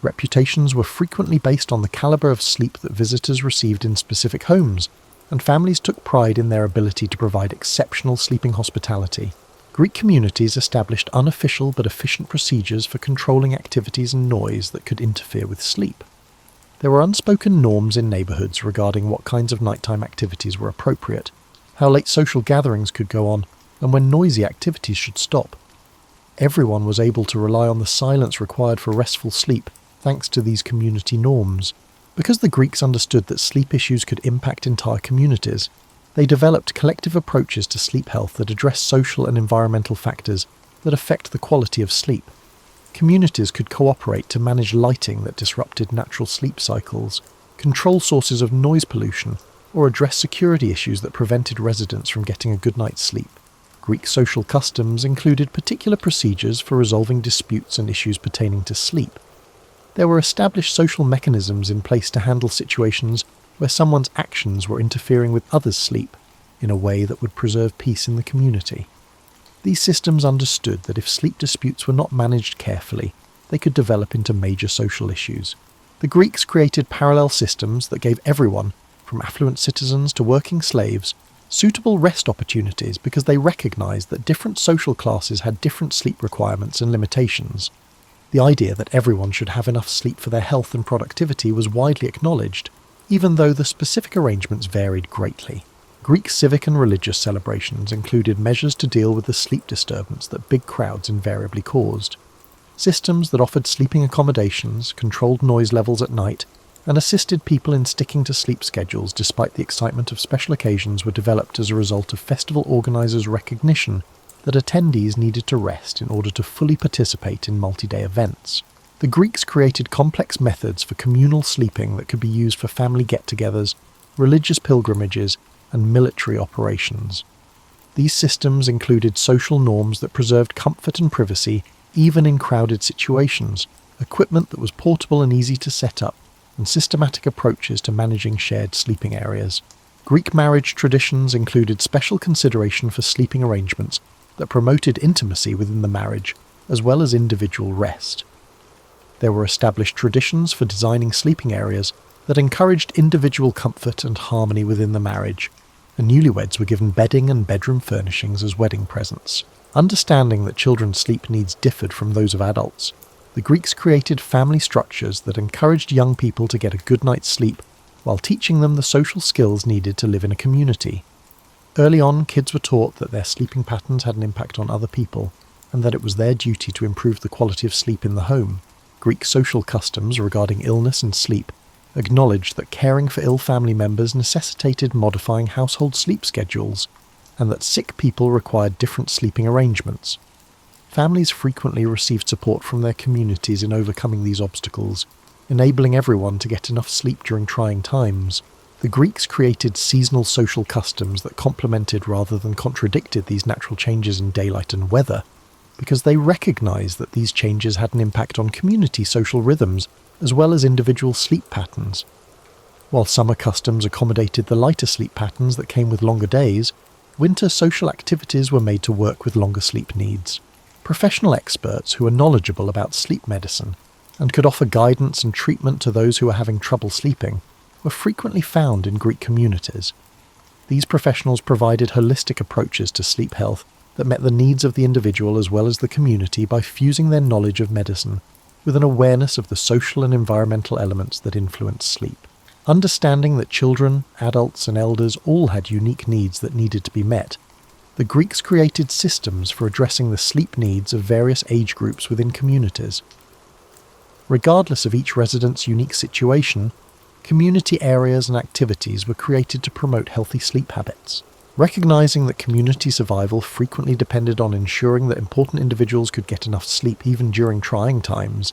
Reputations were frequently based on the calibre of sleep that visitors received in specific homes, and families took pride in their ability to provide exceptional sleeping hospitality. Greek communities established unofficial but efficient procedures for controlling activities and noise that could interfere with sleep. There were unspoken norms in neighbourhoods regarding what kinds of nighttime activities were appropriate, how late social gatherings could go on, and when noisy activities should stop. Everyone was able to rely on the silence required for restful sleep, thanks to these community norms. Because the Greeks understood that sleep issues could impact entire communities, they developed collective approaches to sleep health that address social and environmental factors that affect the quality of sleep. Communities could cooperate to manage lighting that disrupted natural sleep cycles, control sources of noise pollution, or address security issues that prevented residents from getting a good night's sleep. Greek social customs included particular procedures for resolving disputes and issues pertaining to sleep. There were established social mechanisms in place to handle situations where someone's actions were interfering with others' sleep in a way that would preserve peace in the community. These systems understood that if sleep disputes were not managed carefully, they could develop into major social issues. The Greeks created parallel systems that gave everyone, from affluent citizens to working slaves, suitable rest opportunities because they recognized that different social classes had different sleep requirements and limitations. The idea that everyone should have enough sleep for their health and productivity was widely acknowledged, even though the specific arrangements varied greatly. Greek civic and religious celebrations included measures to deal with the sleep disturbance that big crowds invariably caused. Systems that offered sleeping accommodations, controlled noise levels at night, and assisted people in sticking to sleep schedules despite the excitement of special occasions were developed as a result of festival organisers' recognition that attendees needed to rest in order to fully participate in multi-day events. The Greeks created complex methods for communal sleeping that could be used for family get-togethers, religious pilgrimages, and military operations. These systems included social norms that preserved comfort and privacy even in crowded situations, equipment that was portable and easy to set up, and systematic approaches to managing shared sleeping areas. Greek marriage traditions included special consideration for sleeping arrangements that promoted intimacy within the marriage, as well as individual rest. There were established traditions for designing sleeping areas that encouraged individual comfort and harmony within the marriage, and newlyweds were given bedding and bedroom furnishings as wedding presents. Understanding that children's sleep needs differed from those of adults, the Greeks created family structures that encouraged young people to get a good night's sleep while teaching them the social skills needed to live in a community. Early on, kids were taught that their sleeping patterns had an impact on other people, and that it was their duty to improve the quality of sleep in the home. Greek social customs regarding illness and sleep acknowledged that caring for ill family members necessitated modifying household sleep schedules, and that sick people required different sleeping arrangements. Families frequently received support from their communities in overcoming these obstacles, enabling everyone to get enough sleep during trying times. The Greeks created seasonal social customs that complemented rather than contradicted these natural changes in daylight and weather, because they recognized that these changes had an impact on community social rhythms as well as individual sleep patterns. While summer customs accommodated the lighter sleep patterns that came with longer days, winter social activities were made to work with longer sleep needs. Professional experts who were knowledgeable about sleep medicine and could offer guidance and treatment to those who were having trouble sleeping were frequently found in Greek communities. These professionals provided holistic approaches to sleep health that met the needs of the individual as well as the community by fusing their knowledge of medicine with an awareness of the social and environmental elements that influence sleep. Understanding that children, adults, and elders all had unique needs that needed to be met, the Greeks created systems for addressing the sleep needs of various age groups within communities. Regardless of each resident's unique situation, community areas and activities were created to promote healthy sleep habits. Recognizing that community survival frequently depended on ensuring that important individuals could get enough sleep even during trying times,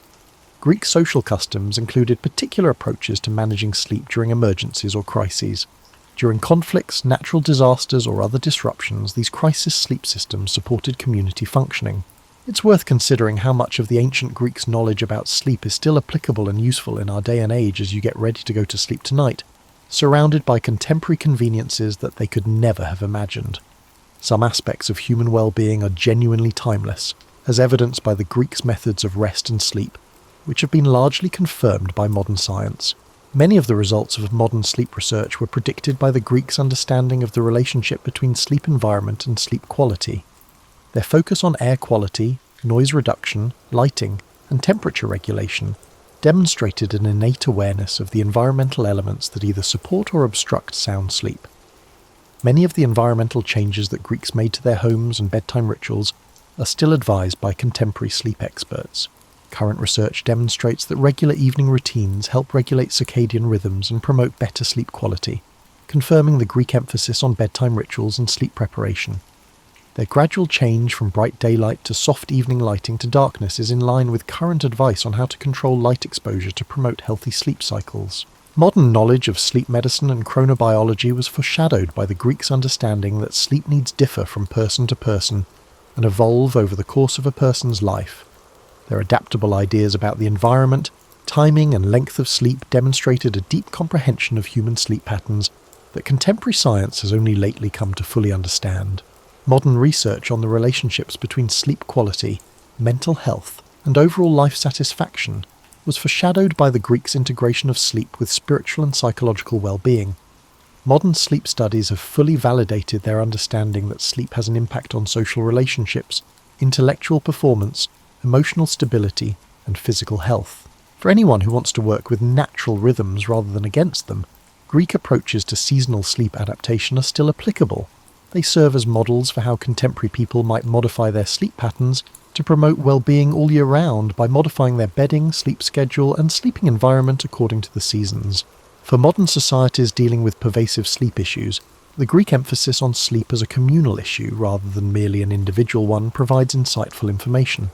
Greek social customs included particular approaches to managing sleep during emergencies or crises. During conflicts, natural disasters, or other disruptions, these crisis sleep systems supported community functioning. It's worth considering how much of the ancient Greeks' knowledge about sleep is still applicable and useful in our day and age as you get ready to go to sleep tonight, surrounded by contemporary conveniences that they could never have imagined. Some aspects of human well-being are genuinely timeless, as evidenced by the Greeks' methods of rest and sleep, which have been largely confirmed by modern science. Many of the results of modern sleep research were predicted by the Greeks' understanding of the relationship between sleep environment and sleep quality. Their focus on air quality, noise reduction, lighting, and temperature regulation demonstrated an innate awareness of the environmental elements that either support or obstruct sound sleep. Many of the environmental changes that Greeks made to their homes and bedtime rituals are still advised by contemporary sleep experts. Current research demonstrates that regular evening routines help regulate circadian rhythms and promote better sleep quality, confirming the Greek emphasis on bedtime rituals and sleep preparation. Their gradual change from bright daylight to soft evening lighting to darkness is in line with current advice on how to control light exposure to promote healthy sleep cycles. Modern knowledge of sleep medicine and chronobiology was foreshadowed by the Greeks' understanding that sleep needs differ from person to person and evolve over the course of a person's life. Their adaptable ideas about the environment, timing, and length of sleep demonstrated a deep comprehension of human sleep patterns that contemporary science has only lately come to fully understand. Modern research on the relationships between sleep quality, mental health, and overall life satisfaction was foreshadowed by the Greeks' integration of sleep with spiritual and psychological well-being. Modern sleep studies have fully validated their understanding that sleep has an impact on social relationships, intellectual performance, emotional stability, and physical health. For anyone who wants to work with natural rhythms rather than against them, Greek approaches to seasonal sleep adaptation are still applicable. They serve as models for how contemporary people might modify their sleep patterns to promote well-being all year round by modifying their bedding, sleep schedule, and sleeping environment according to the seasons. For modern societies dealing with pervasive sleep issues, the Greek emphasis on sleep as a communal issue rather than merely an individual one provides insightful information.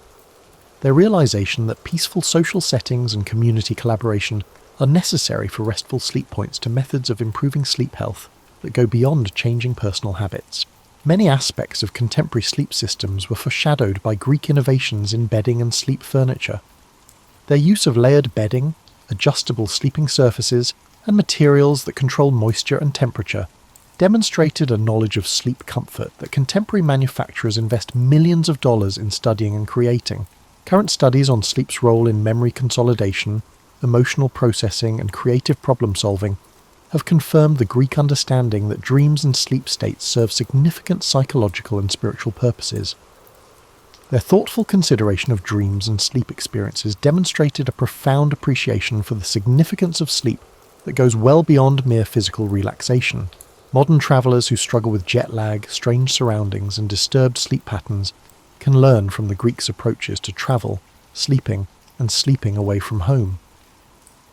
Their realization that peaceful social settings and community collaboration are necessary for restful sleep points to methods of improving sleep health that go beyond changing personal habits. Many aspects of contemporary sleep systems were foreshadowed by Greek innovations in bedding and sleep furniture. Their use of layered bedding, adjustable sleeping surfaces, and materials that control moisture and temperature demonstrated a knowledge of sleep comfort that contemporary manufacturers invest millions of dollars in studying and creating. Current studies on sleep's role in memory consolidation, emotional processing, and creative problem-solving have confirmed the Greek understanding that dreams and sleep states serve significant psychological and spiritual purposes. Their thoughtful consideration of dreams and sleep experiences demonstrated a profound appreciation for the significance of sleep that goes well beyond mere physical relaxation. Modern travellers who struggle with jet lag, strange surroundings, and disturbed sleep patterns can learn from the Greeks' approaches to travel, sleeping, and sleeping away from home.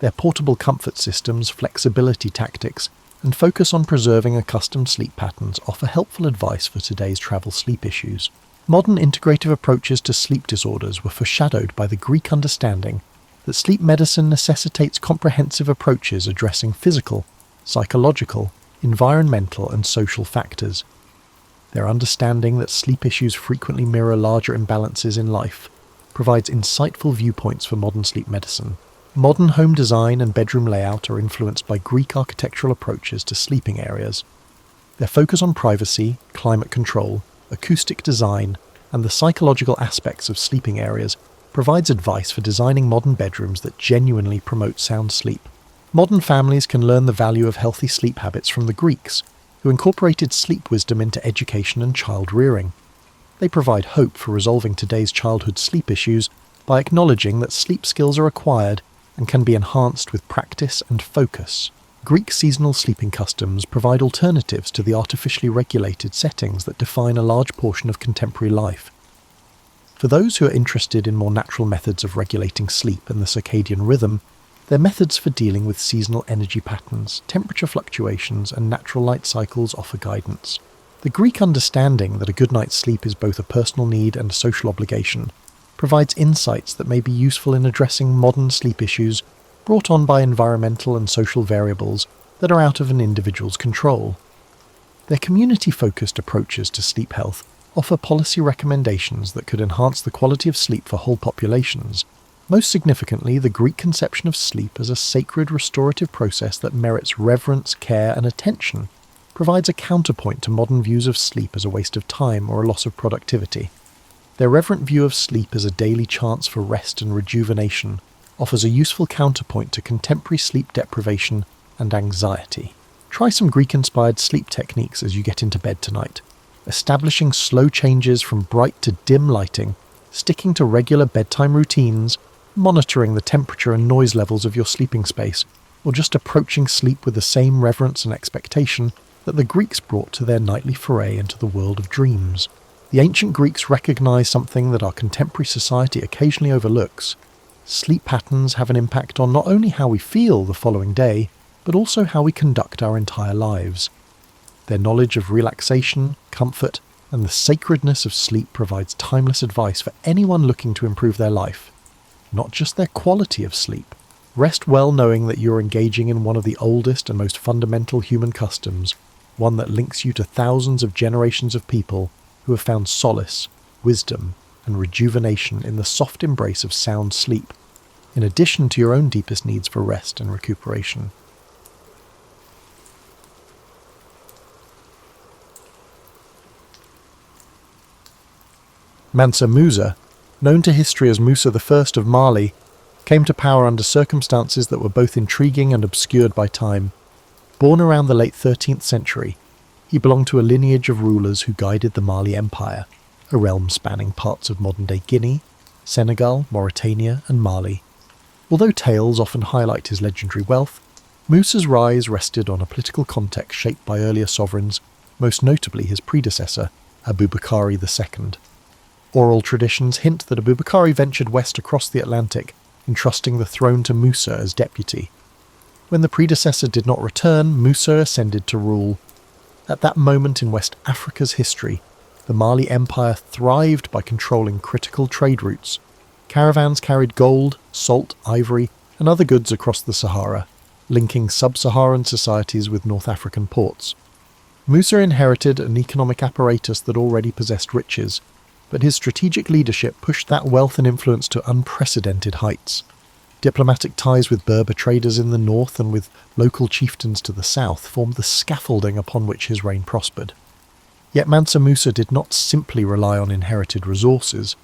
Their portable comfort systems, flexibility tactics, and focus on preserving accustomed sleep patterns offer helpful advice for today's travel sleep issues. Modern integrative approaches to sleep disorders were foreshadowed by the Greek understanding that sleep medicine necessitates comprehensive approaches addressing physical, psychological, environmental, and social factors. Their understanding that sleep issues frequently mirror larger imbalances in life provides insightful viewpoints for modern sleep medicine. Modern home design and bedroom layout are influenced by Greek architectural approaches to sleeping areas. Their focus on privacy, climate control, acoustic design, and the psychological aspects of sleeping areas provides advice for designing modern bedrooms that genuinely promote sound sleep. Modern families can learn the value of healthy sleep habits from the Greeks, who incorporated sleep wisdom into education and child rearing. They provide hope for resolving today's childhood sleep issues by acknowledging that sleep skills are acquired and can be enhanced with practice and focus. Greek seasonal sleeping customs provide alternatives to the artificially regulated settings that define a large portion of contemporary life. For those who are interested in more natural methods of regulating sleep and the circadian rhythm, their methods for dealing with seasonal energy patterns, temperature fluctuations, and natural light cycles offer guidance. The Greek understanding that a good night's sleep is both a personal need and a social obligation provides insights that may be useful in addressing modern sleep issues brought on by environmental and social variables that are out of an individual's control. Their community-focused approaches to sleep health offer policy recommendations that could enhance the quality of sleep for whole populations. Most significantly, the Greek conception of sleep as a sacred restorative process that merits reverence, care, and attention provides a counterpoint to modern views of sleep as a waste of time or a loss of productivity. Their reverent view of sleep as a daily chance for rest and rejuvenation offers a useful counterpoint to contemporary sleep deprivation and anxiety. Try some Greek-inspired sleep techniques as you get into bed tonight, establishing slow changes from bright to dim lighting, sticking to regular bedtime routines, monitoring the temperature and noise levels of your sleeping space, or just approaching sleep with the same reverence and expectation that the Greeks brought to their nightly foray into the world of dreams. The ancient Greeks recognized something that our contemporary society occasionally overlooks. Sleep patterns have an impact on not only how we feel the following day, but also how we conduct our entire lives. Their knowledge of relaxation, comfort, and the sacredness of sleep provides timeless advice for anyone looking to improve their life, not just their quality of sleep. Rest well knowing that you're engaging in one of the oldest and most fundamental human customs, one that links you to thousands of generations of people who have found solace, wisdom, and rejuvenation in the soft embrace of sound sleep, in addition to your own deepest needs for rest and recuperation. Mansa Musa, known to history as Musa I of Mali, came to power under circumstances that were both intriguing and obscured by time. Born around the late 13th century, he belonged to a lineage of rulers who guided the Mali Empire, a realm spanning parts of modern-day Guinea, Senegal, Mauritania, and Mali. Although tales often highlight his legendary wealth, Musa's rise rested on a political context shaped by earlier sovereigns, most notably his predecessor, Abubakari II. Oral traditions hint that Abubakari ventured west across the Atlantic, entrusting the throne to Musa as deputy. When the predecessor did not return, Musa ascended to rule. At that moment in West Africa's history, the Mali Empire thrived by controlling critical trade routes. Caravans carried gold, salt, ivory, and other goods across the Sahara, linking sub-Saharan societies with North African ports. Musa inherited an economic apparatus that already possessed riches, but his strategic leadership pushed that wealth and influence to unprecedented heights. Diplomatic ties with Berber traders in the north and with local chieftains to the south formed the scaffolding upon which his reign prospered. Yet Mansa Musa did not simply rely on inherited resources.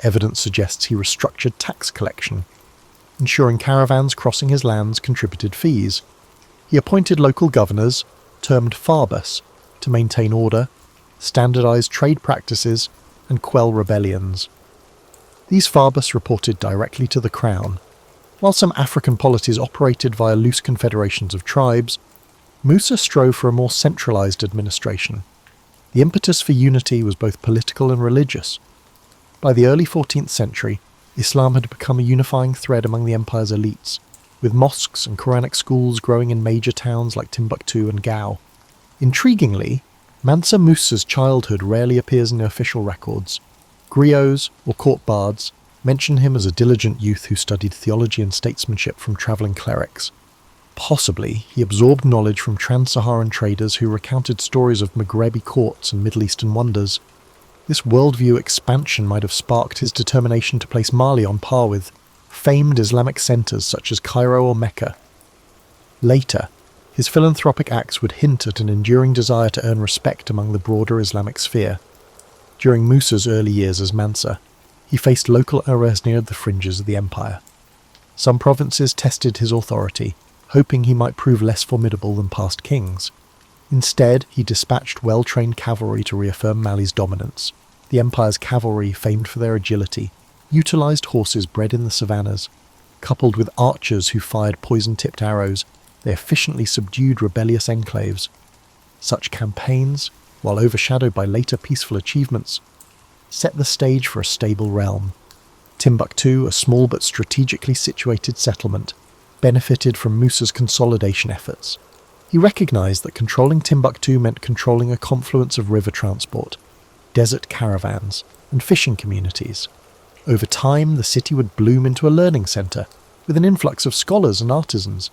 Evidence suggests he restructured tax collection, ensuring caravans crossing his lands contributed fees. He appointed local governors, termed farbus, to maintain order, standardise trade practices, and quell rebellions. These farbus reported directly to the crown. While some African polities operated via loose confederations of tribes, Musa strove for a more centralised administration. The impetus for unity was both political and religious. By the early 14th century, Islam had become a unifying thread among the empire's elites, with mosques and Quranic schools growing in major towns like Timbuktu and Gao. Intriguingly, Mansa Musa's childhood rarely appears in official records. Griots, or court bards, mention him as a diligent youth who studied theology and statesmanship from travelling clerics. Possibly, he absorbed knowledge from trans-Saharan traders who recounted stories of Maghrebi courts and Middle Eastern wonders. This worldview expansion might have sparked his determination to place Mali on par with famed Islamic centres such as Cairo or Mecca. Later, his philanthropic acts would hint at an enduring desire to earn respect among the broader Islamic sphere. During Musa's early years as Mansa, he faced local errors near the fringes of the empire. Some provinces tested his authority, hoping he might prove less formidable than past kings. Instead, he dispatched well-trained cavalry to reaffirm Mali's dominance. The empire's cavalry, famed for their agility, utilised horses bred in the savannas. Coupled with archers who fired poison-tipped arrows, they efficiently subdued rebellious enclaves. Such campaigns, while overshadowed by later peaceful achievements, set the stage for a stable realm. Timbuktu, a small but strategically situated settlement, benefited from Musa's consolidation efforts. He recognised that controlling Timbuktu meant controlling a confluence of river transport, desert caravans, and fishing communities. Over time, the city would bloom into a learning centre, with an influx of scholars and artisans.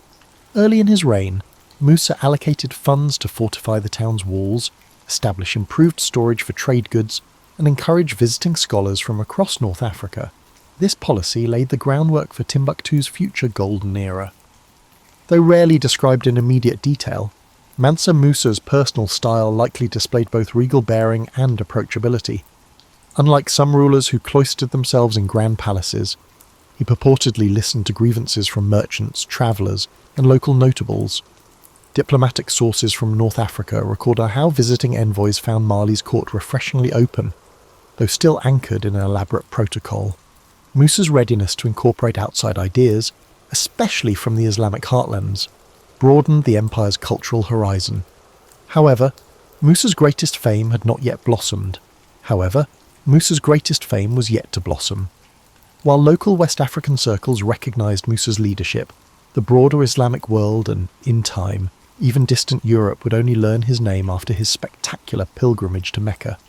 Early in his reign, Musa allocated funds to fortify the town's walls, establish improved storage for trade goods, and encourage visiting scholars from across North Africa. This policy laid the groundwork for Timbuktu's future golden era. Though rarely described in immediate detail, Mansa Musa's personal style likely displayed both regal bearing and approachability. Unlike some rulers who cloistered themselves in grand palaces, he purportedly listened to grievances from merchants, travellers, and local notables. Diplomatic sources from North Africa record how visiting envoys found Mali's court refreshingly open, though still anchored in an elaborate protocol. Musa's readiness to incorporate outside ideas, especially from the Islamic heartlands, broadened the empire's cultural horizon. However, Musa's greatest fame had not yet blossomed. Musa's greatest fame was yet to blossom. While local West African circles recognised Musa's leadership, the broader Islamic world and, in time, even distant Europe would only learn his name after his spectacular pilgrimage to Mecca.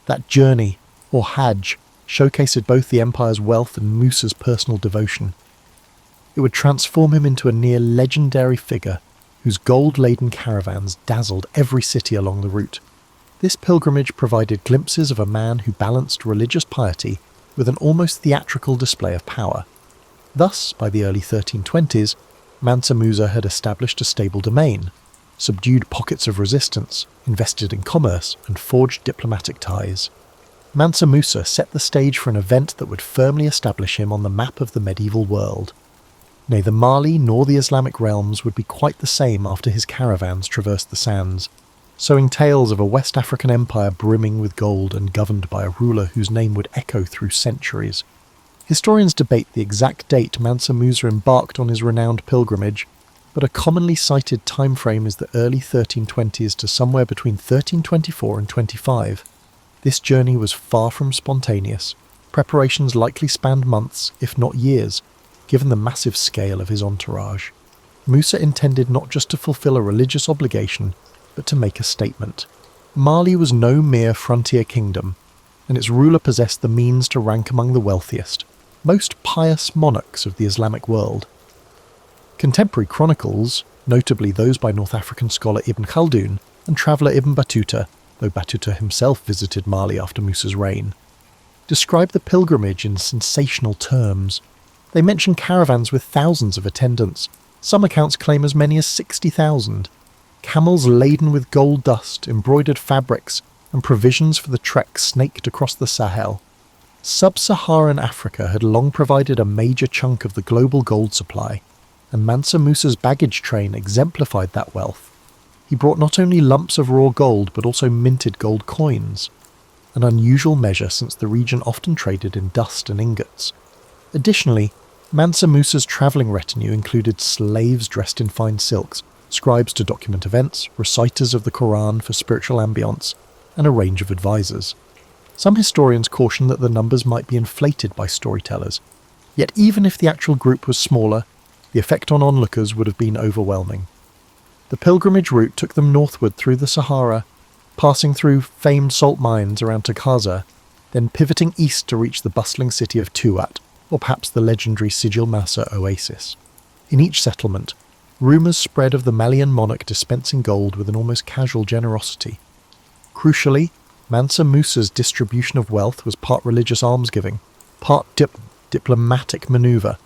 That journey, or Hajj, showcased both the empire's wealth and Musa's personal devotion. It would transform him into a near legendary figure whose gold-laden caravans dazzled every city along the route. This pilgrimage provided glimpses of a man who balanced religious piety with an almost theatrical display of power. Thus, by the early 1320s, Mansa Musa had established a stable domain, subdued pockets of resistance, invested in commerce, and forged diplomatic ties. Mansa Musa set the stage for an event that would firmly establish him on the map of the medieval world. Neither Mali nor the Islamic realms would be quite the same after his caravans traversed the sands, sowing tales of a West African empire brimming with gold and governed by a ruler whose name would echo through centuries. Historians debate the exact date Mansa Musa embarked on his renowned pilgrimage, but a commonly cited time frame is the early 1320s to somewhere between 1324 and 25. This journey was far from spontaneous. Preparations likely spanned months, if not years, given the massive scale of his entourage. Musa intended not just to fulfill a religious obligation, but to make a statement. Mali was no mere frontier kingdom, and its ruler possessed the means to rank among the wealthiest, most pious monarchs of the Islamic world. Contemporary chronicles, notably those by North African scholar Ibn Khaldun and traveller Ibn Battuta, though Battuta himself visited Mali after Musa's reign, describe the pilgrimage in sensational terms. They mention caravans with thousands of attendants. Some accounts claim as many as 60,000. Camels laden with gold dust, embroidered fabrics, and provisions for the trek snaked across the Sahel. Sub-Saharan Africa had long provided a major chunk of the global gold supply, and Mansa Musa's baggage train exemplified that wealth. He brought not only lumps of raw gold but also minted gold coins, an unusual measure since the region often traded in dust and ingots. Additionally, Mansa Musa's travelling retinue included slaves dressed in fine silks, scribes to document events, reciters of the Quran for spiritual ambiance, and a range of advisors. Some historians caution that the numbers might be inflated by storytellers, yet even if the actual group was smaller, the effect on onlookers would have been overwhelming. The pilgrimage route took them northward through the Sahara, passing through famed salt mines around Takaza, then pivoting east to reach the bustling city of Tuat, or perhaps the legendary Sijil Massa oasis. In each settlement, rumours spread of the Malian monarch dispensing gold with an almost casual generosity. Crucially, Mansa Musa's distribution of wealth was part religious almsgiving, part diplomatic manoeuvre.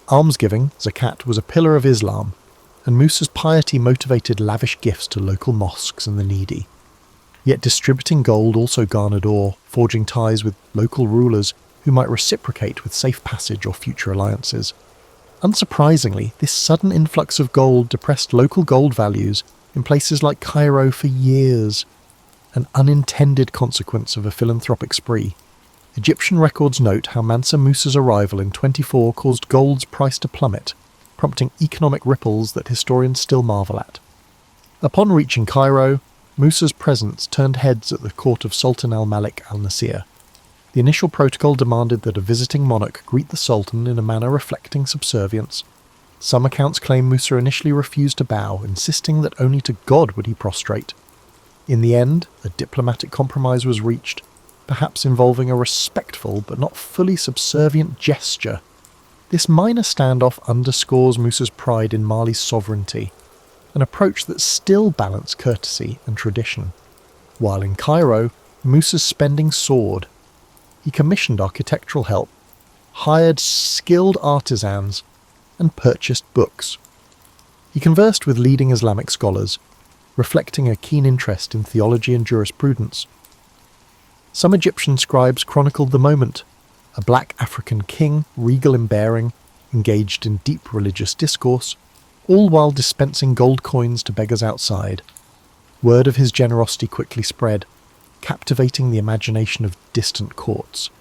Almsgiving, zakat, was a pillar of Islam, and Musa's piety motivated lavish gifts to local mosques and the needy. Yet distributing gold also garnered awe, forging ties with local rulers who might reciprocate with safe passage or future alliances. Unsurprisingly, this sudden influx of gold depressed local gold values in places like Cairo for years, an unintended consequence of a philanthropic spree. Egyptian records note how Mansa Musa's arrival in 24 caused gold's price to plummet, prompting economic ripples that historians still marvel at. Upon reaching Cairo, Musa's presence turned heads at the court of Sultan al-Malik al-Nasir. The initial protocol demanded that a visiting monarch greet the Sultan in a manner reflecting subservience. Some accounts claim Musa initially refused to bow, insisting that only to God would he prostrate. In the end, a diplomatic compromise was reached, perhaps involving a respectful but not fully subservient gesture. This minor standoff underscores Musa's pride in Mali's sovereignty, an approach that still balanced courtesy and tradition. While in Cairo, Musa's spending soared. He commissioned architectural help, hired skilled artisans, and purchased books. He conversed with leading Islamic scholars, reflecting a keen interest in theology and jurisprudence. Some Egyptian scribes chronicled the moment. A black African king, regal in bearing, engaged in deep religious discourse, all while dispensing gold coins to beggars outside. Word of his generosity quickly spread, captivating the imagination of distant courts.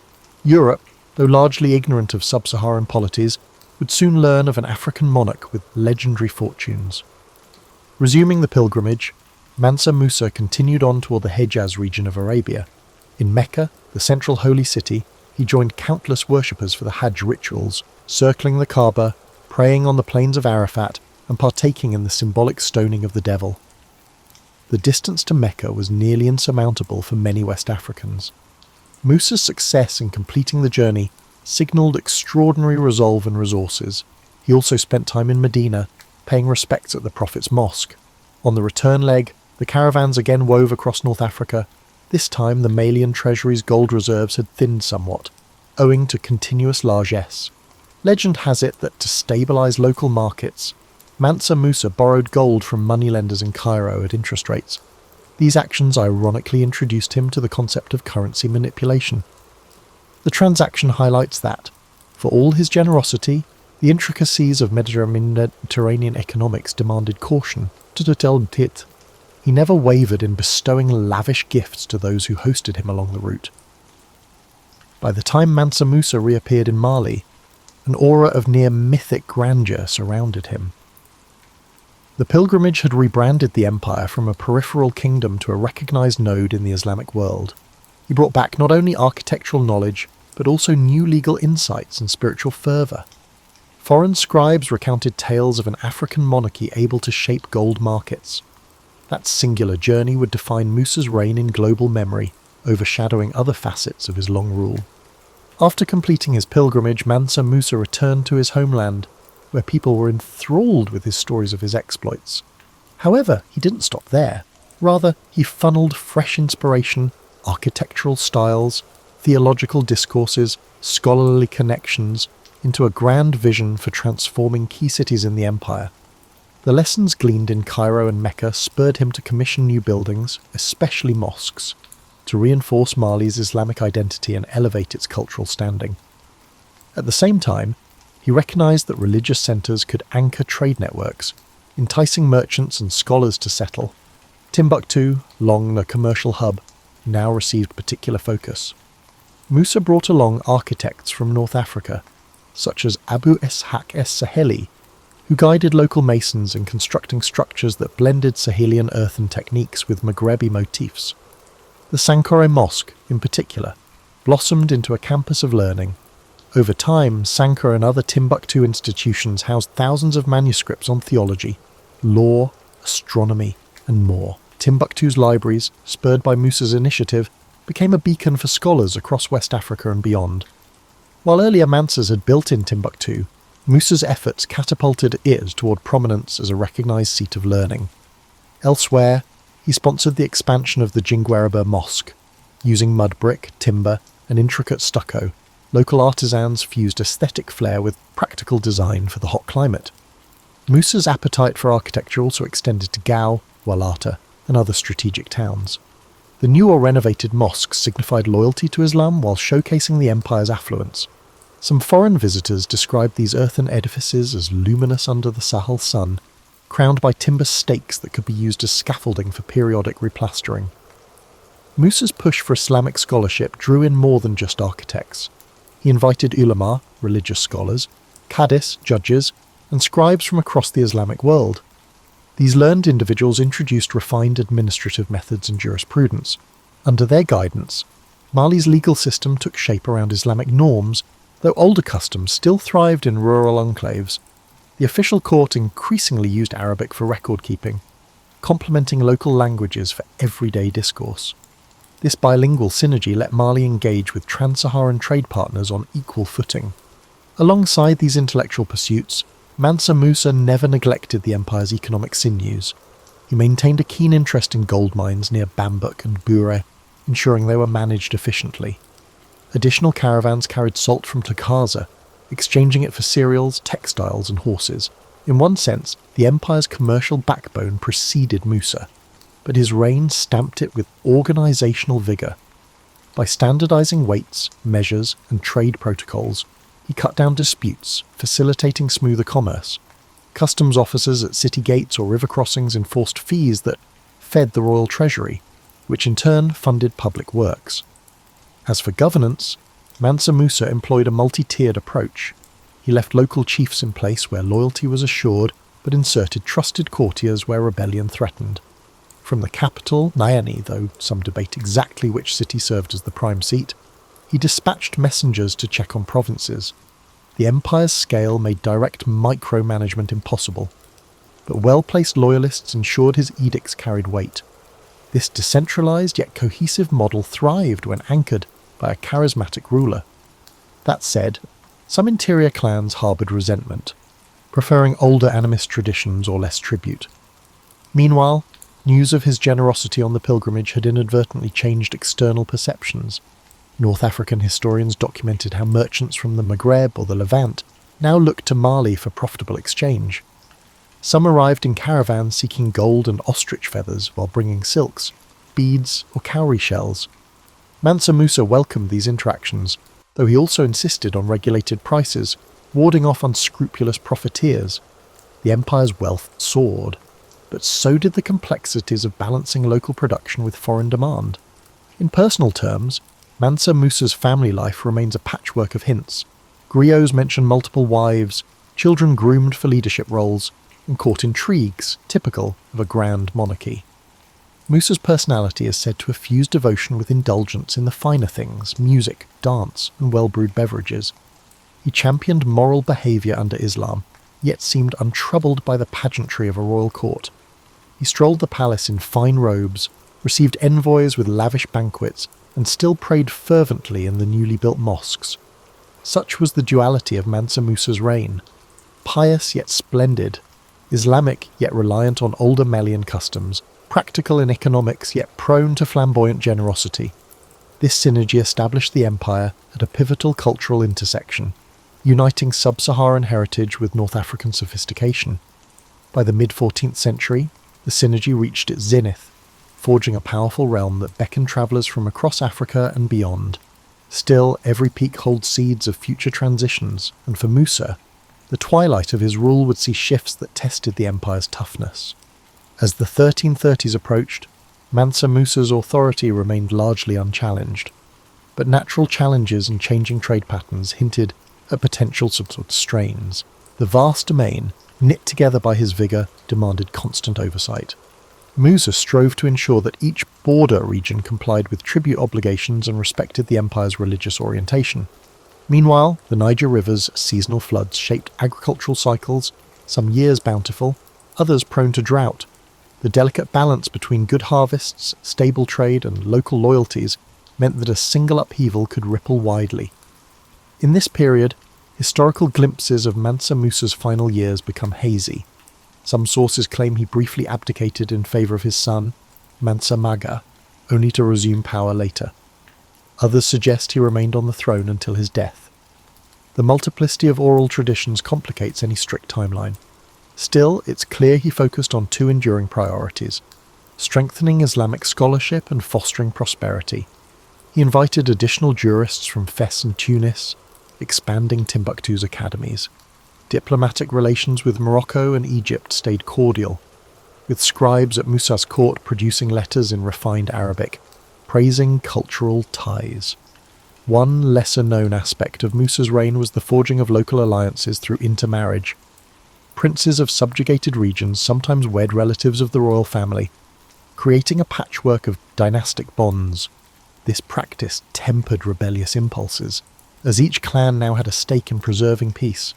Europe, though largely ignorant of sub-Saharan polities, would soon learn of an African monarch with legendary fortunes. Resuming the pilgrimage, Mansa Musa continued on toward the Hejaz region of Arabia. In Mecca, the central holy city, he joined countless worshippers for the Hajj rituals, circling the Kaaba, praying on the plains of Arafat, and partaking in the symbolic stoning of the devil. The distance to Mecca was nearly insurmountable for many West Africans. Musa's success in completing the journey signalled extraordinary resolve and resources. He also spent time in Medina, paying respects at the Prophet's mosque. On the return leg, the caravans again wove across North Africa. This time the Malian treasury's gold reserves had thinned somewhat, owing to continuous largesse. Legend has it that to stabilise local markets, Mansa Musa borrowed gold from moneylenders in Cairo at interest rates. These actions ironically introduced him to the concept of currency manipulation. The transaction highlights that, for all his generosity, the intricacies of Mediterranean economics demanded caution. He never wavered in bestowing lavish gifts to those who hosted him along the route. By the time Mansa Musa reappeared in Mali, an aura of near mythic grandeur surrounded him. The pilgrimage had rebranded the empire from a peripheral kingdom to a recognised node in the Islamic world. He brought back not only architectural knowledge, but also new legal insights and spiritual fervour. Foreign scribes recounted tales of an African monarchy able to shape gold markets. That singular journey would define Musa's reign in global memory, overshadowing other facets of his long rule. After completing his pilgrimage, Mansa Musa returned to his homeland, where people were enthralled with his stories of his exploits. However, he didn't stop there. Rather, he funneled fresh inspiration, architectural styles, theological discourses, scholarly connections, into a grand vision for transforming key cities in the empire. The lessons gleaned in Cairo and Mecca spurred him to commission new buildings, especially mosques, to reinforce Mali's Islamic identity and elevate its cultural standing. At the same time, he recognised that religious centres could anchor trade networks, enticing merchants and scholars to settle. Timbuktu, long a commercial hub, now received particular focus. Musa brought along architects from North Africa, such as Abu Ishaq es-Saheli, who guided local masons in constructing structures that blended Sahelian earthen techniques with Maghrebi motifs. The Sankore Mosque, in particular, blossomed into a campus of learning. Over time, Sankore and other Timbuktu institutions housed thousands of manuscripts on theology, law, astronomy, and more. Timbuktu's libraries, spurred by Musa's initiative, became a beacon for scholars across West Africa and beyond. While earlier Mansas had built in Timbuktu, Musa's efforts catapulted it toward prominence as a recognised seat of learning. Elsewhere, he sponsored the expansion of the Jingwaraba Mosque. Using mud brick, timber, and intricate stucco, local artisans fused aesthetic flair with practical design for the hot climate. Musa's appetite for architecture also extended to Gao, Walata, and other strategic towns. The new or renovated mosques signified loyalty to Islam while showcasing the empire's affluence. Some foreign visitors described these earthen edifices as luminous under the Sahel sun, crowned by timber stakes that could be used as scaffolding for periodic replastering. Musa's push for Islamic scholarship drew in more than just architects. He invited ulama, religious scholars, qadis, judges, and scribes from across the Islamic world. These learned individuals introduced refined administrative methods and jurisprudence. Under their guidance, Mali's legal system took shape around Islamic norms, though older customs still thrived in rural enclaves. The official court increasingly used Arabic for record-keeping, complementing local languages for everyday discourse. This bilingual synergy let Mali engage with trans-Saharan trade partners on equal footing. Alongside these intellectual pursuits, Mansa Musa never neglected the empire's economic sinews. He maintained a keen interest in gold mines near Bambouk and Bure, ensuring they were managed efficiently. Additional caravans carried salt from Takaza, exchanging it for cereals, textiles and horses. In one sense, the empire's commercial backbone preceded Musa, but his reign stamped it with organisational vigour. By standardising weights, measures and trade protocols, he cut down disputes, facilitating smoother commerce. Customs officers at city gates or river crossings enforced fees that fed the royal treasury, which in turn funded public works. As for governance, Mansa Musa employed a multi-tiered approach. He left local chiefs in place where loyalty was assured, but inserted trusted courtiers where rebellion threatened. From the capital, Niamey, though some debate exactly which city served as the prime seat, he dispatched messengers to check on provinces. The empire's scale made direct micromanagement impossible, but well-placed loyalists ensured his edicts carried weight. This decentralised yet cohesive model thrived when anchored by a charismatic ruler. That said, some interior clans harboured resentment, preferring older animist traditions or less tribute. Meanwhile, news of his generosity on the pilgrimage had inadvertently changed external perceptions. North African historians documented how merchants from the Maghreb or the Levant now looked to Mali for profitable exchange. Some arrived in caravans seeking gold and ostrich feathers while bringing silks, beads or cowrie shells. Mansa Musa welcomed these interactions, though he also insisted on regulated prices, warding off unscrupulous profiteers. The empire's wealth soared, but so did the complexities of balancing local production with foreign demand. In personal terms, Mansa Musa's family life remains a patchwork of hints. Griots mention multiple wives, children groomed for leadership roles, and court intrigues, typical of a grand monarchy. Musa's personality is said to have fused devotion with indulgence in the finer things, music, dance, and well-brewed beverages. He championed moral behaviour under Islam, yet seemed untroubled by the pageantry of a royal court. He strolled the palace in fine robes, received envoys with lavish banquets, and still prayed fervently in the newly built mosques. Such was the duality of Mansa Musa's reign. Pious yet splendid, Islamic yet reliant on older Malian customs, practical in economics yet prone to flamboyant generosity. This synergy established the empire at a pivotal cultural intersection, uniting sub-Saharan heritage with North African sophistication. By the mid-14th century, the synergy reached its zenith, forging a powerful realm that beckoned travellers from across Africa and beyond. Still, every peak holds seeds of future transitions, and for Musa, the twilight of his rule would see shifts that tested the empire's toughness. As the 1330s approached, Mansa Musa's authority remained largely unchallenged, but natural challenges and changing trade patterns hinted at potential subtle strains. The vast domain, knit together by his vigour, demanded constant oversight. Musa strove to ensure that each border region complied with tribute obligations and respected the empire's religious orientation. Meanwhile, the Niger River's seasonal floods shaped agricultural cycles, some years bountiful, others prone to drought. The delicate balance between good harvests, stable trade, and local loyalties meant that a single upheaval could ripple widely. In this period, historical glimpses of Mansa Musa's final years become hazy. Some sources claim he briefly abdicated in favour of his son, Mansa Maga, only to resume power later. Others suggest he remained on the throne until his death. The multiplicity of oral traditions complicates any strict timeline. Still, it's clear he focused on two enduring priorities: strengthening Islamic scholarship and fostering prosperity. He invited additional jurists from Fes and Tunis, expanding Timbuktu's academies. Diplomatic relations with Morocco and Egypt stayed cordial, with scribes at Musa's court producing letters in refined Arabic, praising cultural ties. One lesser-known aspect of Musa's reign was the forging of local alliances through intermarriage. Princes of subjugated regions sometimes wed relatives of the royal family, creating a patchwork of dynastic bonds. This practice tempered rebellious impulses, as each clan now had a stake in preserving peace.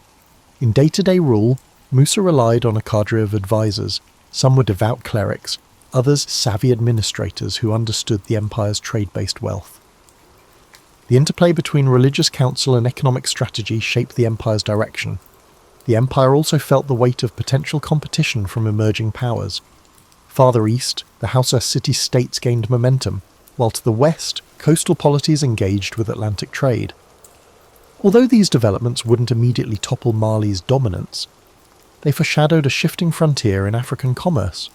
In day-to-day rule, Musa relied on a cadre of advisors. Some were devout clerics, others savvy administrators who understood the empire's trade-based wealth. The interplay between religious counsel and economic strategy shaped the empire's direction. The empire also felt the weight of potential competition from emerging powers. Farther east, the Hausa city-states gained momentum, while to the west, coastal polities engaged with Atlantic trade. Although these developments wouldn't immediately topple Mali's dominance, they foreshadowed a shifting frontier in African commerce.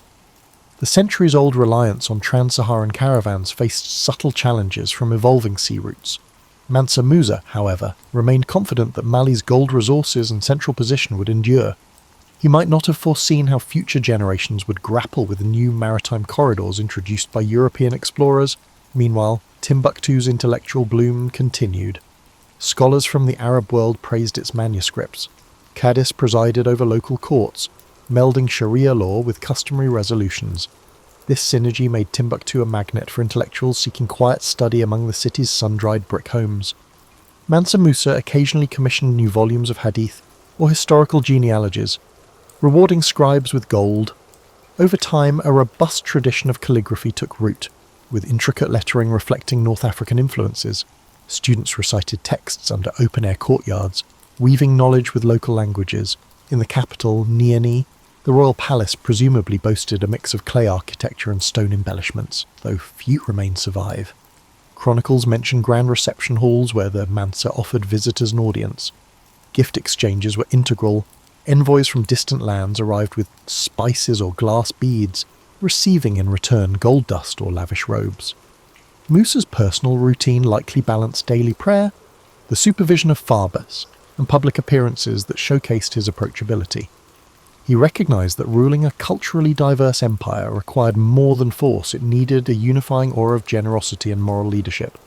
The centuries-old reliance on trans-Saharan caravans faced subtle challenges from evolving sea routes. Mansa Musa, however, remained confident that Mali's gold resources and central position would endure. He might not have foreseen how future generations would grapple with the new maritime corridors introduced by European explorers. Meanwhile, Timbuktu's intellectual bloom continued. Scholars from the Arab world praised its manuscripts. Cadiz presided over local courts, melding Sharia law with customary resolutions. This synergy made Timbuktu a magnet for intellectuals seeking quiet study among the city's sun-dried brick homes. Mansa Musa occasionally commissioned new volumes of hadith or historical genealogies, rewarding scribes with gold. Over time, a robust tradition of calligraphy took root, with intricate lettering reflecting North African influences. Students recited texts under open-air courtyards, weaving knowledge with local languages. In the capital, Niamey, the royal palace presumably boasted a mix of clay architecture and stone embellishments, though few remain survive. Chronicles mention grand reception halls where the Mansa offered visitors an audience. Gift exchanges were integral. Envoys from distant lands arrived with spices or glass beads, receiving in return gold dust or lavish robes. Musa's personal routine likely balanced daily prayer, the supervision of farbas, and public appearances that showcased his approachability. He recognised that ruling a culturally diverse empire required more than force. It needed a unifying aura of generosity and moral leadership.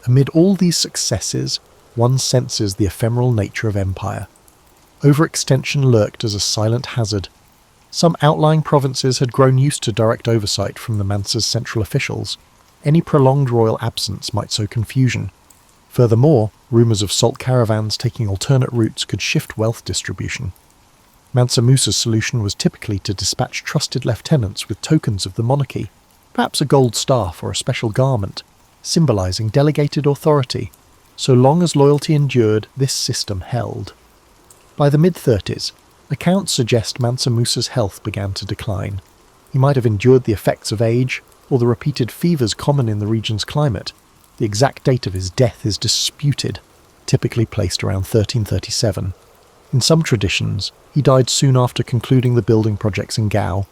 Amid all these successes, one senses the ephemeral nature of empire. Overextension lurked as a silent hazard. Some outlying provinces had grown used to direct oversight from the Mansa's central officials. Any prolonged royal absence might sow confusion. Furthermore, rumours of salt caravans taking alternate routes could shift wealth distribution. Mansa Musa's solution was typically to dispatch trusted lieutenants with tokens of the monarchy, perhaps a gold staff or a special garment, symbolising delegated authority. So long as loyalty endured, this system held. By the mid-30s, accounts suggest Mansa Musa's health began to decline. He might have endured the effects of age, or the repeated fevers common in the region's climate. The exact date of his death is disputed, typically placed around 1337. In some traditions, he died soon after concluding the building projects in Gao.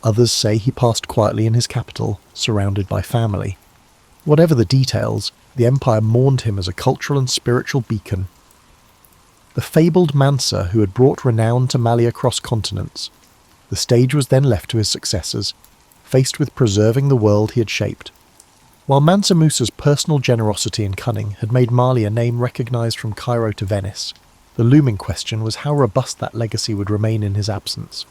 Others say he passed quietly in his capital, surrounded by family. Whatever the details, the empire mourned him as a cultural and spiritual beacon. The fabled Mansa who had brought renown to Mali across continents. The stage was then left to his successors, faced with preserving the world he had shaped. While Mansa Musa's personal generosity and cunning had made Mali a name recognised from Cairo to Venice, the looming question was how robust that legacy would remain in his absence.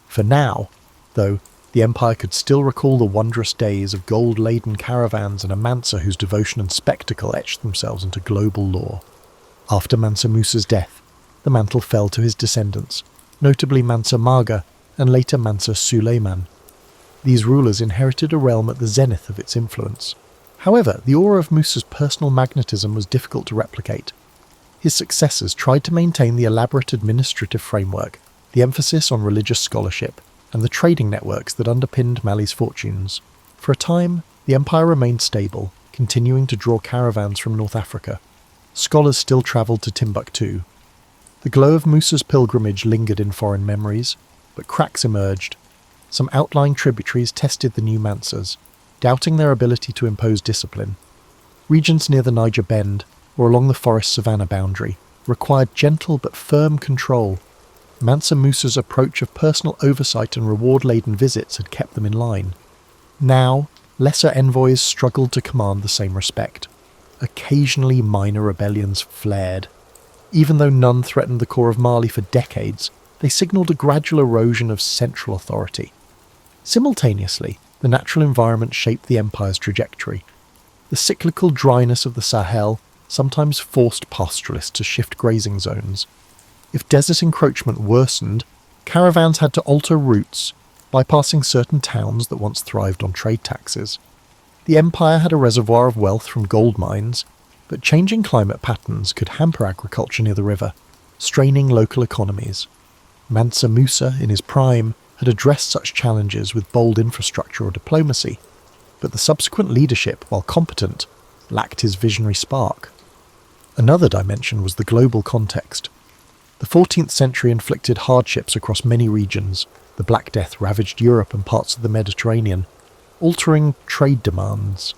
For now, though, the empire could still recall the wondrous days of gold-laden caravans and a Mansa whose devotion and spectacle etched themselves into global lore. After Mansa Musa's death, the mantle fell to his descendants, notably Mansa Maga and later Mansa Suleiman. These rulers inherited a realm at the zenith of its influence. However, the aura of Musa's personal magnetism was difficult to replicate. His successors tried to maintain the elaborate administrative framework, the emphasis on religious scholarship, and the trading networks that underpinned Mali's fortunes. For a time, the empire remained stable, continuing to draw caravans from North Africa. Scholars still travelled to Timbuktu. The glow of Musa's pilgrimage lingered in foreign memories, but cracks emerged. Some outlying tributaries tested the new Mansas, doubting their ability to impose discipline. Regions near the Niger Bend, or along the forest-savanna boundary, required gentle but firm control. Mansa Musa's approach of personal oversight and reward-laden visits had kept them in line. Now, lesser envoys struggled to command the same respect. Occasionally minor rebellions flared. Even though none threatened the core of Mali for decades, they signalled a gradual erosion of central authority. Simultaneously, the natural environment shaped the empire's trajectory. The cyclical dryness of the Sahel sometimes forced pastoralists to shift grazing zones. If desert encroachment worsened, caravans had to alter routes, bypassing certain towns that once thrived on trade taxes. The empire had a reservoir of wealth from gold mines, but changing climate patterns could hamper agriculture near the river, straining local economies. Mansa Musa, in his prime, had addressed such challenges with bold infrastructure or diplomacy, but the subsequent leadership, while competent, lacked his visionary spark. Another dimension was the global context. The 14th century inflicted hardships across many regions. The Black Death ravaged Europe and parts of the Mediterranean, altering trade demands.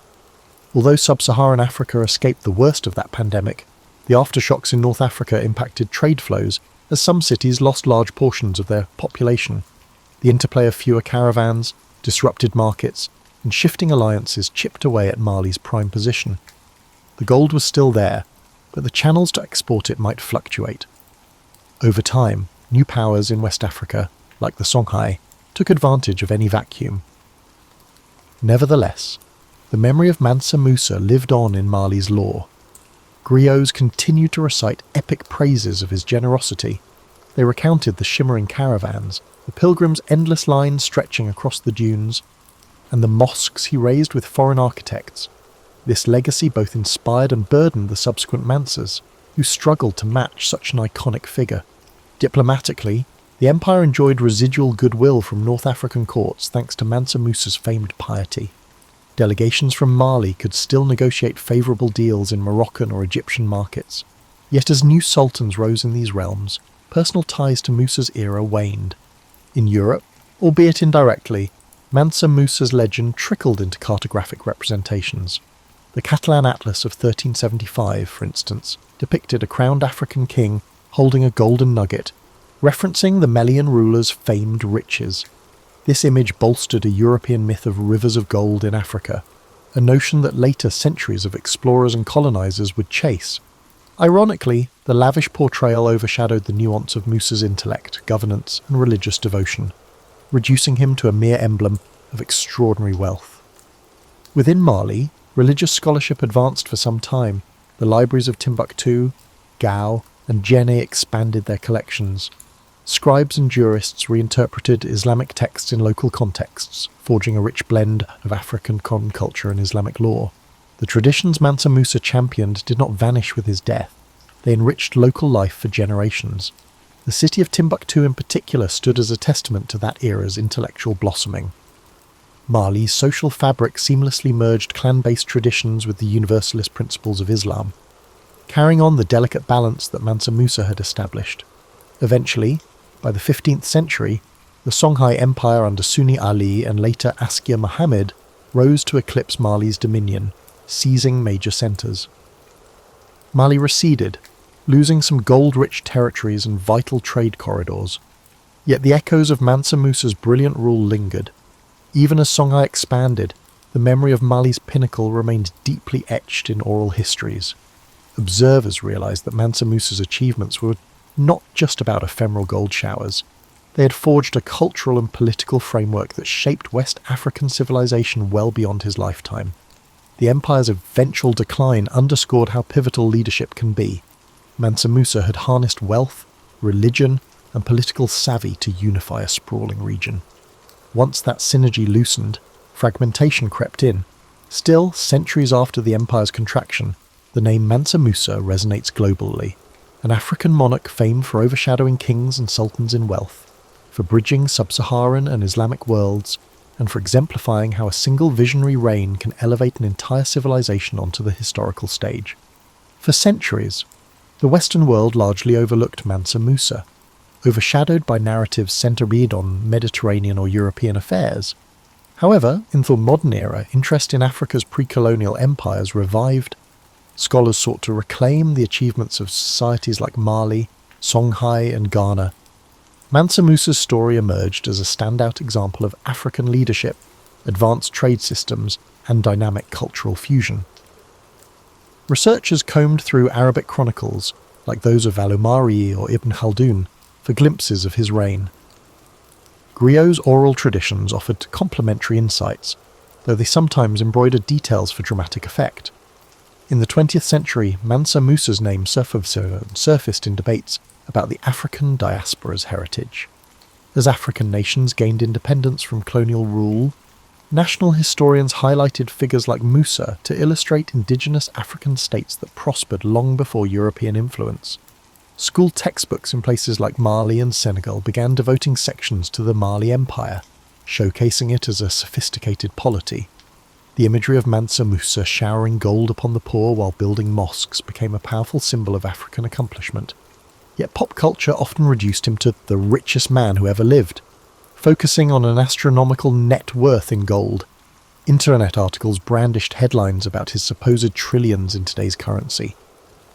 Although sub-Saharan Africa escaped the worst of that pandemic, the aftershocks in North Africa impacted trade flows as some cities lost large portions of their population. The interplay of fewer caravans, disrupted markets, and shifting alliances chipped away at Mali's prime position. The gold was still there, but the channels to export it might fluctuate. Over time, new powers in West Africa, like the Songhai, took advantage of any vacuum. Nevertheless, the memory of Mansa Musa lived on in Mali's lore. Griots continued to recite epic praises of his generosity. They recounted the shimmering caravans, the pilgrims' endless lines stretching across the dunes, and the mosques he raised with foreign architects. This legacy both inspired and burdened the subsequent Mansas, who struggled to match such an iconic figure. Diplomatically, the empire enjoyed residual goodwill from North African courts thanks to Mansa Musa's famed piety. Delegations from Mali could still negotiate favourable deals in Moroccan or Egyptian markets. Yet as new sultans rose in these realms, personal ties to Musa's era waned. In Europe, albeit indirectly, Mansa Musa's legend trickled into cartographic representations. The Catalan Atlas of 1375, for instance, depicted a crowned African king holding a golden nugget, referencing the Melian ruler's famed riches. This image bolstered a European myth of rivers of gold in Africa, a notion that later centuries of explorers and colonizers would chase. Ironically, the lavish portrayal overshadowed the nuance of Musa's intellect, governance, and religious devotion, reducing him to a mere emblem of extraordinary wealth. Within Mali, religious scholarship advanced for some time. The libraries of Timbuktu, Gao, and Djenné expanded their collections. Scribes and jurists reinterpreted Islamic texts in local contexts, forging a rich blend of African culture and Islamic law. The traditions Mansa Musa championed did not vanish with his death. They enriched local life for generations. The city of Timbuktu in particular stood as a testament to that era's intellectual blossoming. Mali's social fabric seamlessly merged clan-based traditions with the universalist principles of Islam, carrying on the delicate balance that Mansa Musa had established. Eventually, by the 15th century, the Songhai Empire under Sunni Ali and later Askia Muhammad rose to eclipse Mali's dominion, seizing major centres. Mali receded, losing some gold-rich territories and vital trade corridors. Yet the echoes of Mansa Musa's brilliant rule lingered. Even as Songhai expanded, the memory of Mali's pinnacle remained deeply etched in oral histories. Observers realised that Mansa Musa's achievements were not just about ephemeral gold showers. They had forged a cultural and political framework that shaped West African civilization well beyond his lifetime. The empire's eventual decline underscored how pivotal leadership can be. Mansa Musa had harnessed wealth, religion, and political savvy to unify a sprawling region. Once that synergy loosened, fragmentation crept in. Still, centuries after the empire's contraction, the name Mansa Musa resonates globally, an African monarch famed for overshadowing kings and sultans in wealth, for bridging sub-Saharan and Islamic worlds, and for exemplifying how a single visionary reign can elevate an entire civilization onto the historical stage. For centuries, the Western world largely overlooked Mansa Musa, overshadowed by narratives centred on Mediterranean or European affairs. However, in the modern era, interest in Africa's pre-colonial empires revived. Scholars sought to reclaim the achievements of societies like Mali, Songhai, and Ghana. Mansa Musa's story emerged as a standout example of African leadership, advanced trade systems, and dynamic cultural fusion. Researchers combed through Arabic chronicles, like those of Al-Umari or Ibn Khaldun, for glimpses of his reign. Griot's oral traditions offered complementary insights, though they sometimes embroidered details for dramatic effect. In the 20th century, Mansa Musa's name surfaced in debates about the African diaspora's heritage. As African nations gained independence from colonial rule, national historians highlighted figures like Musa to illustrate indigenous African states that prospered long before European influence. School textbooks in places like Mali and Senegal began devoting sections to the Mali Empire, showcasing it as a sophisticated polity. The imagery of Mansa Musa showering gold upon the poor while building mosques became a powerful symbol of African accomplishment. Yet pop culture often reduced him to the richest man who ever lived, focusing on an astronomical net worth in gold. Internet articles brandished headlines about his supposed trillions in today's currency.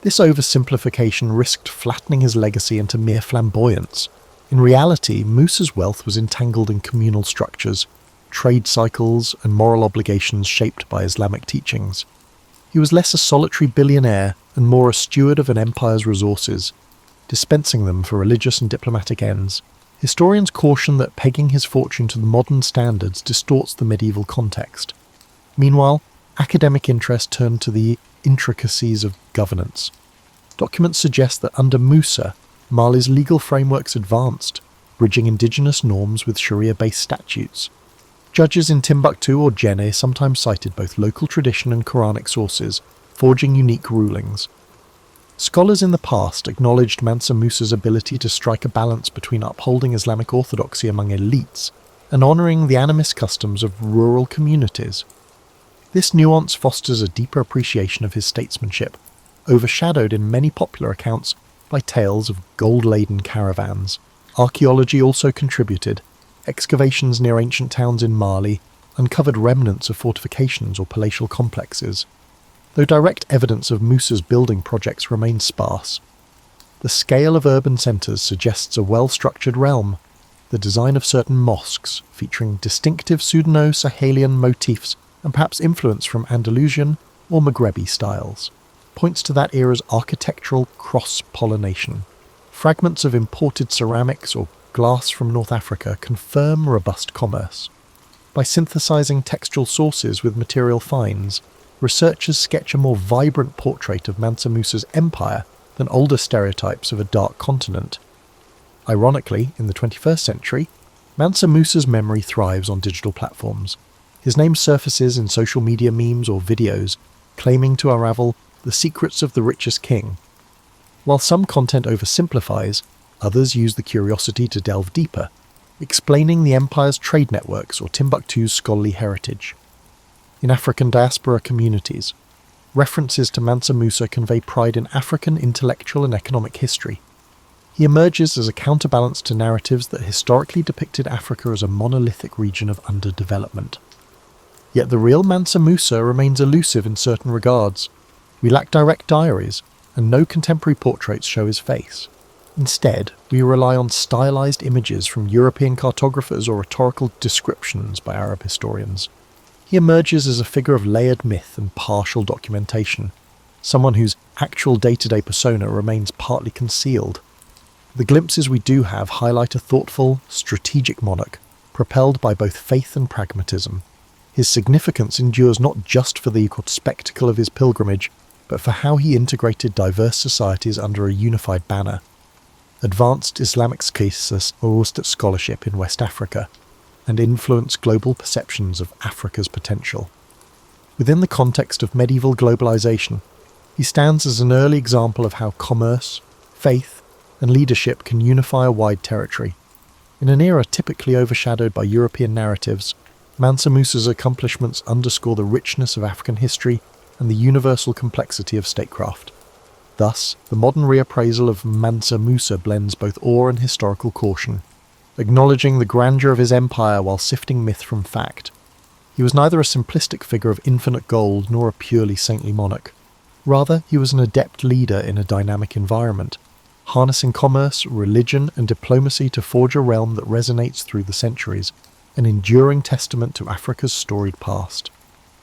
This oversimplification risked flattening his legacy into mere flamboyance. In reality, Musa's wealth was entangled in communal structures, trade cycles, and moral obligations shaped by Islamic teachings. He was less a solitary billionaire and more a steward of an empire's resources, dispensing them for religious and diplomatic ends. Historians caution that pegging his fortune to the modern standards distorts the medieval context. Meanwhile, academic interest turned to the intricacies of governance. Documents suggest that under Musa, Mali's legal frameworks advanced, bridging indigenous norms with Sharia-based statutes. Judges in Timbuktu or Djenné sometimes cited both local tradition and Quranic sources, forging unique rulings. Scholars in the past acknowledged Mansa Musa's ability to strike a balance between upholding Islamic orthodoxy among elites and honouring the animist customs of rural communities. This nuance fosters a deeper appreciation of his statesmanship, overshadowed in many popular accounts by tales of gold-laden caravans. Archaeology also contributed. Excavations near ancient towns in Mali uncovered remnants of fortifications or palatial complexes, though direct evidence of Musa's building projects remains sparse. The scale of urban centres suggests a well-structured realm. The design of certain mosques, featuring distinctive Sudano-Sahelian motifs and perhaps influence from Andalusian or Maghrebi styles. points to that era's architectural cross-pollination. Fragments of imported ceramics or glass from North Africa confirm robust commerce. By synthesizing textual sources with material finds, researchers sketch a more vibrant portrait of Mansa Musa's empire than older stereotypes of a dark continent. Ironically, in the 21st century, Mansa Musa's memory thrives on digital platforms. His name surfaces in social media memes or videos, claiming to unravel the secrets of the richest king. While some content oversimplifies, others use the curiosity to delve deeper, explaining the empire's trade networks or Timbuktu's scholarly heritage. In African diaspora communities, references to Mansa Musa convey pride in African intellectual and economic history. He emerges as a counterbalance to narratives that historically depicted Africa as a monolithic region of underdevelopment. Yet the real Mansa Musa remains elusive in certain regards. We lack direct diaries, and no contemporary portraits show his face. Instead, we rely on stylized images from European cartographers or rhetorical descriptions by Arab historians. He emerges as a figure of layered myth and partial documentation, someone whose actual day-to-day persona remains partly concealed. The glimpses we do have highlight a thoughtful, strategic monarch, propelled by both faith and pragmatism. His significance endures not just for the spectacle of his pilgrimage, but for how he integrated diverse societies under a unified banner. Advanced Islamic schism arose scholarship in West Africa, and influenced global perceptions of Africa's potential. Within the context of medieval globalization, he stands as an early example of how commerce, faith, and leadership can unify a wide territory. In an era typically overshadowed by European narratives, Mansa Musa's accomplishments underscore the richness of African history and the universal complexity of statecraft. Thus, the modern reappraisal of Mansa Musa blends both awe and historical caution, acknowledging the grandeur of his empire while sifting myth from fact. He was neither a simplistic figure of infinite gold nor a purely saintly monarch. Rather, he was an adept leader in a dynamic environment, harnessing commerce, religion, and diplomacy to forge a realm that resonates through the centuries, an enduring testament to Africa's storied past.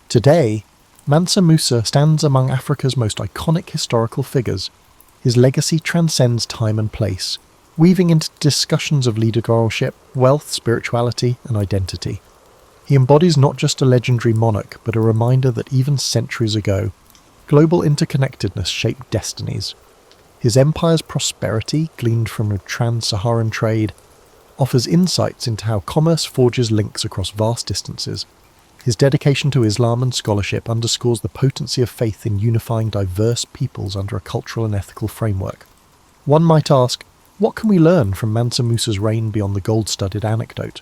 Today, Mansa Musa stands among Africa's most iconic historical figures. His legacy transcends time and place, weaving into discussions of leadership, wealth, spirituality, and identity. He embodies not just a legendary monarch, but a reminder that even centuries ago, global interconnectedness shaped destinies. His empire's prosperity, gleaned from trans-Saharan trade, offers insights into how commerce forges links across vast distances. His dedication to Islam and scholarship underscores the potency of faith in unifying diverse peoples under a cultural and ethical framework. One might ask, what can we learn from Mansa Musa's reign beyond the gold-studded anecdote?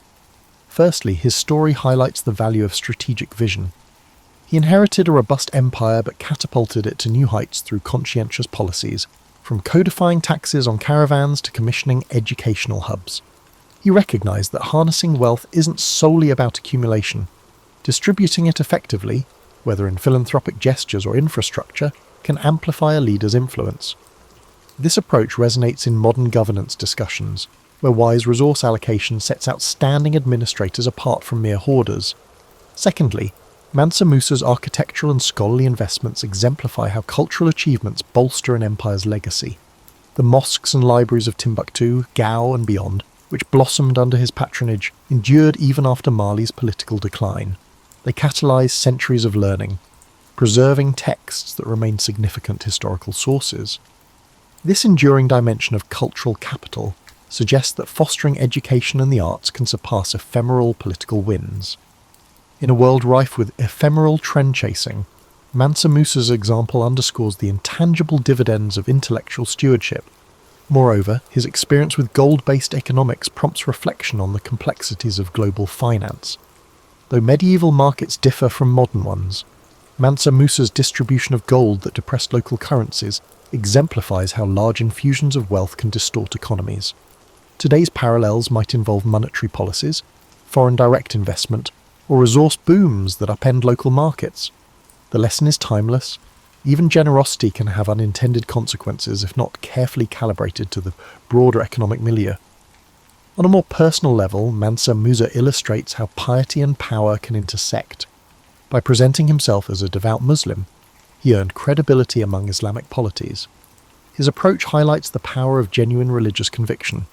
Firstly, his story highlights the value of strategic vision. He inherited a robust empire but catapulted it to new heights through conscientious policies, from codifying taxes on caravans to commissioning educational hubs. He recognized that harnessing wealth isn't solely about accumulation. Distributing it effectively, whether in philanthropic gestures or infrastructure, can amplify a leader's influence. This approach resonates in modern governance discussions, where wise resource allocation sets outstanding administrators apart from mere hoarders. Secondly, Mansa Musa's architectural and scholarly investments exemplify how cultural achievements bolster an empire's legacy. The mosques and libraries of Timbuktu, Gao and beyond, which blossomed under his patronage, endured even after Mali's political decline. They catalyzed centuries of learning, preserving texts that remain significant historical sources. This enduring dimension of cultural capital suggests that fostering education and the arts can surpass ephemeral political wins. In a world rife with ephemeral trend-chasing, Mansa Musa's example underscores the intangible dividends of intellectual stewardship. Moreover, his experience with gold-based economics prompts reflection on the complexities of global finance. Though medieval markets differ from modern ones, Mansa Musa's distribution of gold that depressed local currencies exemplifies how large infusions of wealth can distort economies. Today's parallels might involve monetary policies, foreign direct investment, or resource booms that upend local markets. The lesson is timeless. Even generosity can have unintended consequences if not carefully calibrated to the broader economic milieu. On a more personal level, Mansa Musa illustrates how piety and power can intersect. By presenting himself as a devout Muslim, He earned credibility among Islamic polities. His approach highlights the power of genuine religious conviction,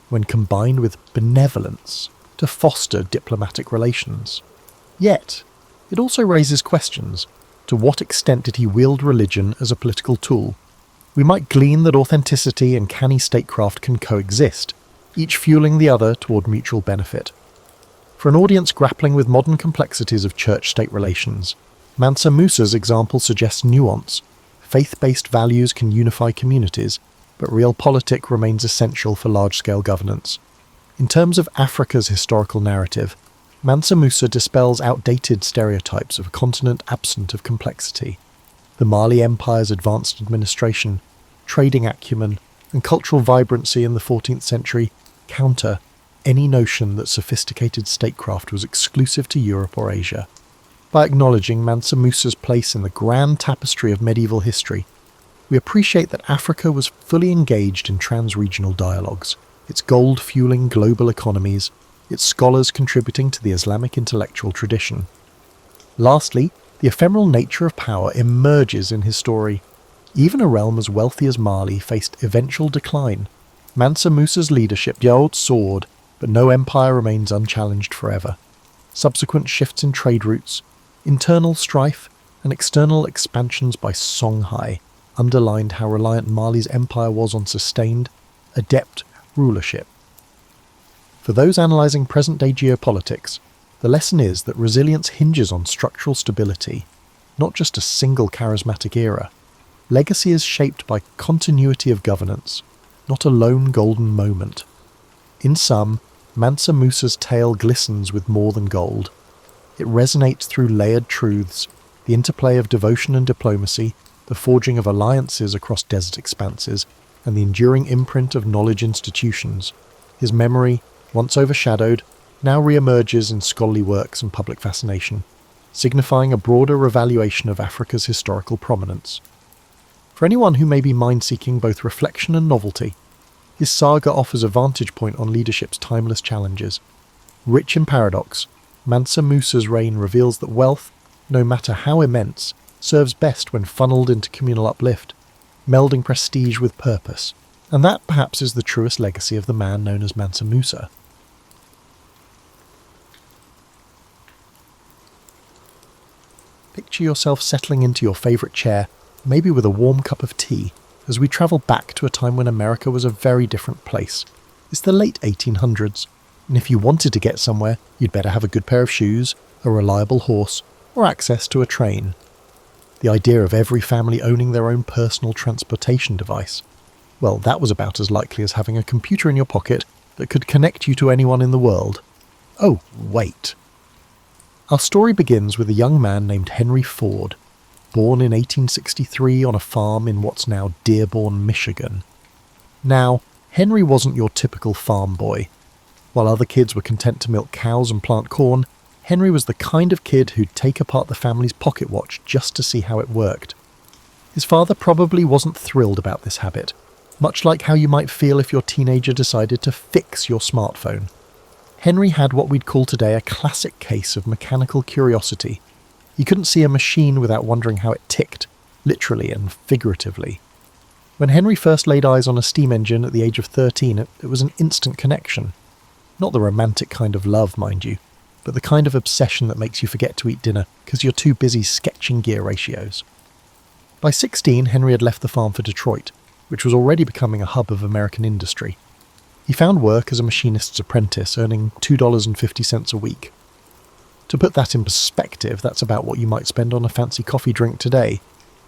when combined with benevolence, to foster diplomatic relations. Yet, it also raises questions. To what extent did he wield religion as a political tool? We might glean that authenticity and canny statecraft can coexist, each fueling the other toward mutual benefit. For an audience grappling with modern complexities of church-state relations, Mansa Musa's example suggests nuance. Faith-based values can unify communities, but realpolitik remains essential for large-scale governance. In terms of Africa's historical narrative, Mansa Musa dispels outdated stereotypes of a continent absent of complexity. The Mali Empire's advanced administration, trading acumen, and cultural vibrancy in the 14th century counter any notion that sophisticated statecraft was exclusive to Europe or Asia. By acknowledging Mansa Musa's place in the grand tapestry of medieval history, we appreciate that Africa was fully engaged in trans-regional dialogues, its gold fueling global economies, its scholars contributing to the Islamic intellectual tradition. Lastly, the ephemeral nature of power emerges in his story. Even a realm as wealthy as Mali faced eventual decline. Mansa Musa's leadership soared, but no empire remains unchallenged forever. Subsequent shifts in trade routes, internal strife, and external expansions by Songhai underlined how reliant Mali's empire was on sustained, adept rulership. For those analysing present-day geopolitics, the lesson is that resilience hinges on structural stability, not just a single charismatic era. Legacy is shaped by continuity of governance, not a lone golden moment. In sum, Mansa Musa's tale glistens with more than gold. It resonates through layered truths, the interplay of devotion and diplomacy, the forging of alliances across desert expanses, and the enduring imprint of knowledge institutions. His memory, once overshadowed, now re-emerges in scholarly works and public fascination, signifying a broader revaluation of Africa's historical prominence. For anyone who may be mind-seeking both reflection and novelty, his saga offers a vantage point on leadership's timeless challenges. Rich in paradox, Mansa Musa's reign reveals that wealth, no matter how immense, serves best when funneled into communal uplift, melding prestige with purpose. And that perhaps is the truest legacy of the man known as Mansa Musa. Picture yourself settling into your favourite chair, maybe with a warm cup of tea, as we travel back to a time when America was a very different place. It's the late 1800s, and if you wanted to get somewhere, you'd better have a good pair of shoes, a reliable horse, or access to a train. The idea of every family owning their own personal transportation device, well, that was about as likely as having a computer in your pocket that could connect you to anyone in the world. Oh, wait. Our story begins with a young man named Henry Ford, born in 1863 on a farm in what's now Dearborn, Michigan. Now, Henry wasn't your typical farm boy. While other kids were content to milk cows and plant corn, Henry was the kind of kid who'd take apart the family's pocket watch just to see how it worked. His father probably wasn't thrilled about this habit, much like how you might feel if your teenager decided to fix your smartphone. Henry had what we'd call today a classic case of mechanical curiosity. He couldn't see a machine without wondering how it ticked, literally and figuratively. When Henry first laid eyes on a steam engine at the age of 13, it was an instant connection. Not the romantic kind of love, mind you, but the kind of obsession that makes you forget to eat dinner because you're too busy sketching gear ratios. By 16, Henry had left the farm for Detroit, which was already becoming a hub of American industry. He found work as a machinist's apprentice, earning $2.50 a week. To put that in perspective, that's about what you might spend on a fancy coffee drink today,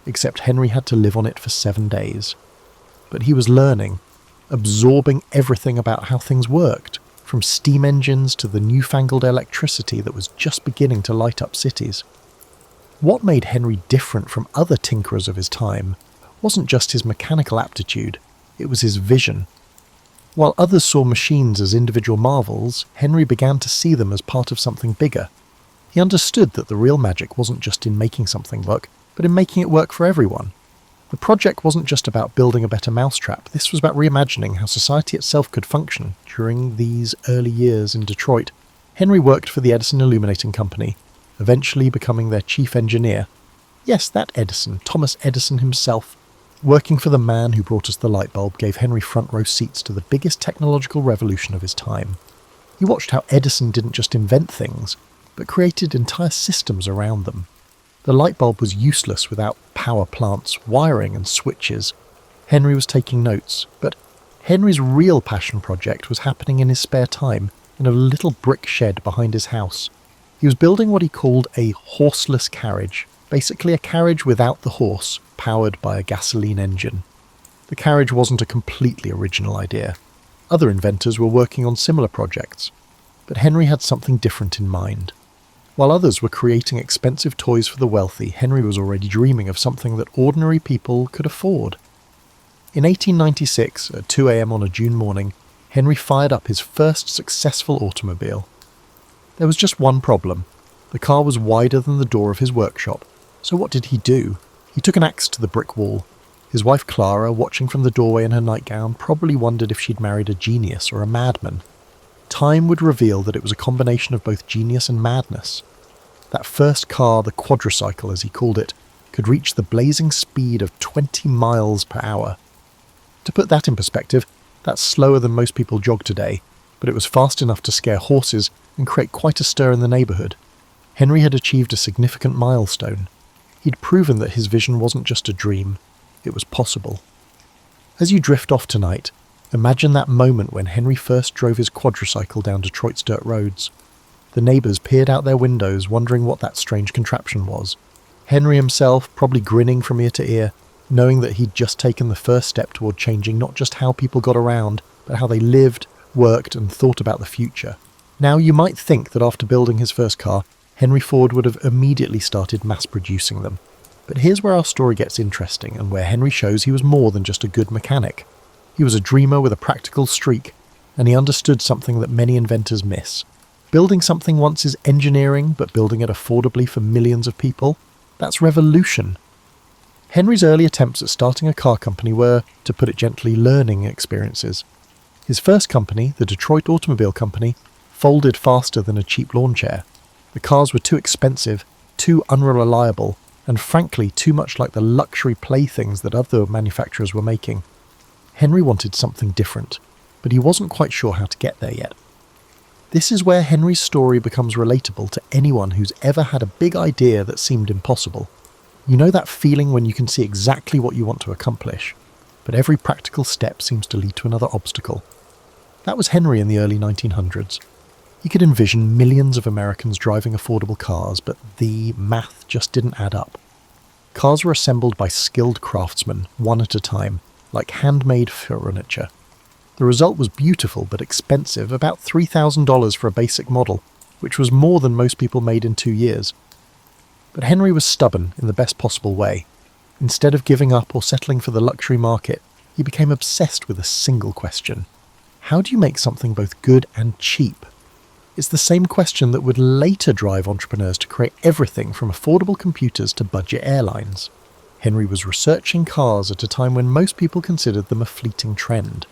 except Henry had to live on it for 7 days. But he was learning, absorbing everything about how things worked, from steam engines to the newfangled electricity that was just beginning to light up cities. What made Henry different from other tinkerers of his time wasn't just his mechanical aptitude, it was his vision. While others saw machines as individual marvels, Henry began to see them as part of something bigger. He understood that the real magic wasn't just in making something work, but in making it work for everyone. The project wasn't just about building a better mousetrap, this was about reimagining how society itself could function. During these early years in Detroit, Henry worked for the Edison Illuminating Company, eventually becoming their chief engineer. Yes, that Edison, Thomas Edison himself. Working for the man who brought us the light bulb gave Henry front row seats to the biggest technological revolution of his time. He watched how Edison didn't just invent things, but created entire systems around them. The light bulb was useless without power plants, wiring and switches. Henry was taking notes, but Henry's real passion project was happening in his spare time in a little brick shed behind his house. He was building what he called a horseless carriage, basically a carriage without the horse, powered by a gasoline engine. The carriage wasn't a completely original idea. Other inventors were working on similar projects, but Henry had something different in mind. While others were creating expensive toys for the wealthy, Henry was already dreaming of something that ordinary people could afford. In 1896, at 2 a.m. on a June morning, Henry fired up his first successful automobile. There was just one problem. The car was wider than the door of his workshop, so what did he do? He took an axe to the brick wall. His wife Clara, watching from the doorway in her nightgown, probably wondered if she'd married a genius or a madman. Time would reveal that it was a combination of both genius and madness. That first car, the quadricycle as he called it, could reach the blazing speed of 20 miles per hour. To put that in perspective, that's slower than most people jog today, but it was fast enough to scare horses and create quite a stir in the neighbourhood. Henry had achieved a significant milestone. He'd proven that his vision wasn't just a dream, it was possible. As you drift off tonight, imagine that moment when Henry first drove his quadricycle down Detroit's dirt roads. The neighbours peered out their windows, wondering what that strange contraption was. Henry himself probably grinning from ear to ear, knowing that he'd just taken the first step toward changing not just how people got around, but how they lived, worked and thought about the future. Now you might think that after building his first car, Henry Ford would have immediately started mass-producing them. But here's where our story gets interesting and where Henry shows he was more than just a good mechanic. He was a dreamer with a practical streak, and he understood something that many inventors miss. Building something once is engineering, but building it affordably for millions of people, that's revolution. Henry's early attempts at starting a car company were, to put it gently, learning experiences. His first company, the Detroit Automobile Company, folded faster than a cheap lawn chair. The cars were too expensive, too unreliable, and frankly too much like the luxury playthings that other manufacturers were making. Henry wanted something different, but he wasn't quite sure how to get there yet. This is where Henry's story becomes relatable to anyone who's ever had a big idea that seemed impossible. You know that feeling when you can see exactly what you want to accomplish, but every practical step seems to lead to another obstacle. That was Henry in the early 1900s. He could envision millions of Americans driving affordable cars, but the math just didn't add up. Cars were assembled by skilled craftsmen, one at a time, like handmade furniture. The result was beautiful but expensive, about $3,000 for a basic model, which was more than most people made in 2 years. But Henry was stubborn in the best possible way. Instead of giving up or settling for the luxury market, he became obsessed with a single question. How do you make something both good and cheap? It's the same question that would later drive entrepreneurs to create everything from affordable computers to budget airlines. Henry was researching cars at a time when most people considered them a fleeting trend.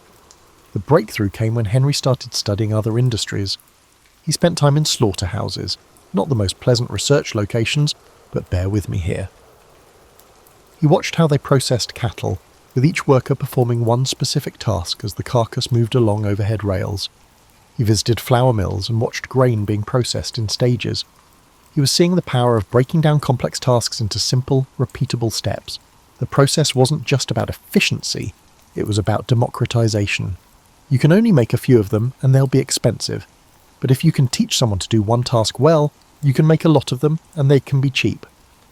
The breakthrough came when Henry started studying other industries. He spent time in slaughterhouses, not the most pleasant research locations, but bear with me here. He watched how they processed cattle, with each worker performing one specific task as the carcass moved along overhead rails. He visited flour mills and watched grain being processed in stages. He was seeing the power of breaking down complex tasks into simple, repeatable steps. The process wasn't just about efficiency, it was about democratization. You can only make a few of them and they'll be expensive. But if you can teach someone to do one task well, you can make a lot of them and they can be cheap.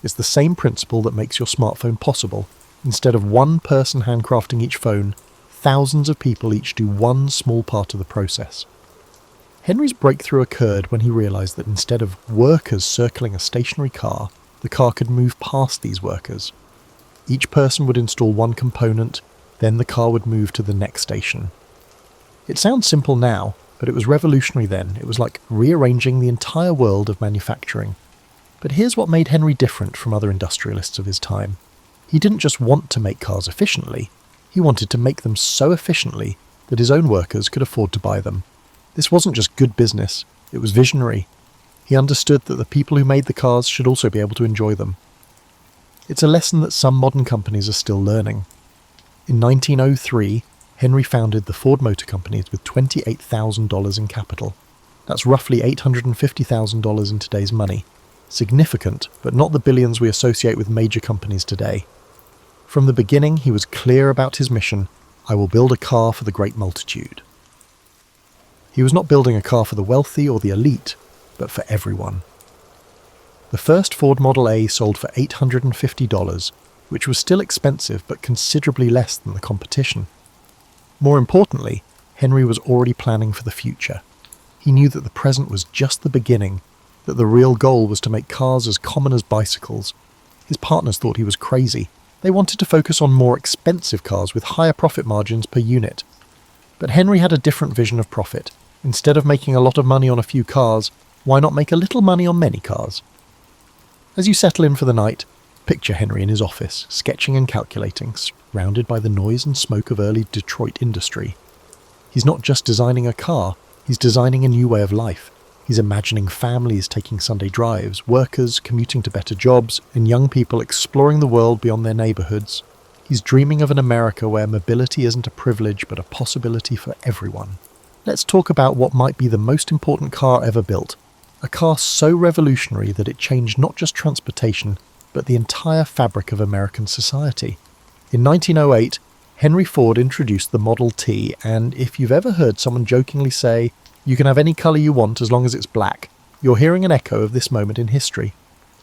It's the same principle that makes your smartphone possible. Instead of one person handcrafting each phone, thousands of people each do one small part of the process. Henry's breakthrough occurred when he realised that instead of workers circling a stationary car, the car could move past these workers. Each person would install one component, then the car would move to the next station. It sounds simple now, but it was revolutionary then. It was like rearranging the entire world of manufacturing. But here's what made Henry different from other industrialists of his time. He didn't just want to make cars efficiently, he wanted to make them so efficiently that his own workers could afford to buy them. This wasn't just good business, it was visionary. He understood that the people who made the cars should also be able to enjoy them. It's a lesson that some modern companies are still learning. In 1903, Henry founded the Ford Motor Company with $28,000 in capital. That's roughly $850,000 in today's money. Significant, but not the billions we associate with major companies today. From the beginning, he was clear about his mission: I will build a car for the great multitude. He was not building a car for the wealthy or the elite, but for everyone. The first Ford Model A sold for $850, which was still expensive but considerably less than the competition. More importantly, Henry was already planning for the future. He knew that the present was just the beginning, that the real goal was to make cars as common as bicycles. His partners thought he was crazy. They wanted to focus on more expensive cars with higher profit margins per unit. But Henry had a different vision of profit. Instead of making a lot of money on a few cars, why not make a little money on many cars? As you settle in for the night, picture Henry in his office, sketching and calculating, surrounded by the noise and smoke of early Detroit industry. He's not just designing a car, he's designing a new way of life. He's imagining families taking Sunday drives, workers commuting to better jobs, and young people exploring the world beyond their neighborhoods. He's dreaming of an America where mobility isn't a privilege but a possibility for everyone. Let's talk about what might be the most important car ever built. A car so revolutionary that it changed not just transportation, but the entire fabric of American society. In 1908, Henry Ford introduced the Model T, and if you've ever heard someone jokingly say, "You can have any colour you want as long as it's black," you're hearing an echo of this moment in history.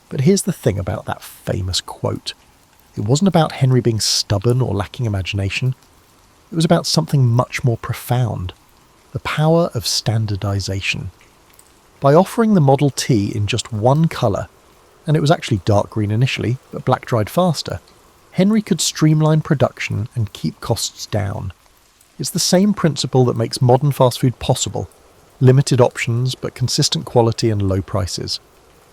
But here's the thing about that famous quote. It wasn't about Henry being stubborn or lacking imagination. It was about something much more profound: the power of standardization. By offering the Model T in just one colour, and it was actually dark green initially, but black dried faster, Henry could streamline production and keep costs down. It's the same principle that makes modern fast food possible: limited options, but consistent quality and low prices.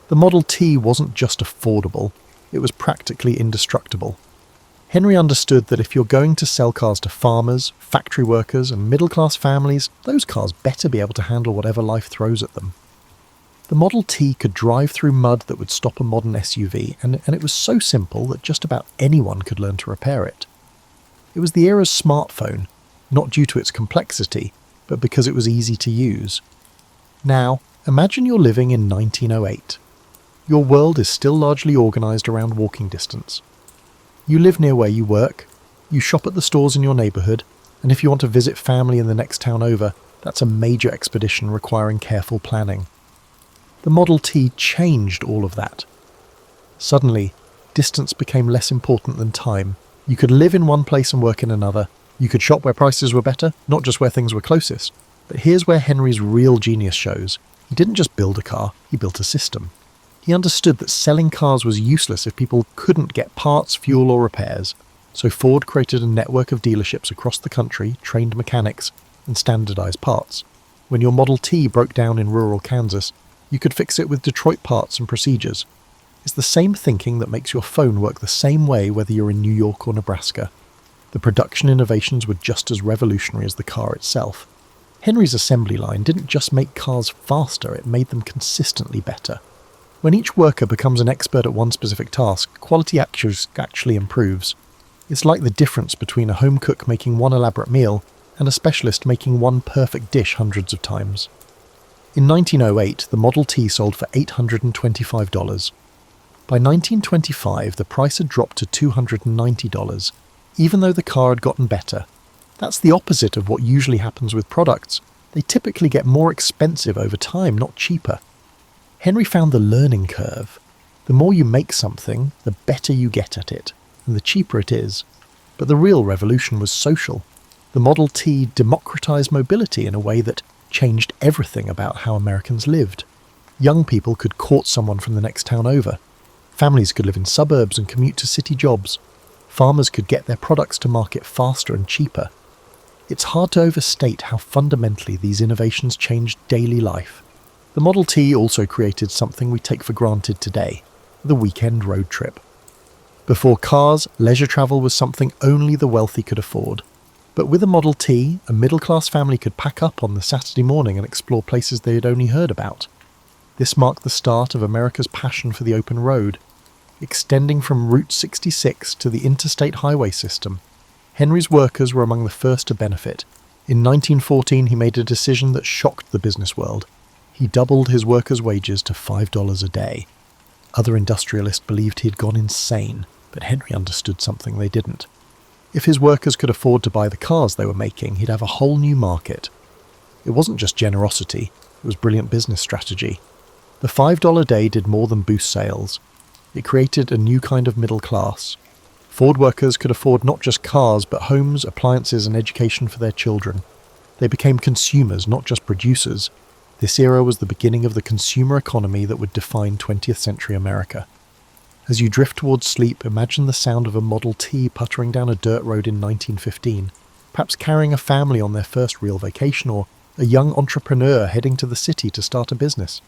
The Model T wasn't just affordable, it was practically indestructible. Henry understood that if you're going to sell cars to farmers, factory workers, and middle-class families, those cars better be able to handle whatever life throws at them. The Model T could drive through mud that would stop a modern SUV, and it was so simple that just about anyone could learn to repair it. It was the era's smartphone, not due to its complexity, but because it was easy to use. Now, imagine you're living in 1908. Your world is still largely organised around walking distance. You live near where you work, you shop at the stores in your neighbourhood, and if you want to visit family in the next town over, that's a major expedition requiring careful planning. The Model T changed all of that. Suddenly, distance became less important than time. You could live in one place and work in another. You could shop where prices were better, not just where things were closest. But here's where Henry's real genius shows. He didn't just build a car, he built a system. He understood that selling cars was useless if people couldn't get parts, fuel, or repairs. So Ford created a network of dealerships across the country, trained mechanics, and standardized parts. When your Model T broke down in rural Kansas, you could fix it with Detroit parts and procedures. It's the same thinking that makes your phone work the same way whether you're in New York or Nebraska. The production innovations were just as revolutionary as the car itself. Henry's assembly line didn't just make cars faster, it made them consistently better. When each worker becomes an expert at one specific task, quality actually improves. It's like the difference between a home cook making one elaborate meal and a specialist making one perfect dish hundreds of times. In 1908, the Model T sold for $825. By 1925, the price had dropped to $290, even though the car had gotten better. That's the opposite of what usually happens with products. They typically get more expensive over time, not cheaper. Henry found the learning curve. The more you make something, the better you get at it, and the cheaper it is. But the real revolution was social. The Model T democratized mobility in a way that changed everything about how Americans lived. Young people could court someone from the next town over. Families could live in suburbs and commute to city jobs. Farmers could get their products to market faster and cheaper. It's hard to overstate how fundamentally these innovations changed daily life. The Model T also created something we take for granted today: the weekend road trip. Before cars, leisure travel was something only the wealthy could afford. But with a Model T, a middle-class family could pack up on the Saturday morning and explore places they had only heard about. This marked the start of America's passion for the open road. extending from Route 66 to the interstate highway system. Henry's workers were among the first to benefit. In 1914, he made a decision that shocked the business world. He doubled his workers' wages to $5 a day. Other industrialists believed he had gone insane, but Henry understood something they didn't. If his workers could afford to buy the cars they were making, he'd have a whole new market. It wasn't just generosity, it was brilliant business strategy. The $5 day did more than boost sales. It created a new kind of middle class. Ford workers could afford not just cars, but homes, appliances, and education for their children. They became consumers, not just producers. This era was the beginning of the consumer economy that would define 20th century America. As you drift towards sleep, imagine the sound of a Model T puttering down a dirt road in 1915, perhaps carrying a family on their first real vacation, or a young entrepreneur heading to the city to start a business.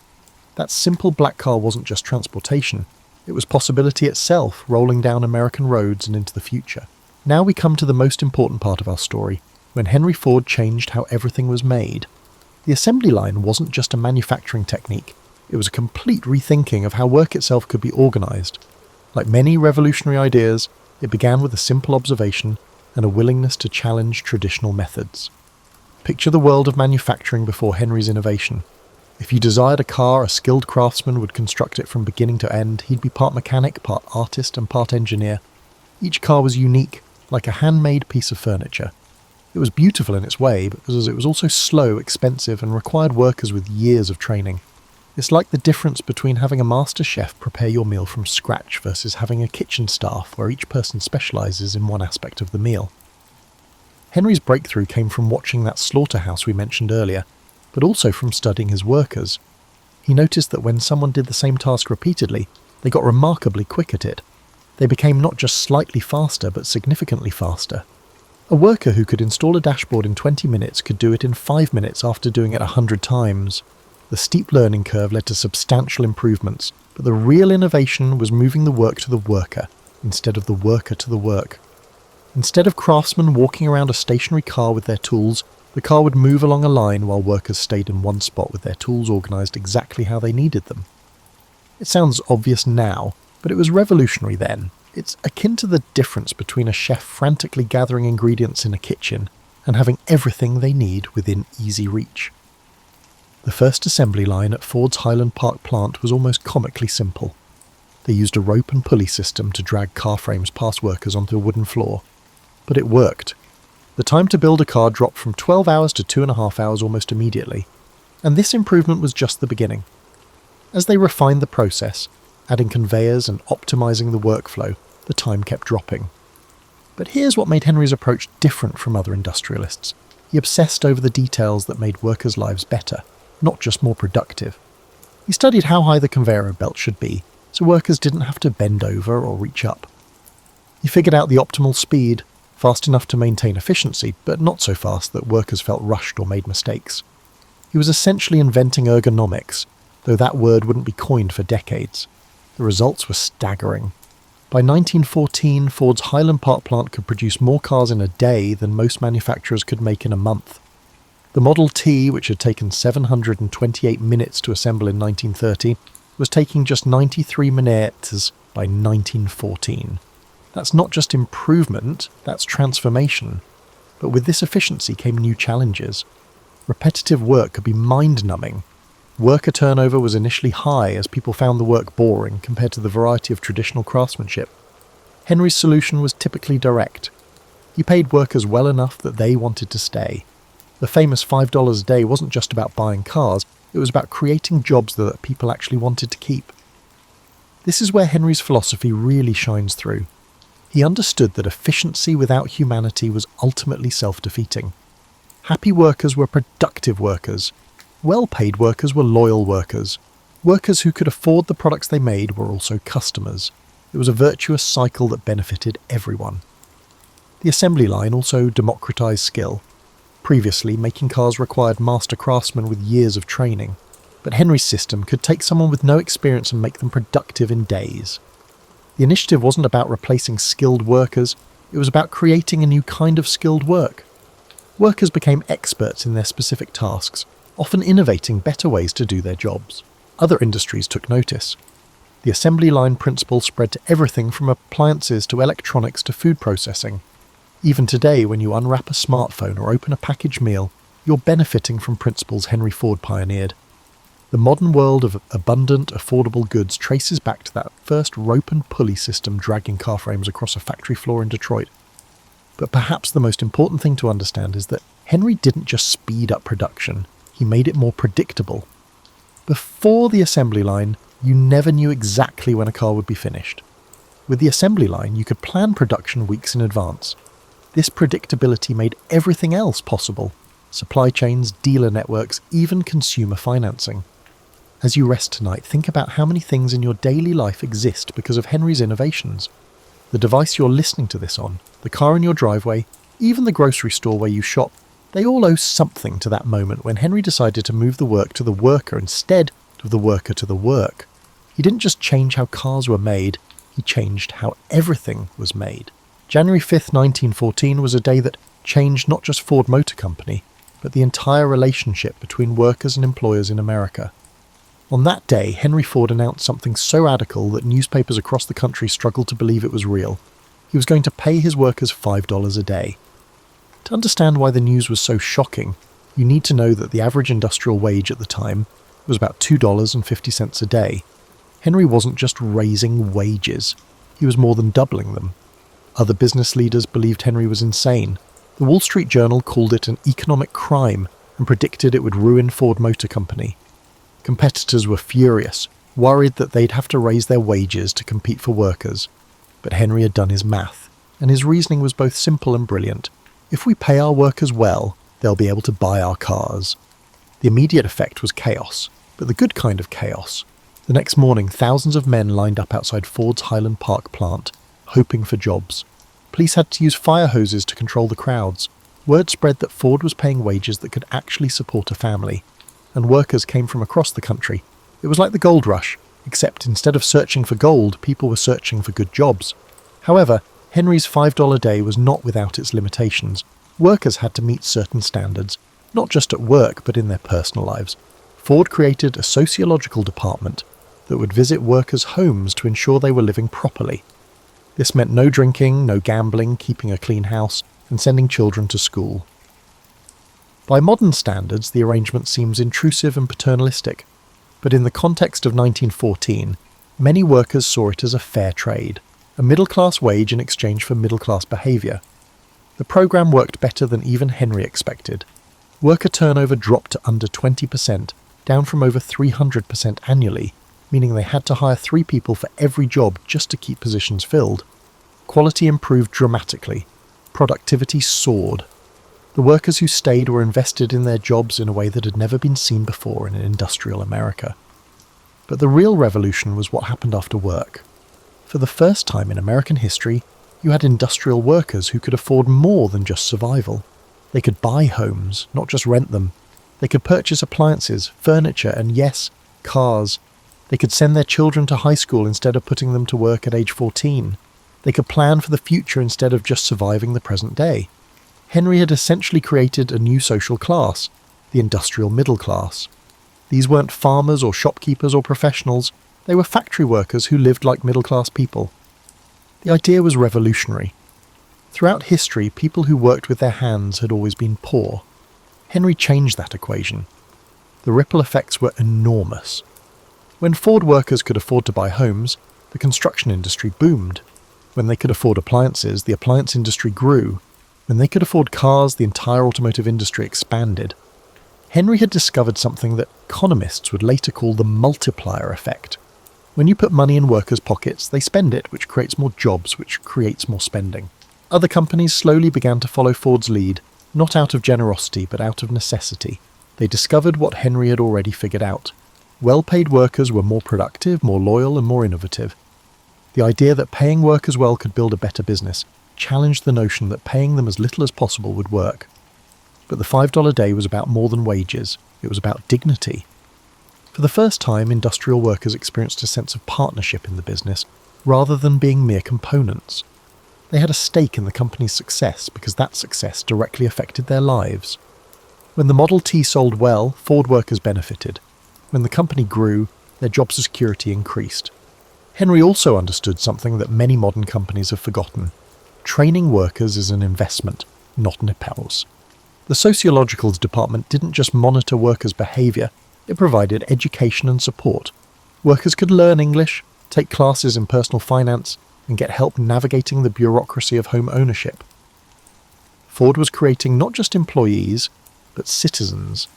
That simple black car wasn't just transportation, it was possibility itself, rolling down American roads and into the future. Now we come to the most important part of our story, when Henry Ford changed how everything was made. The assembly line wasn't just a manufacturing technique, it was a complete rethinking of how work itself could be organised. Like many revolutionary ideas, it began with a simple observation and a willingness to challenge traditional methods. Picture the world of manufacturing before Henry's innovation. If you desired a car, a skilled craftsman would construct it from beginning to end. He'd be part mechanic, part artist, and part engineer. Each car was unique, like a handmade piece of furniture. It was beautiful in its way, because it was also slow, expensive, and required workers with years of training. It's like the difference between having a master chef prepare your meal from scratch versus having a kitchen staff where each person specialises in one aspect of the meal. Henry's breakthrough came from watching that slaughterhouse we mentioned earlier, but also from studying his workers. He noticed that when someone did the same task repeatedly, they got remarkably quick at it. They became not just slightly faster, but significantly faster. A worker who could install a dashboard in 20 minutes could do it in 5 minutes after doing it 100 times. The steep learning curve led to substantial improvements, but the real innovation was moving the work to the worker, instead of the worker to the work. Instead of craftsmen walking around a stationary car with their tools, the car would move along a line while workers stayed in one spot with their tools organised exactly how they needed them. It sounds obvious now, but it was revolutionary then. It's akin to the difference between a chef frantically gathering ingredients in a kitchen and having everything they need within easy reach. The first assembly line at Ford's Highland Park plant was almost comically simple. They used a rope and pulley system to drag car frames past workers onto a wooden floor. But it worked. The time to build a car dropped from 12 hours to 2.5 hours almost immediately. And this improvement was just the beginning. As they refined the process, adding conveyors and optimizing the workflow, the time kept dropping. But here's what made Henry's approach different from other industrialists. He obsessed over the details that made workers' lives better, not just more productive. He studied how high the conveyor belt should be, so workers didn't have to bend over or reach up. He figured out the optimal speed, fast enough to maintain efficiency, but not so fast that workers felt rushed or made mistakes. He was essentially inventing ergonomics, though that word wouldn't be coined for decades. The results were staggering. By 1914, Ford's Highland Park plant could produce more cars in a day than most manufacturers could make in a month. The Model T, which had taken 728 minutes to assemble in 1930, was taking just 93 minutes by 1914. That's not just improvement, that's transformation. But with this efficiency came new challenges. Repetitive work could be mind-numbing. Worker turnover was initially high as people found the work boring compared to the variety of traditional craftsmanship. Henry's solution was typically direct. He paid workers well enough that they wanted to stay. The famous $5 a day wasn't just about buying cars, it was about creating jobs that people actually wanted to keep. This is where Henry's philosophy really shines through. He understood that efficiency without humanity was ultimately self-defeating. Happy workers were productive workers. Well-paid workers were loyal workers. Workers who could afford the products they made were also customers. It was a virtuous cycle that benefited everyone. The assembly line also democratized skill. Previously, making cars required master craftsmen with years of training, but Henry's system could take someone with no experience and make them productive in days. The initiative wasn't about replacing skilled workers, it was about creating a new kind of skilled work. Workers became experts in their specific tasks, often innovating better ways to do their jobs. Other industries took notice. The assembly line principle spread to everything from appliances to electronics to food processing. Even today, when you unwrap a smartphone or open a packaged meal, you're benefiting from principles Henry Ford pioneered. The modern world of abundant, affordable goods traces back to that first rope and pulley system dragging car frames across a factory floor in Detroit. But perhaps the most important thing to understand is that Henry didn't just speed up production, he made it more predictable. Before the assembly line, you never knew exactly when a car would be finished. With the assembly line, you could plan production weeks in advance. This predictability made everything else possible: supply chains, dealer networks, even consumer financing. As you rest tonight, think about how many things in your daily life exist because of Henry's innovations. The device you're listening to this on, the car in your driveway, even the grocery store where you shop, they all owe something to that moment when Henry decided to move the work to the worker instead of the worker to the work. He didn't just change how cars were made, he changed how everything was made. January 5th, 1914 was a day that changed not just Ford Motor Company, but the entire relationship between workers and employers in America. On that day, Henry Ford announced something so radical that newspapers across the country struggled to believe it was real. He was going to pay his workers $5 a day. To understand why the news was so shocking, you need to know that the average industrial wage at the time was about $2.50 a day. Henry wasn't just raising wages, he was more than doubling them. Other business leaders believed Henry was insane. The Wall Street Journal called it an economic crime and predicted it would ruin Ford Motor Company. Competitors were furious, worried that they'd have to raise their wages to compete for workers. But Henry had done his math, and his reasoning was both simple and brilliant. If we pay our workers well, they'll be able to buy our cars. The immediate effect was chaos, but the good kind of chaos. The next morning, thousands of men lined up outside Ford's Highland Park plant, hoping for jobs. Police had to use fire hoses to control the crowds. Word spread that Ford was paying wages that could actually support a family, and workers came from across the country. It was like the gold rush, except instead of searching for gold, people were searching for good jobs. However, Henry's $5 day was not without its limitations. Workers had to meet certain standards, not just at work but in their personal lives. Ford created a sociological department that would visit workers' homes to ensure they were living properly. This meant no drinking, no gambling, keeping a clean house, and sending children to school. By modern standards, the arrangement seems intrusive and paternalistic, but in the context of 1914, many workers saw it as a fair trade, a middle-class wage in exchange for middle-class behaviour. The programme worked better than even Henry expected. Worker turnover dropped to under 20%, down from over 300% annually, meaning they had to hire 3 people for every job just to keep positions filled. Quality improved dramatically. Productivity soared. The workers who stayed were invested in their jobs in a way that had never been seen before in industrial America. But the real revolution was what happened after work. For the first time in American history, you had industrial workers who could afford more than just survival. They could buy homes, not just rent them. They could purchase appliances, furniture, and yes, cars. They could send their children to high school instead of putting them to work at age 14. They could plan for the future instead of just surviving the present day. Henry had essentially created a new social class, the industrial middle class. These weren't farmers or shopkeepers or professionals, they were factory workers who lived like middle-class people. The idea was revolutionary. Throughout history, people who worked with their hands had always been poor. Henry changed that equation. The ripple effects were enormous. When Ford workers could afford to buy homes, the construction industry boomed. When they could afford appliances, the appliance industry grew. When they could afford cars, the entire automotive industry expanded. Henry had discovered something that economists would later call the multiplier effect. When you put money in workers' pockets, they spend it, which creates more jobs, which creates more spending. Other companies slowly began to follow Ford's lead, not out of generosity, but out of necessity. They discovered what Henry had already figured out. Well-paid workers were more productive, more loyal, and more innovative. The idea that paying workers well could build a better business challenged the notion that paying them as little as possible would work. But the $5 day was about more than wages. It was about dignity. For the first time, industrial workers experienced a sense of partnership in the business, rather than being mere components. They had a stake in the company's success because that success directly affected their lives. When the Model T sold well, Ford workers benefited. When the company grew, their job security increased. Henry also understood something that many modern companies have forgotten. Training workers is an investment, not an impulse. The sociologicals department didn't just monitor workers' behaviour, it provided education and support. Workers could learn English, take classes in personal finance, and get help navigating the bureaucracy of home ownership. Ford was creating not just employees, but citizens.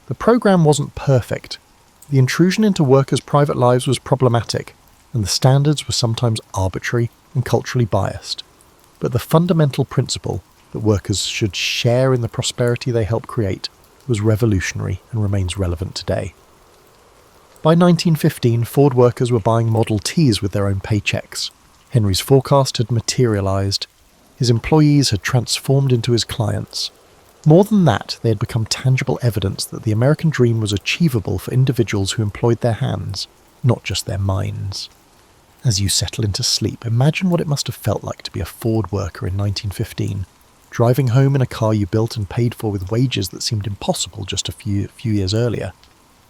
The program wasn't perfect. The intrusion into workers' private lives was problematic, and the standards were sometimes arbitrary and culturally biased. But the fundamental principle that workers should share in the prosperity they help create was revolutionary and remains relevant today. By 1915, Ford workers were buying Model Ts with their own paychecks. Henry's forecast had materialised. His employees had transformed into his clients. More than that, they had become tangible evidence that the American dream was achievable for individuals who employed their hands, not just their minds. As you settle into sleep, imagine what it must have felt like to be a Ford worker in 1915, driving home in a car you built and paid for with wages that seemed impossible just a few years earlier.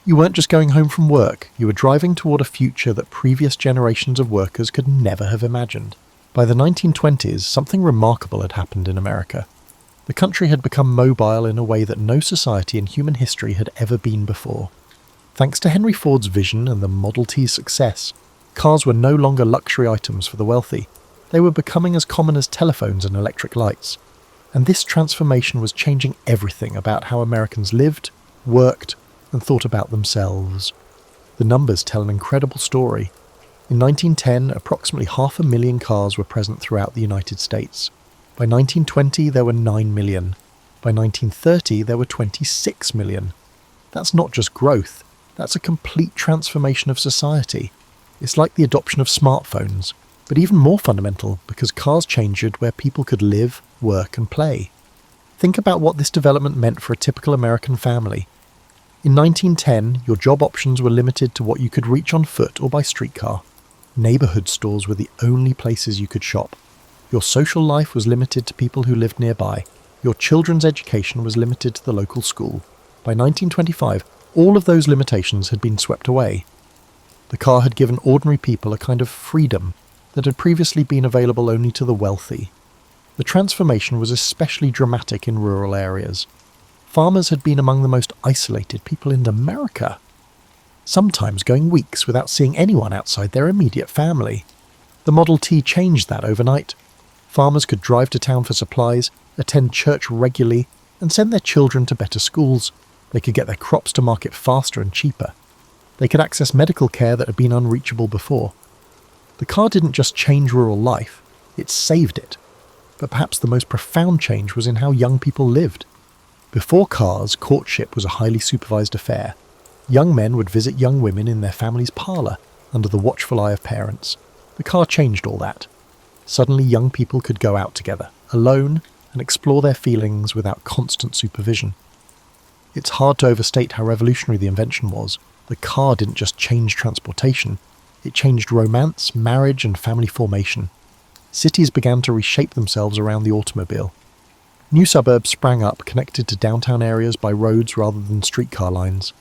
You weren't just going home from work, you were driving toward a future that previous generations of workers could never have imagined. By the 1920s, something remarkable had happened in America. The country had become mobile in a way that no society in human history had ever been before. Thanks to Henry Ford's vision and the Model T's success, cars were no longer luxury items for the wealthy. They were becoming as common as telephones and electric lights. And this transformation was changing everything about how Americans lived, worked, and thought about themselves. The numbers tell an incredible story. In 1910, approximately 500,000 cars were present throughout the United States. By 1920, there were 9 million. By 1930, there were 26 million. That's not just growth, that's a complete transformation of society. It's like the adoption of smartphones, but even more fundamental because cars changed where people could live, work, and play. Think about what this development meant for a typical American family. In 1910, your job options were limited to what you could reach on foot or by streetcar. Neighbourhood stores were the only places you could shop. Your social life was limited to people who lived nearby. Your children's education was limited to the local school. By 1925, all of those limitations had been swept away. The car had given ordinary people a kind of freedom that had previously been available only to the wealthy. The transformation was especially dramatic in rural areas. Farmers had been among the most isolated people in America, sometimes going weeks without seeing anyone outside their immediate family. The Model T changed that overnight. Farmers could drive to town for supplies, attend church regularly, and send their children to better schools. They could get their crops to market faster and cheaper. They could access medical care that had been unreachable before. The car didn't just change rural life, it saved it. But perhaps the most profound change was in how young people lived. Before cars, courtship was a highly supervised affair. Young men would visit young women in their family's parlour, under the watchful eye of parents. The car changed all that. Suddenly young people could go out together, alone, and explore their feelings without constant supervision. It's hard to overstate how revolutionary the invention was. The car didn't just change transportation, it changed romance, marriage, and family formation. Cities began to reshape themselves around the automobile. New suburbs sprang up, connected to downtown areas by roads rather than streetcar lines.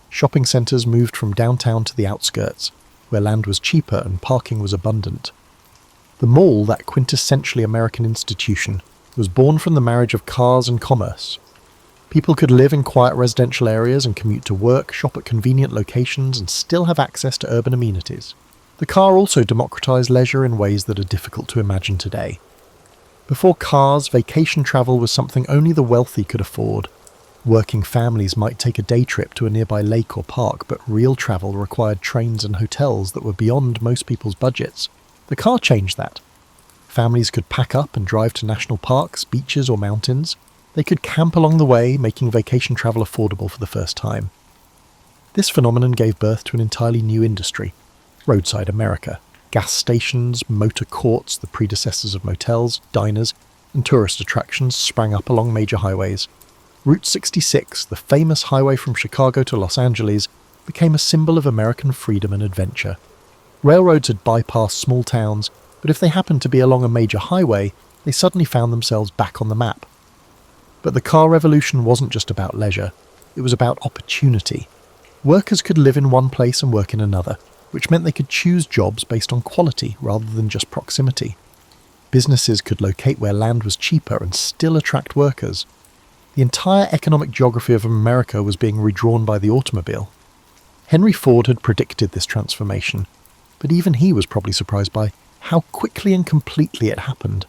Shopping centres moved from downtown to the outskirts, where land was cheaper and parking was abundant. The mall, that quintessentially American institution, was born from the marriage of cars and commerce. People could live in quiet residential areas and commute to work, shop at convenient locations, and still have access to urban amenities. The car also democratized leisure in ways that are difficult to imagine today. Before cars, vacation travel was something only the wealthy could afford. Working families might take a day trip to a nearby lake or park, but real travel required trains and hotels that were beyond most people's budgets. The car changed that. Families could pack up and drive to national parks, beaches, or mountains. They could camp along the way, making vacation travel affordable for the first time. This phenomenon gave birth to an entirely new industry, roadside America. Gas stations, motor courts, the predecessors of motels, diners, and tourist attractions sprang up along major highways. Route 66, the famous highway from Chicago to Los Angeles, became a symbol of American freedom and adventure. Railroads had bypassed small towns, but if they happened to be along a major highway, they suddenly found themselves back on the map. But the car revolution wasn't just about leisure, it was about opportunity. Workers could live in one place and work in another. which meant they could choose jobs based on quality rather than just proximity. Businesses could locate where land was cheaper and still attract workers. The entire economic geography of America was being redrawn by the automobile. Henry Ford had predicted this transformation, but even he was probably surprised by how quickly and completely it happened.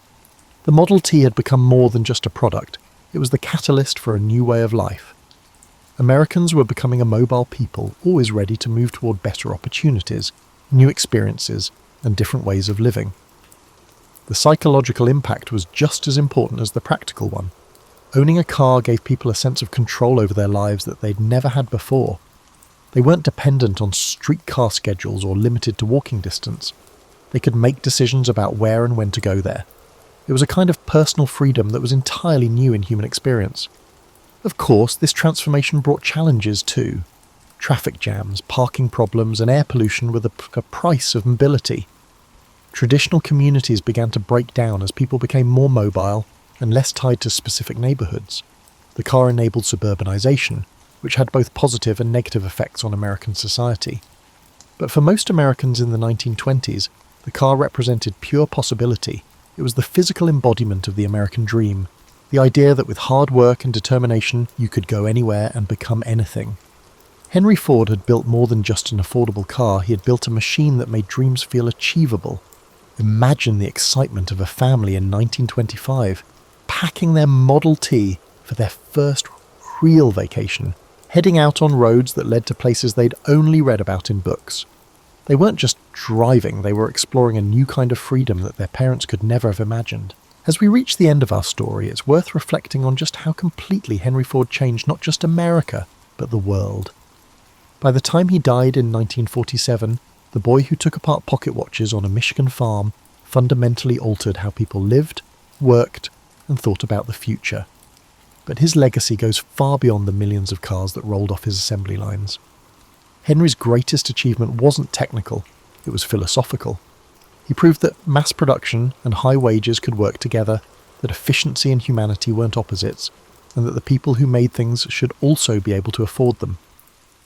The Model T had become more than just a product. It was the catalyst for a new way of life. Americans were becoming a mobile people, always ready to move toward better opportunities, new experiences, and different ways of living. The psychological impact was just as important as the practical one. Owning a car gave people a sense of control over their lives that they'd never had before. They weren't dependent on streetcar schedules or limited to walking distance. They could make decisions about where and when to go there. It was a kind of personal freedom that was entirely new in human experience. Of course, this transformation brought challenges too. Traffic jams, parking problems, and air pollution were the price of mobility. Traditional communities began to break down as people became more mobile and less tied to specific neighbourhoods. The car enabled suburbanization, which had both positive and negative effects on American society. But for most Americans in the 1920s, the car represented pure possibility. It was the physical embodiment of the American dream, the idea that with hard work and determination you could go anywhere and become anything. Henry Ford had built more than just an affordable car, he had built a machine that made dreams feel achievable. Imagine the excitement of a family in 1925, packing their Model T for their first real vacation, heading out on roads that led to places they'd only read about in books. They weren't just driving, they were exploring a new kind of freedom that their parents could never have imagined. As we reach the end of our story, it's worth reflecting on just how completely Henry Ford changed not just America, but the world. By the time he died in 1947, the boy who took apart pocket watches on a Michigan farm fundamentally altered how people lived, worked, and thought about the future. But his legacy goes far beyond the millions of cars that rolled off his assembly lines. Henry's greatest achievement wasn't technical, it was philosophical. He proved that mass production and high wages could work together, that efficiency and humanity weren't opposites, and that the people who made things should also be able to afford them.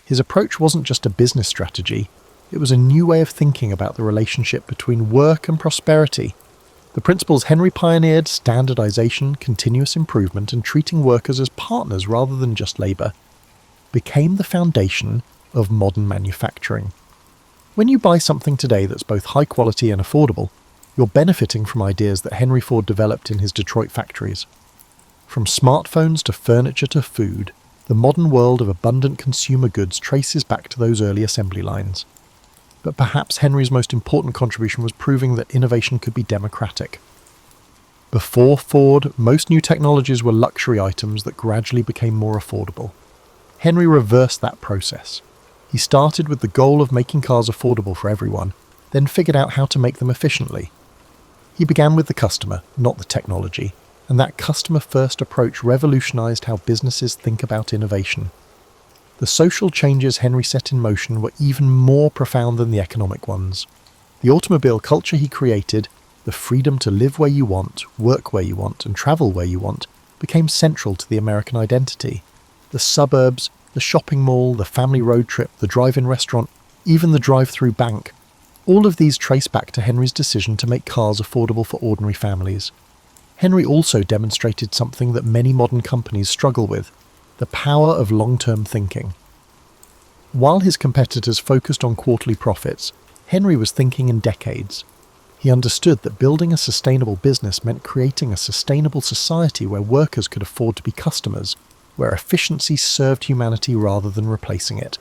His approach wasn't just a business strategy, it was a new way of thinking about the relationship between work and prosperity. The principles Henry pioneered, standardization, continuous improvement, and treating workers as partners rather than just labour, became the foundation of modern manufacturing. When you buy something today that's both high quality and affordable, you're benefiting from ideas that Henry Ford developed in his Detroit factories. From smartphones to furniture to food, the modern world of abundant consumer goods traces back to those early assembly lines. But perhaps Henry's most important contribution was proving that innovation could be democratic. Before Ford, most new technologies were luxury items that gradually became more affordable. Henry reversed that process. He started with the goal of making cars affordable for everyone, then figured out how to make them efficiently. He began with the customer, not the technology, and that customer-first approach revolutionized how businesses think about innovation. The social changes Henry set in motion were even more profound than the economic ones. The automobile culture he created, the freedom to live where you want, work where you want, and travel where you want, became central to the American identity. The suburbs, the shopping mall, the family road trip, the drive-in restaurant, even the drive-through bank, all of these trace back to Henry's decision to make cars affordable for ordinary families. Henry also demonstrated something that many modern companies struggle with: the power of long-term thinking. While his competitors focused on quarterly profits, Henry was thinking in decades. He understood that building a sustainable business meant creating a sustainable society where workers could afford to be customers, where efficiency served humanity rather than replacing it,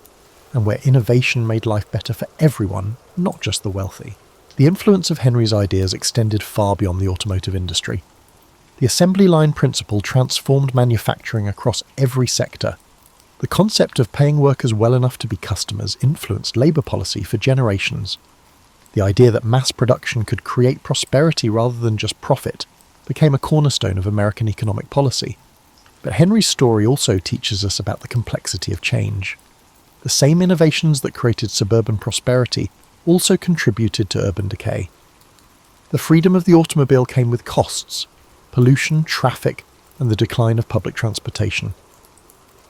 and where innovation made life better for everyone, not just the wealthy. The influence of Henry's ideas extended far beyond the automotive industry. The assembly line principle transformed manufacturing across every sector. The concept of paying workers well enough to be customers influenced labour policy for generations. The idea that mass production could create prosperity rather than just profit became a cornerstone of American economic policy. But Henry's story also teaches us about the complexity of change. The same innovations that created suburban prosperity also contributed to urban decay. The freedom of the automobile came with costs: pollution, traffic, and the decline of public transportation.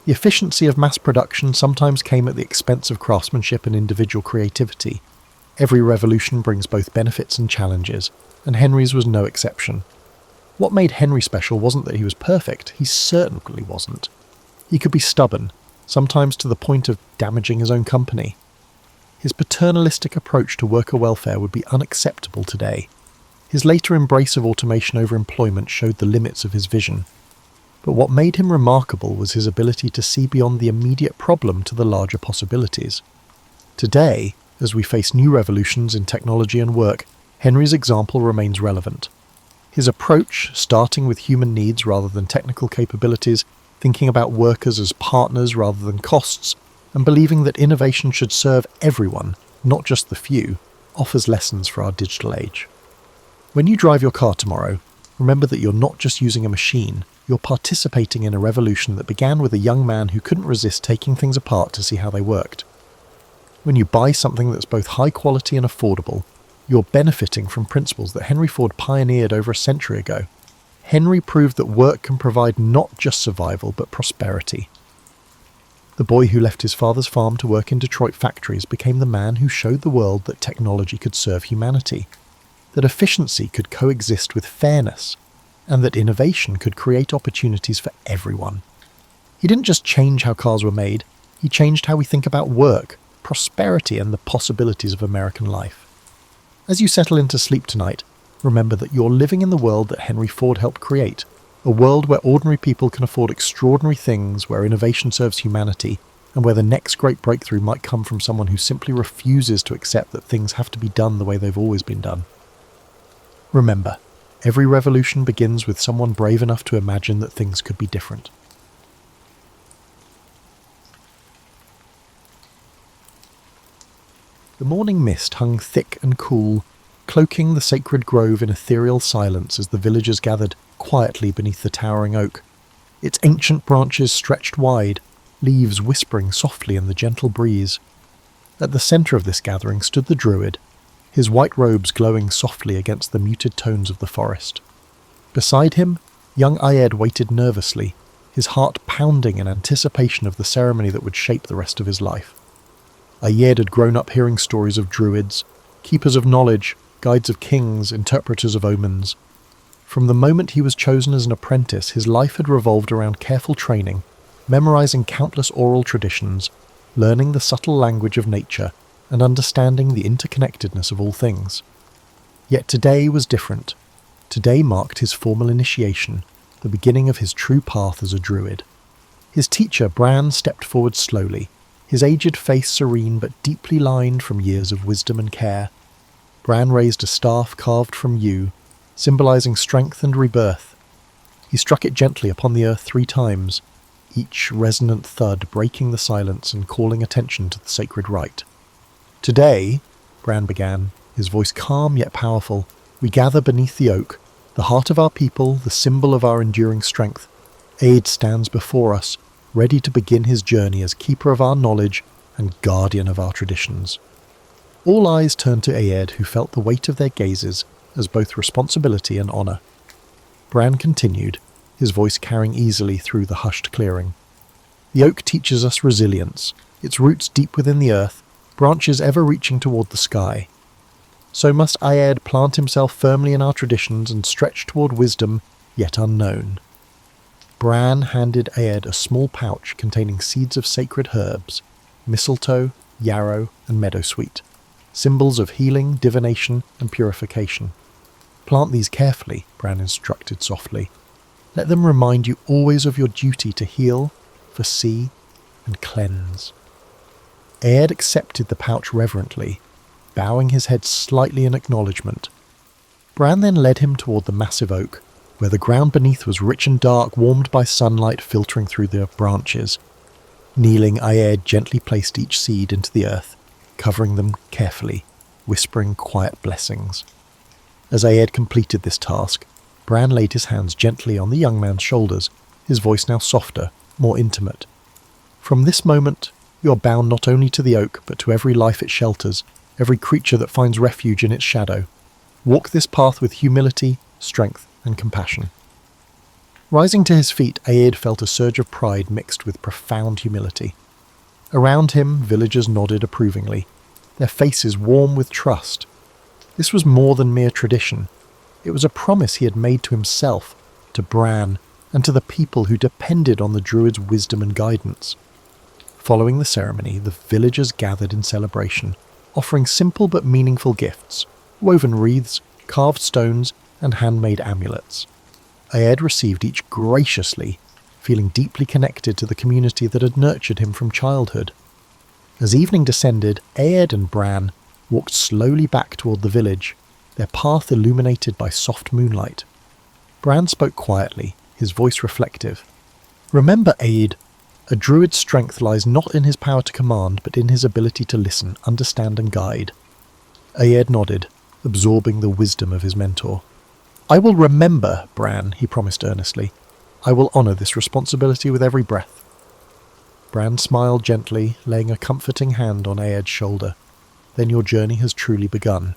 The efficiency of mass production sometimes came at the expense of craftsmanship and individual creativity. Every revolution brings both benefits and challenges, and Henry's was no exception. What made Henry special wasn't that he was perfect, he certainly wasn't. He could be stubborn, sometimes to the point of damaging his own company. His paternalistic approach to worker welfare would be unacceptable today. His later embrace of automation over employment showed the limits of his vision. But what made him remarkable was his ability to see beyond the immediate problem to the larger possibilities. Today, as we face new revolutions in technology and work, Henry's example remains relevant. His approach, starting with human needs rather than technical capabilities, thinking about workers as partners rather than costs, and believing that innovation should serve everyone, not just the few, offers lessons for our digital age. When you drive your car tomorrow, remember that you're not just using a machine, you're participating in a revolution that began with a young man who couldn't resist taking things apart to see how they worked. When you buy something that's both high quality and affordable, you're benefiting from principles that Henry Ford pioneered over a century ago. Henry proved that work can provide not just survival, but prosperity. The boy who left his father's farm to work in Detroit factories became the man who showed the world that technology could serve humanity, that efficiency could coexist with fairness, and that innovation could create opportunities for everyone. He didn't just change how cars were made, he changed how we think about work, prosperity, and the possibilities of American life. As you settle into sleep tonight, remember that you're living in the world that Henry Ford helped create, a world where ordinary people can afford extraordinary things, where innovation serves humanity, and where the next great breakthrough might come from someone who simply refuses to accept that things have to be done the way they've always been done. Remember, every revolution begins with someone brave enough to imagine that things could be different. The morning mist hung thick and cool, cloaking the sacred grove in ethereal silence as the villagers gathered quietly beneath the towering oak. Its ancient branches stretched wide, leaves whispering softly in the gentle breeze. At the centre of this gathering stood the druid, his white robes glowing softly against the muted tones of the forest. Beside him, young Ayed waited nervously, his heart pounding in anticipation of the ceremony that would shape the rest of his life. Ayed had grown up hearing stories of druids, keepers of knowledge, guides of kings, interpreters of omens. From the moment he was chosen as an apprentice, his life had revolved around careful training, memorizing countless oral traditions, learning the subtle language of nature, and understanding the interconnectedness of all things. Yet today was different. Today marked his formal initiation, the beginning of his true path as a druid. His teacher, Bran, stepped forward slowly, his aged face serene but deeply lined from years of wisdom and care. Bran raised a staff carved from yew, symbolizing strength and rebirth. He struck it gently upon the earth 3 times, each resonant thud breaking the silence and calling attention to the sacred rite. "Today," Bran began, his voice calm yet powerful, "we gather beneath the oak, the heart of our people, the symbol of our enduring strength. Ayed stands before us, ready to begin his journey as keeper of our knowledge and guardian of our traditions." All eyes turned to Ayed, who felt the weight of their gazes as both responsibility and honour. Bran continued, his voice carrying easily through the hushed clearing. "The oak teaches us resilience, its roots deep within the earth, branches ever reaching toward the sky. So must Ayed plant himself firmly in our traditions and stretch toward wisdom yet unknown." Bran handed Ayed a small pouch containing seeds of sacred herbs, mistletoe, yarrow, and meadowsweet, symbols of healing, divination, and purification. "Plant these carefully," Bran instructed softly. "Let them remind you always of your duty to heal, foresee, and cleanse." Ayed accepted the pouch reverently, bowing his head slightly in acknowledgement. Bran then led him toward the massive oak, where the ground beneath was rich and dark, warmed by sunlight filtering through the branches. Kneeling, Ayed gently placed each seed into the earth, covering them carefully, whispering quiet blessings. As Ayed completed this task, Bran laid his hands gently on the young man's shoulders, his voice now softer, more intimate. "From this moment, you are bound not only to the oak, but to every life it shelters, every creature that finds refuge in its shadow. Walk this path with humility, strength, and compassion." Rising to his feet, Ayed felt a surge of pride mixed with profound humility. Around him, villagers nodded approvingly. their faces warm with trust. This was more than mere tradition. It was a promise he had made to himself, to Bran, and to the people who depended on the druid's wisdom and guidance. Following the ceremony, the villagers gathered in celebration, offering simple but meaningful gifts, woven wreaths, carved stones, and handmade amulets. Aed received each graciously, feeling deeply connected to the community that had nurtured him from childhood. As evening descended, Aed and Bran walked slowly back toward the village, their path illuminated by soft moonlight. Bran spoke quietly, his voice reflective. "Remember, Aed, a druid's strength lies not in his power to command, but in his ability to listen, understand and guide." Aed nodded, absorbing the wisdom of his mentor. "I will remember, Bran," he promised earnestly. "I will honour this responsibility with every breath." Bran smiled gently, laying a comforting hand on Aed's shoulder. "Then your journey has truly begun."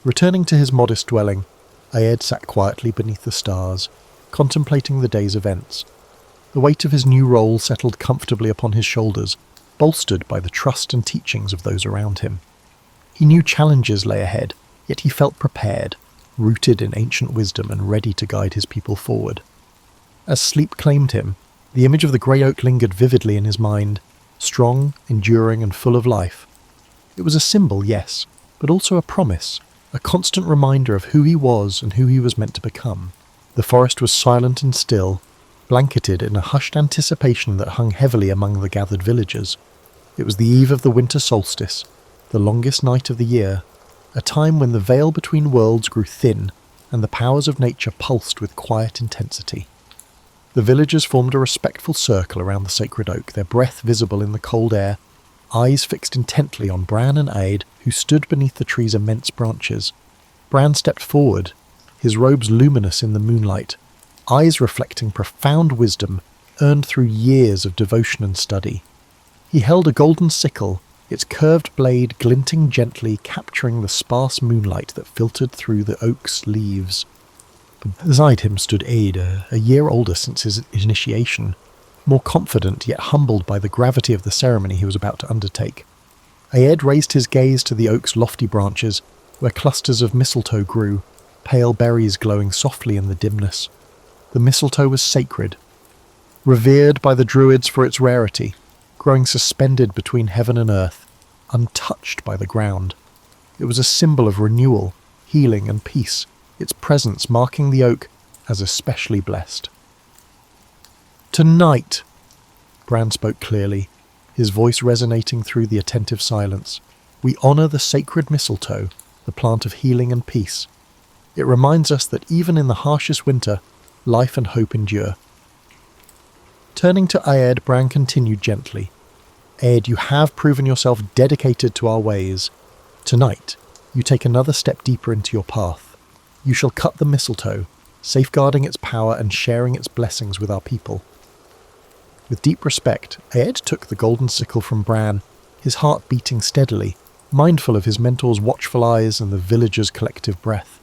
Returning to his modest dwelling, Aed sat quietly beneath the stars, contemplating the day's events. The weight of his new role settled comfortably upon his shoulders, bolstered by the trust and teachings of those around him. He knew challenges lay ahead, yet he felt prepared, rooted in ancient wisdom and ready to guide his people forward. As sleep claimed him, the image of the grey oak lingered vividly in his mind, strong, enduring and full of life. It was a symbol, yes, but also a promise, a constant reminder of who he was and who he was meant to become. The forest was silent and still, blanketed in a hushed anticipation that hung heavily among the gathered villagers. It was the eve of the winter solstice, the longest night of the year, a time when the veil between worlds grew thin and the powers of nature pulsed with quiet intensity. The villagers formed a respectful circle around the sacred oak, their breath visible in the cold air, eyes fixed intently on Bran and Aed, who stood beneath the tree's immense branches. Bran stepped forward, his robes luminous in the moonlight, eyes reflecting profound wisdom earned through years of devotion and study. He held a golden sickle, its curved blade glinting gently, capturing the sparse moonlight that filtered through the oak's leaves. Beside him stood Aed, a year older since his initiation, more confident yet humbled by the gravity of the ceremony he was about to undertake. Aed raised his gaze to the oak's lofty branches, where clusters of mistletoe grew, pale berries glowing softly in the dimness. The mistletoe was sacred, revered by the druids for its rarity, growing suspended between heaven and earth, untouched by the ground. It was a symbol of renewal, healing and peace, its presence marking the oak as especially blessed. "Tonight," Bran spoke clearly, his voice resonating through the attentive silence, "we honour the sacred mistletoe, the plant of healing and peace. It reminds us that even in the harshest winter, life and hope endure." Turning to Aed, Bran continued gently. "Aed, you have proven yourself dedicated to our ways. Tonight, you take another step deeper into your path. You shall cut the mistletoe, safeguarding its power and sharing its blessings with our people." With deep respect, Aed took the golden sickle from Bran, his heart beating steadily, mindful of his mentor's watchful eyes and the villagers' collective breath.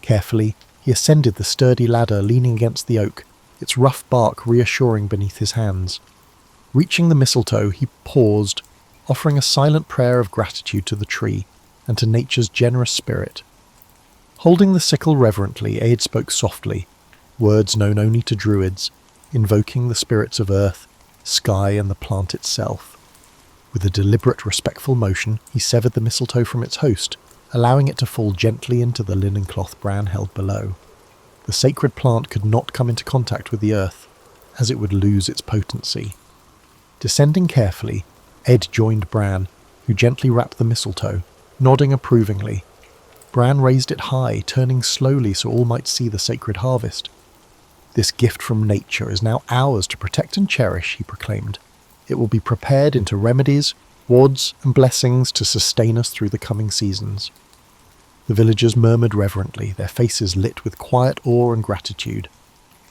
Carefully, he ascended the sturdy ladder leaning against the oak, its rough bark reassuring beneath his hands. Reaching the mistletoe, he paused, offering a silent prayer of gratitude to the tree and to nature's generous spirit. Holding the sickle reverently, Aed spoke softly, words known only to druids, invoking the spirits of earth, sky and the plant itself. With a deliberate, respectful motion, he severed the mistletoe from its host, allowing it to fall gently into the linen cloth Bran held below. The sacred plant could not come into contact with the earth, as it would lose its potency. Descending carefully, Aed joined Bran, who gently wrapped the mistletoe, nodding approvingly. Bran raised it high, turning slowly so all might see the sacred harvest. "This gift from nature is now ours to protect and cherish," he proclaimed. "It will be prepared into remedies, wards and blessings to sustain us through the coming seasons." The villagers murmured reverently, their faces lit with quiet awe and gratitude.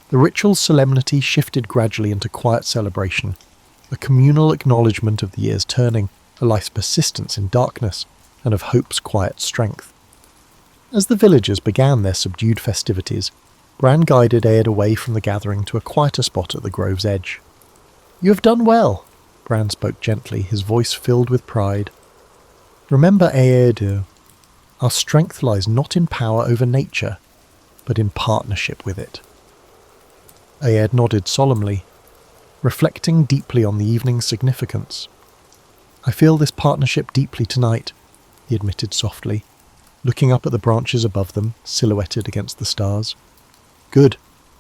The ritual's solemnity shifted gradually into quiet celebration, a communal acknowledgement of the year's turning, a life's persistence in darkness, and of hope's quiet strength. As the villagers began their subdued festivities, Bran guided Aed away from the gathering to a quieter spot at the grove's edge. "You have done well," Bran spoke gently, his voice filled with pride. Remember, Aedu, our strength lies not in power over nature, but in partnership with it. Aed nodded solemnly, reflecting deeply on the evening's significance. I feel this partnership deeply tonight, he admitted softly, looking up at the branches above them, silhouetted against the stars. Good,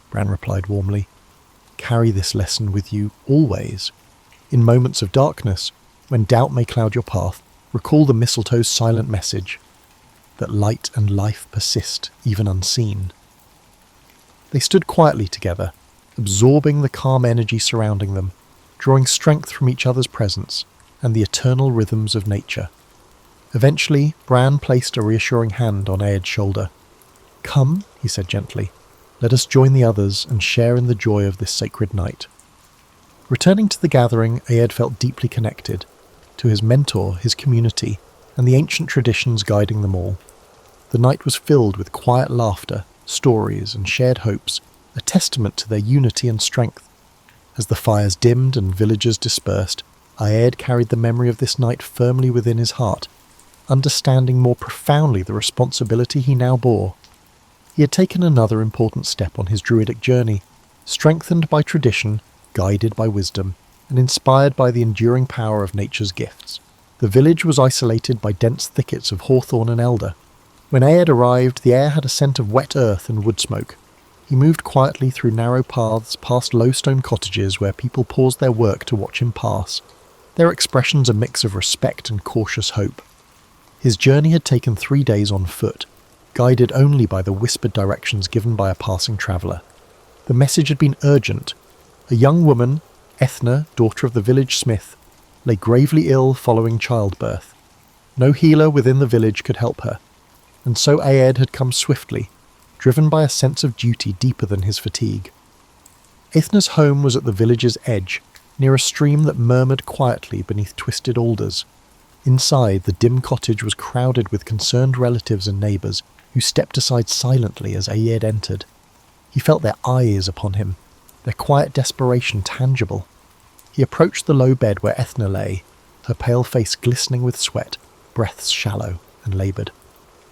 Bran replied warmly. Carry this lesson with you always. In moments of darkness, when doubt may cloud your path, recall the mistletoe's silent message, that light and life persist even unseen. They stood quietly together, absorbing the calm energy surrounding them, drawing strength from each other's presence and the eternal rhythms of nature. Eventually, Bran placed a reassuring hand on Aed's shoulder. Come, he said gently, let us join the others and share in the joy of this sacred night. Returning to the gathering, Aed felt deeply connected to his mentor, his community, and the ancient traditions guiding them all. The night was filled with quiet laughter, stories, and shared hopes, a testament to their unity and strength. As the fires dimmed and villagers dispersed, Aed carried the memory of this night firmly within his heart, understanding more profoundly the responsibility he now bore. He had taken another important step on his druidic journey, strengthened by tradition, guided by wisdom, and inspired by the enduring power of nature's gifts. The village was isolated by dense thickets of hawthorn and elder. When Aed arrived, the air had a scent of wet earth and wood smoke. He moved quietly through narrow paths past low stone cottages where people paused their work to watch him pass, their expressions a mix of respect and cautious hope. His journey had taken 3 days on foot, guided only by the whispered directions given by a passing traveller. The message had been urgent. A young woman, Ethna, daughter of the village smith, lay gravely ill following childbirth. No healer within the village could help her, and so Aed had come swiftly, driven by a sense of duty deeper than his fatigue. Ethna's home was at the village's edge, near a stream that murmured quietly beneath twisted alders. Inside, the dim cottage was crowded with concerned relatives and neighbours, who stepped aside silently as Aed entered. He felt their eyes upon him, their quiet desperation tangible. He approached the low bed where Ethna lay, her pale face glistening with sweat, breaths shallow and laboured.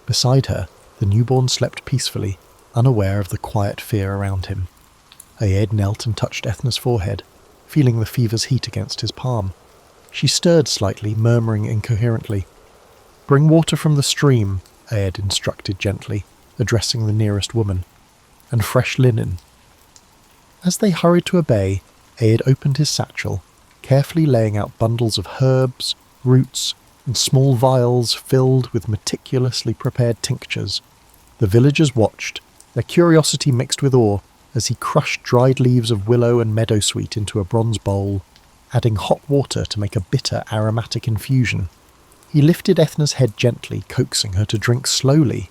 Beside her, the newborn slept peacefully, unaware of the quiet fear around him. Aed knelt and touched Ethna's forehead, feeling the fever's heat against his palm. She stirred slightly, murmuring incoherently. Bring water from the stream, Aed instructed gently, addressing the nearest woman, and fresh linen. As they hurried to obey, Aed opened his satchel, carefully laying out bundles of herbs, roots, and small vials filled with meticulously prepared tinctures. The villagers watched, their curiosity mixed with awe, as he crushed dried leaves of willow and meadowsweet into a bronze bowl, adding hot water to make a bitter, aromatic infusion. He lifted Ethna's head gently, coaxing her to drink slowly.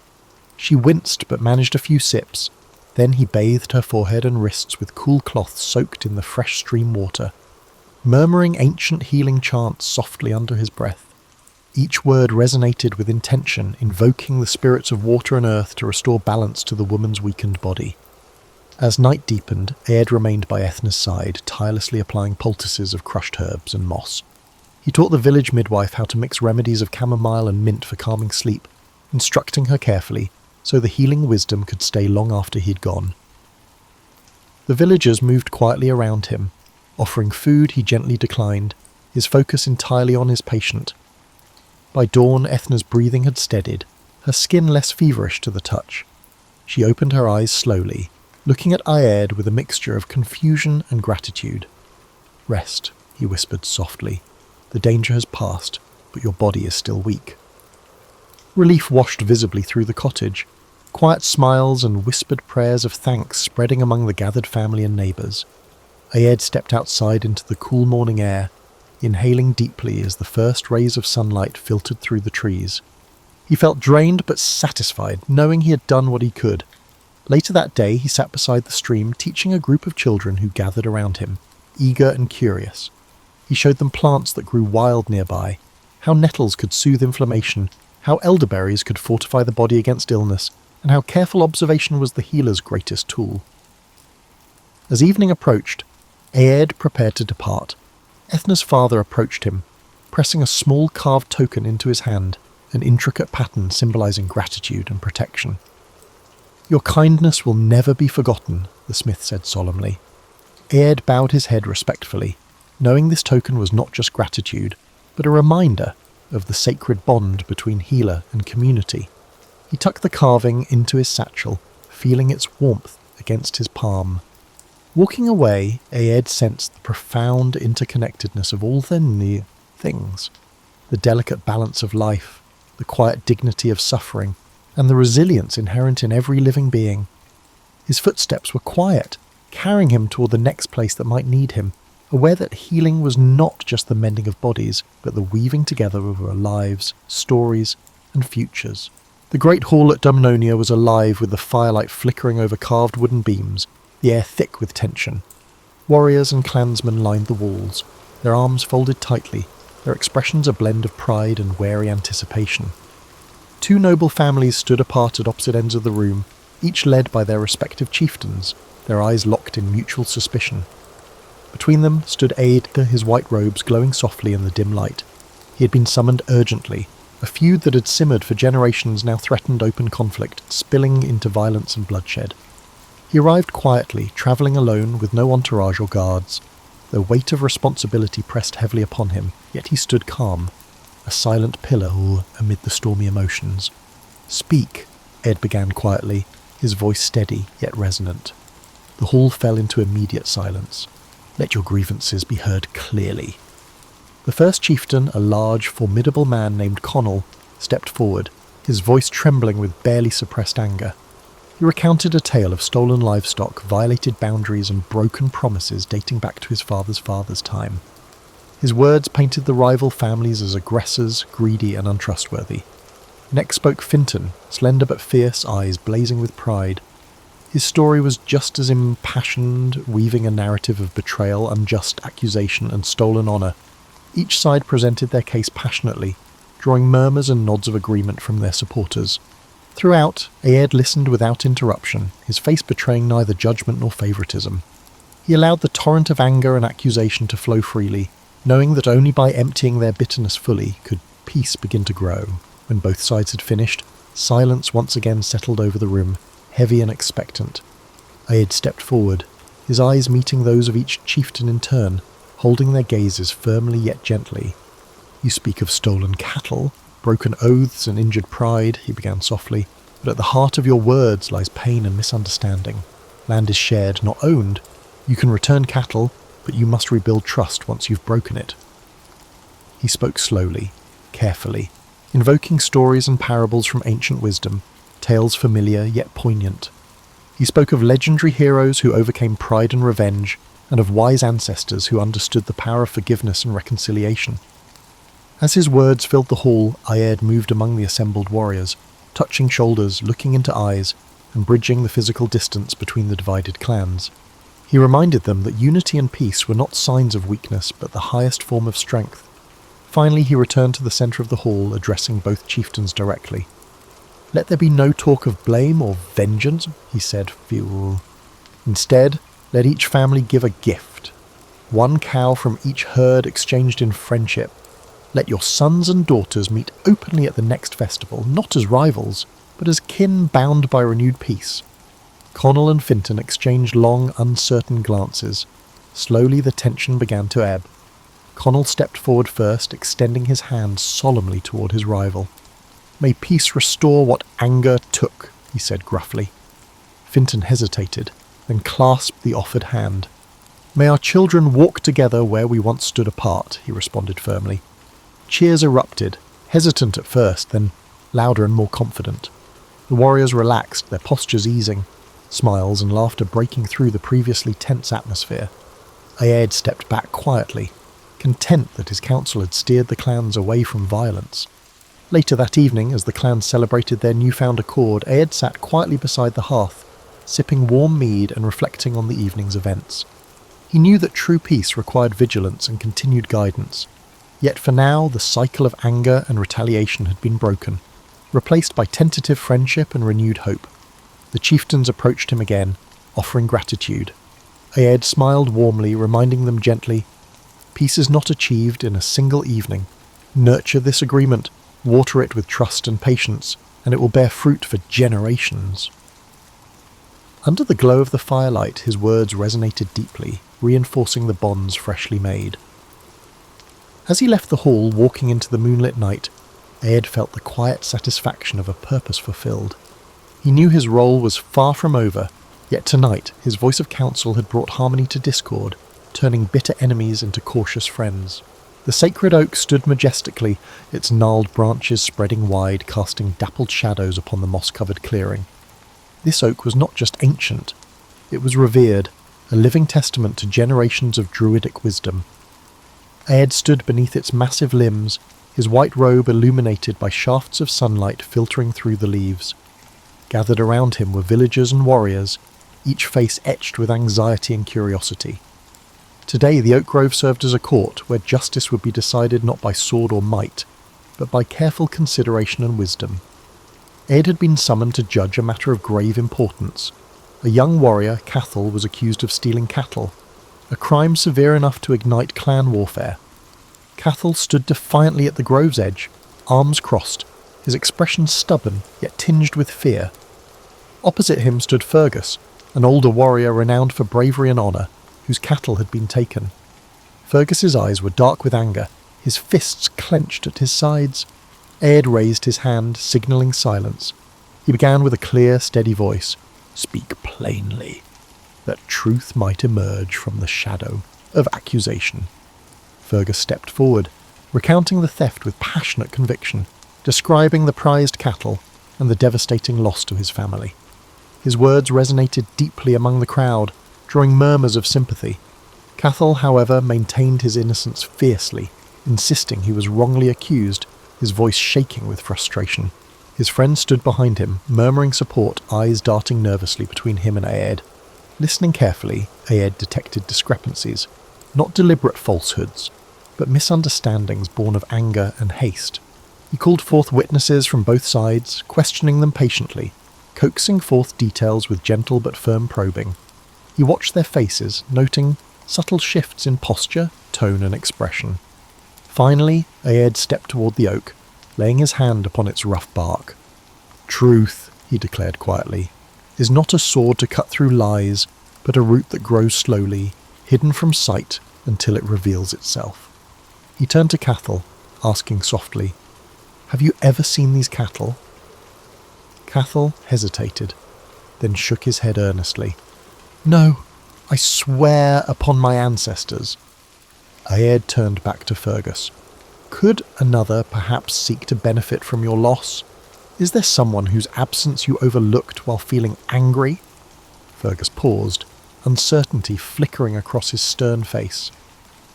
She winced but managed a few sips. Then he bathed her forehead and wrists with cool cloths soaked in the fresh stream water, murmuring ancient healing chants softly under his breath. Each word resonated with intention, invoking the spirits of water and earth to restore balance to the woman's weakened body. As night deepened, Aed remained by Ethna's side, tirelessly applying poultices of crushed herbs and moss. He taught the village midwife how to mix remedies of chamomile and mint for calming sleep, instructing her carefully so the healing wisdom could stay long after he'd gone. The villagers moved quietly around him, offering food he gently declined, his focus entirely on his patient. By dawn, Ethna's breathing had steadied, her skin less feverish to the touch. She opened her eyes slowly, looking at Aed with a mixture of confusion and gratitude. Rest, he whispered softly. The danger has passed, but your body is still weak. Relief washed visibly through the cottage, quiet smiles and whispered prayers of thanks spreading among the gathered family and neighbours. Aed stepped outside into the cool morning air, inhaling deeply as the first rays of sunlight filtered through the trees. He felt drained but satisfied, knowing he had done what he could. Later that day, he sat beside the stream, teaching a group of children who gathered around him, eager and curious. He showed them plants that grew wild nearby, how nettles could soothe inflammation, how elderberries could fortify the body against illness, and how careful observation was the healer's greatest tool. As evening approached, Aed prepared to depart. Ethna's father approached him, pressing a small carved token into his hand, an intricate pattern symbolizing gratitude and protection. "Your kindness will never be forgotten," the smith said solemnly. Aed bowed his head respectfully, knowing this token was not just gratitude, but a reminder of the sacred bond between healer and community. He tucked the carving into his satchel, feeling its warmth against his palm. Walking away, Aed sensed the profound interconnectedness of all their new things, the delicate balance of life, the quiet dignity of suffering, and the resilience inherent in every living being. His footsteps were quiet, carrying him toward the next place that might need him, aware that healing was not just the mending of bodies, but the weaving together of our lives, stories, and futures. The great hall at Dumnonia was alive with the firelight flickering over carved wooden beams, the air thick with tension. Warriors and clansmen lined the walls, their arms folded tightly, their expressions a blend of pride and wary anticipation. Two noble families stood apart at opposite ends of the room, each led by their respective chieftains, their eyes locked in mutual suspicion. Between them stood Aed, his white robes glowing softly in the dim light. He had been summoned urgently. A feud that had simmered for generations now threatened open conflict, spilling into violence and bloodshed. He arrived quietly, travelling alone with no entourage or guards. The weight of responsibility pressed heavily upon him, yet he stood calm, a silent pillar amid the stormy emotions. "Speak," Ed began quietly, his voice steady yet resonant. The hall fell into immediate silence. "Let your grievances be heard clearly." The first chieftain, a large, formidable man named Connell, stepped forward, his voice trembling with barely suppressed anger. He recounted a tale of stolen livestock, violated boundaries, and broken promises dating back to his father's time. His words painted the rival families as aggressors, greedy, and untrustworthy. Next spoke Finton, slender but fierce, eyes blazing with pride. His story was just as impassioned, weaving a narrative of betrayal, unjust accusation, and stolen honour. Each side presented their case passionately, drawing murmurs and nods of agreement from their supporters. Throughout, Aed listened without interruption, his face betraying neither judgment nor favouritism. He allowed the torrent of anger and accusation to flow freely, knowing that only by emptying their bitterness fully could peace begin to grow. When both sides had finished, silence once again settled over the room, heavy and expectant. Aed stepped forward, his eyes meeting those of each chieftain in turn, holding their gazes firmly yet gently. "You speak of stolen cattle, broken oaths and injured pride," he began softly, "but at the heart of your words lies pain and misunderstanding. Land is shared, not owned. You can return cattle, but you must rebuild trust once you've broken it." He spoke slowly, carefully, invoking stories and parables from ancient wisdom, tales familiar yet poignant. He spoke of legendary heroes who overcame pride and revenge, and of wise ancestors who understood the power of forgiveness and reconciliation. As his words filled the hall, Aed moved among the assembled warriors, touching shoulders, looking into eyes, and bridging the physical distance between the divided clans. He reminded them that unity and peace were not signs of weakness, but the highest form of strength. Finally, he returned to the centre of the hall, addressing both chieftains directly. "Let there be no talk of blame or vengeance," he said. "Instead, let each family give a gift. One cow from each herd exchanged in friendship. Let your sons and daughters meet openly at the next festival, not as rivals, but as kin bound by renewed peace." Connell and Finton exchanged long, uncertain glances. Slowly the tension began to ebb. Connell stepped forward first, extending his hand solemnly toward his rival. "May peace restore what anger took," he said gruffly. Finton hesitated, then clasped the offered hand. "May our children walk together where we once stood apart," he responded firmly. Cheers erupted, hesitant at first, then louder and more confident. The warriors relaxed, their postures easing, smiles and laughter breaking through the previously tense atmosphere. Aed stepped back quietly, content that his council had steered the clans away from violence. Later that evening, as the clans celebrated their newfound accord, Aed sat quietly beside the hearth, sipping warm mead and reflecting on the evening's events. He knew that true peace required vigilance and continued guidance. Yet for now, the cycle of anger and retaliation had been broken, replaced by tentative friendship and renewed hope. The chieftains approached him again, offering gratitude. Aed smiled warmly, reminding them gently, "Peace is not achieved in a single evening, Nurture this agreement, water it with trust and patience, and it will bear fruit for generations." Under the glow of the firelight, his words resonated deeply, reinforcing the bonds freshly made. As he left the hall, walking into the moonlit night, Aed felt the quiet satisfaction of a purpose fulfilled. He knew his role was far from over, yet tonight his voice of counsel had brought harmony to discord, turning bitter enemies into cautious friends. The sacred oak stood majestically, its gnarled branches spreading wide, casting dappled shadows upon the moss-covered clearing. This oak was not just ancient, it was revered, a living testament to generations of druidic wisdom. Aed stood beneath its massive limbs, his white robe illuminated by shafts of sunlight filtering through the leaves. Gathered around him were villagers and warriors, each face etched with anxiety and curiosity. Today the oak grove served as a court where justice would be decided not by sword or might, but by careful consideration and wisdom. Aed had been summoned to judge a matter of grave importance. A young warrior, Cathal, was accused of stealing cattle, a crime severe enough to ignite clan warfare. Cathal stood defiantly at the grove's edge, arms crossed, his expression stubborn yet tinged with fear. Opposite him stood Fergus, an older warrior renowned for bravery and honour, whose cattle had been taken. Fergus's eyes were dark with anger, his fists clenched at his sides. Aed raised his hand, signalling silence. He began with a clear, steady voice. "Speak plainly, that truth might emerge from the shadow of accusation." Fergus stepped forward, recounting the theft with passionate conviction, describing the prized cattle and the devastating loss to his family. His words resonated deeply among the crowd, drawing murmurs of sympathy. Cathal, however, maintained his innocence fiercely, insisting he was wrongly accused, his voice shaking with frustration. His friend stood behind him, murmuring support, eyes darting nervously between him and Aed. Listening carefully, Aed detected discrepancies, not deliberate falsehoods, but misunderstandings born of anger and haste. He called forth witnesses from both sides, questioning them patiently, coaxing forth details with gentle but firm probing. He watched their faces, noting subtle shifts in posture, tone and expression. Finally, Aed stepped toward the oak, laying his hand upon its rough bark. "Truth," he declared quietly, "is not a sword to cut through lies, but a root that grows slowly, hidden from sight until it reveals itself." He turned to Cathal, asking softly, "Have you ever seen these cattle?" Cathal hesitated, then shook his head earnestly. "No, I swear upon my ancestors." Aed turned back to Fergus. "Could another perhaps seek to benefit from your loss? Is there someone whose absence you overlooked while feeling angry?" Fergus paused, uncertainty flickering across his stern face.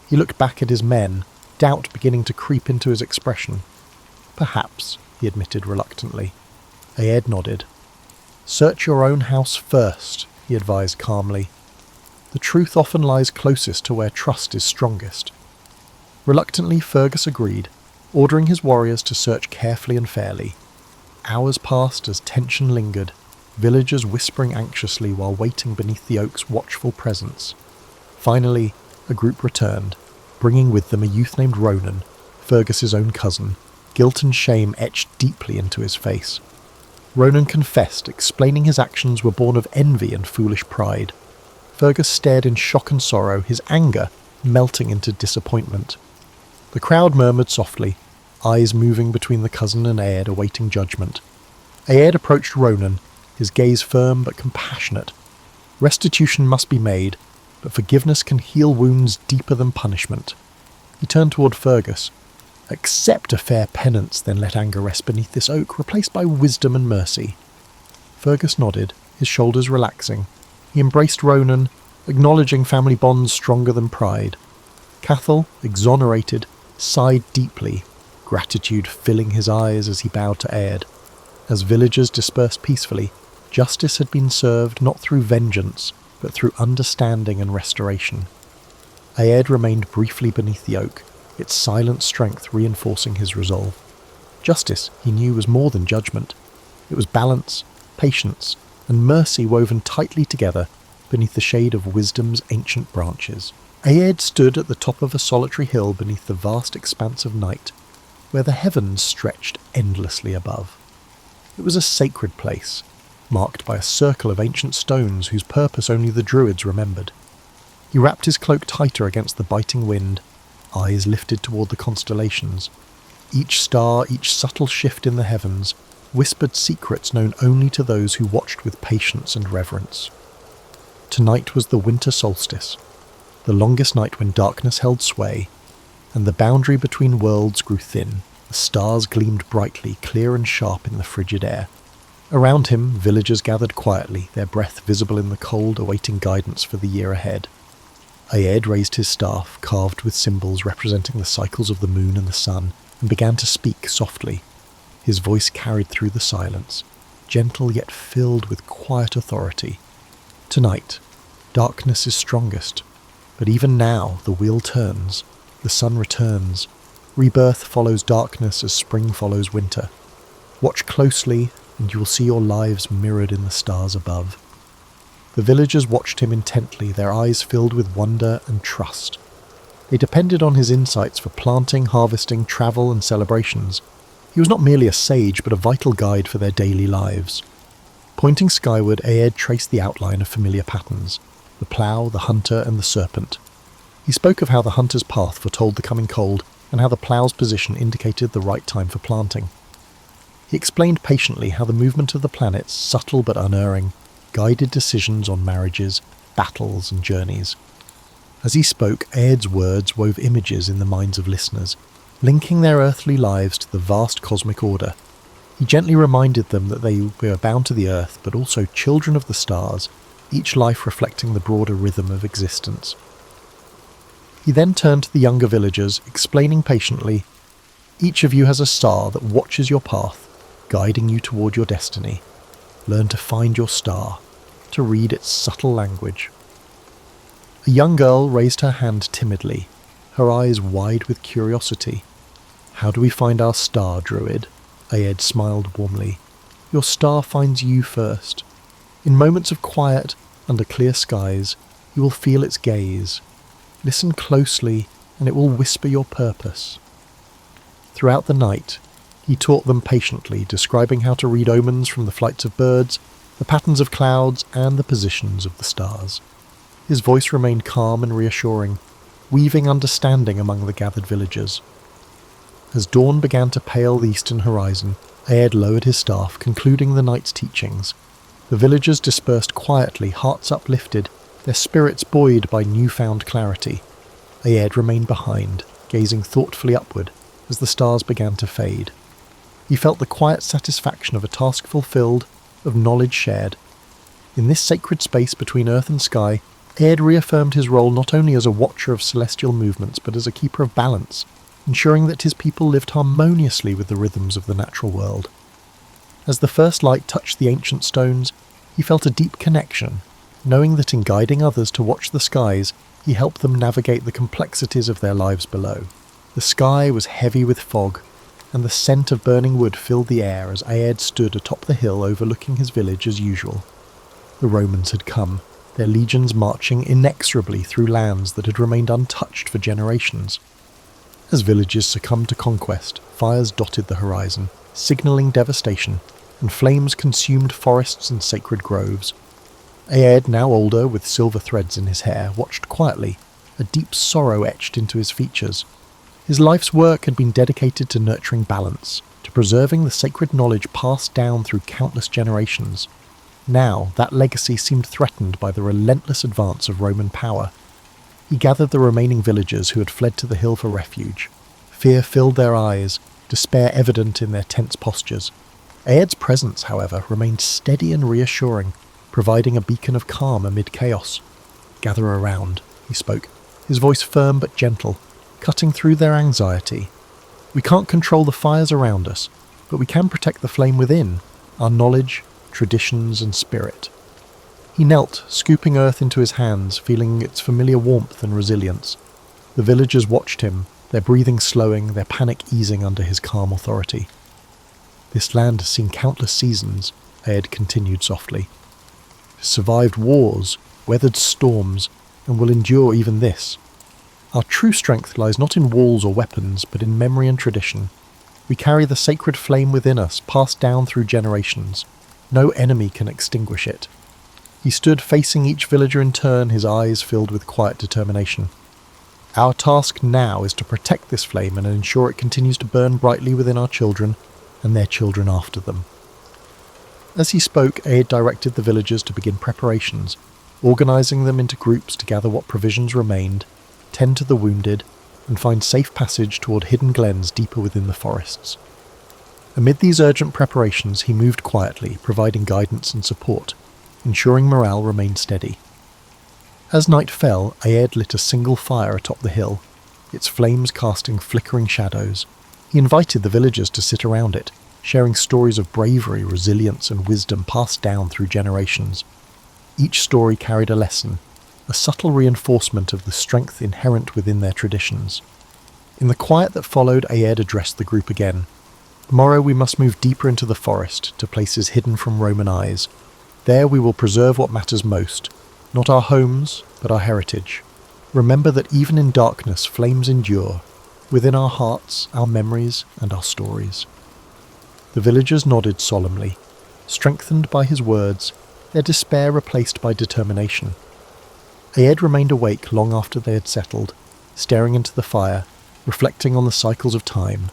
He looked back at his men, doubt beginning to creep into his expression. "Perhaps," he admitted reluctantly. Aed nodded. "Search your own house first," he advised calmly. "The truth often lies closest to where trust is strongest." Reluctantly, Fergus agreed, ordering his warriors to search carefully and fairly. Hours passed as tension lingered, villagers whispering anxiously while waiting beneath the oak's watchful presence. Finally, a group returned, bringing with them a youth named Ronan, Fergus's own cousin, guilt and shame etched deeply into his face. Ronan confessed, explaining his actions were born of envy and foolish pride. Fergus stared in shock and sorrow, his anger melting into disappointment. The crowd murmured softly, eyes moving between the cousin and Aed awaiting judgment. Aed approached Ronan, his gaze firm but compassionate. Restitution must be made, but forgiveness can heal wounds deeper than punishment. He turned toward Fergus. "Accept a fair penance, then let anger rest beneath this oak, replaced by wisdom and mercy." Fergus nodded, his shoulders relaxing. He embraced Ronan, acknowledging family bonds stronger than pride. Cathal, exonerated, sighed deeply, gratitude filling his eyes as he bowed to Aed. As villagers dispersed peacefully, justice had been served not through vengeance, but through understanding and restoration. Aed remained briefly beneath the oak, its silent strength reinforcing his resolve. Justice, he knew, was more than judgment. It was balance, patience, and mercy woven tightly together beneath the shade of wisdom's ancient branches. Aed stood at the top of a solitary hill beneath the vast expanse of night, where the heavens stretched endlessly above. It was a sacred place, marked by a circle of ancient stones whose purpose only the druids remembered. He wrapped his cloak tighter against the biting wind, eyes lifted toward the constellations. Each star, each subtle shift in the heavens, whispered secrets known only to those who watched with patience and reverence. Tonight was the winter solstice, the longest night when darkness held sway, and the boundary between worlds grew thin. The stars gleamed brightly, clear and sharp in the frigid air. Around him, villagers gathered quietly, their breath visible in the cold, awaiting guidance for the year ahead. Aed raised his staff, carved with symbols representing the cycles of the moon and the sun, and began to speak softly. His voice carried through the silence, gentle yet filled with quiet authority. Tonight, darkness is strongest, but even now the wheel turns, the sun returns. Rebirth follows darkness as spring follows winter. Watch closely, and you will see your lives mirrored in the stars above. The villagers watched him intently, their eyes filled with wonder and trust. They depended on his insights for planting, harvesting, travel, and celebrations. He was not merely a sage, but a vital guide for their daily lives. Pointing skyward, Aed traced the outline of familiar patterns: the plough, the hunter, and the serpent. He spoke of how the hunter's path foretold the coming cold, and how the plough's position indicated the right time for planting. He explained patiently how the movement of the planets, subtle but unerring, guided decisions on marriages, battles, and journeys. As he spoke, Aed's words wove images in the minds of listeners, linking their earthly lives to the vast cosmic order. He gently reminded them that they were bound to the earth, but also children of the stars, each life reflecting the broader rhythm of existence. He then turned to the younger villagers, explaining patiently, "Each of you has a star that watches your path, guiding you toward your destiny. Learn to find your star, to read its subtle language." A young girl raised her hand timidly, her eyes wide with curiosity. "How do we find our star, Druid?" Aed smiled warmly. "Your star finds you first. In moments of quiet, under clear skies, you will feel its gaze. Listen closely, and it will whisper your purpose." Throughout the night, he taught them patiently, describing how to read omens from the flights of birds, the patterns of clouds, and the positions of the stars. His voice remained calm and reassuring, weaving understanding among the gathered villagers. As dawn began to pale the eastern horizon, Aed lowered his staff, concluding the night's teachings. The villagers dispersed quietly, hearts uplifted, their spirits buoyed by newfound clarity. Aed remained behind, gazing thoughtfully upward as the stars began to fade. He felt the quiet satisfaction of a task fulfilled, of knowledge shared. In this sacred space between earth and sky, Aed reaffirmed his role not only as a watcher of celestial movements, but as a keeper of balance, ensuring that his people lived harmoniously with the rhythms of the natural world. As the first light touched the ancient stones, he felt a deep connection, knowing that in guiding others to watch the skies, he helped them navigate the complexities of their lives below. The sky was heavy with fog, and the scent of burning wood filled the air as Aed stood atop the hill overlooking his village as usual. The Romans had come, their legions marching inexorably through lands that had remained untouched for generations. As villages succumbed to conquest, fires dotted the horizon, signalling devastation, and flames consumed forests and sacred groves. Aed, now older, with silver threads in his hair, watched quietly, a deep sorrow etched into his features. His life's work had been dedicated to nurturing balance, to preserving the sacred knowledge passed down through countless generations. Now, that legacy seemed threatened by the relentless advance of Roman power. He gathered the remaining villagers who had fled to the hill for refuge. Fear filled their eyes, despair evident in their tense postures. Aed's presence, however, remained steady and reassuring, providing a beacon of calm amid chaos. "Gather around," he spoke, his voice firm but gentle, cutting through their anxiety. "We can't control the fires around us, but we can protect the flame within, our knowledge, traditions, and spirit." He knelt, scooping earth into his hands, feeling its familiar warmth and resilience. The villagers watched him, their breathing slowing, their panic easing under his calm authority. "This land has seen countless seasons," Aed continued softly. "It has survived wars, weathered storms, and will endure even this. Our true strength lies not in walls or weapons, but in memory and tradition. We carry the sacred flame within us, passed down through generations. No enemy can extinguish it. He stood facing each villager in turn, his eyes filled with quiet determination. Our task now is to protect this flame and ensure it continues to burn brightly within our children and their children after them. As he spoke, Aed directed the villagers to begin preparations, organising them into groups to gather what provisions remained, tend to the wounded, and find safe passage toward hidden glens deeper within the forests. Amid these urgent preparations, he moved quietly, providing guidance and support, ensuring morale remained steady. As night fell, Aed lit a single fire atop the hill, its flames casting flickering shadows. He invited the villagers to sit around it, sharing stories of bravery, resilience, and wisdom passed down through generations. Each story carried a lesson, a subtle reinforcement of the strength inherent within their traditions. In the quiet that followed, Aed addressed the group again. Tomorrow we must move deeper into the forest, to places hidden from Roman eyes. There we will preserve what matters most, not our homes, but our heritage. Remember that even in darkness, flames endure, within our hearts, our memories, and our stories. The villagers nodded solemnly, strengthened by his words, their despair replaced by determination. Aed remained awake long after they had settled, staring into the fire, reflecting on the cycles of time.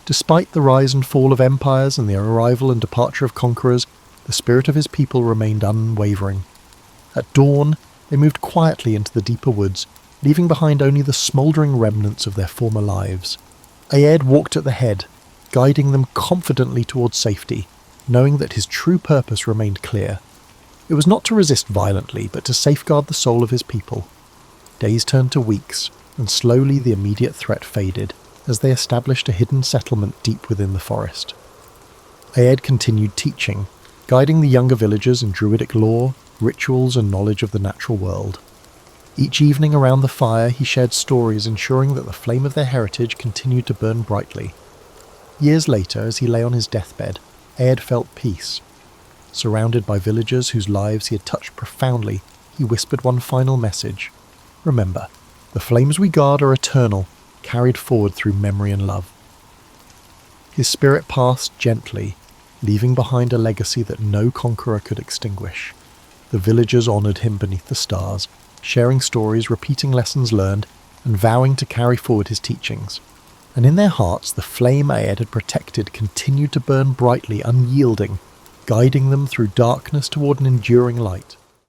Despite the rise and fall of empires and the arrival and departure of conquerors, the spirit of his people remained unwavering. At dawn, they moved quietly into the deeper woods, leaving behind only the smouldering remnants of their former lives. Aed walked at the head, guiding them confidently towards safety, knowing that his true purpose remained clear. It was not to resist violently, but to safeguard the soul of his people. Days turned to weeks, and slowly the immediate threat faded, as they established a hidden settlement deep within the forest. Aed continued teaching, guiding the younger villagers in druidic lore, rituals, and knowledge of the natural world. Each evening around the fire he shared stories, ensuring that the flame of their heritage continued to burn brightly. Years later, as he lay on his deathbed, Aed felt peace. Surrounded by villagers whose lives he had touched profoundly, he whispered one final message. Remember, the flames we guard are eternal, carried forward through memory and love. His spirit passed gently, leaving behind a legacy that no conqueror could extinguish. The villagers honoured him beneath the stars, sharing stories, repeating lessons learned, and vowing to carry forward his teachings. And in their hearts, the flame Aed had protected continued to burn brightly, unyielding, guiding them through darkness toward an enduring light.